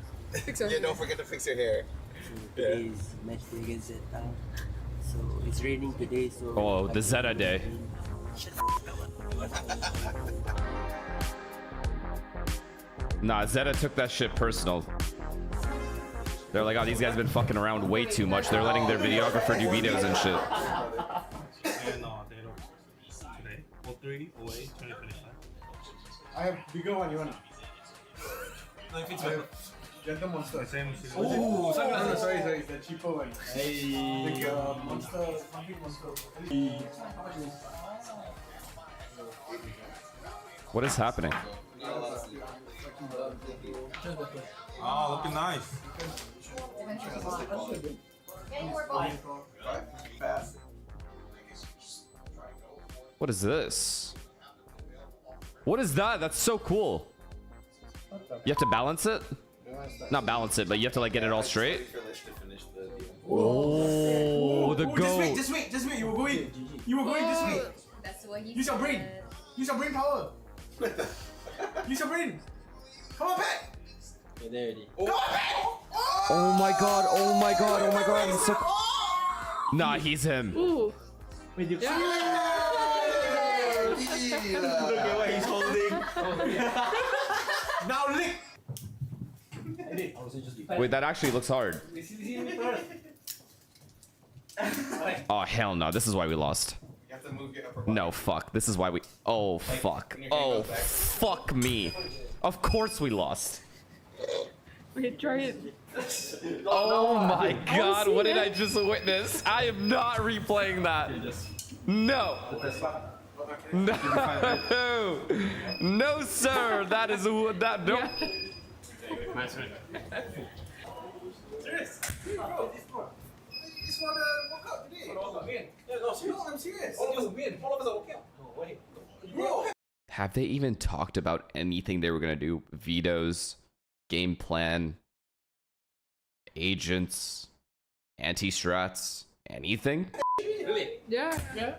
fix your Yeah, don't forget to fix your hair. So today is match day against Zeta. So it's raining today, so Oh, the Zeta day. Nah, Zeta took that shit personal. They're like, oh, these guys been fucking around way too much. They're letting their videographer do videos and shit. Today, 03 away 2025. I have bigger one, you want? No, if it's I have Gentle Monster. Same. Oh, sorry, it's the cheaper one. Hey, Monster, something Monster. How much is it? What is happening? Oh, looking nice. What is this? What is that? That's so cool. You have to balance it? Not balance it, but you have to like get it all straight. Oh, the goat. Just wait. You were going. Just wait. That's what he Use your brain. Use your brain power. Use your brain. Come on back. You're there already. Come on back. Oh my god, oh my god, oh my god. He's so... Nah, he's him. Ooh. Wait, you... Yeah. Look at what he's holding. Now lick. Wait, that actually looks hard. Oh, hell no. This is why we lost. No, fuck. This is why we... Oh, fuck. Oh, fuck me. Of course we lost. Okay, try it. Oh my god, what did I just witness? I am not replaying that. No. No. No, sir. That is that. Nope. Serious? Bro, this one walk out today. Yeah, no, I'm serious. All of us win. All of us are walking out. No, wait. Bro. Have they even talked about anything they were gonna do? Vetoes, game plan, agents, anti-strats, anything? Really? Yeah. Yeah.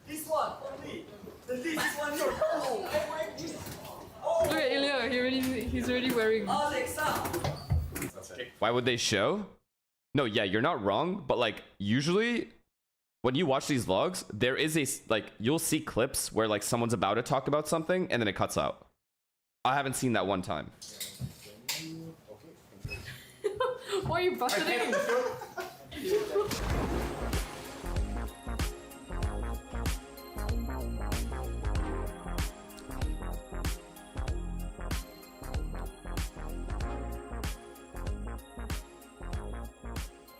This one only. This one. Look at Ilya. He's already wearing. Why would they show? No, yeah, you're not wrong, but like usually when you watch these vlogs, there is a like you'll see clips where like someone's about to talk about something and then it cuts out. I haven't seen that one time. Why are you busting?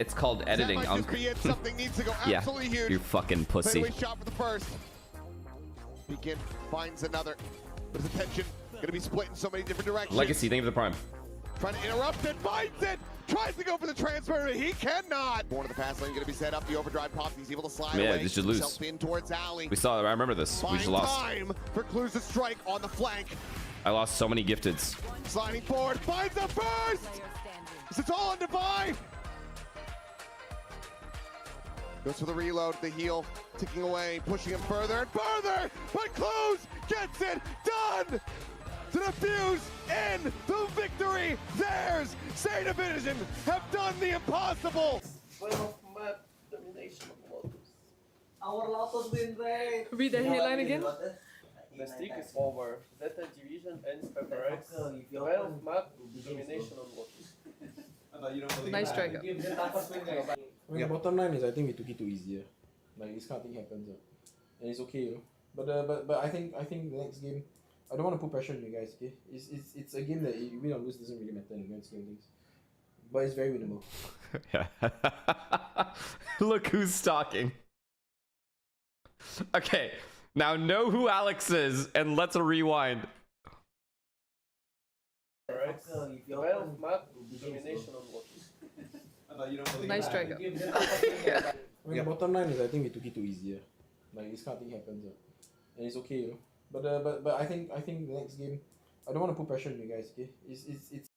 It's called editing. That might just be it. Something needs to go Yeah, absolutely huge. you fucking pussy. Fadeaway shot for the first. Beacon finds another. But his attention going to be split in so many different directions. Legacy, thank you for the prime. Trying to interrupt it, finds it! Tries to go for the transfer, but he cannot! Born of the pass lane, going to be set up. The overdrive pop, he's able to slide Yeah, away. they should lose. Himself in towards Alley. We saw it. I remember this. We just Buying lost. time for Clues to strike on the flank. I lost so many gifteds. Sliding forward, finds the first! It's all on Divine! Goes for the reload, the heal, ticking away, pushing him further and further, but Clues gets it done! To defuse in the victory, theirs! Say Division have done the impossible! Our Lotus win rate. Read the headline again. The streak is over. Zeta Division ends FNX. 12 map domination on Lotus. Nice striker. I mean, the bottom line is I think we took it too easy. Like this kind of thing happens, and it's okay, you know. But I think the next game, I don't want to put pressure on you guys. Okay, it's a game that you win or lose doesn't really matter in the grand scheme of things, but it's very winnable. Yeah. Look who's stalking. Okay, now know who Alex is, and let's rewind. 12 map domination on Lotus. Nice striker. I mean, the bottom line is I think we took it too easy. Like this kind of thing happens, and it's okay, you know. But I think the next game, I don't want to put pressure on you guys. Okay, it's.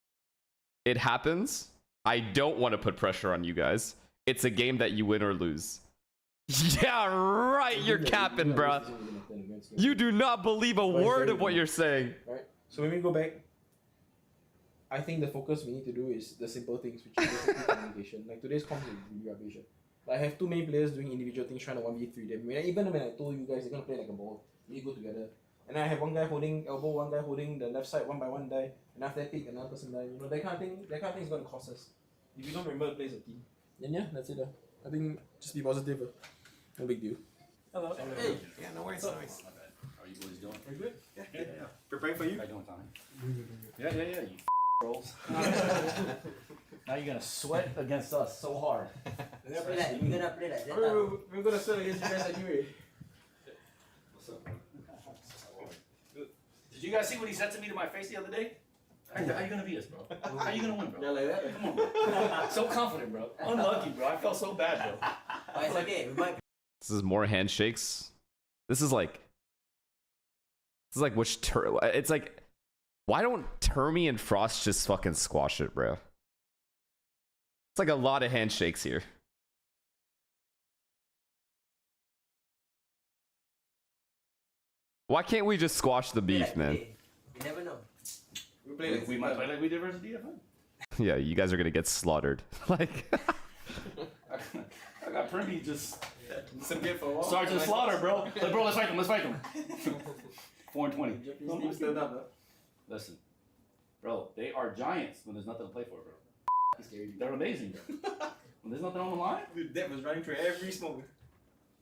It happens. I don't want to put pressure on you guys. It's a game that you win or lose. Yeah, right. You're capping, bruh. You do not believe a word of what you're saying. Right. So when we go back, I think the focus we need to do is the simple things, which is basically communication. Like today's comms is really rubbish. Like I have too many players doing individual things trying to 1v3 them. Even when I told you guys they're gonna play like a ball, we go together. and I have one guy holding elbow, one guy holding the left side, one by one die, and after that pick another person die. You know, that kind of thing is going to cost us if you don't remember to play as a team. Then yeah, that's it. I think just be positive. No big deal. Hello. Hey. Yeah, no worries. Nice. How are you boys doing? Are you good? Yeah. Preparing for you? How you doing, Tommy? Yeah. You rolls. Now you're gonna sweat against us so hard. We're gonna play like that. We're gonna sweat against you guys anyway. What's up, bro? Did you guys see what he said to me to my face the other day? How you gonna beat us, bro? How you gonna win, bro? Yeah, like that. Come on, bro. So confident, bro. Unlucky, bro. I felt so bad, bro. It's okay. We might. This is more handshakes. This is like which it's like, why don't Termi and Frost just fucking squash it, bro? It's like a lot of handshakes here. Why can't we just squash the beef, man? You never know. We might play like we did versus DFN. Yeah, you guys are gonna get slaughtered. Like, I got Primby just Sergeant Slaughter, bro. Like, bro, let's fight them. 4-20. Listen, bro, they are giants when there's nothing to play for, bro. They're amazing, bro. When there's nothing on the line, Dude, Depp was running through every smoke.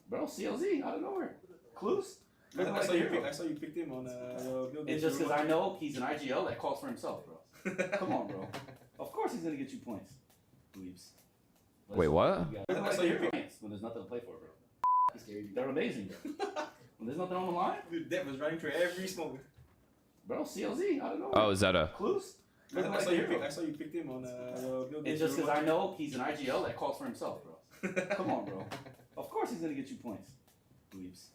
bro, CLZ out of nowhere. Clues? I saw you picked him on your build. It's just because I know he's an IGL that calls for himself, bro. Come on, bro. Of course he's gonna get you points. Dweebs. wait, what? I saw your points when there's nothing to play for, bro. They're amazing, bro. When there's nothing on the line, Dude, Depp was running through every smoke. bro, CLZ out of nowhere. Oh, is that a Clues? I saw you picked him on your build. It's just because I know he's an IGL that calls for himself, bro. Come on, bro. Of course he's gonna get you points. Dweebs.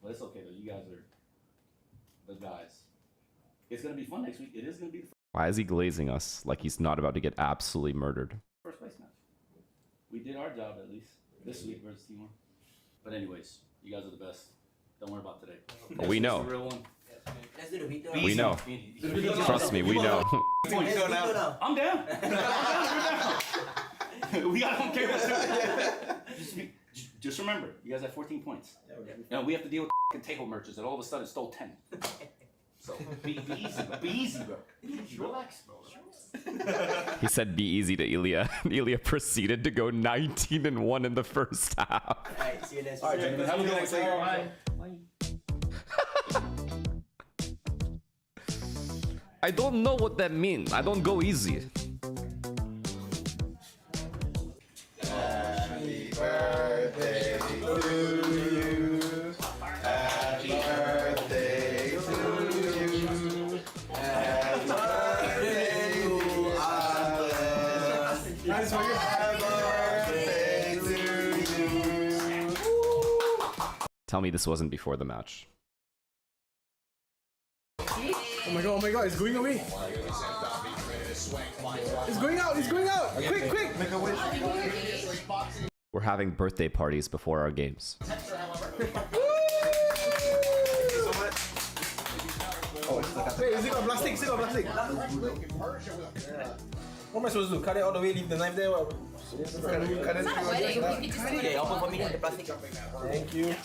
But it's okay though. You guys are the guys. It's gonna be fun next week. It is gonna be the Why is he glazing us like he's not about to get absolutely murdered? first place match. We did our job at least this week versus T1. But anyways, you guys are the best. Don't worry about today. We know. The real one. Let's do the veto. We know. Trust me, we know. I'm down. We got on camera. Just remember, you guys have 14 points. Now we have to deal with table merchants that all of a sudden stole 10. So be easy, bro. Be easy, bro. Relax, bro. He said be easy to Ilya. Ilya proceeded to go 19-1 in the first half. Alright, see you next All right, week. gentlemen. Have a good one. I don't know what that means. I don't go easy. Happy birthday to you. Happy birthday to you. Happy birthday to us. Happy birthday to you. Tell me this wasn't before the match. Oh my god, it's going away. It's going out, quick. Make a wish. We're having birthday parties before our games. Wait, is it got plastic? What am I supposed to do? Cut it all the way, leave the knife there? It's not a wedding. You can just do it. Yeah, open for me the plastic. Thank you.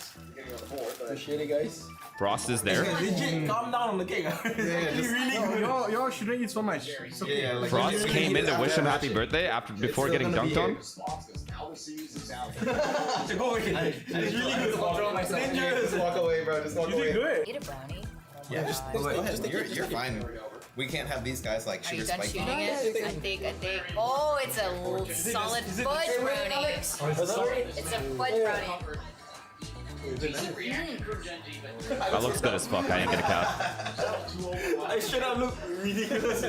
Appreciate it, guys. Frost is there. Legit, calm down on the cake. It's really good. Y'all shouldn't eat so much. It's okay. Frost came in to wish him happy birthday before getting dunked on. Go away. It's really good. Control myself. Dangerous. Just walk away, bro. Just walk You away. did good. Eat a brownie. Yeah, just go ahead. You're fine. We can't have these guys like Are you sugar done spiking. shooting it? I think. Oh, it's a solid fudge brownie. It's a fudge brownie. That looks good as fuck. I ain't gonna cap. I should have looked ridiculous.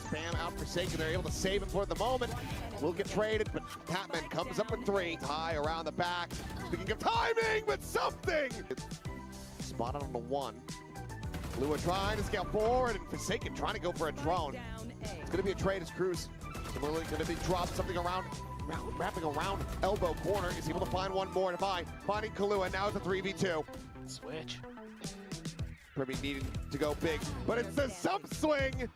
Spam out Forsaken. They're able to save him for the moment. Will get traded, but Catman comes up with 3. High around the back. Speaking of timing, but something! Spotted on the 1. Lua trying to scale forward, and Forsaken trying to go for a drone. It's going to be a trade as Cruz. Similarly, going to be dropped something around, wrapping around elbow corner. Is able to find one more to find. Finding Kahlua, now it's a 3v2. Switch. Primi needing to go big, but it's the sub swing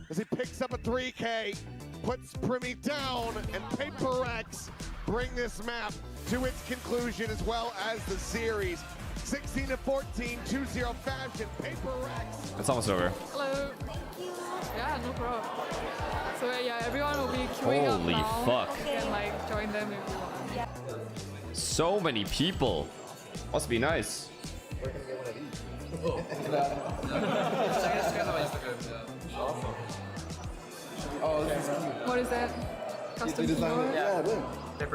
as he picks up a 3K, puts Primi down, and Paper Rex bring this map to its conclusion as well as the series. 16-14, 2-0 fashion, Paper Rex. It's almost over. Hello. Yeah, no problem. So yeah, everyone will be queuing up Holy now. fuck. And like join them if you want. So many people. Must be nice. What is that? Custom keyboard?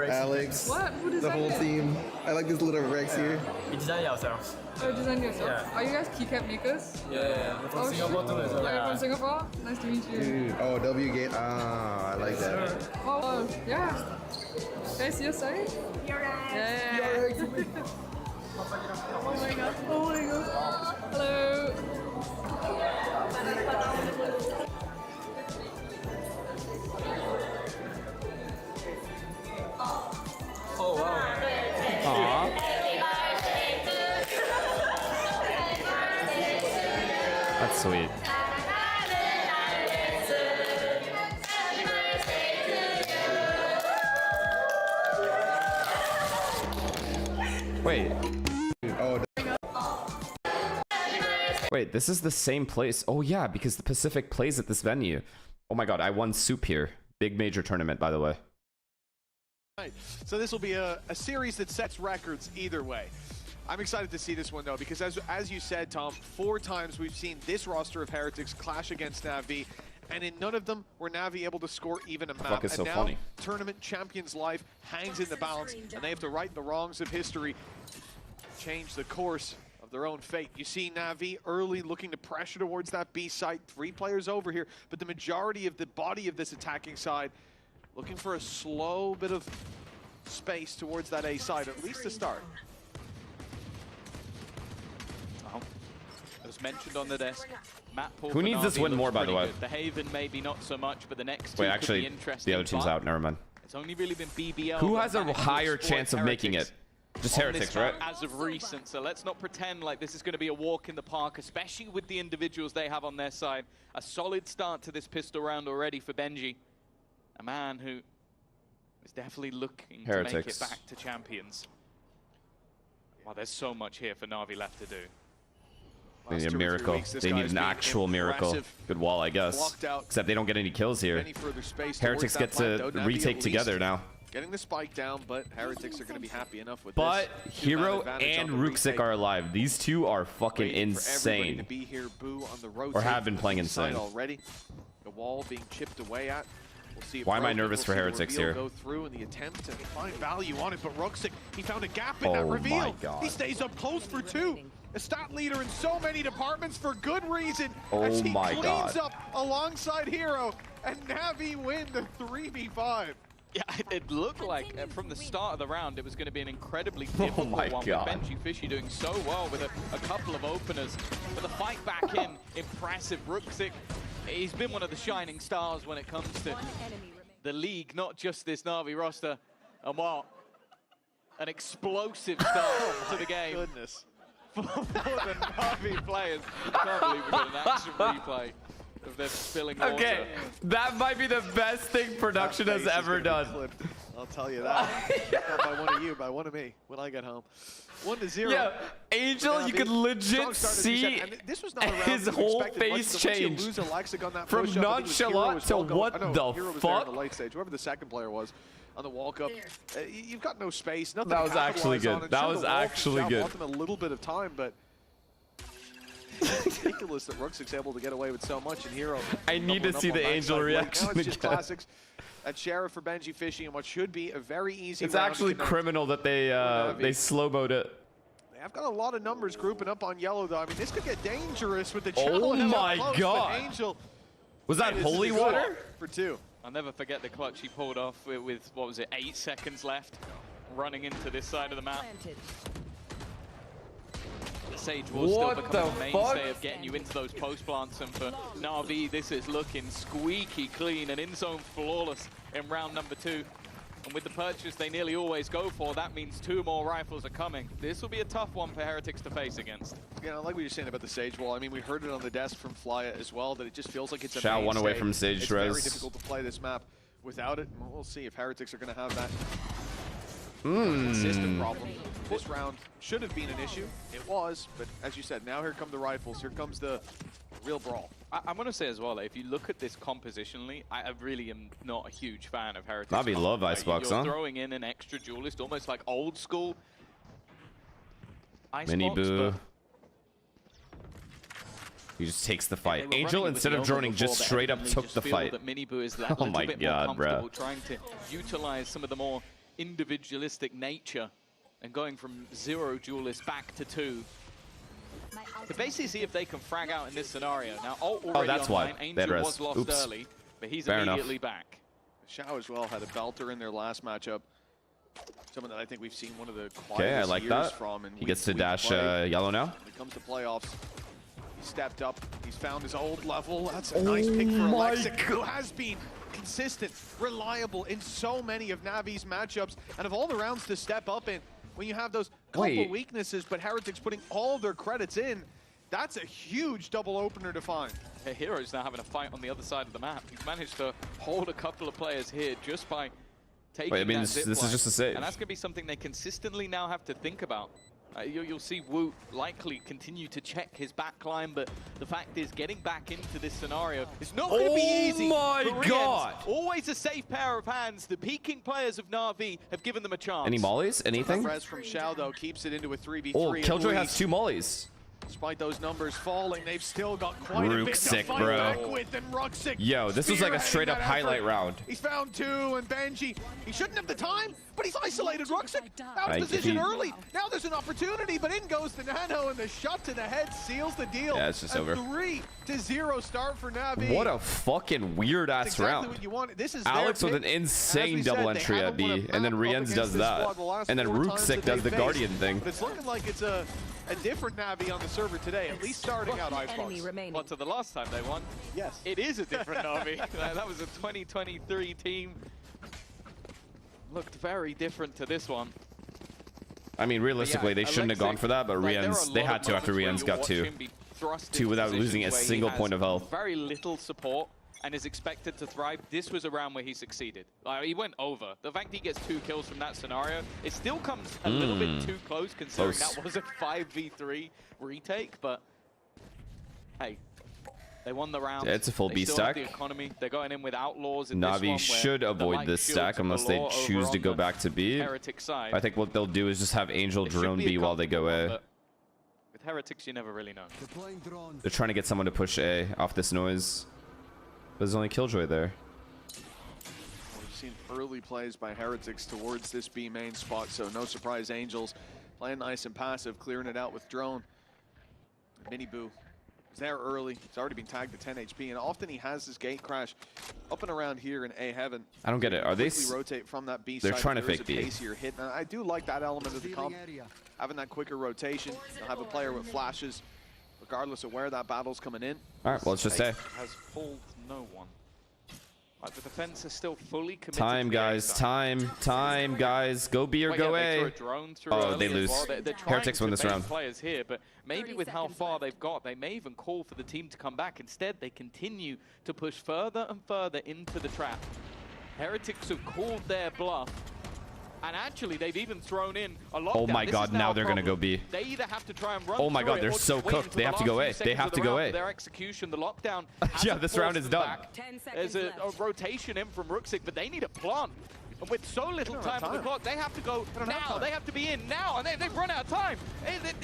Alex, What? Who the designed whole that? team. I like this little Rex here. We design it ourselves. Oh, design yourself? Yeah. Are you guys keycap makers? Yeah, we're from Oh, Singapore shit. too. Are you from Singapore? Nice to meet you. Dude, oh, W gate. Ah, I like that. Oh, yeah. Guys, your side? Yeah. Oh my god. Oh my god. Hello. Oh wow. Aww. That's sweet. Wait. Wait, this is the same place. Oh yeah, because the Pacific plays at this venue. Oh my god, I won soup here. Big major tournament, by the way. Right. So this will be a series that sets records either way. I'm excited to see this one though, because as you said, Tom, 4 times we've seen this roster of Heretics clash against Na'Vi, and in none of them were Na'Vi able to score even a map. Fuck is so and now, funny. tournament champions' life hangs in the balance, and they have to right the wrongs of history, change the course of their own fate. You see Na'Vi early looking to pressure towards that B site. 3 players over here, but the majority of the body of this attacking side looking for a slow bit of space towards that A side, at least to start. As mentioned on the desk, map pool Who for needs this Na'Vi win more, looks by the pretty way? good. The Haven maybe not so much, but the next two Wait, could actually, be interesting. the other team's but out. Never mind. It's only really been BBL. Who that has a managed to higher exploit chance of making it? Just on this Heretics, right? map As of recent, so let's not pretend like this is going to be a walk in the park, especially with the individuals they have on their side. A solid start to this pistol round already for Benji, a man who is definitely looking to make it Heretics. back to champions. Well, there's so much here for Na'Vi left to do. They need a miracle. They need an actual miracle. Good wall, I guess. Except they don't get any kills here. Any further space Heretics get towards that to plant, though. Na'Vi retake at together least now. Getting the spike down, but Heretics are going to be happy enough with But this. Hero Advantage and on the Ruxic retake. are alive. These two are fucking Waiting for everybody to insane. be here, Boo on the road Or have been playing side insane. already. The wall being chipped away at. We'll see if Why am I Broken nervous will for see the Heretics reveal here? Go through in the attempt to find value on it, but Ruxic, he found a gap in Oh that my reveal. God. He stays up close for 2. A stat leader in so many departments for good reason. Oh as he my cleans God. up alongside Hero, and Na'Vi win the 3v5. Yeah, it looked like from the start of the round it was going to be an incredibly difficult my one God. with Benji Fishy doing so well with a couple of openers. But the fight back in, impressive. Ruxic, he's been one of the shining stars when it comes to the league, not just this Na'Vi roster. And what an explosive start to the game. Goodness. For the Na'Vi players. I can't believe we got an action replay of them spilling water. Okay, that might be the best thing production That has face is ever gonna be done. clipped. I'll tell you that. Not by one of you, by one of me when I get home. 1-0. Yeah, Angel, you could legit see this was not a round his you whole expected much, face but once you change lose a Lexic on that from push-up, I think it was Hero nonchalant as to well going- what I know, the Hero was there in fuck? the late stage. Whoever the second player was on the walk-up, you've got no space. Nothing That to was actually capitalize on good. it. That Sure, was the wall can actually shove good. off them a little bit of time, but it's ridiculous that Ruxic's able to get away with so much, and Hero. I need to doubling up see on the that Angel side. reaction Now it's just again. classics at Sheriff for Benji Fishy, and what should be a very easy It's round actually to connect. criminal that they slow-moed it. I've got a lot of numbers grouping up on yellow, though. I mean, this could get dangerous with the Oh challenge up my close, but God. Angel, Was that Hey, this is holy a good water? one for 2. I'll never forget the clutch he pulled off with what was it, 8 seconds left, running into this side of the map. The Sage will still What become a the mainstay fuck? of getting you into those post plants, and for Na'Vi, this is looking squeaky clean and in zone flawless in round number 2. And with the purchase they nearly always go for, that means 2 more rifles are coming. This will be a tough one for Heretics to face against. You know, like we were saying about the Sage Wall, I mean, we heard it on the desk from Flya as well, that it just feels like it's a Shao one away mainstay. from Sage It's Res. very difficult to play this map without it. We'll see if Heretics are going to have that consistent problem. This round should have been an issue. It was, but as you said, now here come the rifles. Here comes the real brawl. I'm going to say as well, like, if you look at this compositionally, I really am not a huge fan of Heretics. Navi love Icebox, You're huh? throwing in an extra duelist, almost like old school Icebox. Mini Boo. but He just takes the fight. they were Angel, running with instead of Leona droning, before, just but straight up evidently took just the feel fight. that Mini Boo is that Oh little my bit god, more bro. comfortable, trying to utilize some of the more individualistic nature and going from 0 duelists back to 2. To basically see if they can frag out in this scenario. Now, ult already that's why. online. Bad Angel res. was lost Oops. early, but he's Fair enough. immediately back. Shao as well had a belter in their last matchup. Someone that I think we've seen one of the quietest Okay, I like years that. from. And He gets to dash yellow now. When it comes to playoffs, he stepped up. He's found his old level. That's a nice pick for my Alexic, who has been consistent, reliable in so many of Navi's matchups. And of all the rounds to step up in, when you have those couple weaknesses, but Heretics putting all their credits in, that's a huge double opener to find. Hero's now having a fight on the other side of the map. He's managed to hold a couple of players here just by taking Wait, I mean, that this zip is line. just a save. And that's going to be something they consistently now have to think about. You'll see Woot likely continue to check his backline, but the fact is getting back into this scenario is not going to be easy. Oh my for god! Riens. Always a safe pair of hands. The peaking players of Na'Vi have given them a chance. Any mollies? Anything? Res from Shao, though, keeps it into a 3v3. Oh, at Killjoy has least. 2 mollies. Despite those numbers falling, they've still got quite a bit to Ruxic, fight bro. back with. And Ruxic Yo, this was like a spearheading straight up that highlight effort. round. He's found 2, and Benji, he shouldn't have the time, but he's isolated Ruxic. Out Like, of if position he- early. Now there's an opportunity, but in goes the Nano, and the shot to the head seals the deal. Yeah, it's just a over. 3-0 start for Navi. What a fucking weird ass That's exactly round. what you want. This is Alex their with an pick. insane As we double said, they entry at haven't won a B, and then map up Riens against does this that. squad the last And then 4 times Ruxic that does the they've Guardian faced. thing. But it's looking like it's a different Navi on the server today, at least starting out Icebox. What, to the last time they won? Yes. It is a different Na'Vi. That was a 2023 team. Looked very different to this one. I mean, realistically, they shouldn't have gone for that, but Riens, they had to after Riens got 2. 2 without losing a single point of health. Very little support and is expected to thrive. This was a round where he succeeded. He went over. The fact he gets 2 kills from that scenario, it still comes a little bit too close considering that was a 5v3 retake, but hey, they won the round. Yeah, it's a full They B still have stack. the economy. They're going in with outlaws in this one Navi where should the avoid light this shields stack of unless they galore choose over to on go the back to B. Heretic side. I think what they'll do is just have Angel It should drone be a B while they go A. but with Heretics, you never really know. They're trying to get someone to push A off this noise. But there's only Killjoy there. We've seen early plays by Heretics towards this B main spot, so no surprise Angels playing nice and passive, clearing it out with drone. Mini Boo is there early. He's already been tagged to 10 HP, and often he has his gate crash up and around here in A heaven. I don't get it. Are they? Quickly rotate from that B They're side. trying to There is fake a B. pacier hit. And I do like that element of the comp, having that quicker rotation. They'll have a player with flashes, regardless of where that battle's coming in. All right, well, let's just say. Has pulled no one. Like, the defense is still fully committed. Time, to the A guys. side. Time, guys. Go B or Well, go yeah, they A. threw a drone through Oh, early they as lose. well. They're trying Heretics win to this bait round. players here, but maybe with how far they've got, they may even call for the team to come back. Instead, they continue to push further and further into the trap. Heretics have called their bluff. And actually, they've even thrown in a lockdown. Oh my This god, is now a they're gonna problem. go B. They either have to try and run Oh my through god, it they're or so just wait cooked. until They the have to last go few A. They seconds have of to the go round A. for their execution. The lockdown Yeah, hasn't this round forced is them done. back. There's a rotation in from Ruxic, but they need a plant. And with so little time on the clock, they have to go now. They have to be in now, and they've run out of time.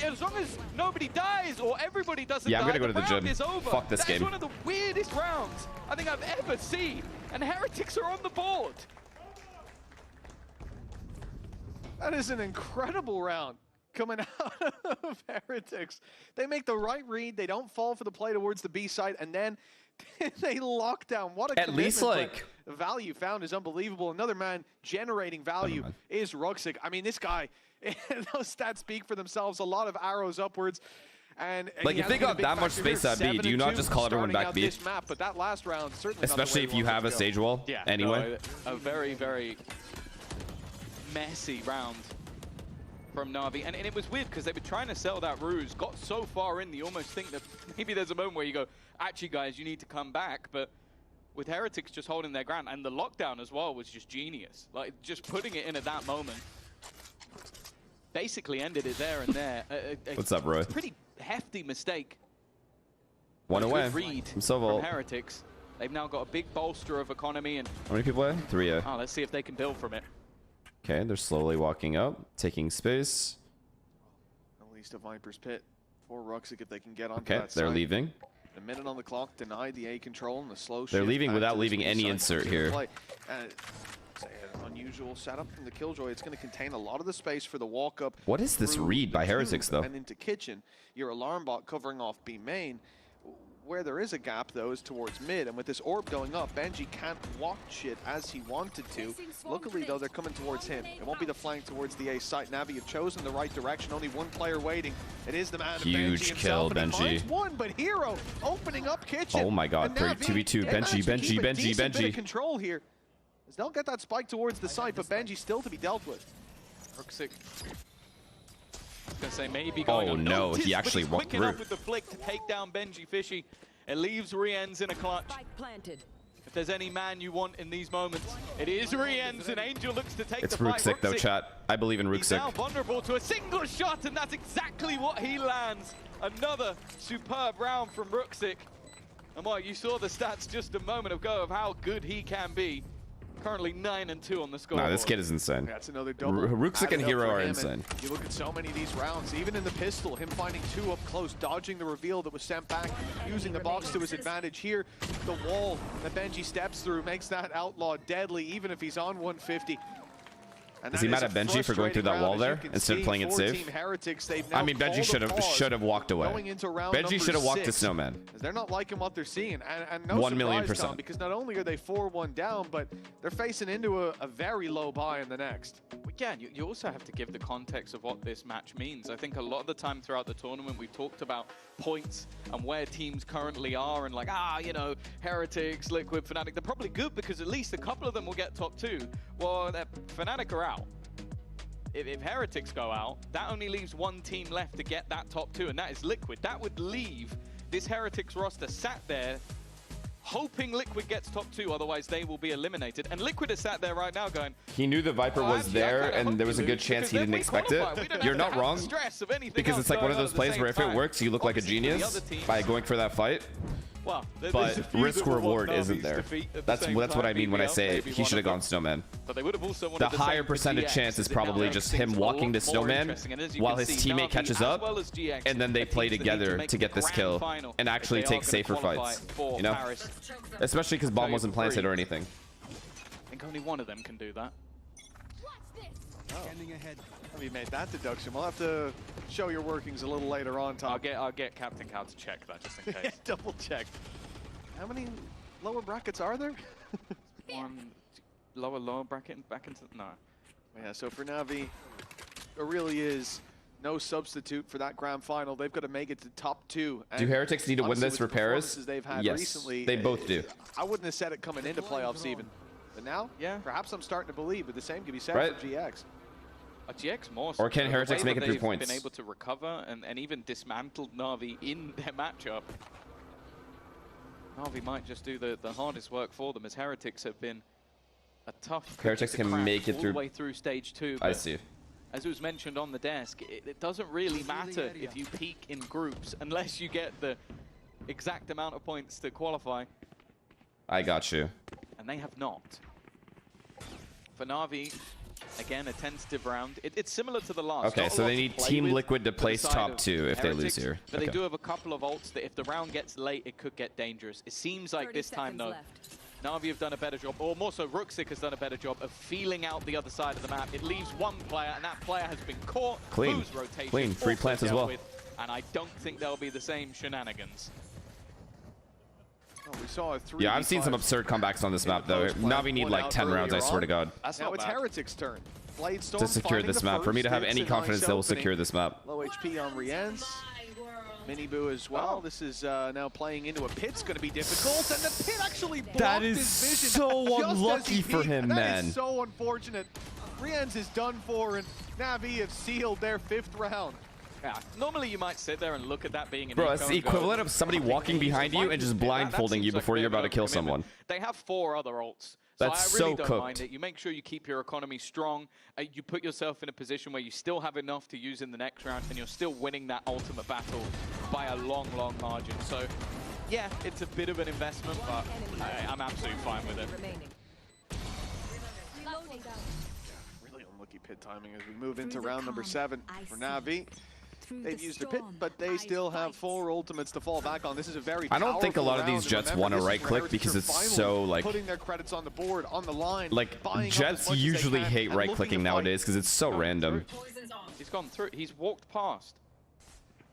As long as nobody dies or everybody doesn't Yeah, die, I'm gonna go to the round gym. is over. Fuck this That's game. one of the weirdest rounds I think I've ever seen. And Heretics are on the board. That is an incredible round coming out of Heretics. They make the right read. They don't fall for the play towards the B side, and then they lock down. What a At least, commitment, like- but the value found is unbelievable. Another man generating value is Ruxic. I mean, this guy, those stats speak for themselves. A lot of arrows upwards. And Like, he if has they been a got big that much factor here. space at B, do you not 7-2 just call everyone starting back out B? This map, but that last round certainly not the Especially way if we you want have it a to go. stage wall Yeah, anyway. no, a very, very messy round from Na'Vi. And it was weird because they were trying to sell that ruse, got so far in, you almost think that maybe there's a moment where you go, actually, guys, you need to come back. But with Heretics just holding their ground, and the lockdown as well was just genius. Like, just putting it in at that moment basically ended it there and there. What's up, Roy? Pretty hefty mistake. One away. Read I'm so from Heretics. They've now got a big bolster of economy. And how many people have? 3 oh, let's see if they can build from it. Okay, they're slowly walking up, taking space. At least a Viper's Pit for Ruxic if they can get onto Okay, that they're side. leaving. A minute on the clock, denied the A control and the slow They're shift leaving back without to this leaving B any side. insert here. Say an unusual setup from the Killjoy. It's going to contain a lot of the space for the walk up. What is this through read the by Heretics, tube though? And into kitchen, your alarm bot covering off B main. Where there is a gap, though, is towards mid, and with this orb going up, Benji can't watch it as he wanted to. Luckily, though, they're coming towards him. It won't be the flank towards the A site. Navi have chosen the right direction. Only one player waiting. It is the man, Huge Benji kill, himself, and he Benji. finds one, but Hero opening up kitchen. Oh my God, And Navi, 2v2, they Benji, managed to Benji, keep a Benji, decent bit of Benji. control here. As they'll get that spike towards the site, but Benji still to be dealt with. Ruxic. Gonna say maybe going Oh no, unnoticed, he but actually he's walked quick enough through. with the flick to take down Benji Fishy. It leaves Rienz in a clutch. If there's any man you want in these moments, it is Rienz, and Angel looks to take It's the fight. Ruxic though, chat. I believe in He's now Ruxic. vulnerable to a single shot, and that's exactly what he lands. Another superb round from Ruxic. And Mark, you saw the stats just a moment ago of how good he can be. Currently 9-2 on the score. Nah, this kid is insane. That's another double. Ruxic added and up Hero for are him, insane. and you look at so many of these rounds, even in the pistol, him finding 2 up close, dodging the reveal that was sent back, using the box to his advantage here. The wall that Benji steps through makes that outlaw deadly, even if he's on 150. And Is he that mad is at a Benji for going through that frustrating wall round, there as you can instead of see, playing it for safe? Team Heretics, they've I now mean, Benji called a pause should have walked away. going into round Benji number should have walked to 6. Snowman. As they're not liking what they're seeing, and no 1,000,000%. surprise, Tom, because not only are they 4-1 down, but they're facing into a very low buy in the next. Yeah, you also have to give the context of what this match means. I think a lot of the time throughout the tournament, we've talked about points and where teams currently are, and like, you know, Heretics, Liquid, Fnatic, they're probably good because at least a couple of them will get top 2. Well, Fnatic are out. If Heretics go out, that only leaves one team left to get that top 2, and that is Liquid. That would leave this Heretics roster sat there hoping Liquid gets top 2, otherwise they will be eliminated. And Liquid is sat there right now going, He knew the Viper was actually, I there, kinda and hope there was a we good lose, chance he because didn't then we expect it. qualify. We don't You're have not to have wrong. the stress of anything Because else it's like one of going on those at the plays same where if it time. works, you look like a Obviously, for the genius other teams- by going for that fight. Well, there's But a few risk that would want reward Navi's isn't there. defeat at the That's same what I time. mean when I BBL say may be he one should have of them. gone Snowman. But they would have also wanted The the higher same for percentage GX, chance is as it now probably makes just things him a walking lot to more Snowman interesting. And as you while can his see, teammate Navi, catches as up, well as GX, and then they are play teams that need together make to get this grand kill final and if actually they are take gonna safer qualify fights. for You know, Paris. especially because bomb wasn't planted free. or anything. I think only one of them can do that. Have you made that deduction? We'll have to show your workings a little later on, Tom. I'll get Captain Cow to check that just in case. Double check. How many lower brackets are there? One lower bracket and back into no. Yeah, so for Navi, there really is no substitute for that grand final. They've got to make it to top 2. Do Heretics need to win honestly, this with for the Paris? performances they've had Yes, recently, they both do. I wouldn't have said it coming into playoffs even. But now, yeah, perhaps I'm starting to believe, but the same can be said Right. for GX. GX more. Or can The Heretics way make that it 3 they've points? Been able to recover and even dismantled Na'Vi in their matchup. Na'Vi might just do the hardest work for them, as Heretics have been a tough. Heretics to can crack make it all through- the way through stage 2. I but see. As it was mentioned on the desk, it doesn't really matter if you peak in groups unless you get the exact amount of points to qualify, I got you. and they have not. For Na'Vi, again, a tentative round. It's similar to the last. Okay, Not a so lot they to need play Team with Liquid to for the place side top of 2 if they lose Heretics, here. But Okay. they do have a couple of ults that if the round gets late, it could get dangerous. It seems like this time, though, Na'Vi have done a better job, or more so, Ruxic has done a better job of feeling out the other side of the map. It leaves one player, and that player has been caught. Clean. Whose rotation Clean. Free also plants as dealt well. with, and I don't think there'll be the same shenanigans. Oh, we saw a 3v5. Yeah, I've seen some absurd comebacks on this map, though. Navi need like 10 rounds, I swear to God, Now it's Heretics' turn. Bladestorm to secure finding this the map. For me to first. have It's any a nice confidence they will opening. secure this map. Low HP on Rienz. Miniboo as well. This is now playing into a pit's going to be difficult, and the pit actually blocked That is his vision so just as unlucky he for peeked. him, That man. is so unfortunate. Rienz is done for, and Na'Vi have sealed their 5th round. Yeah, normally you might sit there and look at that being an Bro, it's the equivalent of somebody walking behind you and just blindfolding you before you're about to kill someone. They have 4 other ults. That's so I really so don't mind cooked. it. You make sure you keep your economy strong. You put yourself in a position where you still have enough to use in the next round, and you're still winning that ultimate battle by a long, long margin. So, yeah, it's a bit of an investment, but I'm absolutely fine with it. Really unlucky pit timing as we move into round number 7 for Na'Vi. They've used their pit, but they still have 4 ultimates to fall back on. This is a very I don't think a lot of powerful these round, Jets and want to remember, right this is click where because it's Heretics are so finally like putting their credits on the board, on the line. Jets usually hate right clicking nowadays because it's so random. He's gone through. He's walked past.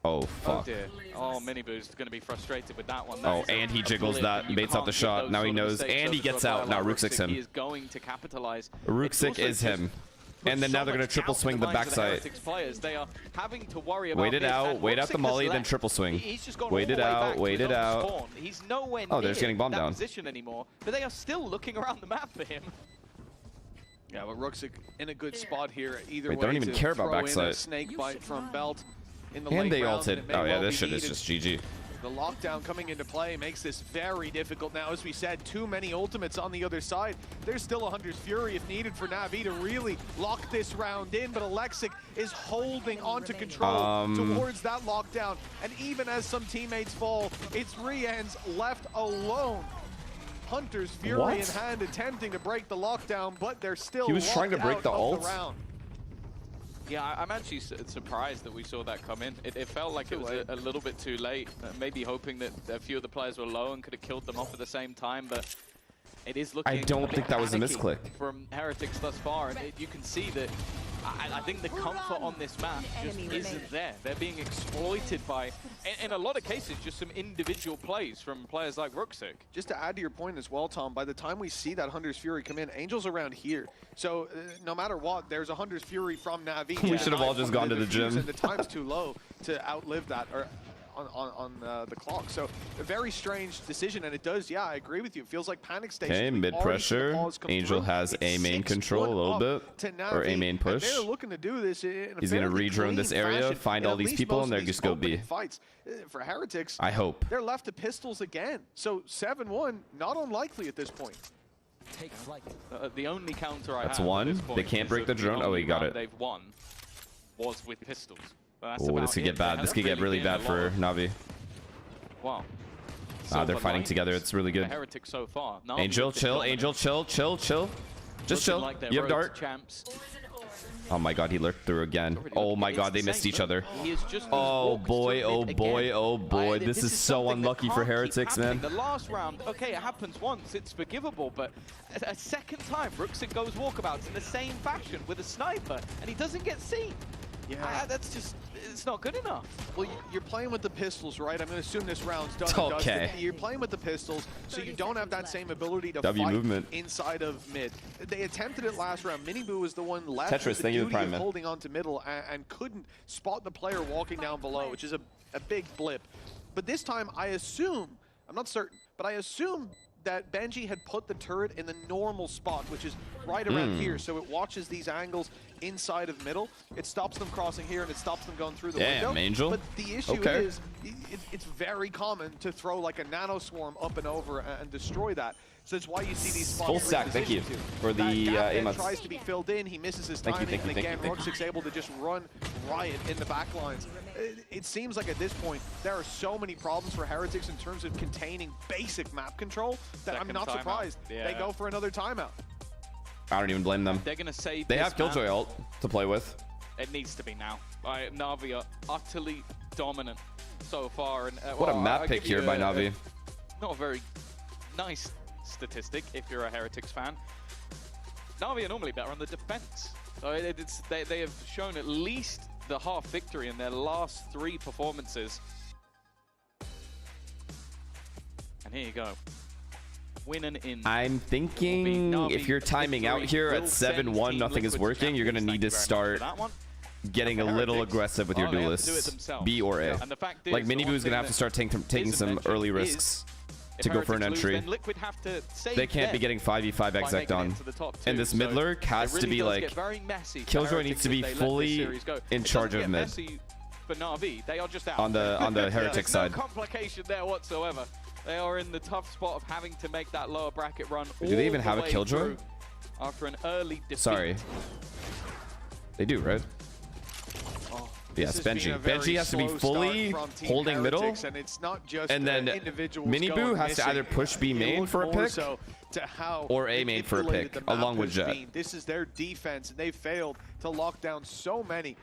Oh Oh fuck. dear. Oh, Miniboo's going to be frustrated with that one. Oh, and he jiggles that, baits out the shot. Now he knows, and he gets out. Now Rooksik's He him. is going to capitalize. Rooksik is him. And then now they're going to triple swing the backside. They are having to worry about Wait it this, out, and wait out the Rookzik molly, has then left. triple swing. He's just gone Wait all it the way back out, to wait his it own out. spawn. He's nowhere Oh, they're just near getting bombed that down. position anymore, but they are still looking around the map for him. Yeah, but Rookzik in a good spot here. Either Wait, way, they don't even to care about throw in backside. a snake bite from Belt in the And late they rounds, ulted. and it may Oh yeah, well this be shit is needed. just GG. The lockdown coming into play makes this very difficult now. As we said, too many ultimates on the other side. There's still a Hunter's Fury if needed for Na'Vi to really lock this round in, but Alexic is holding onto control towards that lockdown. And even as some teammates fall, it's Rienz left alone. Hunter's Fury What? in hand, attempting to break the lockdown, but they're still He was trying to locked break out the of ult? round. Yeah, I'm actually surprised that we saw that come in. It felt like it was a little bit too late. Maybe hoping that a few of the players were low and could have killed them off at the same time, but it is looking I don't a bit think that was a panicky misclick. from Heretics thus far, and you can see that I think the comfort on this map just isn't there. They're being exploited by, in a lot of cases, just some individual plays from players like Rookzik. Just to add to your point as well, Tom, by the time we see that Hunter's Fury come in, Angel's around here. So no matter what, there's a Hunter's Fury from Na'Vi. We should have all just gone to the gym. And the time's too low to outlive that or on the clock. So a very strange decision, and it does, yeah, I agree with you. It feels like panic station. Okay, We've mid already seen the pressure. pause come Angel through. has It's A main 6-1 control a little up bit, to or A Na'Vi, main and push. they're looking to do this in a He's gonna fairly re-drone this clean area, fashion find in all at these least people, most and of they're these just go opening B. fights. For Heretics, I hope. they're left to pistols again. So 7-1, not unlikely at this point. The only counter I That's have one. at this point They can't is break that the drone. Oh, only he got round it. They've won was with pistols. That's Oh, about this could it. get bad. There This could hasn't get really been a bad lot for of- Na'Vi. Wow. They're Silver fighting linings together. It's really good. for Heretics so far. Na'Vi Angel, have been chill. dominant. Angel, chill, chill, chill. Just Looking chill. like they're You have road dart. champs. Oh my god, he lurked through again. Oh my god, they missed each other. Oh boy, oh boy, oh boy. This is so unlucky for Heretics, man. The last round, okay, it happens once, it's forgivable, but a second time, Rookzik goes walkabouts in the same fashion with a sniper, and he doesn't get seen. Yeah. That's just, it's not good enough. Well, you're playing with the pistols, right? I'm going to assume this round's done. Okay. Dustin. You're playing with the pistols, so you don't have that same ability to W fight movement. inside of mid. They attempted it last round. Miniboo was the one left Tetris, with the thank you for duty Prime, of man. holding on to middle and couldn't spot the player walking down below, which is a big blip. But this time, I assume, I'm not certain, but I assume that Benji had put the turret in the normal spot, which is right around here, so it watches these angles inside of middle. It stops them crossing here, and it stops them going through the window. Damn, Angel. But the issue Okay. is, it's very common to throw like a nano swarm up and over and destroy that. So that's why you see these spots. Full where stack, he's thank you positioned to. for That the gap then emotes. tries to be filled in, he misses his Thank you, timing, thank you, and thank again, you, thank Rooksik's able to just run riot in the back lines. It seems like at this point, there are so many problems for Heretics in terms of containing basic map control that I'm Second not timeout. surprised Yeah. they go for another timeout. I don't even blame them. They're going to save They this have Killjoy map. ult to play with. It needs to be now. Na'Vi are utterly dominant so far. And What a well, map I'll pick give you here by Na'Vi. Not a very nice statistic if you're a Heretics fan. Na'Vi are normally better on the defense. So they have shown at least the half victory in their last 3 performances. And here you go. Winning in. I'm thinking if you're timing out here at 7-1, nothing is working, you're going to need to start getting a little aggressive with your duelists. B or A. And the fact Like is, the Miniboo one is going to thing have to start taking some isn't early mentioned risks. to go for an Heretics lose, entry. then Liquid have to save They can't be them getting 5v5 by exec making it done. into the top And two. this So mid lurk has it to really be does like get very messy for Killjoy Heretics needs to if be they let this fully series go. in It charge doesn't of get mid. messy for Na'Vi. They are just out. On the Heretic There's side. no complication there whatsoever. They are in the tough spot of having to make that lower bracket run. Do they even all have the a way Killjoy? through after an early defeat. Sorry. They do, right? Yes, This has been Benji. a very Benji has to be slow fully start from Team holding middle. Heretics, and it's not just And then individuals Miniboo going has to missing. either push B It main looked for a more pick so to how or A main for a manipulated pick, the map along with has Jet. been. This is their defense, and they failed to lock down so many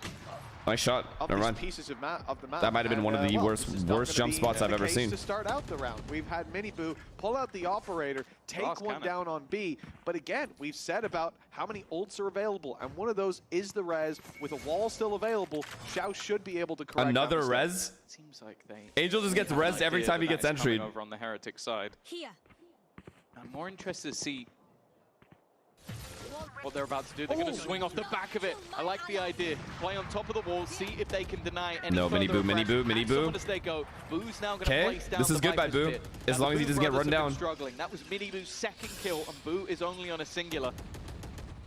Nice shot. of Never these mind. pieces of the map. That might have been one of the well, worst this is not worst gonna jump be spots I've the ever case seen. To start out the round, we've had Miniboo pull out the operator, take Last one cannon. down on B, but again, we've said about how many ults are available, and one of those is the res. With a wall still available, Xiao should be able to correct Another that mistake. res? Seems like they Angel just gets res every time he gets entry. Over on the Heretic side. Here. I'm more interested to see what they're about to do. They're going to swing off the back of it. I like the idea. Play on top of the wall, see if they can deny any No, further Miniboo, aggression. Miniboo, And Miniboo. someone as they go. Boo's now going to Okay, place down this is the good by Viper's Boo, pit. as Now, long the as he Boo doesn't get brothers run have been down. Struggling. That was Miniboo's second kill, and Boo is only on a singular.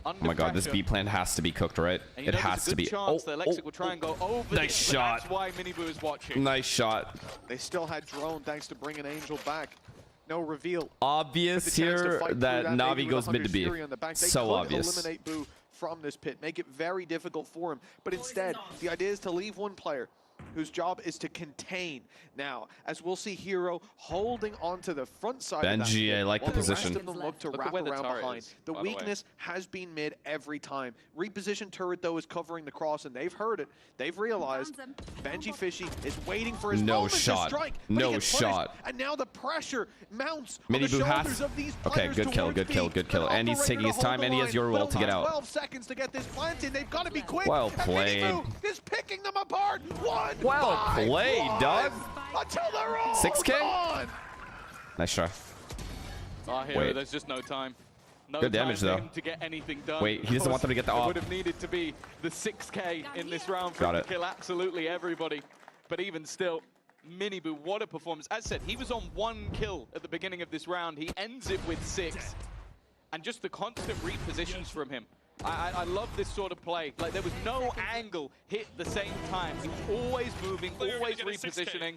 Oh my god, this B plan has to be cooked, right? And you It know has there's a to good be. chance that Alexic will try and go over Nice this, but shot. That's why Miniboo is watching. Nice shot. They still had drone thanks to bringing Angel back. No reveal. Obvious With the chance to here fight through that maybe Navi with goes mid to 100 B. Fury on the back. They So could obvious. eliminate Boo from this pit, make it very difficult for him. But instead, the idea is to leave one player whose job is to contain. Now, as we'll see Hero holding onto the front side of that Benji, pit, I like while the position. rest of them look to Look at wrap where the around turret behind. is, The by the way. weakness has been mid every time. Repositioned turret, though, is covering the cross, and they've heard it. They've realized Benji Fishy is waiting for his No moment shot. to strike. But he No gets punished, shot. and now the pressure mounts on the Miniboo shoulders has. of these Okay, players good kill, towards good kill, B. good kill. An And he's operator taking his to hold time, the and he has line, your but ult to get only out. 12 seconds to get this planted. They've got to be quick. Well And played. Miniboo is picking them apart. One Well by played, one dog. Until they're all 6K? gone. Nice try. Ah, Hero, Wait. there's just no time. No Good time damage, for though. him to get anything done. Wait, he doesn't want them to get the It op. would have needed to be the 6K in this round for Got him it. to kill absolutely everybody. But even still, Miniboo, what a performance. As said, he was on 1 kill at the beginning of this round. He ends it with 6. And just the constant repositions from him. I love this sort of play. Like, there was no angle hit the same time. He was always moving, always repositioning.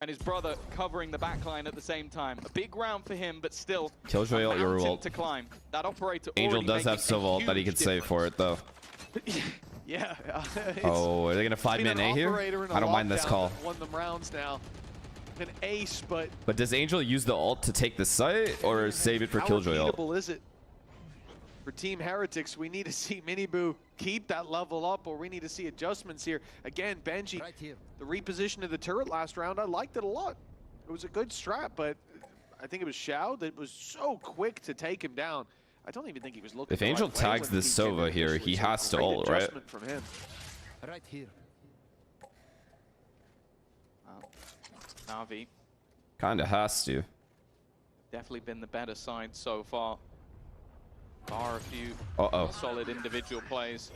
And his brother covering the backline at the same time. A big round for him, but still Killjoy a ult, your mountain ult. to climb. That operator Angel already does have making a Silva ult that he huge could save for it, though. Yeah. Oh, are they going to 5-man A here? I don't mind this call. Won them rounds now. An ace, but But does Angel use the ult to take the site or save it for how Killjoy ult? repeatable is it? For Team Heretics, we need to see Miniboo keep that level up, or we need to see adjustments here. Again, Benji, the reposition of the turret last round, I liked it a lot. It was a good strat, but I think it was Xiao that was so quick to take him down. I don't even think he was looking If the Angel right way tags when this he came in Sova here, initially, he so has to great ult, right? adjustment from him. Right here. Navi, Kinda has to. definitely been the better side so far. Bar a few Uh-oh. solid individual plays.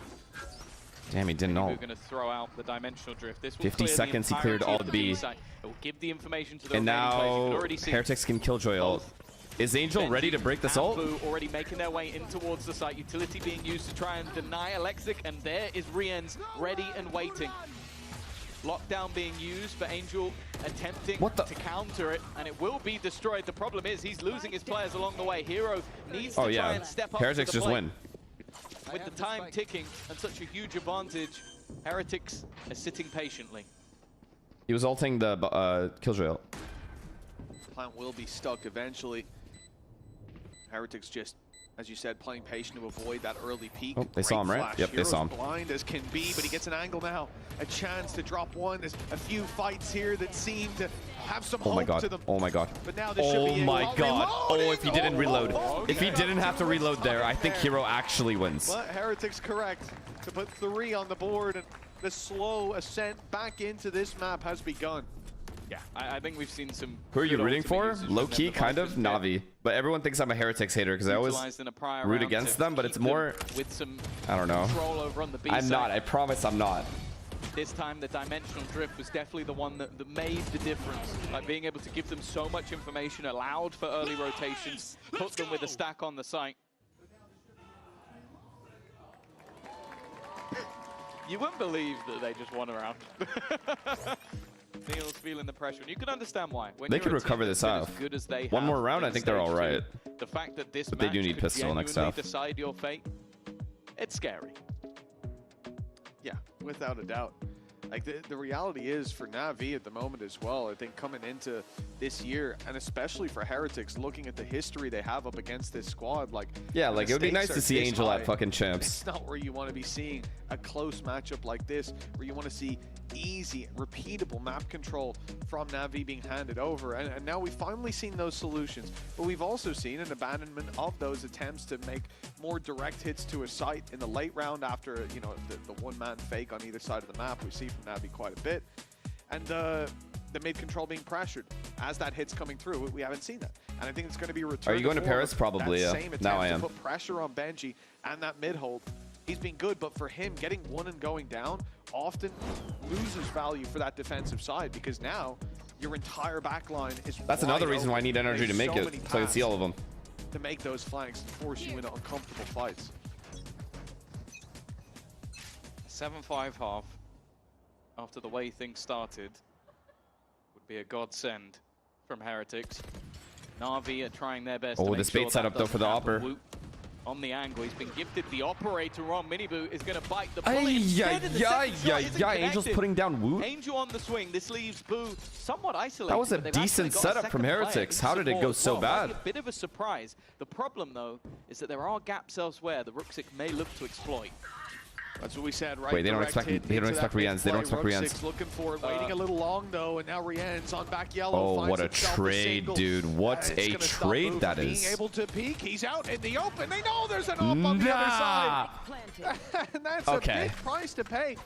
Damn, he didn't We're ult. going to throw out the dimensional drift. This will 50 clear the seconds, he cleared entirety all of the B. side. It will give the information to the And remaining players. You can now already see Heretics can Killjoy ult. Is Angel ready to break this and ult? Boo already making their way in towards the site. Utility being used to try and deny Alexic, and there is Rien's ready and waiting. Lockdown being used for Angel attempting to counter it, and it will be destroyed. The problem is he's losing his players along the way. Hero needs Oh to try yeah, and step up Heretics to the just plate. win. With the time ticking and such a huge advantage, Heretics are sitting patiently. He was ulting the Killjoy ult. Plan will be stuck eventually. Heretics just, as you said, playing patient to avoid that early peak. Oh, they saw him, right? Flash. Yep, they Hero's saw him. blind as can be, but he gets an angle now. A chance to drop one. There's a few fights here that seem to have some Oh my hope god. to them. Oh my god. But now this should Oh be my it. god. Oh, Reloading. if he didn't reload. If he okay. didn't have to reload there, I think Hero actually wins. But Heretics correct to put 3 on the board, and the slow ascent back into this map has begun. Yeah, I think we've seen some. Who are you good rooting ultimate for? usage from Low them. key, The kind of Vipers bit Navi. But everyone thinks I'm a Heretics hater because I always utilized in a prior root round against to them, but keep it's more. them with some I don't know. control over on the B I'm side. not. I promise I'm not. This time, the dimensional drift was definitely the one that made the difference. Like being able to give them so much information, allowed for early rotations, put them with a stack on the site. You wouldn't believe that they just won around. Neil's feeling the pressure, and you can understand why. When They could recover this half. One more round, I think they're all right. The fact that this but they do need pistol next half. Decide your fate. It's scary. Yeah, without a doubt. Like the reality is for Na'Vi at the moment as well, I think coming into this year, and especially for Heretics, looking at the history they have up against this squad, like yeah, like it would be nice to see Angel at fucking champs. It's not where you want to be seeing a close matchup like this, where you want to see easy, repeatable map control from Na'Vi being handed over, and now we've finally seen those solutions, but we've also seen an abandonment of those attempts to make more direct hits to a site in the late round after, you know, the one-man fake on either side of the map. We see from Na'Vi quite a bit, and the mid control being pressured as that hit's coming through. We haven't seen that, and I think it's going to be a return. Are you going to Paris? Probably, yeah. Now I am. To put pressure on Benji and that mid hold. He's been good, but for him, getting one and going down often loses value for that defensive side, because now your entire back line is That's another reason why I need energy to make it, so I can see all of them. To make those flanks and force you into uncomfortable fights. 7-5 half, after the way things started, would be a godsend from Heretics. Na'Vi are trying their best. Oh, this bait setup though for the Opper. On the angle, he's been gifted the operator on. Miniboo is going to bite the bullet. Angel's putting down Woot. Angel on the swing. This leaves Boo somewhat isolated. That was a decent setup from Heretics. How did it go so bad? A bit of a surprise. The problem, though, is that there are gaps elsewhere the Ruxic may look to exploit. That's what we said, right? Wait, they don't expect Riens. They don't expect Riens. Looking for it, waiting a little long though, and now Riens on back yellow. Oh, what a trade, dude! What a trade that is. Being able to peek, he's out in the open. They know there's an op on the other side. And that's a big price to pay.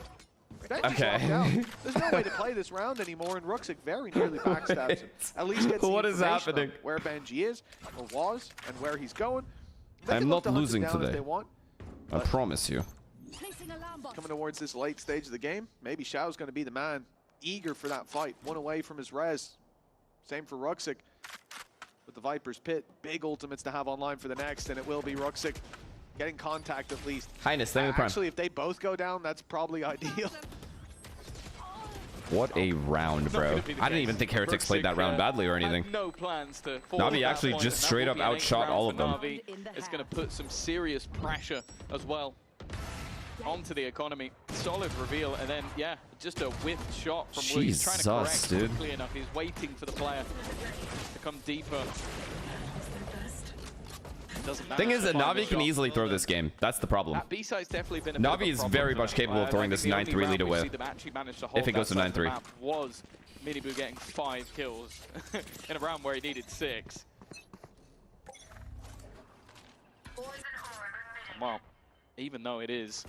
Okay. There's no way to play this round anymore, and Ruxic very nearly backstabs him. At least gets what is happening? Where Benji is, or was, and where he's going. I'm not losing today. I promise you. Coming towards this late stage of the game, maybe Xiao's going to be the man, eager for that fight. One away from his res. Same for Ruxic with the Viper's Pit. Big ultimates to have online for the next, and it will be Ruxic getting contact at least. Highness, thank you, Prime. Actually, if they both go down, that's probably ideal. What a round, bro. I didn't even think Heretics played that round badly or anything. No plans to Na'Vi actually just straight up outshot all of them. It's going to put some serious pressure as well onto the economy. Solid reveal, and then yeah, just a whiffed shot from Woot. He's trying to correct quickly enough. He's waiting for the player to come deeper. Thing is that Na'Vi can easily throw this game. That's the problem. B-side's definitely been a Na'Vi is very much capable of throwing this 9-3 lead away. If it goes to 9-3. Was Miniboo getting 5 kills in a round where he needed 6. Well, even though it is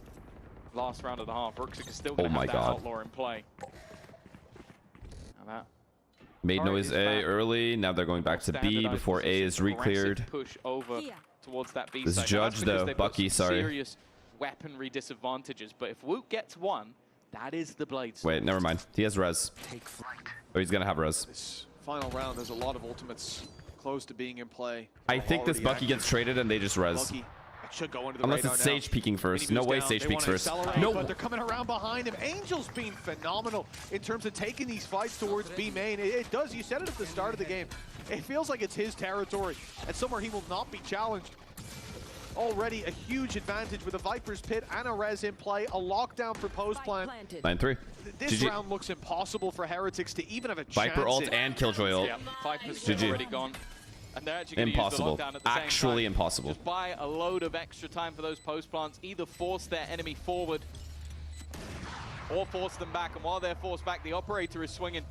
last round of the half, Ruxic is still going to have that outlaw in play. And that made noise A early. Now they're going back to B before A is re-cleared. Push over towards that B this side. Judge though, Bucky, sorry. Serious weaponry disadvantages, but if Woot gets one, that is the Blades. Wait, never mind. He has res. Oh, he's gonna have res. This final round, there's a lot of ultimates close to being in play. I think this Bucky gets traded and they just res. Should go into the unless it's Sage peeking first. No way Sage peeks first. No. But they're coming around behind him. Angel's been phenomenal in terms of taking these fights towards B main. It does. You said it at the start of the game. It feels like it's his territory and somewhere he will not be challenged. Already a huge advantage with a Viper's Pit and a res in play. A lockdown for post plant. 9-3. This round looks impossible for Heretics to even have a chance. Viper ult and Killjoy ult. Yeah, Viper's already gone. And they're actually impossible. Use the lockdown at the actually same time. Impossible. Just buy a load of extra time for those post plants. Either force their enemy forward or force them back. And while they're forced back, the operator is swinging.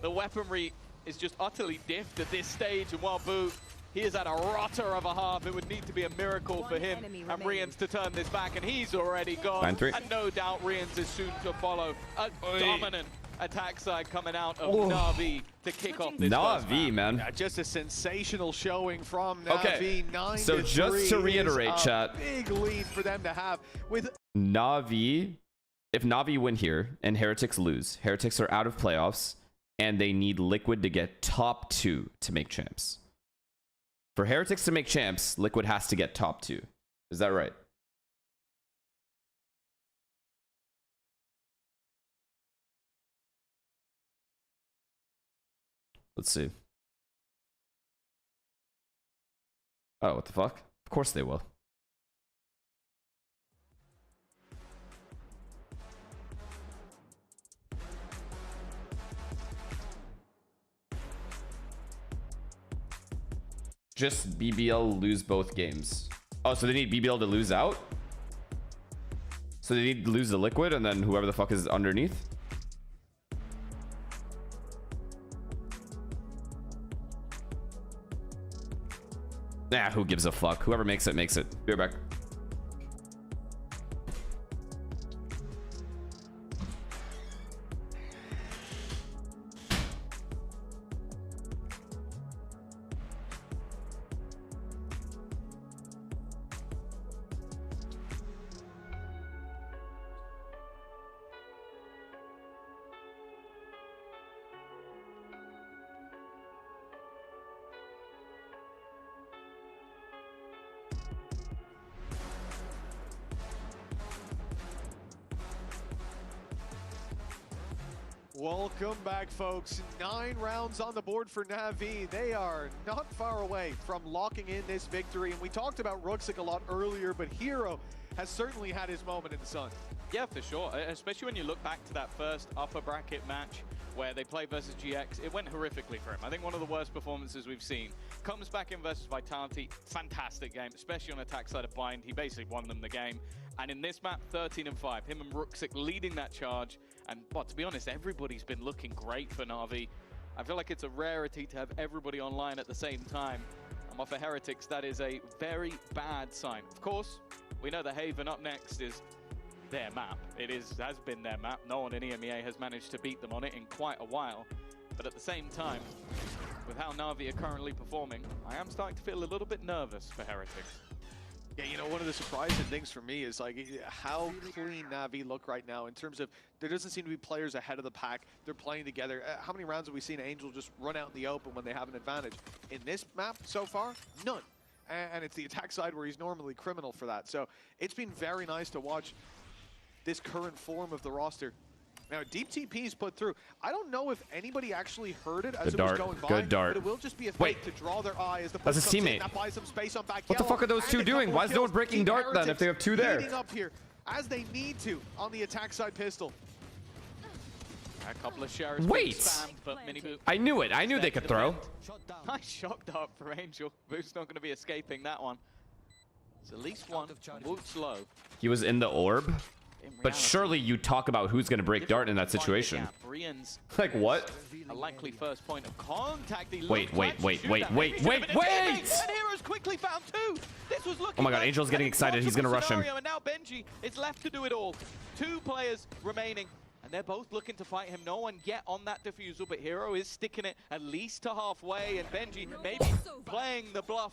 The weaponry is just utterly diffed at this stage. And while Boo, he is at a rotter of a half. It would need to be a miracle for him and Riens to turn this back. And he's already gone. 9-3. And no doubt Riens is soon to follow. A dominant attack side coming out of Na'Vi to kick off this Na'Vi, man. Yeah, just a sensational showing from Na'Vi. Okay, 9-3 so just to reiterate, chat. Big lead for them to have with Na'Vi if Na'Vi win here and Heretics lose, Heretics are out of playoffs, and they need Liquid to get top 2 to make champs. For Heretics to make champs, Liquid has to get top 2. Is that right? Let's see. Oh, what the fuck? Of course they will. Just BBL lose both games. Oh, so they need BBL to lose out? So they need to lose the Liquid and then whoever the fuck is underneath? Nah, who gives a fuck? Whoever makes it, makes it. Be right back. Welcome back, folks. 9 rounds on the board for Na'Vi. They are not far away from locking in this victory. And we talked about Ruxic a lot earlier, but Hero has certainly had his moment in the sun. Yeah, for sure. Especially when you look back to that first upper bracket match where they played versus GX. It went horrifically for him. I think one of the worst performances we've seen. Comes back in versus Vitality. Fantastic game, especially on attack side of Bind. He basically won them the game. And in this map, 13-5. Him and Ruxic leading that charge. And, well, to be honest, everybody's been looking great for Na'Vi. I feel like it's a rarity to have everybody online at the same time. And for Heretics, that is a very bad sign. Of course, we know the Haven up next is their map. It has been their map. No one in EMEA has managed to beat them on it in quite a while. But at the same time, with how Na'Vi are currently performing, I am starting to feel a little bit nervous for Heretics. Yeah, you know, one of the surprising things for me is like how clean Na'Vi look right now in terms of there doesn't seem to be players ahead of the pack. They're playing together. How many rounds have we seen Angel just run out in the open when they have an advantage? In this map so far, none. And it's the attack side where he's normally criminal for that. So it's been very nice to watch this current form of the roster. Now, deep TP is put through. I don't know if anybody actually heard it as it was going by. Good dart. But it will just be a fake to draw their eye as the That's his push comes in. teammate. That buys some space on back What the yellow. fuck are those two And a doing? couple Why of is no one kills. breaking Keep dart then if they have two there? Leading up here as they need to on the attack side pistol. A couple of shares Wait! spammed, but mini boot. I knew it. I knew they could throw. Nice shot dart for Angel. Boot's not going to be escaping that one. It's at least one. Boot's low. He was in the orb. But surely you talk about who's going to break dart in that situation. Like what? A likely first point of contact. Wait. And Hero's quickly found two. This was looking Oh my god, Angel's getting excited. He's going to rush him. And now Benji is left to do it all. 2 players remaining. And they're both looking to fight him. No one yet on that defusal, but Hero is sticking it at least to halfway. And Benji maybe playing the bluff.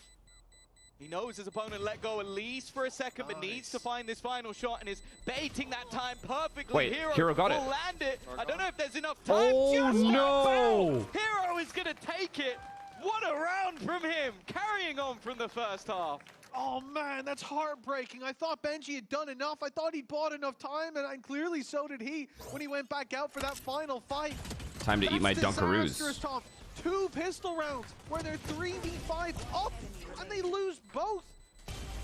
He knows his opponent let go at least for a second, but needs to find this final shot and is baiting that time perfectly. Wait, Hero got it. Will land it. I don't know if there's enough time. Oh no! Hero is gonna take it. What a round from him, carrying on from the first half. Oh man, that's heartbreaking. I thought Benji had done enough. I thought he'd bought enough time, and clearly so did he when he went back out for that final fight. Time to eat my Dunkaroos. Disastrous, Tom. 2 pistol rounds where they're 3v5 up, and they lose both.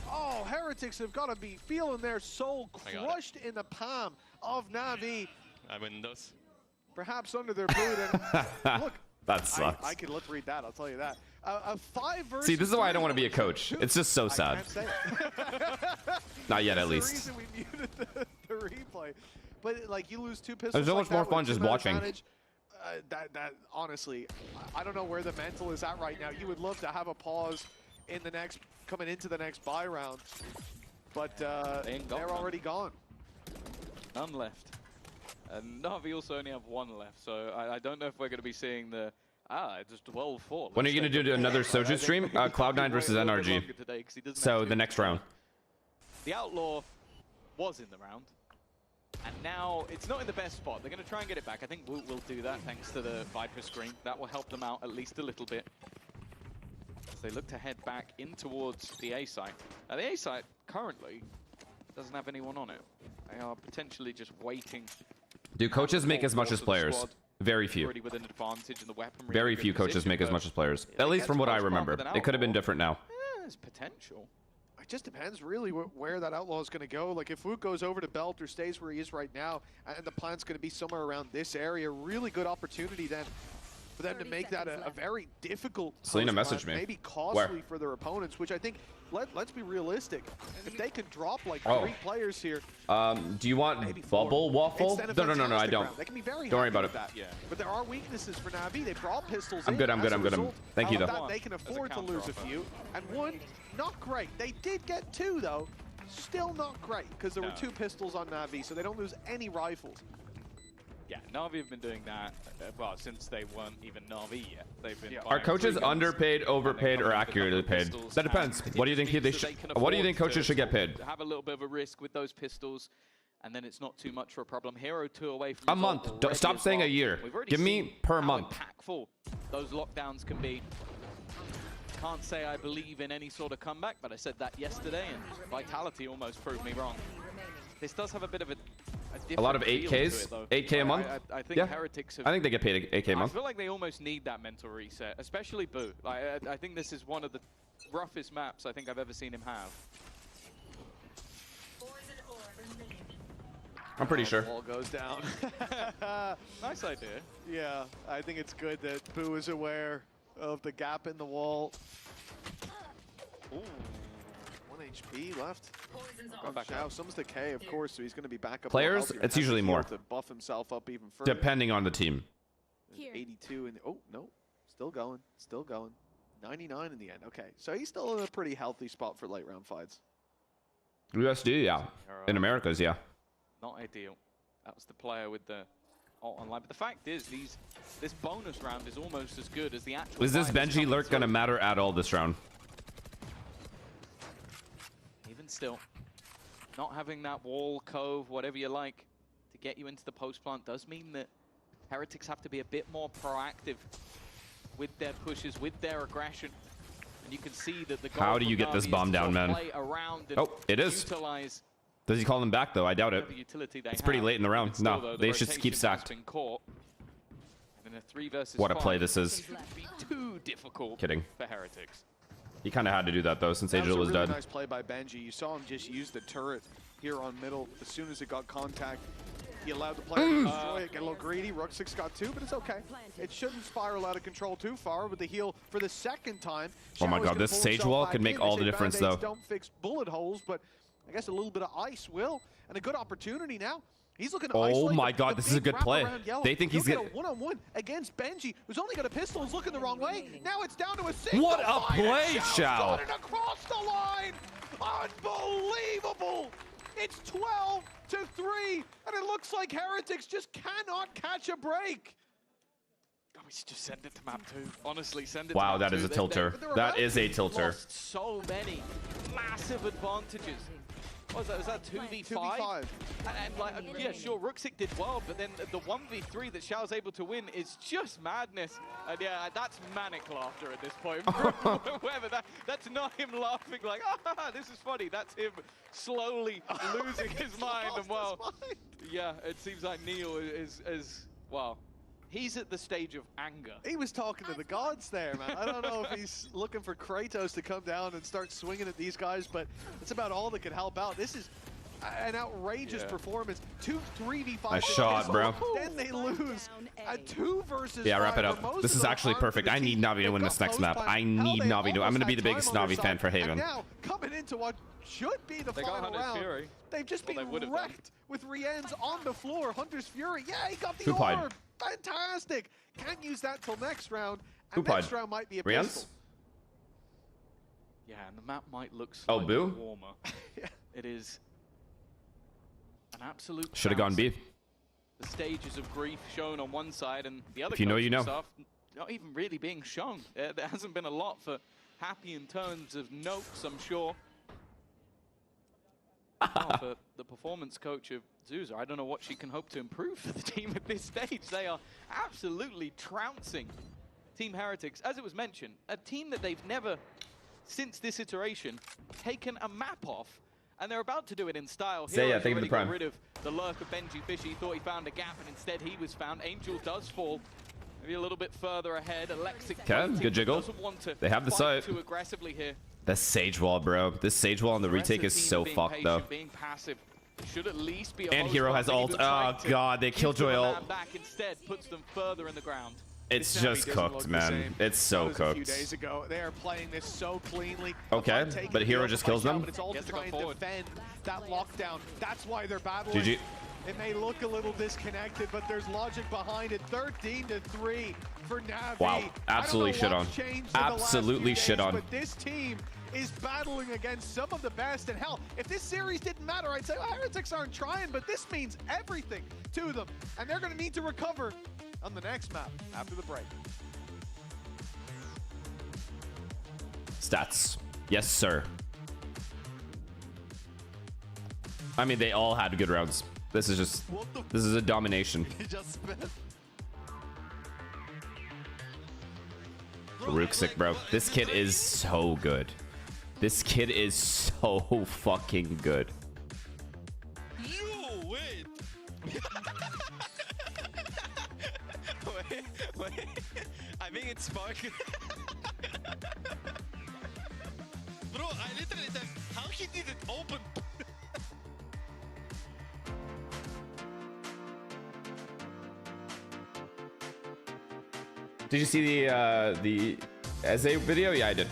Oh, Heretics have got to be feeling their soul crushed in the palm of Na'Vi. I win those. Perhaps under their boot. And look, that sucks. I could lip read that, I'll tell you that. A 5 versus See, this is why I don't want to be a coach. It's just so sad. I can't say it. Not yet, at That's least. the reason we muted the replay. But like, you lose 2 pistols. There's so like much more that fun with just this watching. advantage. That honestly, I don't know where the mental is at right now. You would love to have a pause in the next, coming into the next buy round, but they're already gone. None left. And Na'Vi also only have 1 left, so I don't know if we're going to be seeing the... it's just 12-4. When are you going to do another Soju stream? Cloud9 versus NRG. So the next round. The Outlaw was in the round. And now it's not in the best spot. They're going to try and get it back. I think Woot will do that thanks to the Viper screen. That will help them out at least a little bit. As they look to head back in towards the A site. Now the A site currently doesn't have anyone on it. They are potentially just waiting. Do coaches make as much as players? Very few. Already with an advantage in the weaponry. Very few coaches make as much as players. At least from what I remember. It could have been different now. There's potential. It just depends really where that outlaw is going to go. Like if Woot goes over to Belt or stays where he is right now, and the plan's going to be somewhere around this area, really good opportunity then for them to make that a very difficult Selena post messaged plan, me. maybe costly Where? for their opponents, which I think, let's be realistic. If they can drop like 3 players here. Do you want bubble waffle? No, I don't. They can be very Don't worry about happy it. with that. But there are weaknesses for Navi. They brought pistols I'm in. good, I'm As good, a I'm good. result Thank you, of though. that, they can afford to lose a few. And one, not great. They did get 2 though. Still not great because there were 2 pistols on Navi, so they don't lose any rifles. Yeah, Na'Vi have been doing that, well, since they weren't even Na'Vi yet. They've been Are coaches underpaid, overpaid, or accurately paid? That depends. What do you think What do you think coaches should get paid? Have a little bit of a risk with those pistols, and then it's not too much for a problem. Hero 2 away from A month. Stop saying a year. Give me per month. Impactful those lockdowns can be. Can't say I believe in any sort of comeback, but I said that yesterday, and Vitality almost proved me wrong. This does have a bit of a lot of different feel 8Ks, to it, 8K a month. I think Yeah, Heretics have, I think they get paid 8K a I month. feel like they almost need that mental reset, especially Boo. Like, I think this is one of the roughest maps I think I've ever seen him have. I'm pretty sure. Wall goes down. Nice idea. Yeah, I think it's good that Boo is aware of the gap in the wall. Ooh, 1 HP left. Now, some's the K, of course, so he's going to be back up. Players, healthier. it's Has usually the more. heal to buff himself up even further. Depending on the team. 82 and oh no, still going, still going. 99 in the end. Okay, so he's still in a pretty healthy spot for late round fights. USD, yeah. In Americas, yeah. Not ideal. That was the player with the ult online. But the fact is, this bonus round is almost as good as the actual. Is this fight that's Benji coming lurk gonna through. matter at all this round? Even still, not having that wall, cove, whatever you like, to get you into the post plant does mean that Heretics have to be a bit more proactive with their pushes, with their aggression. And you can see that the goal How do you for get this Na'Vi bomb is to down, man? play around and Oh, it is. utilize Does he call them back though? I doubt it. whatever utility they It's pretty have. late in the round. Still, No, though, the they should rotation keep has stacked. been caught. And in a 3 versus What a 5, play this is. it shouldn't be too difficult Kidding. for Heretics. He kind of had to do that though, since That Angel was was a really dead. nice play by Benji. You saw him just use the turret here on middle. As soon as it got contact, he allowed the player to destroy it. Get a little greedy. Rook6 got 2, but it's okay. It shouldn't spiral out of control too far with the heal for the second time. Oh my Shower's God, gonna this pull Sage himself wall back could make in. all They the say difference, Band-Aids though. don't fix bullet holes, but I guess a little bit of ice will. And a good opportunity now. He's looking to Oh isolate my the God, this is a big good play. wraparound yellow. They think he's He'll gonna- get a one-on-one against Benji, who's only got a pistol, is looking the wrong way. Now it's down to a single. What a fight, and play, Xiao's Xiao. got it across the line. Unbelievable. It's 12-3, and it looks like Heretics just cannot catch a break. Oh, we should just send it to map 2. Honestly, send it Wow, to map that 2. is a tilter. That is a tilter. Lost so many massive advantages. What was that? Was that 2v5? 2v5. And like, yeah, sure, Rook6 did well, but then the 1v3 that Xiao's able to win is just madness. And yeah, that's manic laughter at this point. Whoever that's not him laughing like, ah, this is funny. That's him slowly losing his mind. And well, yeah, it seems like Neil is well. He's at the stage of anger. He was talking to the gods there, man. I don't know if he's looking for Kratos to come down and start swinging at these guys, but it's about all that could help out. This is an outrageous performance. 2 3v5. Nice shot, bro. Then they lose a 2 versus 5. Yeah, wrap it where up. most This of is the actually harm for perfect. the I need team. Navi to They've win got this next post map. plan. I Hell, need they Navi to. I'm almost gonna be had the biggest time on Navi their fan for side. Haven. And now, coming into what should be the They got final Hunter's round, Fury. they've just Well, been they would have wrecked with Rien's on the floor. Hunter's Fury, yeah, he got the Poop-eyed. orb. Fantastic. Can't use that till next round. And Poop-eyed. next round might be a Rien's? pistol. Yeah, and the map might look Oh, slightly Boo? warmer. It is an absolute Should have gone B. travesty. The stages of grief shown on one side and the other If you know, you coaching know. stuff not even really being shown. There hasn't been a lot for Happy in terms of notes, I'm sure. Well, for the performance coach of Zuza, I don't know what she can hope to improve for the team at this stage. They are absolutely trouncing Team Heretics. As it was mentioned, a team that they've never, since this iteration, taken a map off, and they're about to do it in style. Say yeah, thank you for already the prime. got rid of the lurk of Benji Fisher. He thought he found a gap, and instead he was found. Angel does fall. Maybe a little bit further ahead. Alexic Okay, good jiggle. They have the site. too aggressively here. The Sage Wall, bro. This Sage Wall on the retake is so fucked, though. Being passive should at least be And Hero has ult. Oh, God. They Killjoy ult. back instead puts them further in the ground. It's just cooked, man. It's so A few cooked. days ago, they are playing this so cleanly. Okay, but Hero just kills them. But it's all to try and defend that lockdown. That's why they're battling. GG. It may look a little disconnected, but there's logic behind it. 13-3 for Navi. Wow, absolutely shit on. Absolutely shit on. But this team is battling against some of the best. And hell, if this series didn't matter, I'd say, well, Heretics aren't trying, but this means everything to them. And they're going to need to recover on the next map after the break. Stats. Yes, sir. I mean, they all had good rounds. This is just, this is a domination. Ruxic, bro. This kid is so good. This kid is so fucking good. You win. wait. I think it's Spark. Bro, I literally said, how he did it open? Did you see the Eze video? Yeah, I did.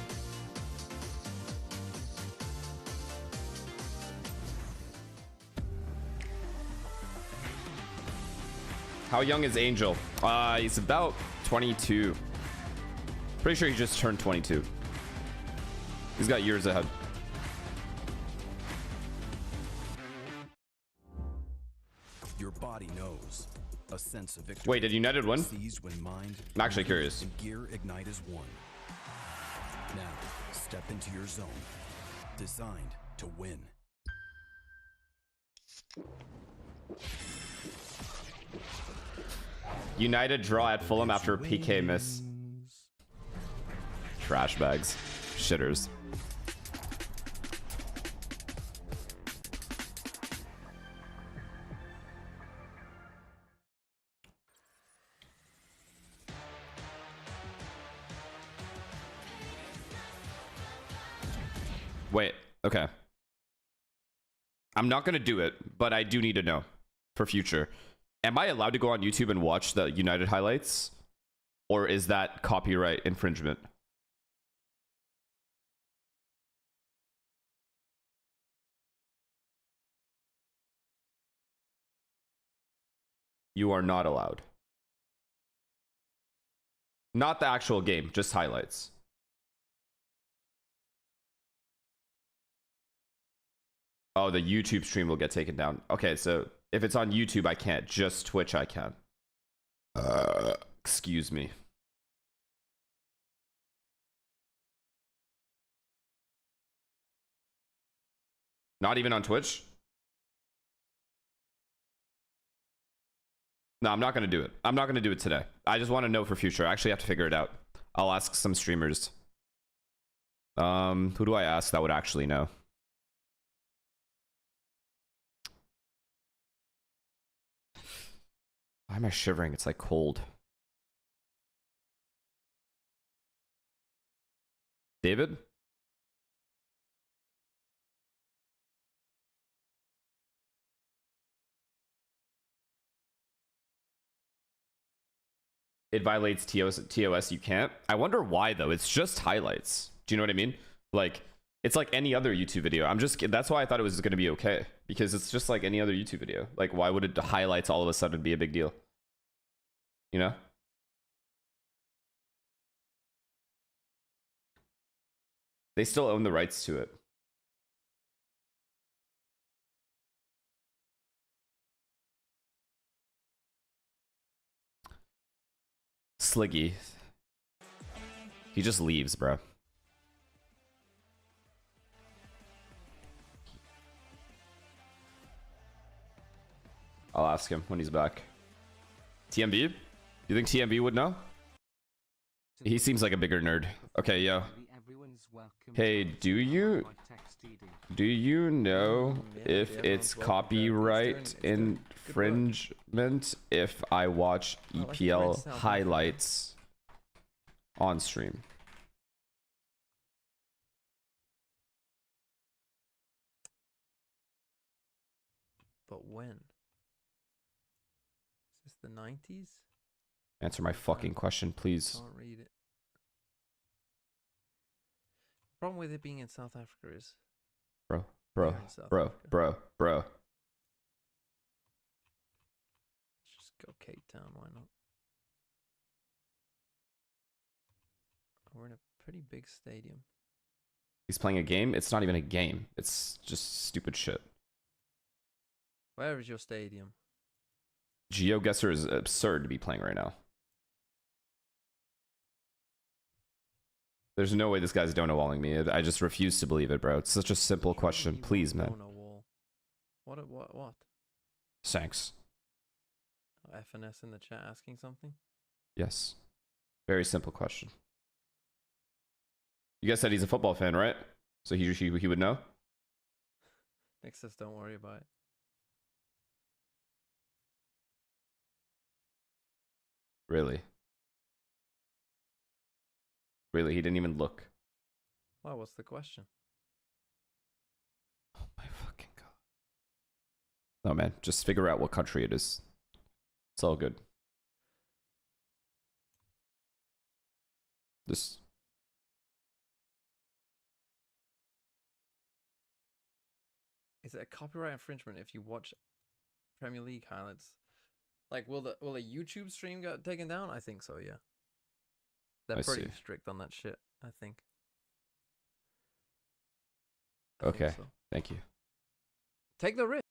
How young is Angel? He's about 22. Pretty sure he just turned 22. He's got years ahead. Your body knows. A sense of victory. Wait, did United win? When mind I'm actually curious. and gear ignite as one. Now, step into your zone. Designed to win. United draw at Fulham after a PK miss. Trash bags. Shitters. Wait, okay. I'm not gonna do it, but I do need to know for future. Am I allowed to go on YouTube and watch the United highlights? Or is that copyright infringement? You are not allowed. Not the actual game, just highlights. Oh, the YouTube stream will get taken down. Okay, so if it's on YouTube, I can't. Just Twitch, I can. Excuse me. Not even on Twitch? No, I'm not going to do it. I'm not going to do it today. I just want to know for future. I actually have to figure it out. I'll ask some streamers. Who do I ask that would actually know? Why am I shivering? It's like cold. David? It violates TOS, you can't. I wonder why though. It's just highlights. Do you know what I mean? Like, it's like any other YouTube video. That's why I thought it was going to be okay. Because it's just like any other YouTube video. Like, why would it highlights all of a sudden be a big deal? You know? They still own the rights to it. Sliggy. He just leaves, bro. I'll ask him when he's back. TMB? You think TMB would know? He seems like a bigger nerd. Okay, yo. Hey, do you know if it's copyright infringement if I watch EPL highlights on stream? But when? Is this the 90s? Answer my fucking question, please. Can't read it. The problem with it being in South Africa is... Bro. Let's just go Cape Town, why not? We're in a pretty big stadium. He's playing a game? It's not even a game. It's just stupid shit. Where is your stadium? GeoGuessr is absurd to be playing right now. There's no way this guy's donut walling me. I just refuse to believe it, bro. It's such a simple question. Please, man. What? Thanks. FNS in the chat asking something? Yes. Very simple question. You guys said he's a football fan, right? So he would know? Nick says don't worry about it. Really? Really? He didn't even look. Wow, what's the question? Oh my fucking god. No, man. Just figure out what country it is. It's all good. Just... Is it a copyright infringement if you watch Premier League highlights? Like, will a YouTube stream get taken down? I think so, yeah. They're pretty strict on that shit, I think. Okay, thank you. Take the risk.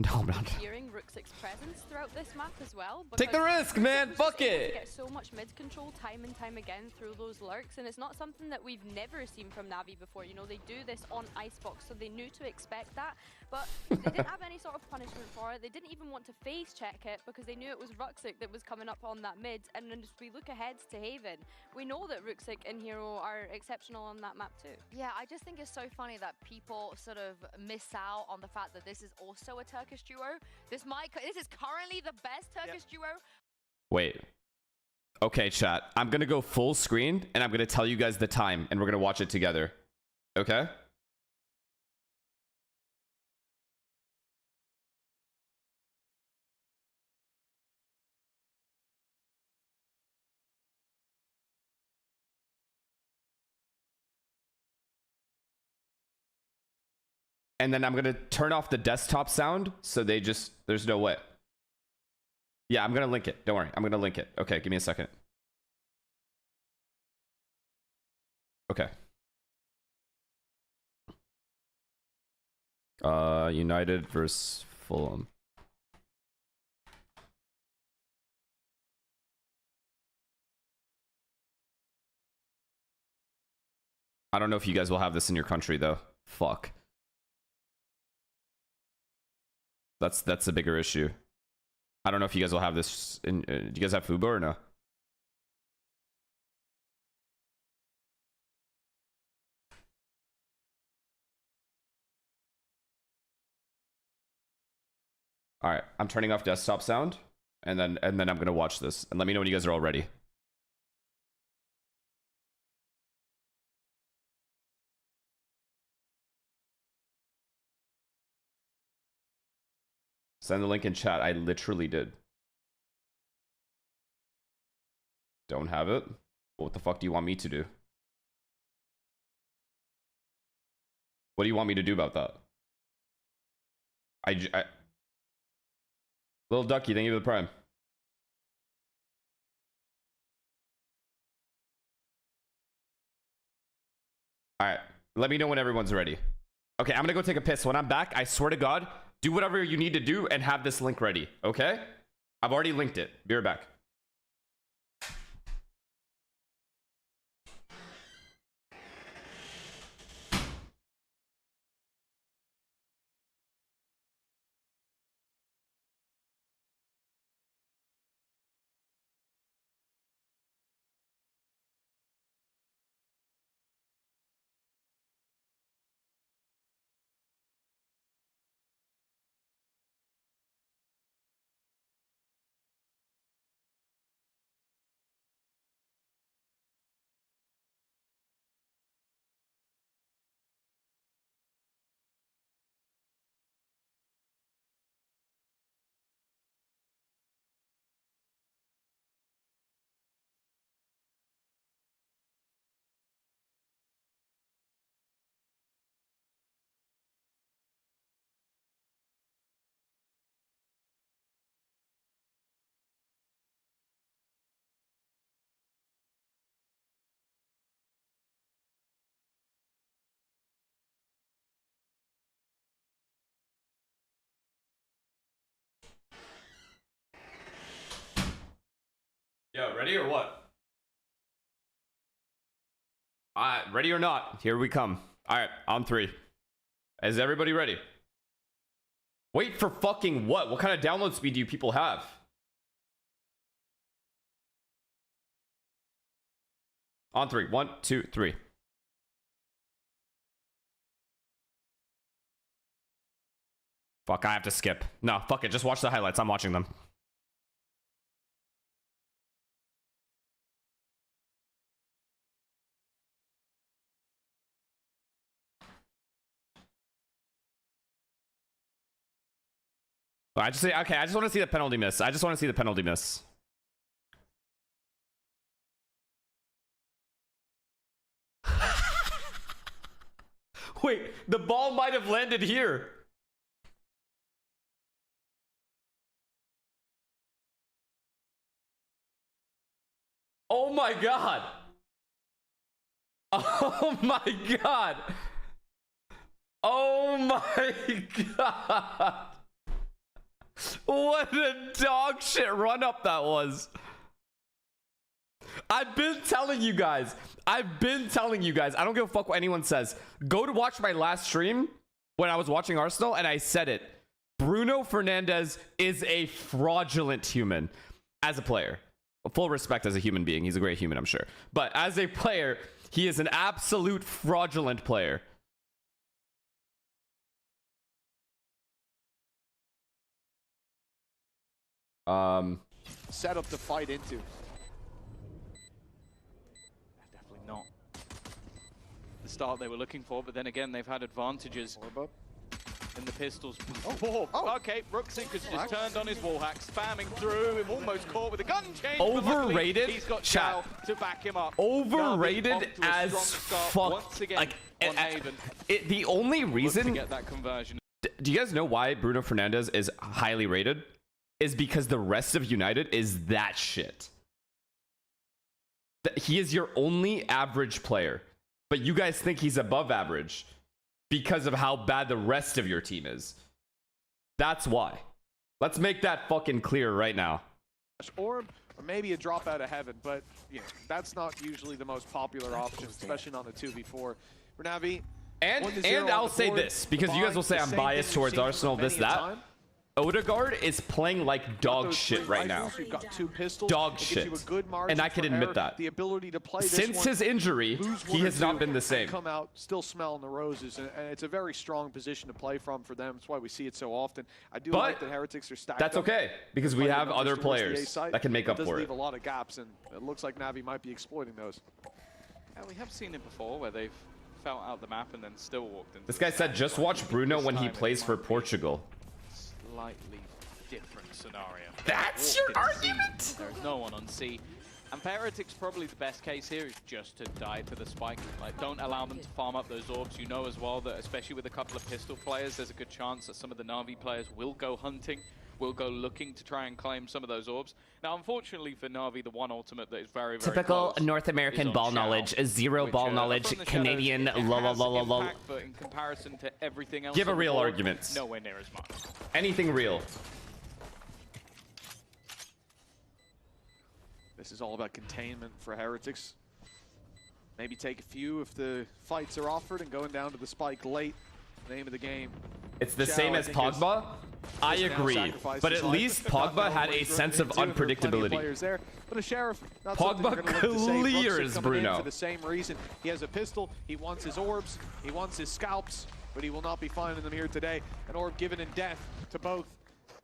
No, I'm not. Hearing Rooksik's presence throughout this map as well. Take the risk, man. Fuck it. Get so much mid control time and time again through those lurks, and it's not something that we've never seen from Navi before. You know, they do this on Icebox, so they knew to expect that, but they didn't have any sort of punishment for it. They didn't even want to face check it because they knew it was Rooksik that was coming up on that mid. And then as we look ahead to Haven, we know that Rooksik and Hero are exceptional on that map too. Yeah, I just think it's so funny that people sort of miss out on the fact that this is also a Turkish duo. This is currently the best Turkish duo. Wait. Okay, chat. I'm gonna go full screen and I'm gonna tell you guys the time and we're gonna watch it together. Okay? And then I'm gonna turn off the desktop sound so there's no way. Yeah, I'm gonna link it. Don't worry, I'm gonna link it. Okay, give me a second. Okay. United versus Fulham. I don't know if you guys will have this in your country though. Fuck. That's a bigger issue. I don't know if you guys will have this in. Do you guys have Fubo or no? All right, I'm turning off desktop sound, and then I'm gonna watch this. And let me know when you guys are all ready. Send the link in chat. I literally did. Don't have it? What the fuck do you want me to do? What do you want me to do about that? Little Ducky, thank you for the prime. Alright, let me know when everyone's ready. Okay, I'm gonna go take a piss. When I'm back, I swear to God, do whatever you need to do and have this link ready, okay? I've already linked it. Be right back. Yo, ready or what? Ready or not? Here we come. All right, on 3. Is everybody ready? Wait for fucking what? What kind of download speed do you people have? On 3. 1, 2, 3. Fuck, I have to skip. No, fuck it. Just watch the highlights. I'm watching them. I just say, okay, I just want to see the penalty miss. I just want to see the penalty miss. Wait, the ball might have landed here. Oh my god. Oh my god. Oh my god. What a dog shit run up that was. I've been telling you guys. I don't give a fuck what anyone says. Go to watch my last stream when I was watching Arsenal and I said it. Bruno Fernandes is a fraudulent human as a player. Full respect as a human being. He's a great human, I'm sure. But as a player, he is an absolute fraudulent player. Set up to fight into. Definitely not the start they were looking for, but then again, they've had advantages in the pistols. Oh, okay, Ruxic has just turned on his wall hack, spamming through, him almost caught with a gun change. Overrated. He's got Chat. Chow to back him up. Overrated as fuck. Once again, like, on Haven. The only reason. To get that conversion. Do you guys know why Bruno Fernandes is highly rated? Is because the rest of United is that shit. He is your only average player, but you guys think he's above average because of how bad the rest of your team is. That's why. Let's make that fucking clear right now. Or maybe a drop out of heaven, but you know, that's not usually the most popular option, especially on the 2v4. For Navi, and I'll say this, because you guys will say I'm biased towards Arsenal, this, that. Odegaard is playing like dog shit right now. Dog shit. And I can admit that. The ability to play since his injury, he has not been the same. Come out still smelling the roses, and it's a very strong position to play from for them. That's why we see it so often. I do like that Heretics are stacked. That's okay, because we have other players that can make up for it. It does leave a lot of gaps, and it looks like Navi might be exploiting those. Yeah, we have seen it before where they've felt out the map and then still walked into. This guy said just watch Bruno when he plays for Portugal. Slightly different scenario. That's your argument? There's no one on C. And Heretics probably the best case here is just to die to the spike. Like, don't allow them to farm up those orbs. You know as well that especially with a couple of pistol players, there's a good chance that some of the Na'Vi players will go hunting, will go looking to try and claim some of those orbs. Now, unfortunately for Na'Vi, the one ultimate that is very, very typical close North American ball knowledge, zero ball knowledge, Canadian lol. But in comparison to everything else, give a real argument. Nowhere near as much. Anything real. This is all about containment for Heretics. Maybe take a few if the fights are offered, and going down to the spike late. Name of the game. It's the same as Pogba. I agree, but at least Pogba had a sense of unpredictability. There, but a Sheriff, Pogba clears Bruno. For the same reason, he has a pistol. He wants his orbs. He wants his scalps, but he will not be finding them here today. An orb given in death to both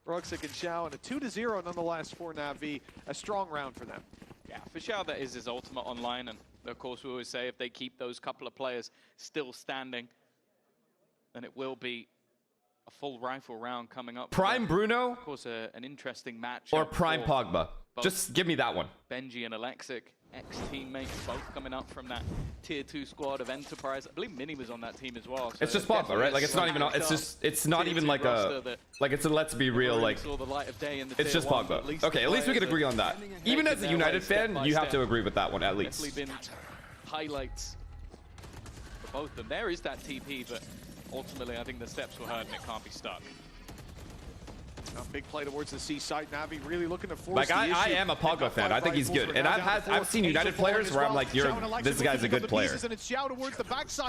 Ruxic and Xiao, and a 2-0 nonetheless for Na'Vi. A strong round for them. Yeah, for Xiao that is his ultimate online, and of course we always say if they keep those couple of players still standing, then it will be a full rifle round coming up. Prime Bruno? Of course, an interesting match. Or Prime Pogba. Just give me that one. Benji and Alexic, ex-teammates, both coming up from that Tier 2 squad of Enterprise. I believe Mini was on that team as well. So it's just Pogba, right? Like, it's not even, it's not even like a, like, it's a let's be real, like, it's just Pogba. Okay, at least we can agree on that. Even as a United fan, you have to agree with that one, at least. Definitely been highlights for both of them. There is that TP, but ultimately, I think the steps were heard and it can't be stuck. Now big play towards the C side. Navi really looking to force Like the I issue. am a Pogba fan. I think he's good, and I've seen United players where I'm like, this guy's a good player.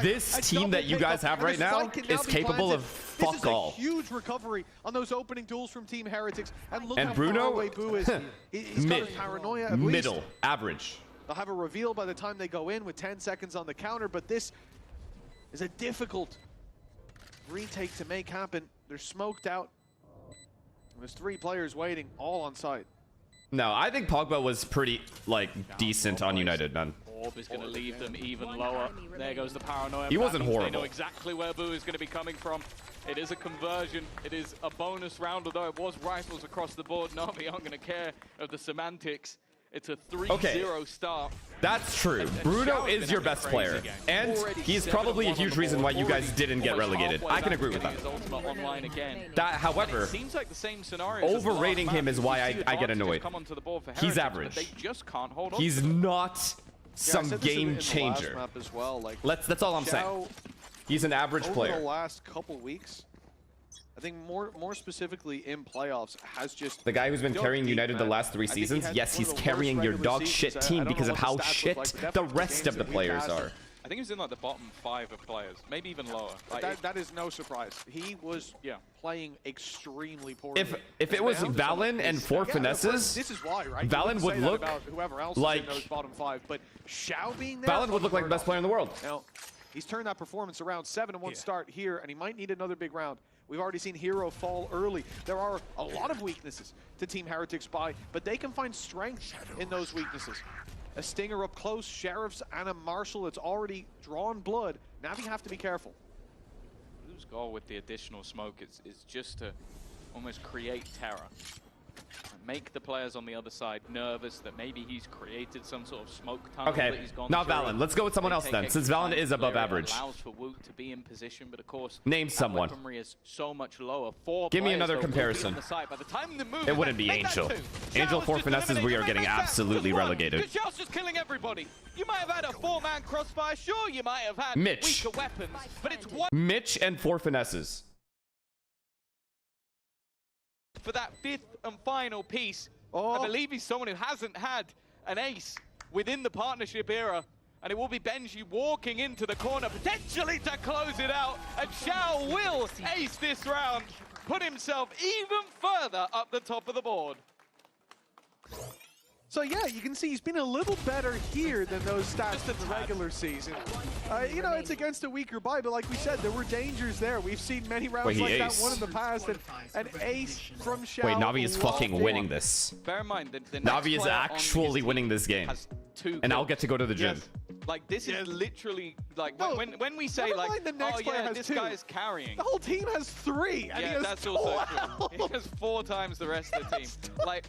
This team that you guys have right now is capable of fuck all. Huge recovery on those opening duels from Team Heretics, and look And how Bruno, far away Boo is. He's got his paranoia at least. Middle, average. They'll have a reveal by the time they go in with 10 seconds on the counter, but this is a difficult retake to make happen. They're smoked out. There's 3 players waiting, all on site. No, I think Pogba was pretty, like, decent on United, man. Orb is going to leave them even lower. There goes the paranoia. He wasn't horrible. They know exactly where Boo is going to be coming from. It is a conversion. It is a bonus round, although it was rifles across the board. Navi aren't going to care of the semantics. It's a 3-0 start. That's true. Bruno is your best player, and he's probably a huge reason why you guys didn't get relegated. I can agree with that. That, however, seems like the same scenario. overrating him is why I get annoyed. He's average. He's not some game changer. That's all I'm saying. He's an average player. Over the last couple weeks, I think more specifically in playoffs, has just the guy who's been carrying United the last 3 seasons. Yes, he's carrying your dog shit team because of how shit the rest of the players are. I think he was in like the bottom 5 of players, maybe even lower. Like, that is no surprise. He was playing extremely poorly. If it was Valen and 4 finesses, this is why, right? Valen would look whoever else like in those bottom 5, but Xiao being there, Valen would look like the best player in the world. Now, he's turned that performance around. 7-1 start here, and he might need another big round. We've already seen Hero fall early. There are a lot of weaknesses to Team Heretics Spy, but they can find strength in those weaknesses. A Stinger up close, Sheriffs, and a Marshall that's already drawn blood. Now we have to be careful. Blue's goal with the additional smoke is just to almost create terror. Make the players on the other side nervous that maybe he's created some sort of smoke tunnel that he's gone not through. Valen. Let's go with someone else then, since Valen is above average. Allows for Woot to be in position, but of course, name someone. Weaponry is so much lower. 4 Give me players, another though, comparison. By the time they move, It wouldn't be Angel. Angel 4 finesses, we are getting absolutely relegated. Xiao's just killing everybody. You might have had a 4-man crossfire. Sure, you might have had Mitch. weaker weapons, but it's one Mitch and 4 finesses. for that 5th and final piece. I believe he's someone who hasn't had an ace within the partnership era. And it will be Benji walking into the corner, potentially to close it out. And Xiao will ace this round, put himself even further up the top of the board. So yeah, you can see he's been a little better here than those stats in the regular season. You know, it's against a weaker buy, but like we said, there were dangers there. We've seen many rounds like that one in the past, and an ace from Xiao. Wait, Navi is fucking winning this. Bear in mind, the Navi is actually winning this game. And I'll get to go to the gym. Yes. Like, this is literally, like, when we say, like, the next player has this 2. guy is carrying. The whole team has 3. And Yeah, that's also true. He has 4 times the rest of the team. Like,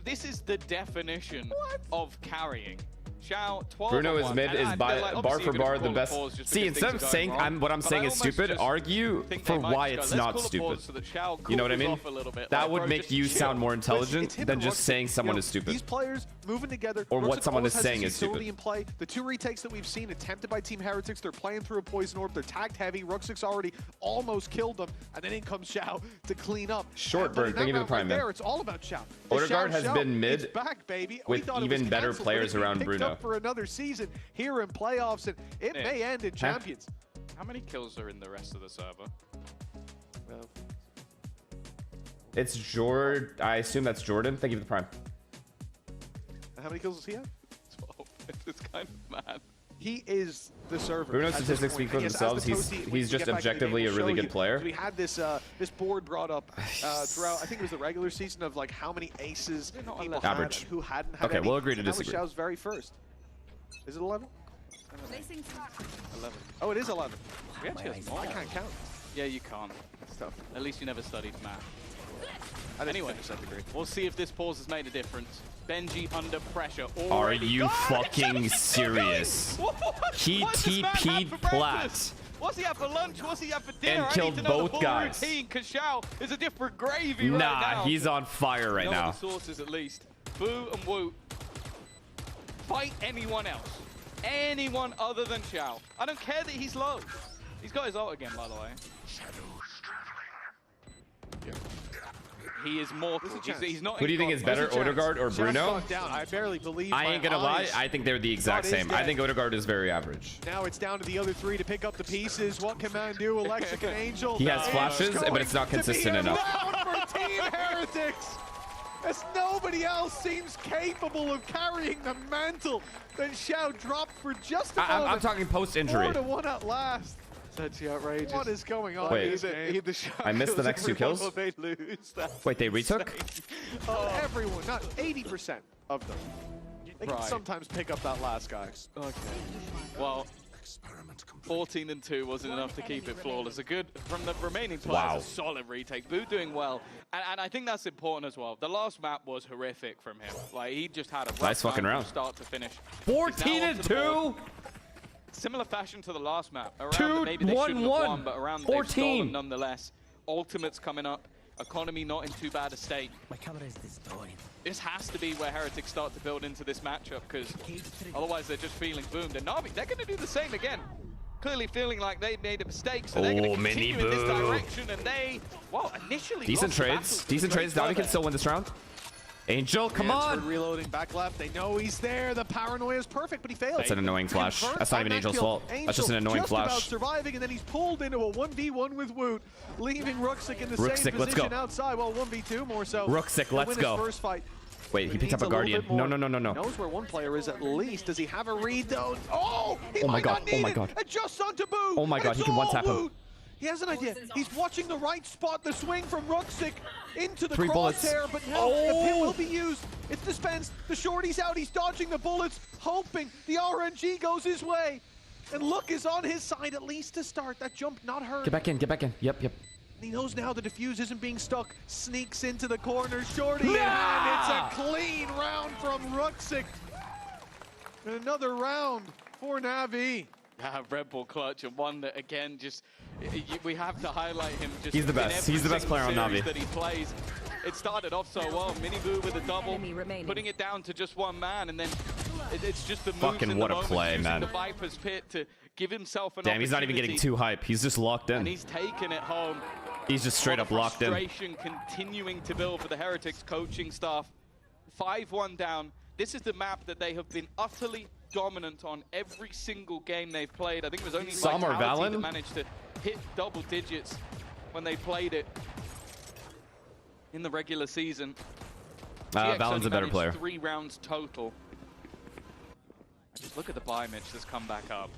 this is the definition of carrying. Xiao, 12 Bruno is mid, is bar for bar the best. See, instead of saying what I'm saying is stupid, argue for why it's not stupid. You know what I mean? That would make you sound more intelligent than just saying someone is stupid. These players moving together, or what someone is saying is stupid. stupid. In play. The 2 retakes that we've seen attempted by Team Heretics, they're playing through a poison orb, they're tagged heavy. Ruxik's already almost killed them, and then in comes Xiao to clean up. Shortbird, thank you for the prime, man. It's all about Xiao. Odegaard has been mid back, baby. with even better players around Bruno. For another season here in playoffs, and it may end in Champions. How many kills are in the rest of the server? It's Jordan. I assume that's Jordan. Thank you for the prime. How many kills does he have? 12. It's kind of mad. He is the server. Bruno's statistics speak for themselves. He's just objectively a really good player. We had this this board brought up throughout. I think it was the regular season of like how many aces people had who hadn't had. Okay, we'll agree to disagree. disagree. That was Xiao's very first. Is it 11? 11. Oh, it is 11. We actually have more. I can't count. Yeah, you can't. It's tough. At least you never studied math. Anyway, we'll see if this pause has made a difference. Benji under pressure. Are you fucking serious? He TP'd Plat. What's he have for lunch? What's he have for dinner? And killed both guys. Because Xiao is a different gravy right now. Nah, he's on fire right now. The sources at least. Boo and Woot. Fight anyone else. Anyone other than Xiao. I don't care that he's low. He's got his ult again, by the way. He is mortal. He's not. Who do you think is better, Odegaard or Bruno? I barely believe I ain't gonna lie. I think they're the exact God is same. I dead. think Odegaard is very average. Now it's down to the other three to pick up the pieces. What can man do? Electric and Angel. He has flashes, but it's not consistent enough. For Team Heretics, as nobody else seems capable of carrying the mantle. Then Xiao dropped for just a moment. I'm talking post-injury. 4-1 at last. That's outrageous. What is going on? Wait, I missed the next 2 kills. They lose. Wait, they retook? Everyone, not 80% of them. They can sometimes pick up that last guy. Okay. Well, 14-2 wasn't enough to keep it flawless. A good, from the remaining players, a solid retake. Boo doing well. And I think that's important as well. The last map was horrific from him. Like, he just had a rough nice fucking time round. from start to finish. 14-2? Similar fashion to the last map. Around maybe they shouldn't have won, but around they've stolen nonetheless. Ultimates coming up. Economy not in too bad a state. My camera is destroyed. This has to be where Heretics start to build into this matchup, because otherwise they're just feeling boomed. And Na'Vi, they're going to do the same again. Clearly feeling like they made a mistake, so they're going to continue in this direction. And they, well, initially decent trades. Decent trades. Na'Vi can still win this round. Angel, come on! Reloading back left. They know he's there. The paranoia is perfect, but he fails. That's an annoying flash. That's not even Angel's fault. That's just an annoying just about flash. surviving, and then he's pulled into a 1v1 with Woot, leaving Ruxic in the same position outside. Well, 1v2 more so. Ruxic, let's go. First fight. Wait, he picked up a Guardian. No. Knows where one player is at least. Does he have a read though? Oh! Oh my god. Oh my god. Adjusts onto Boo. Oh my god. He can one-tap him. He has an idea. He's watching the right spot. The swing from Ruxic into the 3 bullets. crosshair, but now the pit will be used. It's dispensed. The shorty's out. He's dodging the bullets, hoping the RNG goes his way. And Luck is on his side, at least to start. That jump not hurt. Get back in. Get back in. Yep. And he knows now the defuse isn't being stuck. Sneaks into the corner. Shorty in hand. It's a clean round from Ruxic. And another round for Na'Vi. Red Bull clutch, and one that again just we have to highlight him. Just he's the best. He's the best player on Na'Vi. That he plays. It started off so well. Miniboo with a double, putting it down to just one man, and then it's just the moves fucking in what the a moment, play, using man. the Viper's pit to give himself an Damn, he's not even getting too hype. He's just locked and in. he's taking it home. He's just straight up locked in. Frustration continuing to build for the Heretics coaching staff. 5-1 down. This is the map that they have been utterly dominant on every single game they've played. I think it was only Som or Vitality Valen? that managed to hit double digits when they played it in the regular season. Valen's a better managed player. 3 rounds total. Just look at the buy Mitch that's come back up.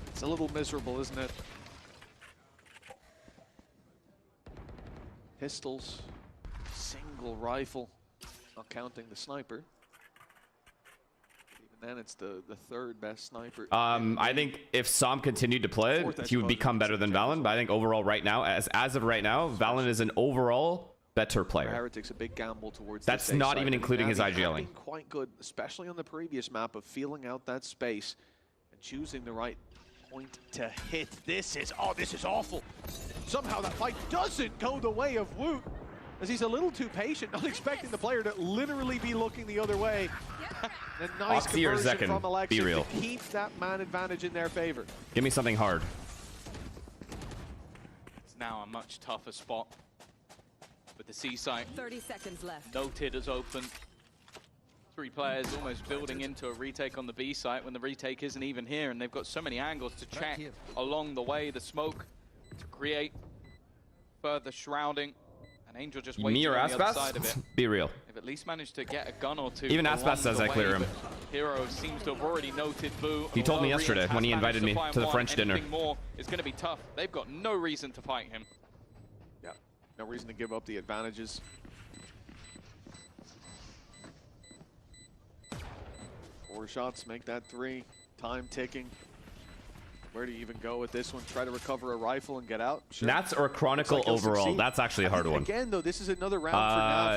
It's a little miserable, isn't it? Pistols, single rifle, not counting the sniper. Even then, it's the third best sniper. I think if Som continued to play, he would become better than Valen. But I think overall right now, as of right now, Valen is an overall better player. Heretics a big gamble towards. That's not even including his IGLing. Quite good, especially on the previous map of feeling out that space and choosing the right point to hit. This is awful. Somehow that fight doesn't go the way of Woot, as he's a little too patient, not expecting the player to literally be looking the other way. A nice Oxy or conversion Zekken, from Alexic be real. to keep that man advantage in their favor. Give me something hard. It's now a much tougher spot with the C site. 30 seconds left. Noted as open. 3 players almost building into a retake on the B site when the retake isn't even here, and they've got so many angles to check along the way. The smoke to create further shrouding, and Angel just waiting Me or on the other Aspas? side of it. Be real. They've at least managed to get a gun or 2. Even Aspas along says the I clear way, him. but Hero seems to have already noted Boo. He told me Although yesterday Rian when he has invited me managed to the find French one, dinner. anything more is going to be tough. They've got no reason to fight him. Yeah, no reason to give up the advantages. 4 shots, make that 3. Time ticking. Where do you even go with this one? Try to recover a rifle and get out? Sure. Nats or Chronicle Looks like he'll overall? succeed. That's actually a hard one. Again, though, this is another round for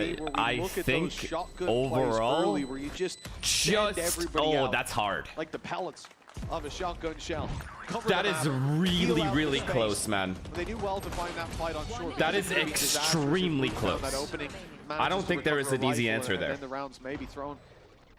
Na'Vi where we I look at think those shotgun overall, plays early where you just send everybody out. that's hard. Like the pellets of a shotgun shell. Cover That the is map, really, heal out really the space. close, man. They do well to find that fight on short. That because is it's gonna be disastrous if extremely we found that close. opening, I don't manages to think there is recover an a easy rifle, answer and there. then the rounds may be thrown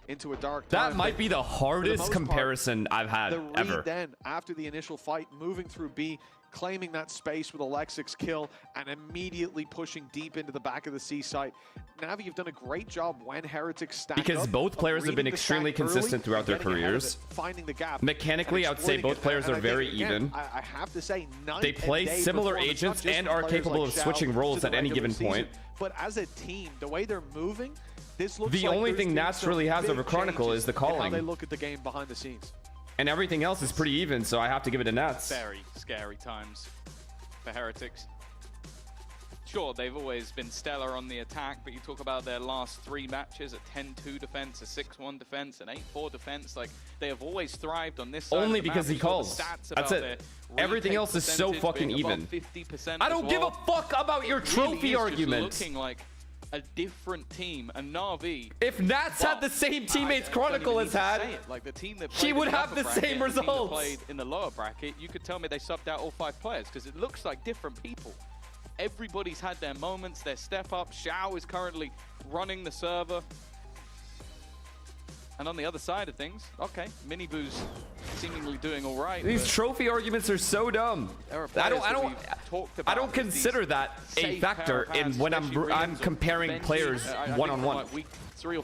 into a dark That time, might but be the for the hardest most part, comparison I've had the read ever. then, after the initial fight, moving through B, claiming that space with Alexic's kill and immediately pushing deep into the back of the C site. Navi, you've done a great job when Heretics stacked Because up both players have been reading the extremely stack early consistent throughout their and getting ahead of careers. it, finding the gap. Mechanically, I would say both players are very even. I have to say, They play similar agents and are capable of switching roles at any given point. But as a team, the way they're moving, this looks The like only there's thing been Nats some really has big over Chronicle changes is the in how calling. they look at the game behind the scenes. And everything else is pretty even, so I have to give it to Nats. Very scary times for Heretics. Sure, they've always been stellar on the attack, but you talk about their last 3 matches, a 10-2 defense, a 6-1 defense, an 8-4 defense. Like, they have always thrived on this side Only of the because map. he calls. That's it. Everything else is so fucking even. I don't give a fuck about your trophy argument. Looking like a different team, and Na'Vi. If Nats had the same teammates Chronicle has had, like the team that he would have the same bracket, the team that results. played in the lower bracket, you could tell me they subbed out all 5 players because it looks like different people. Everybody's had their moments, their step up. Xiao is currently running the server. And on the other side of things, okay, Miniboo's seemingly doing all right. These trophy arguments are so dumb. I don't consider that a factor in when I'm comparing players one-on-one.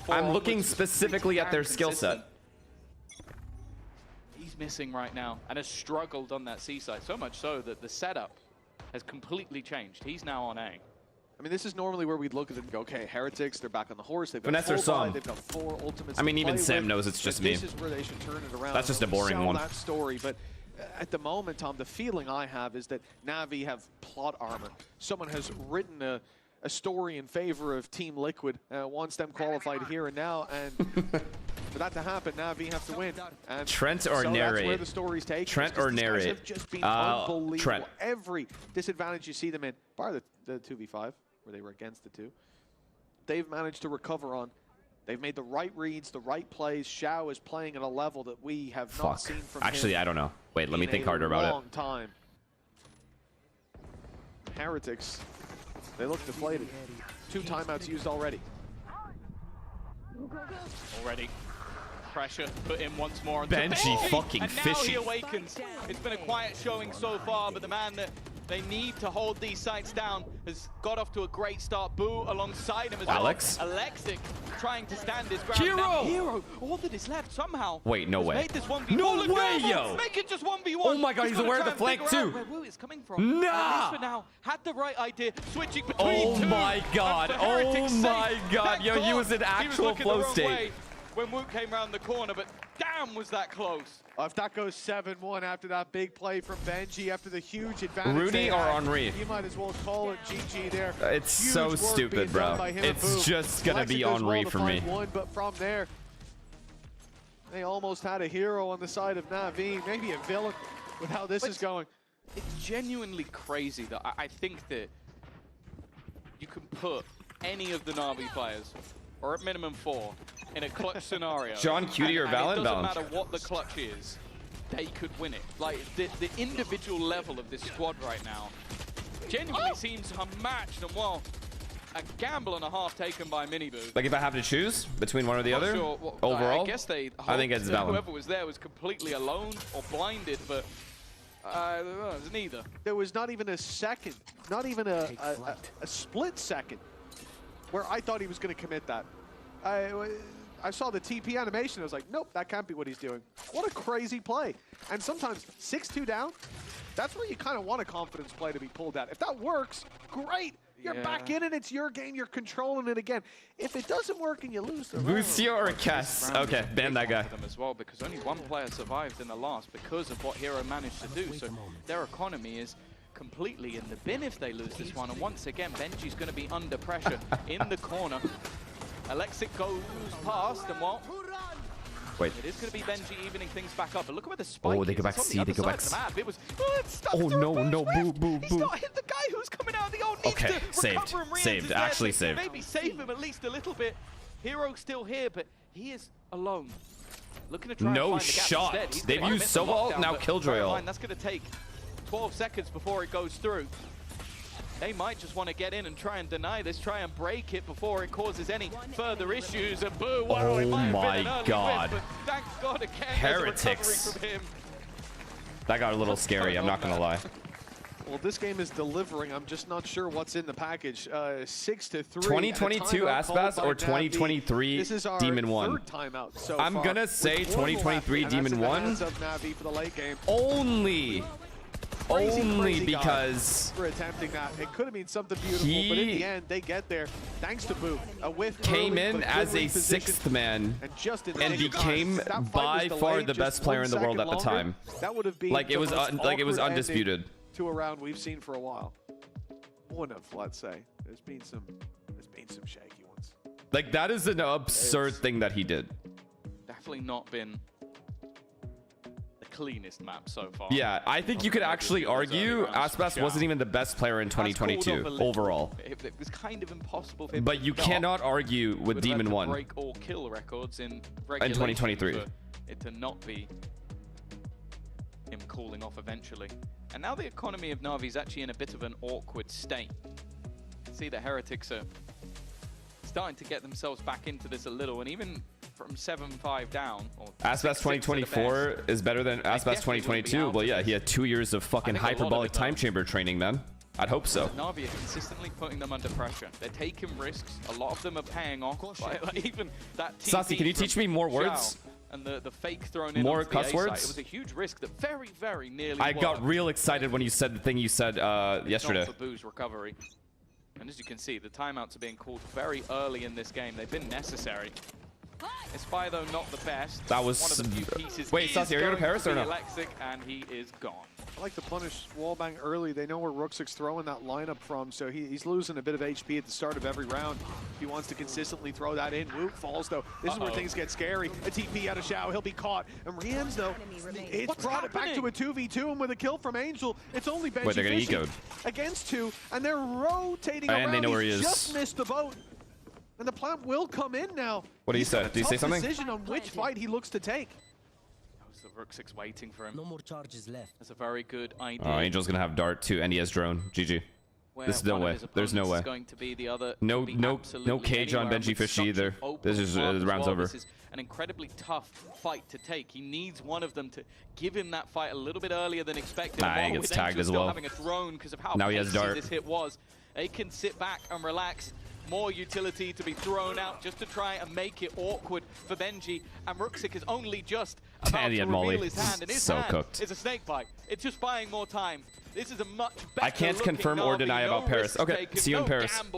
I'm looking specifically at their skill set. He's missing right now and has struggled on that C side, so much so that the setup has completely changed. He's now on A. I mean, this is normally where we'd look at it and go, okay, Heretics, they're back on the horse. They've got Vanessa or full buy, Sam. they've got 4 ultimates. I mean, to even play Sam with. knows it's just But me. This is where they should turn it around. That's just a boring Sell one. that story, but at the moment, Tom, the feeling I have is that Navi have plot armor. Someone has written a story in favor of Team Liquid, wants them qualified here and now, and for that to happen, Navi have to win. And Trent or so narrate? That's where the story's taken. Trent or These guys narrate? have just been unbelievable. Trent. Every disadvantage you see them in, bar the 2v5, where they were against the 2, they've managed to recover on. They've made the right reads, the right plays. Xiao is playing at a level that we have not seen from Actually, him I don't know. Wait, let me think harder in about a it. long time. Heretics, they look deflated. 2 timeouts used already. Already. Pressure put in once more. Benji fucking and now fishy. he awakens. It's been a quiet showing so far, but the man that they need to hold these sites down has got off to a great start. Boo alongside him as Alex? well. Alexic trying to stand his ground. Hero! Now, Hero, all that is left somehow. Wait, no has way. Made this 1v1. No Look way, at yo! Make it just 1v1. Oh my God, he's gotta aware of try the and flank figure out too. where Woo is coming from. Nah! At least for now, had the right idea, switching between Oh 2. my God! And for Oh Heretics' my sake, God! thank Yo, he was in he actual looking flow the wrong state. way when Woot came around the corner, but damn was that close. If that goes 7-1 after that big play from Benji, after the huge advantage Rudy they or had, Henri? you might as well call it GG there. It's Huge so work stupid, being bro. done by him and It's Boo. just gonna be Lexic does Henri well to for me. find one, but from there, they almost had a hero on the side of Navi, maybe a villain with how this is going. It's genuinely crazy that I think that you can put any of the Na'Vi players, or at minimum 4, in a clutch scenario. John Cutie or and Valen? it doesn't Valen. matter what the clutch is, they could win it. Like, the individual level of this squad right now genuinely seems unmatched, and well, a gamble and a half taken by Miniboo. Like if I have to choose between one or the other, Sure, well, overall, I guess they I think hoped it's that Valen. whoever was there was completely alone or blinded, but it was neither. There was not even a second, not even a split second where I thought he was going to commit that. I saw the TP animation. I was like, nope, that can't be what he's doing. What a crazy play. And sometimes 6-2 down, that's where you kind of want a confidence play to be pulled at. If that works, great. You're back in it. It's your game. You're controlling it again. If it doesn't work and you lose the round, Lucio or Kess? Okay, ban that guy. Them as well, because only one player survived in the last because of what Hero managed to do. So their economy is completely in the bin if they lose this one. And once again, Benji's going to be under pressure in the corner. Alexic goes past, and well, wait. It is going to be Benji evening things back up. But look at where the spike Oh, they go is. back It's on C. the They go other back side C. of the map. It was, it's stuck Oh through no, a no, burst boo, rift. boo, He's boo. not hit the guy who's coming out of the old. Needs Okay, to saved, recover and saved, re-enter actually there to saved. Maybe save him at least a little bit. Hero's still here, but he is alone. Looking to try and No find the gap shot. instead. He's They've gonna used miss the Sova ult, lockdown, now but Killjoy bear in ult. mind, that's going to take 12 seconds before it goes through. They might just want to get in and try and deny this, try and break it before it causes any further issues. And boo, well, it might have been an my early God. whiff, but thank God again, Heretics. there's a recovery from him. That got a little scary, I'm not gonna lie. Well, this game is delivering. I'm just not sure what's in the package. 6-3. 2022 Aspas or 2023 Demon 1? Timeout so I'm far, gonna say with one 2023 left, and Demon that's 1. in the hands of Navi for the late game. Only because for attempting that, it could have been something beautiful, but in the end, they get there thanks to Boo. A whiff came early, in but as good a reposition. 6th man And became by far the best player in the world at the time. That would have been like it was awkward undisputed. ending to a round we've seen for a while. One of, let's say, there's been some shaky ones. Like that is an absurd thing that he did. Definitely not been the cleanest map so far. Yeah, I think you could actually argue Aspas wasn't even the best player in 2022 overall. It was kind of impossible for him But you cannot argue with would Demon have 1 break all kill records in 2023. For it to not be him cooling off eventually. And now the economy of Na'Vi is actually in a bit of an awkward state. See, the Heretics are starting to get themselves back into this a little, and even from 7-5 down. Aspas 2024 is better than Aspas 2022. Well, yeah, he had 2 years of fucking hyperbolic time chamber training, man. I'd hope so. Na'Vi are consistently putting them under pressure. They're taking risks. A lot of them are paying off. Like even that TP Sassy, can you teach me more words? And the fake thrown in More onto cuss the A side. words? It was a huge risk that very, very nearly I got worked. real excited when you said the thing you said yesterday. Not for Boo's recovery. And as you can see, the timeouts are being called very early in this game. They've been necessary. Espy, though, not the best. That was... one of the few pieces. Wait, Sassy, are you going to Paris or no? Alexic, and he is gone. I like to punish Wallbang early. They know where Rooksik's throwing that lineup from, so he's losing a bit of HP at the start of every round. If he wants to consistently throw that in. Woot falls, though. This is where things get scary. A TP out of Shao. He'll be caught. And Riem's, though, it's brought it back to a 2v2, and with a kill from Angel, it's only Benji Wait, they're going to Fishing eco. against 2, and they're rotating And around. they know where he is. Just missed the boat. And the plant will come in now. What do you say? Do you say something? Decision on which fight he looks to take. So Rooksik's waiting for him. No more charges left. That's a very good idea. Oh, Angel's going to have Dart too, and he has Drone. GG. This is no way. There's no way. Going to be the other, No cage on Benji Fish either. This is the round's over. This is an incredibly tough fight to take. He needs one of them to give him that fight a little bit earlier than expected. Nah, he gets tagged as well. Having a drone because of how Now he has Dart. this hit was. They can sit back and relax. More utility to be thrown out just to try and make it awkward for Benji. And Rooksik is only just about to reveal his hand. And his So hand cooked. is a snake bite. It's just buying more time. This is a much better I can't confirm or deny about Paris. Okay, see you in Paris. In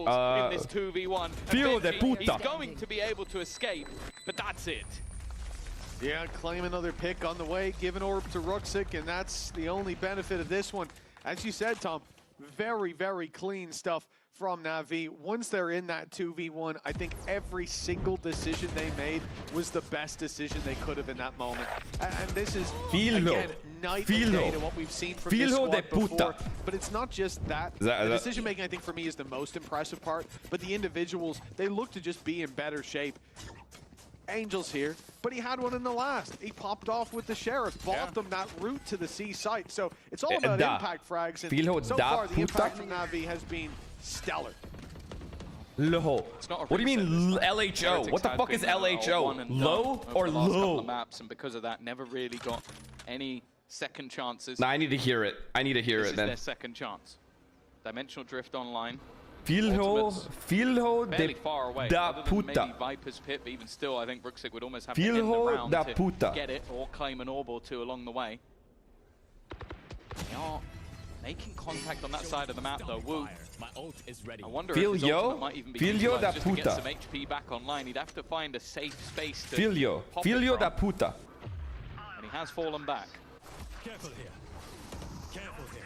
this 2v1. Filo de puta. He's going to be able to escape, but that's it. Yeah, claim another pick on the way, give an orb to Rooksik, and that's the only benefit of this one. As you said, Tom, very, very clean stuff from Na'Vi. Once they're in that 2v1, I think every single decision they made was the best decision they could have in that moment. And this is, again, night and day to what we've seen from this squad before. But it's not just that. The decision-making, I think, for me, is the most impressive part. But the individuals, they look to just be in better shape. Angel's here, but he had one in the last. He popped off with the Sheriff, bought them that route to the C site. So it's all about impact frags, and so far the impact from Na'Vi has been stellar. Low. What do you mean LHO? What the fuck is LHO? Low or low? Maps, and because of that, never really got any second chances. Nah, I need to hear it. I need to hear it, man. This is their second chance. Dimensional Drift online. Filho de far away. Da puta. Maybe Viper's Pit, but even still, I think Rooksik would almost have to end the round to get it or claim an orb or two along the way. They are making contact on that side of the map, though. Woo. I wonder if his ultimate might even be utilized just to get some HP back online. He'd have to find a safe space to pop Filho it da from. puta. And he has fallen back. Careful here. Careful here.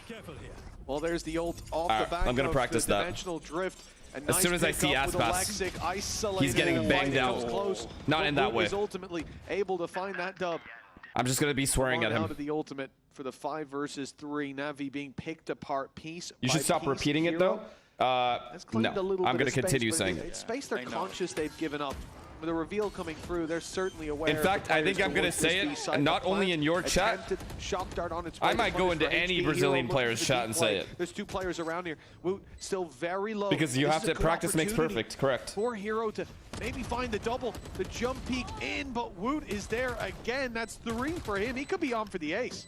Careful here. Well, there's the ult off the back. I'm gonna practice that. Dimensional drift. As soon as I see Aspas, he's getting banged out. Not in that way. Is ultimately able to find that dub. I'm just gonna be swearing at him. Out of the ultimate for the 5 versus 3. Na'Vi being picked apart piece. You should stop repeating it though. No, I'm gonna continue saying it. It's space they're conscious they've given up. With a reveal coming through, they're certainly aware. In fact, I think I'm going to say it, not only in your chat, I might go into any Brazilian player's chat and say it. There's 2 players around here. Woot still very low. Because you have to practice makes perfect, correct. For Hero to maybe find the double, the jump peek in, but Woot is there again. That's 3 for him. He could be on for the ace.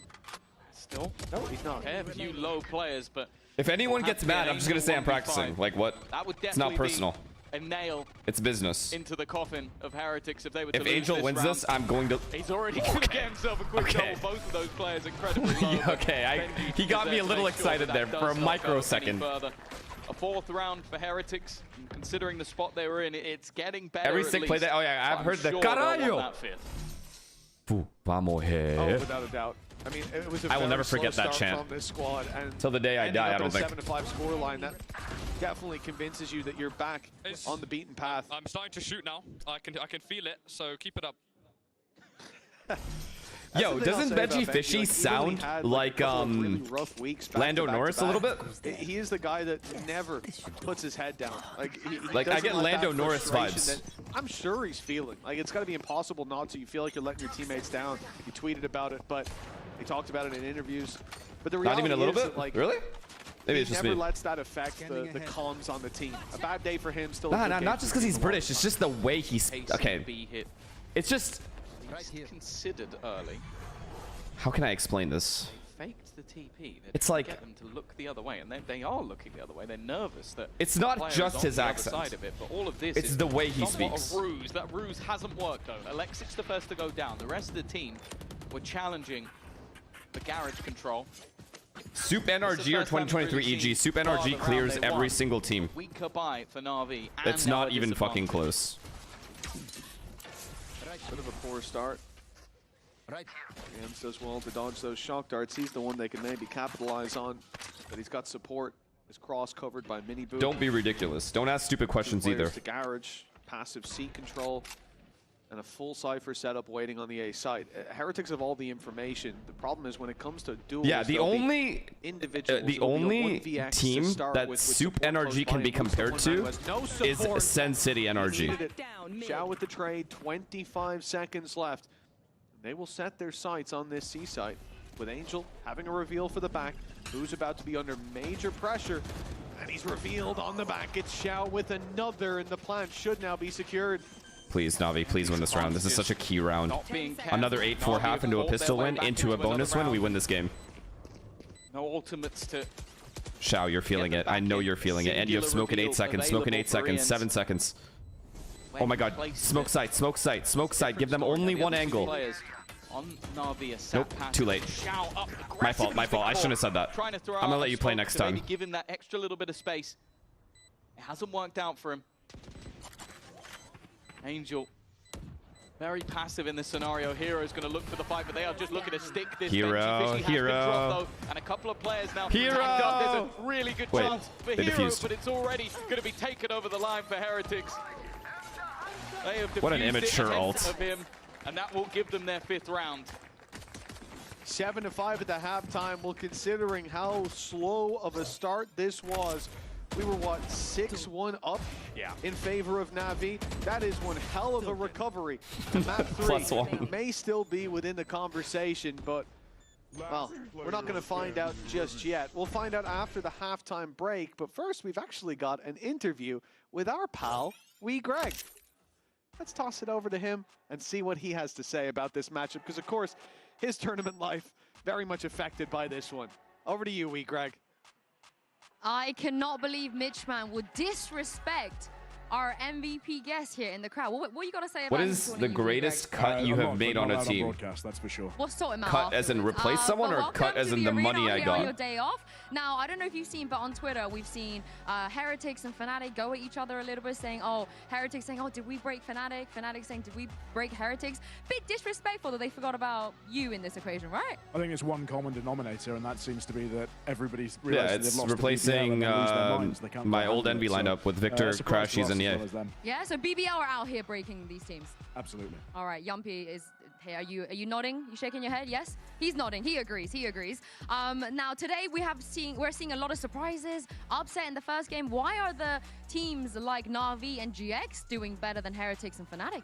Still, no, he's not. A few low players, but If anyone gets mad, I'm just gonna say I'm practicing. Like what? that would It's not definitely personal. be a nail It's business. into the coffin of Heretics if they were to If lose Angel this wins round. this, I'm going to. He's already going to get himself a quick Okay. double. Both of those players incredibly low. Okay, he got me a little excited there for a microsecond. A fourth round for Heretics, and considering the spot they were in, it's getting better. Every at sick play least. that. Oh yeah, I've I'm heard the sure they'll want caralho. that fifth. Foo, vamos Oh, here. without a doubt. I mean, it was a I will very never slow forget that start chant. from this squad, and Till the day I ending die, up I don't in a think. 7-5 scoreline. That definitely convinces you that you're back on the beaten path. I'm starting to shoot now. I can feel it. So keep it up. Yo, doesn't Veggie Fishy sound like Lando Norris a little bit? He is the guy that never puts his head down. Like, he Like, I doesn't get let Lando that Norris frustration vibes. that I'm sure he's feeling. Like, it's got to be impossible not to. You feel like you're letting your teammates down. You tweeted about it, but he talked about it in interviews. But the reality Not even a little is bit? that, like, Really? Maybe he it's just never me. lets that affect the comms on the team. A bad day for him, still. a Nah, good nah, game not for just the because he's team. British. It's just the way he's. Okay. B hit. It's just. Considered early. How can I explain this? Faked the TP. They're It's trying like- to get them to look the other way, and they are looking the other way. They're nervous that It's the not player just is on his the other accent. side of it, but all of this It's is the way he somewhat speaks. A ruse. That ruse hasn't worked though. Alexic's the first to go down. The rest of the team were challenging the garage control. Soup NRG or 2023 EG? Soup NRG clears every single team. Weaker buy for Na'Vi. and It's now not a even fucking disadvantage. close. Bit of a poor start. Jams does well to dodge those shock darts. He's the one they can maybe capitalize on, but he's got support. His cross covered by mini boot. Don't be ridiculous. Don't ask stupid questions either. The garage, passive seat control, and a full Cypher setup waiting on the A site. Heretics have all the information. The problem is when it comes to duels, Yeah, the there'll be only individuals. the There'll be a only 1vx to team start that with Soup support NRG close can by be and Bruce the compared one to who has no is support. Sen City He NRG. needed it. Xiao with the trade, 25 seconds left. They will set their sights on this C site with Angel having a reveal for the back, who's about to be under major pressure. And he's revealed on the back. It's Xiao with another, and the plant should now be secured. Please, Navi, please win this round. This is such a key round. being careful. Another 8-4 half into a pistol win, into a bonus win. We win this game. No ultimates to Xiao, you're feeling it. I know you're feeling it. And you have smoke in 8 seconds. Smoke in 8 seconds. 7 seconds. Oh my god. Smoke site, smoke site, smoke site. Give them only one angle. On Na'Vi, a sap Nope, pass. too late. Xiao up My fault, my fault. I shouldn't have said that. Trying to throw I'm gonna out let a you play smoke next to maybe time. give him that extra little bit of space. It hasn't worked out for him. Angel, very passive in this scenario. Hero is going to look for the fight, but they are just looking to stick this. Hero, Veggie Fishy has been Hero. dropped, though, and a couple of players now. Hero! tagged up. There's a really good Wait, chance for they Hero, defused. but it's already going to be taken over the line for Heretics. They have What an defused it immature ahead ult. of him, and that will give them their 5th round. 7-5 at the halftime. Well, considering how slow of a start this was, we were, what, 6-1 up in favor of Na'Vi? That is one hell of a recovery. To map 3 +1. may still be within the conversation, but, well, we're not going to find out just yet. We'll find out after the halftime break, but first we've actually got an interview with our pal, Wee Greg. Let's toss it over to him and see what he has to say about this matchup, because, of course, his tournament life very much affected by this one. Over to you, Wee Greg. I cannot believe Mitchman would disrespect our MVP guest here in the crowd. What you got to say about What him is joining the you, greatest Greg? cut you have made on a team? Broadcast, that's for sure. What's sorting out? Cut as in replace someone, or cut as in the money I On your got? day off. Now, I don't know if you've seen, but on Twitter, we've seen Heretics and Fnatic go at each other a little bit, saying, oh, Heretics saying, oh, did we break Fnatic? Fnatic saying, did we break Heretics? Bit disrespectful that they forgot about you in this equation, right? I think it's one common denominator, and that seems to be that everybody's Yeah, realized it's they've lost replacing the BBL and they lose their minds. They can't my handle old it. Envy So, lineup with Victor, surprise to Crashies, us and as yeah. well as them. Yeah, so BBL are out here breaking these teams. Absolutely. All right, Yumpy is here. Are you nodding? You shaking your head? Yes, he's nodding. He agrees. He agrees. Now today we're seeing a lot of surprises, upset in the first game. Why are the teams like Na'Vi and GX doing better than Heretics and Fnatic?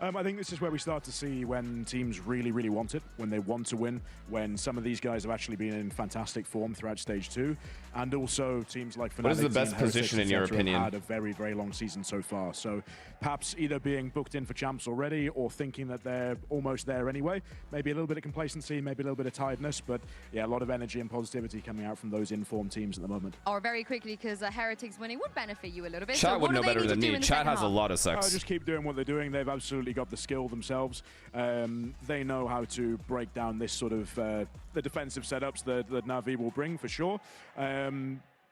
I think this is where we start to see when teams really, really want it, when they want to win, when some of these guys have actually been in fantastic form throughout Stage 2, and also teams like Fnatic. What is the best position in your opinion? Have had a very, very long season so far. So perhaps either being booked in for champs already or thinking that they're almost there anyway. Maybe a little bit of complacency, maybe a little bit of tiredness, but yeah, a lot of energy and positivity coming out from those informed teams at the moment. Or very quickly, because Heretics winning would benefit you a little bit. Chat so would know better than me. Chat has a lot of sex. Just keep doing what they're doing. They've absolutely got the skill themselves. They know how to break down this sort of the defensive setups that Na'Vi will bring for sure.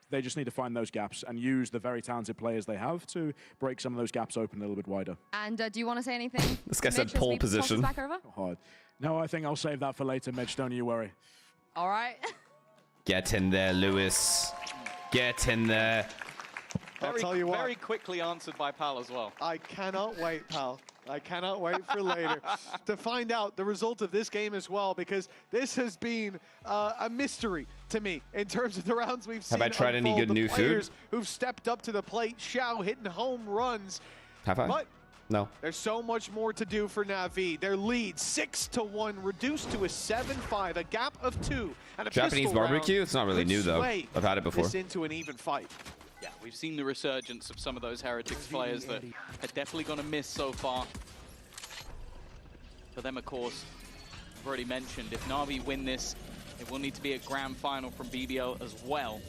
They just need to find those gaps and use the very talented players they have to break some of those gaps open a little bit wider. And do you want to say anything? This guy said pole position. Back over? Hard. No, I think I'll save that for later, Mitch. Don't you worry. All right. Get in there, Lewis. Get in there. I'll tell you what. Very quickly answered by Pal as well. I cannot wait, Pal. I cannot wait for later to find out the result of this game as well, because this has been a mystery to me in terms of the rounds we've seen. Have I tried any good new food? Who've stepped up to the plate, Xiao hitting home runs. Have I? But no. There's so much more to do for Na'Vi. Their lead 6-1 reduced to a 7-5, a gap of 2, and a Japanese barbecue. It's not really new though. I've had it before. This into an even fight. Yeah, we've seen the resurgence of some of those Heretics players that are definitely going to miss so far. For them, of course, I've already mentioned, if Na'Vi win this, it will need to be a grand final from BBL as well.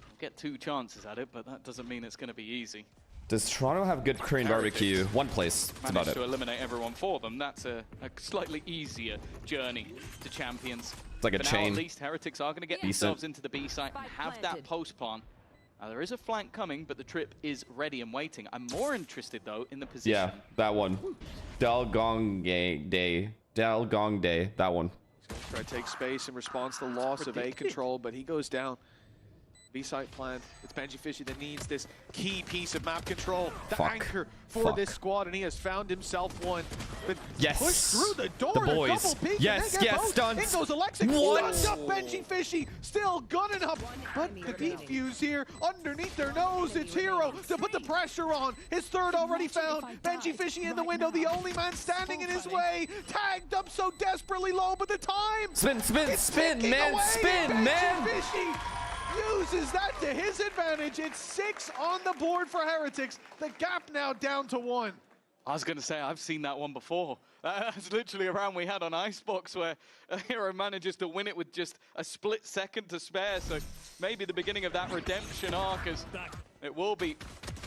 We'll get 2 chances at it, but that doesn't mean it's going to be easy. Does Toronto have good Korean barbecue? One place. That's about Managed it. to eliminate everyone for them. That's a slightly easier journey to champions. It's like a For chain. now, at least, Heretics are going to get themselves into the B site and have that post plan. Now, there is a flank coming, but the trip is ready and waiting. I'm more interested, though, in the position. Yeah, that one. Dalgong Day. Dalgong Day. That one. He's going to try to take space in response to the loss of A control, but he goes down. B-site plant. It's benjiFishy that needs this key piece of map control, the anchor for this squad, and he has found himself one. But yes, pushed through the door. the boys. Double peek, Yes, yes, stunts. In goes Alexic. What? Stunned up benjiFishy, still gunning up. But the defuse here underneath their nose. It's Hero to put the pressure on. His third already found. benjiFishy in the window, the only man standing in his way. Tagged up so desperately low, but the time. Spin, man, spin, man. benjiFishy uses that to his advantage. It's 6 on the board for Heretics. The gap now down to 1. I was going to say, I've seen that one before. That's literally a round we had on Icebox where a Hero manages to win it with just a split second to spare. So maybe the beginning of that redemption arc, as it will be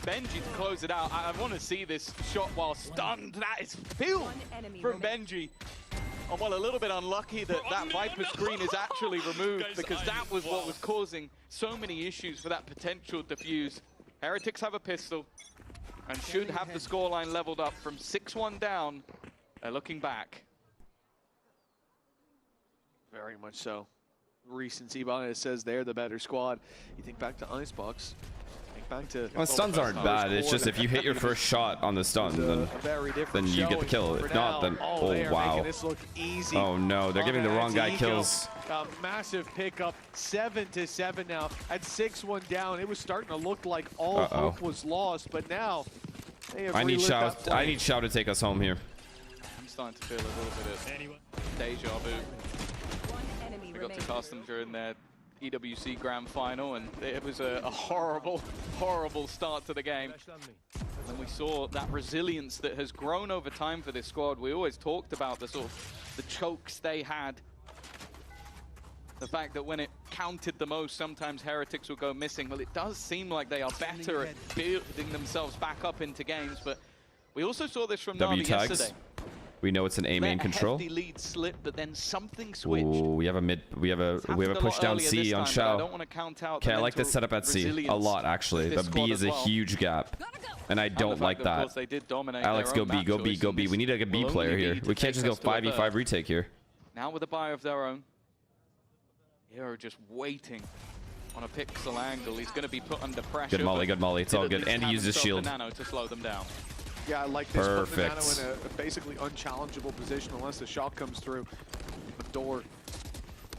Benji to close it out. I want to see this shot while stunned. That is filled from Benji. Oh, well, a little bit unlucky that that Viper screen is actually removed, because that was what was causing so many issues for that potential defuse. Heretics have a pistol and should have the scoreline leveled up from 6-1 down. They're looking back. Very much so. Recency bias says they're the better squad. You think back to Icebox. Think back to... Well, stuns aren't bad. It's just if you hit your first shot on the stun, then you get the kill. If not, then oh wow. This look easy. Oh no, they're giving the wrong guy Ego. kills. A massive pickup, 7-7 now. At 6-1 down, it was starting to look like all hope was lost, but now they have I need relit that Xiao. I need Xiao to take us home here. I'm starting to feel a little bit of deja vu. We got to cast them during their EWC Grand Final, and it was a horrible, horrible start to the game. And we saw that resilience that has grown over time for this squad. We always talked about the sort of the chokes they had. The fact that when it counted the most, sometimes Heretics would go missing. Well, it does seem like they are better at building themselves back up into games, but we also saw this from W Na'Vi tags. yesterday. We know it's an A main control. Hefty lead slip, but then something switched. Ooh, we have a push down C on Xiao. Okay, I like this setup at C a lot actually, but B is a huge gap, and I don't like that. Alex, go B, go B, go B. We need like a B player here. We can't just go 5v5 retake here. Now with a buy of their own, Hero just waiting on a pixel angle. He's going to be put under pressure. Good molly, good molly. It's all good. And he used his shield. Nano to slow them down. Yeah, I like this. Perfect. Put the Nano in a basically unchallengeable position unless the shot comes through. The door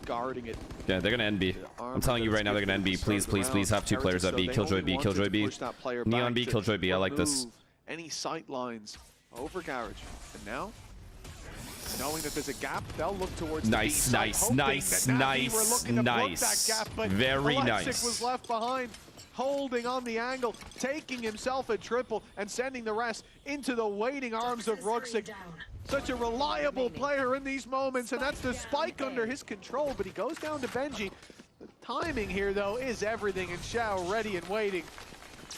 guarding it. Yeah, they're gonna NB. I'm telling you right now, they're gonna NB. Please, please, please have 2 players at B. Killjoy B, Killjoy B. Neon B, Killjoy B. I like this. Any sight lines over Garage. And now, knowing that there's a gap, they'll look towards Nice, the B side, nice, hoping that nice, Na'Vi were looking to plug that gap, but Very Alexic nice. was left behind, holding on the angle, taking himself a triple and sending the rest into the waiting arms of Ruxic. Such a reliable player in these moments, and that's the spike under his control, but he goes down to Benji. The timing here, though, is everything, and Xiao ready and waiting.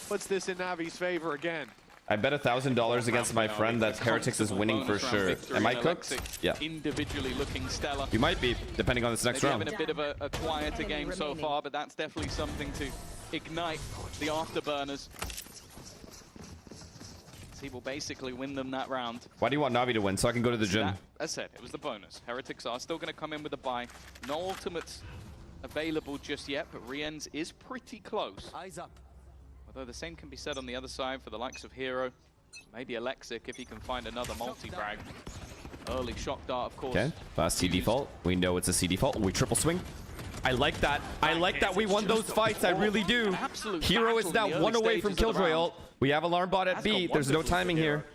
Puts this in Navi's favor again. I bet $1,000 against my friend that Heretics is winning for sure. Am I cooked? Yeah. Individually looking stellar. You might be, depending on this next Maybe round. having a bit of a quieter game so far, but that's definitely something to ignite the afterburners. He will basically win them that round. Why do you want Na'Vi to win? So I can go to the gym. As I said, it was the bonus. Heretics are still going to come in with a buy. No ultimates available just yet, but Rien's is pretty close. Eyes up. Although the same can be said on the other side for the likes of Hero. Maybe Alexic if he can find another multi-frag. Early shock dart, of course. Okay, last C default. We know it's a C default. We triple swing. I like that. I like that we won those fights. I really do. Hero is now one away from Killjoy ult. We have alarm bot at B. There's no timing here.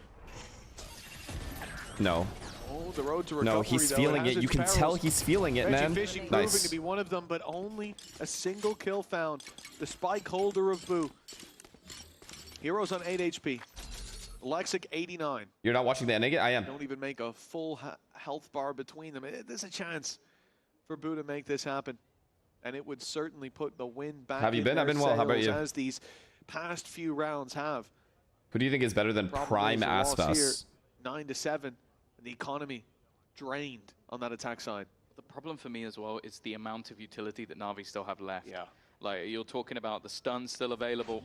No. Oh, the road to No, recovery, he's though, feeling has it. You its can tell perils. he's feeling it, man. Fishing proving Nice. to be one of them, but only a single kill found. The spike holder of Boo. Heroes on 8 HP. Lexic 89. You're not watching the ending? I am. Don't even make a full health bar between them. There's a chance for Boo to make this happen. And it would certainly put the win back Have you in been? I've their been well. How about sails, you? as these past few rounds have. Who do you think is better than Prime Aspas? 9-7. And the economy drained on that attack side. The problem for me as well is the amount of utility that Na'Vi still have left. Yeah. Like, you're talking about the stun still available.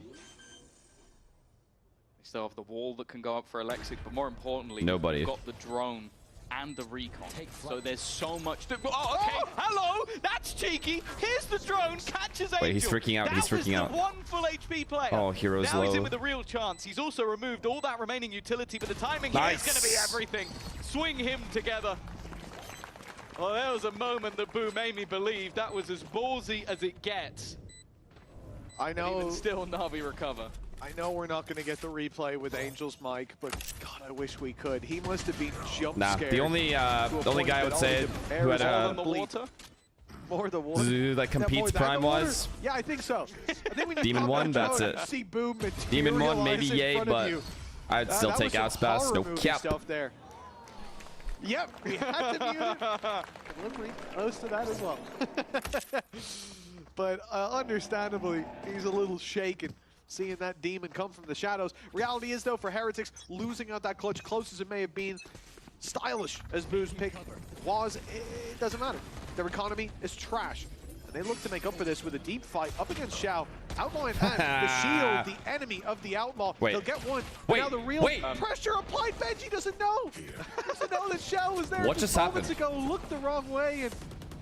They still have the wall that can go up for Alexic, but more importantly, Nobody. you've got the drone and the recon. So there's so much to... Oh, okay, hello! That's cheeky! Here's the drone, catches Angel! Wait, he's freaking out, he's freaking out. That was the one full HP player. Oh, Hero's now low. he's in with a real chance. He's also removed all that remaining utility, but the timing here is going to be everything. Swing him together. Well, there was a moment that Boo made me believe that was as ballsy as it gets. I know. But even still, Na'Vi recover. I know we're not going to get the replay with Angel's mic, but God, I wish we could. He must have been jump scared. The only guy I would say who had more the water that competes Prime wise. Yeah, I think so. I think we just Demon pop 1, that that's drone it. and see Boom Demon 1, maybe materialize in yay, front of but you. I'd still That take was some Aspas. horror No movie cap. stuff there. Yep, we had to mute it. Delivery close to that as well. But understandably, he's a little shaken seeing that demon come from the shadows. Reality is, though, for Heretics, losing out that clutch, close as it may have been, stylish as Boo's pick was, it doesn't matter. Their economy is trash. And they look to make up for this with a deep fight up against Xiao. Outlaw in hand, the shield, the enemy of the Outlaw. Wait. They'll get one. Wait. Now the real Wait. pressure applied. Benji doesn't know. Doesn't know that Xiao was there What just moments happened? ago. Looked the wrong way and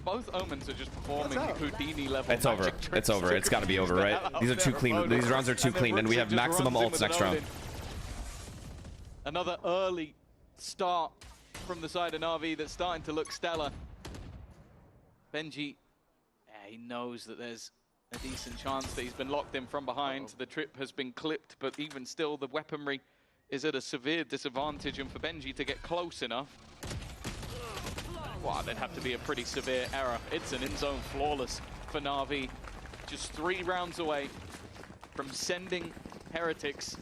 Both Omens are just performing Houdini level. It's over. It's over. It's got to be over, right? These are too clean. These rounds are too clean, and we have maximum ults next round. Another early start from the side of Na'Vi that's starting to look stellar. Benji, he knows that there's a decent chance that he's been locked in from behind. The trip has been clipped, but even still, the weaponry is at a severe disadvantage, and for Benji to get close enough, wow, there'd have to be a pretty severe error. It's an in-zone flawless for Na'Vi. Just 3 rounds away from sending Heretics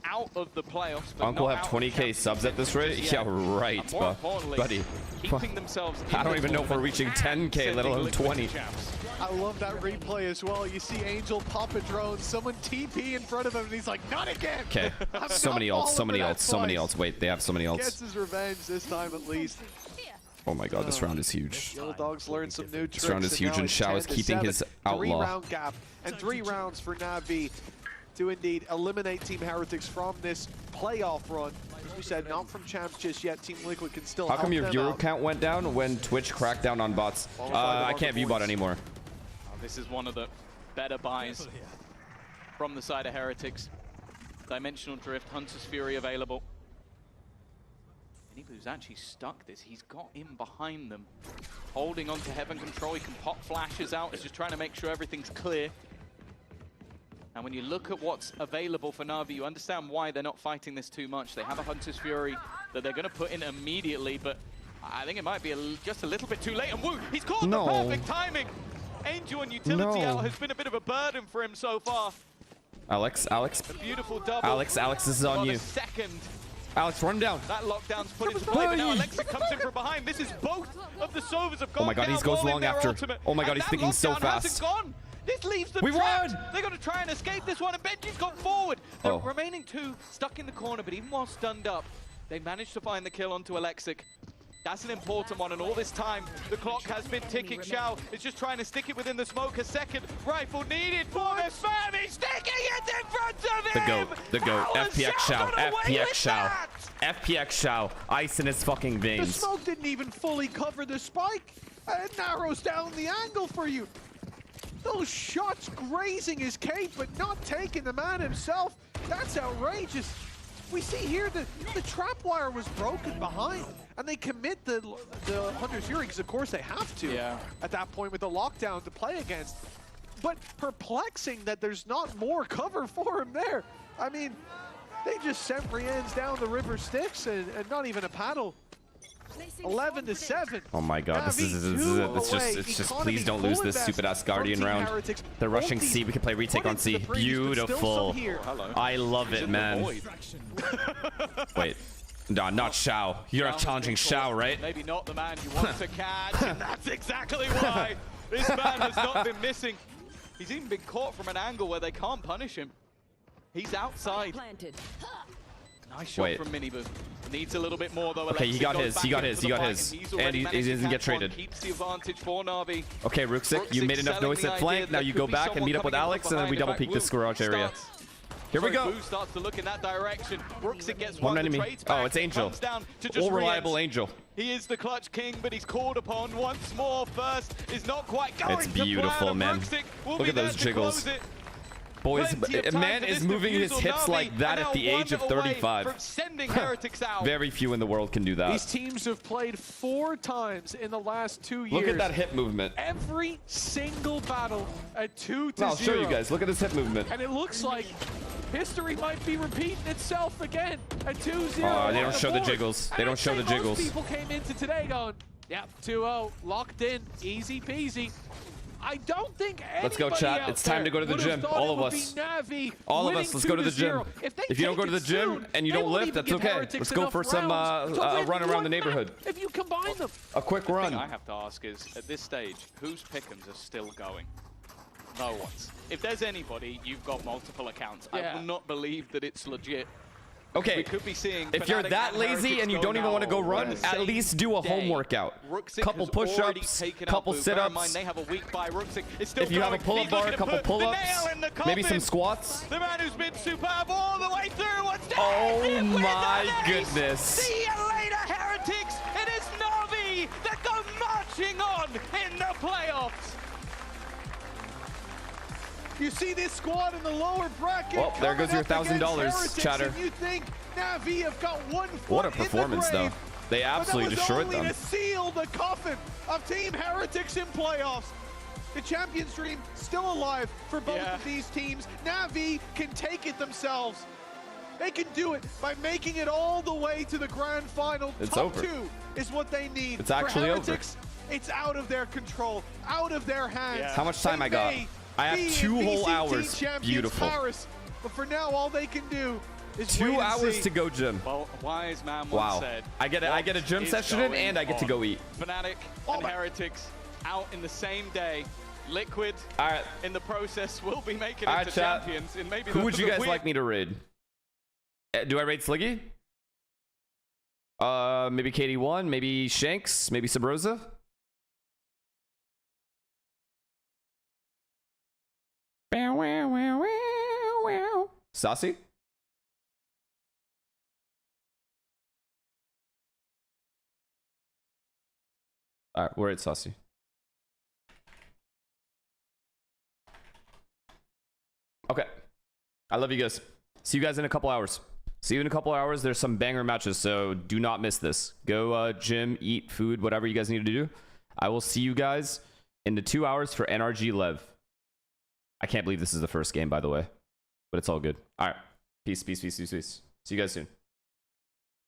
out of the playoffs. But Uncle not have out of 20k subs at this rate? just Yeah, yet. right, And more importantly, buddy. keeping themselves in I don't the even know if we're tournament reaching and 10k, let sending alone Liquid 20. to champs. I love that replay as well. You see Angel pop a drone, someone TP in front of him, and he's like, not again! Okay, so many ults, so many ults, so many ults. Wait, they have so many Gets ults. his revenge this time at least. Oh my god, this round is huge. The Dogs learned some new tricks. This round is huge, and Xiao is keeping his outlaw. 3-round gap and 3 rounds for Na'Vi to indeed eliminate Team Heretics from this playoff run. As we said, not from champs just yet. Team Liquid can still How help come your them viewer out. count went down when Twitch cracked down on bots? I can't view bot anymore. This is one of the better buys from the side of Heretics. Dimensional Drift, Hunter's Fury available. Nibu's actually stuck this. He's got in behind them. Holding on to Heaven Control. He can pop flashes out. He's just trying to make sure everything's clear. And when you look at what's available for Na'Vi, you understand why they're not fighting this too much. They have a Hunter's Fury that they're going to put in immediately, but I think it might be just a little bit too late. And Woo, he's caught the perfect timing. Angel and Utility out has been a bit of a burden for him so far. Alex. A beautiful double. Alex, this is on you. Second. Alex, run him down. That lockdown's put into play, but now Alexa comes in from behind. This is both of the Sovas have gone. Oh my god, he goes long after. Oh my god, he's thinking so fast. This leaves them trapped. They're going to try and escape this one, and Benji's gone forward. The remaining two stuck in the corner, but even while stunned up, they managed to find the kill onto Alexic. That's an important one, and all this time, the clock has been ticking. Xiao is just trying to stick it within the smoke. A second rifle needed for the spam. He's sticking it in front of him! The GOAT. FPX Xiao. FPX Xiao. FPX Xiao. Ice in his fucking The veins. smoke didn't even fully cover the spike. It narrows down the angle for you. Those shots grazing his cape, but not taking the man himself. That's outrageous. We see here that the trap wire was broken behind, and they commit the Hunter's Fury, because of course they have to at that point with the lockdown to play against. But perplexing that there's not more cover for him there. I mean, they just sent Rien's down the river Styx and not even a paddle. 11-7. Oh my god, this is it's just please don't lose this stupid ass Guardian round. They're rushing C, we can play retake on C. Beautiful. I love it, man. Wait. No, not Xiao. You're not challenging Xiao, right? Maybe not the man you want to catch, and that's exactly why this man has not been missing. He's even been caught from an angle where they can't punish him. He's outside. Nice shot from Miniboo. Needs a little bit more though. Okay, he got his. And he doesn't get traded. Keeps the advantage for Na'Vi. Okay, Rooksik, you made enough noise at flank. Now you go back and meet up with Alex, and then we double peek this garage area. Here we go. Boo starts to look in that direction. Rooksik gets one enemy. Oh, it's Angel. All reliable Angel. He is the clutch king, but he's called upon once more. First is not quite going. It's beautiful, man. Look at those jiggles. Boys, a man is moving his hips like that at the age of 35. Very few in the world can do that. These teams have played 4 times in the last 2 years. Look at that hip movement. Every single battle at 2-0. I'll show you guys. Look at this hip movement. And it looks like history might be repeating itself again at 2-0. Oh, they don't show the jiggles. They don't show the jiggles. Most people came into today going, yeah, 2-0, locked in, easy peasy. I don't think anybody Let's go, chat. It's time to go to the gym. All of us. All of us. Let's go to the gym. If you don't go to the gym and you don't lift, that's okay. Let's go for some run around the neighborhood. If you combine them. A quick run. The thing I have to ask is, at this stage, whose pick'ems are still going? No one's. If there's anybody, you've got multiple accounts. I will not believe that it's legit. Okay, we could be seeing if you're that lazy and you don't even want to go run, at least do a home workout. Couple push-ups, couple sit-ups. If you have a pull-up bar, a couple pull-ups, maybe some squats. The man who's been superb all the way through. Oh my goodness. See you later, Heretics. It is Na'Vi that go marching on in the playoffs. You see this squad in the lower bracket. Well, there goes your $1,000, chatter. You think Na'Vi have got one foot what a performance, in the grave, though. They absolutely destroyed them. To seal the coffin of Team Heretics in playoffs. The Champions dream still alive for both of these teams. Na'Vi can take it themselves. They can do it by making it all the way to the grand final. It's Top over. 2 is what they need. It's actually for Heretics, over. It's out of their control, out of their hands. How much time I got? I have 2 whole hours. Beautiful. Paris, but for now, all they can do is 2 hours to go gym. Well, wise man wow. said, I get a gym session in, and I get to go eat. Fnatic and Heretics out in the same day. Liquid in the process will be making it to champions. In maybe who would you guys like me to raid? Do I raid Sliggy? Maybe KD1, maybe Shanks, maybe Sabrosa. Saucy? Alright, we're at Saucy. Okay. I love you guys. See you guys in a couple hours. See you in a couple hours. There's some banger matches, so do not miss this. Go gym, eat food, whatever you guys need to do. I will see you guys in the 2 hours for NRG Lev. I can't believe this is the first game, by the way. but it's all good. All right. Peace, peace, peace, peace, peace. See you guys soon.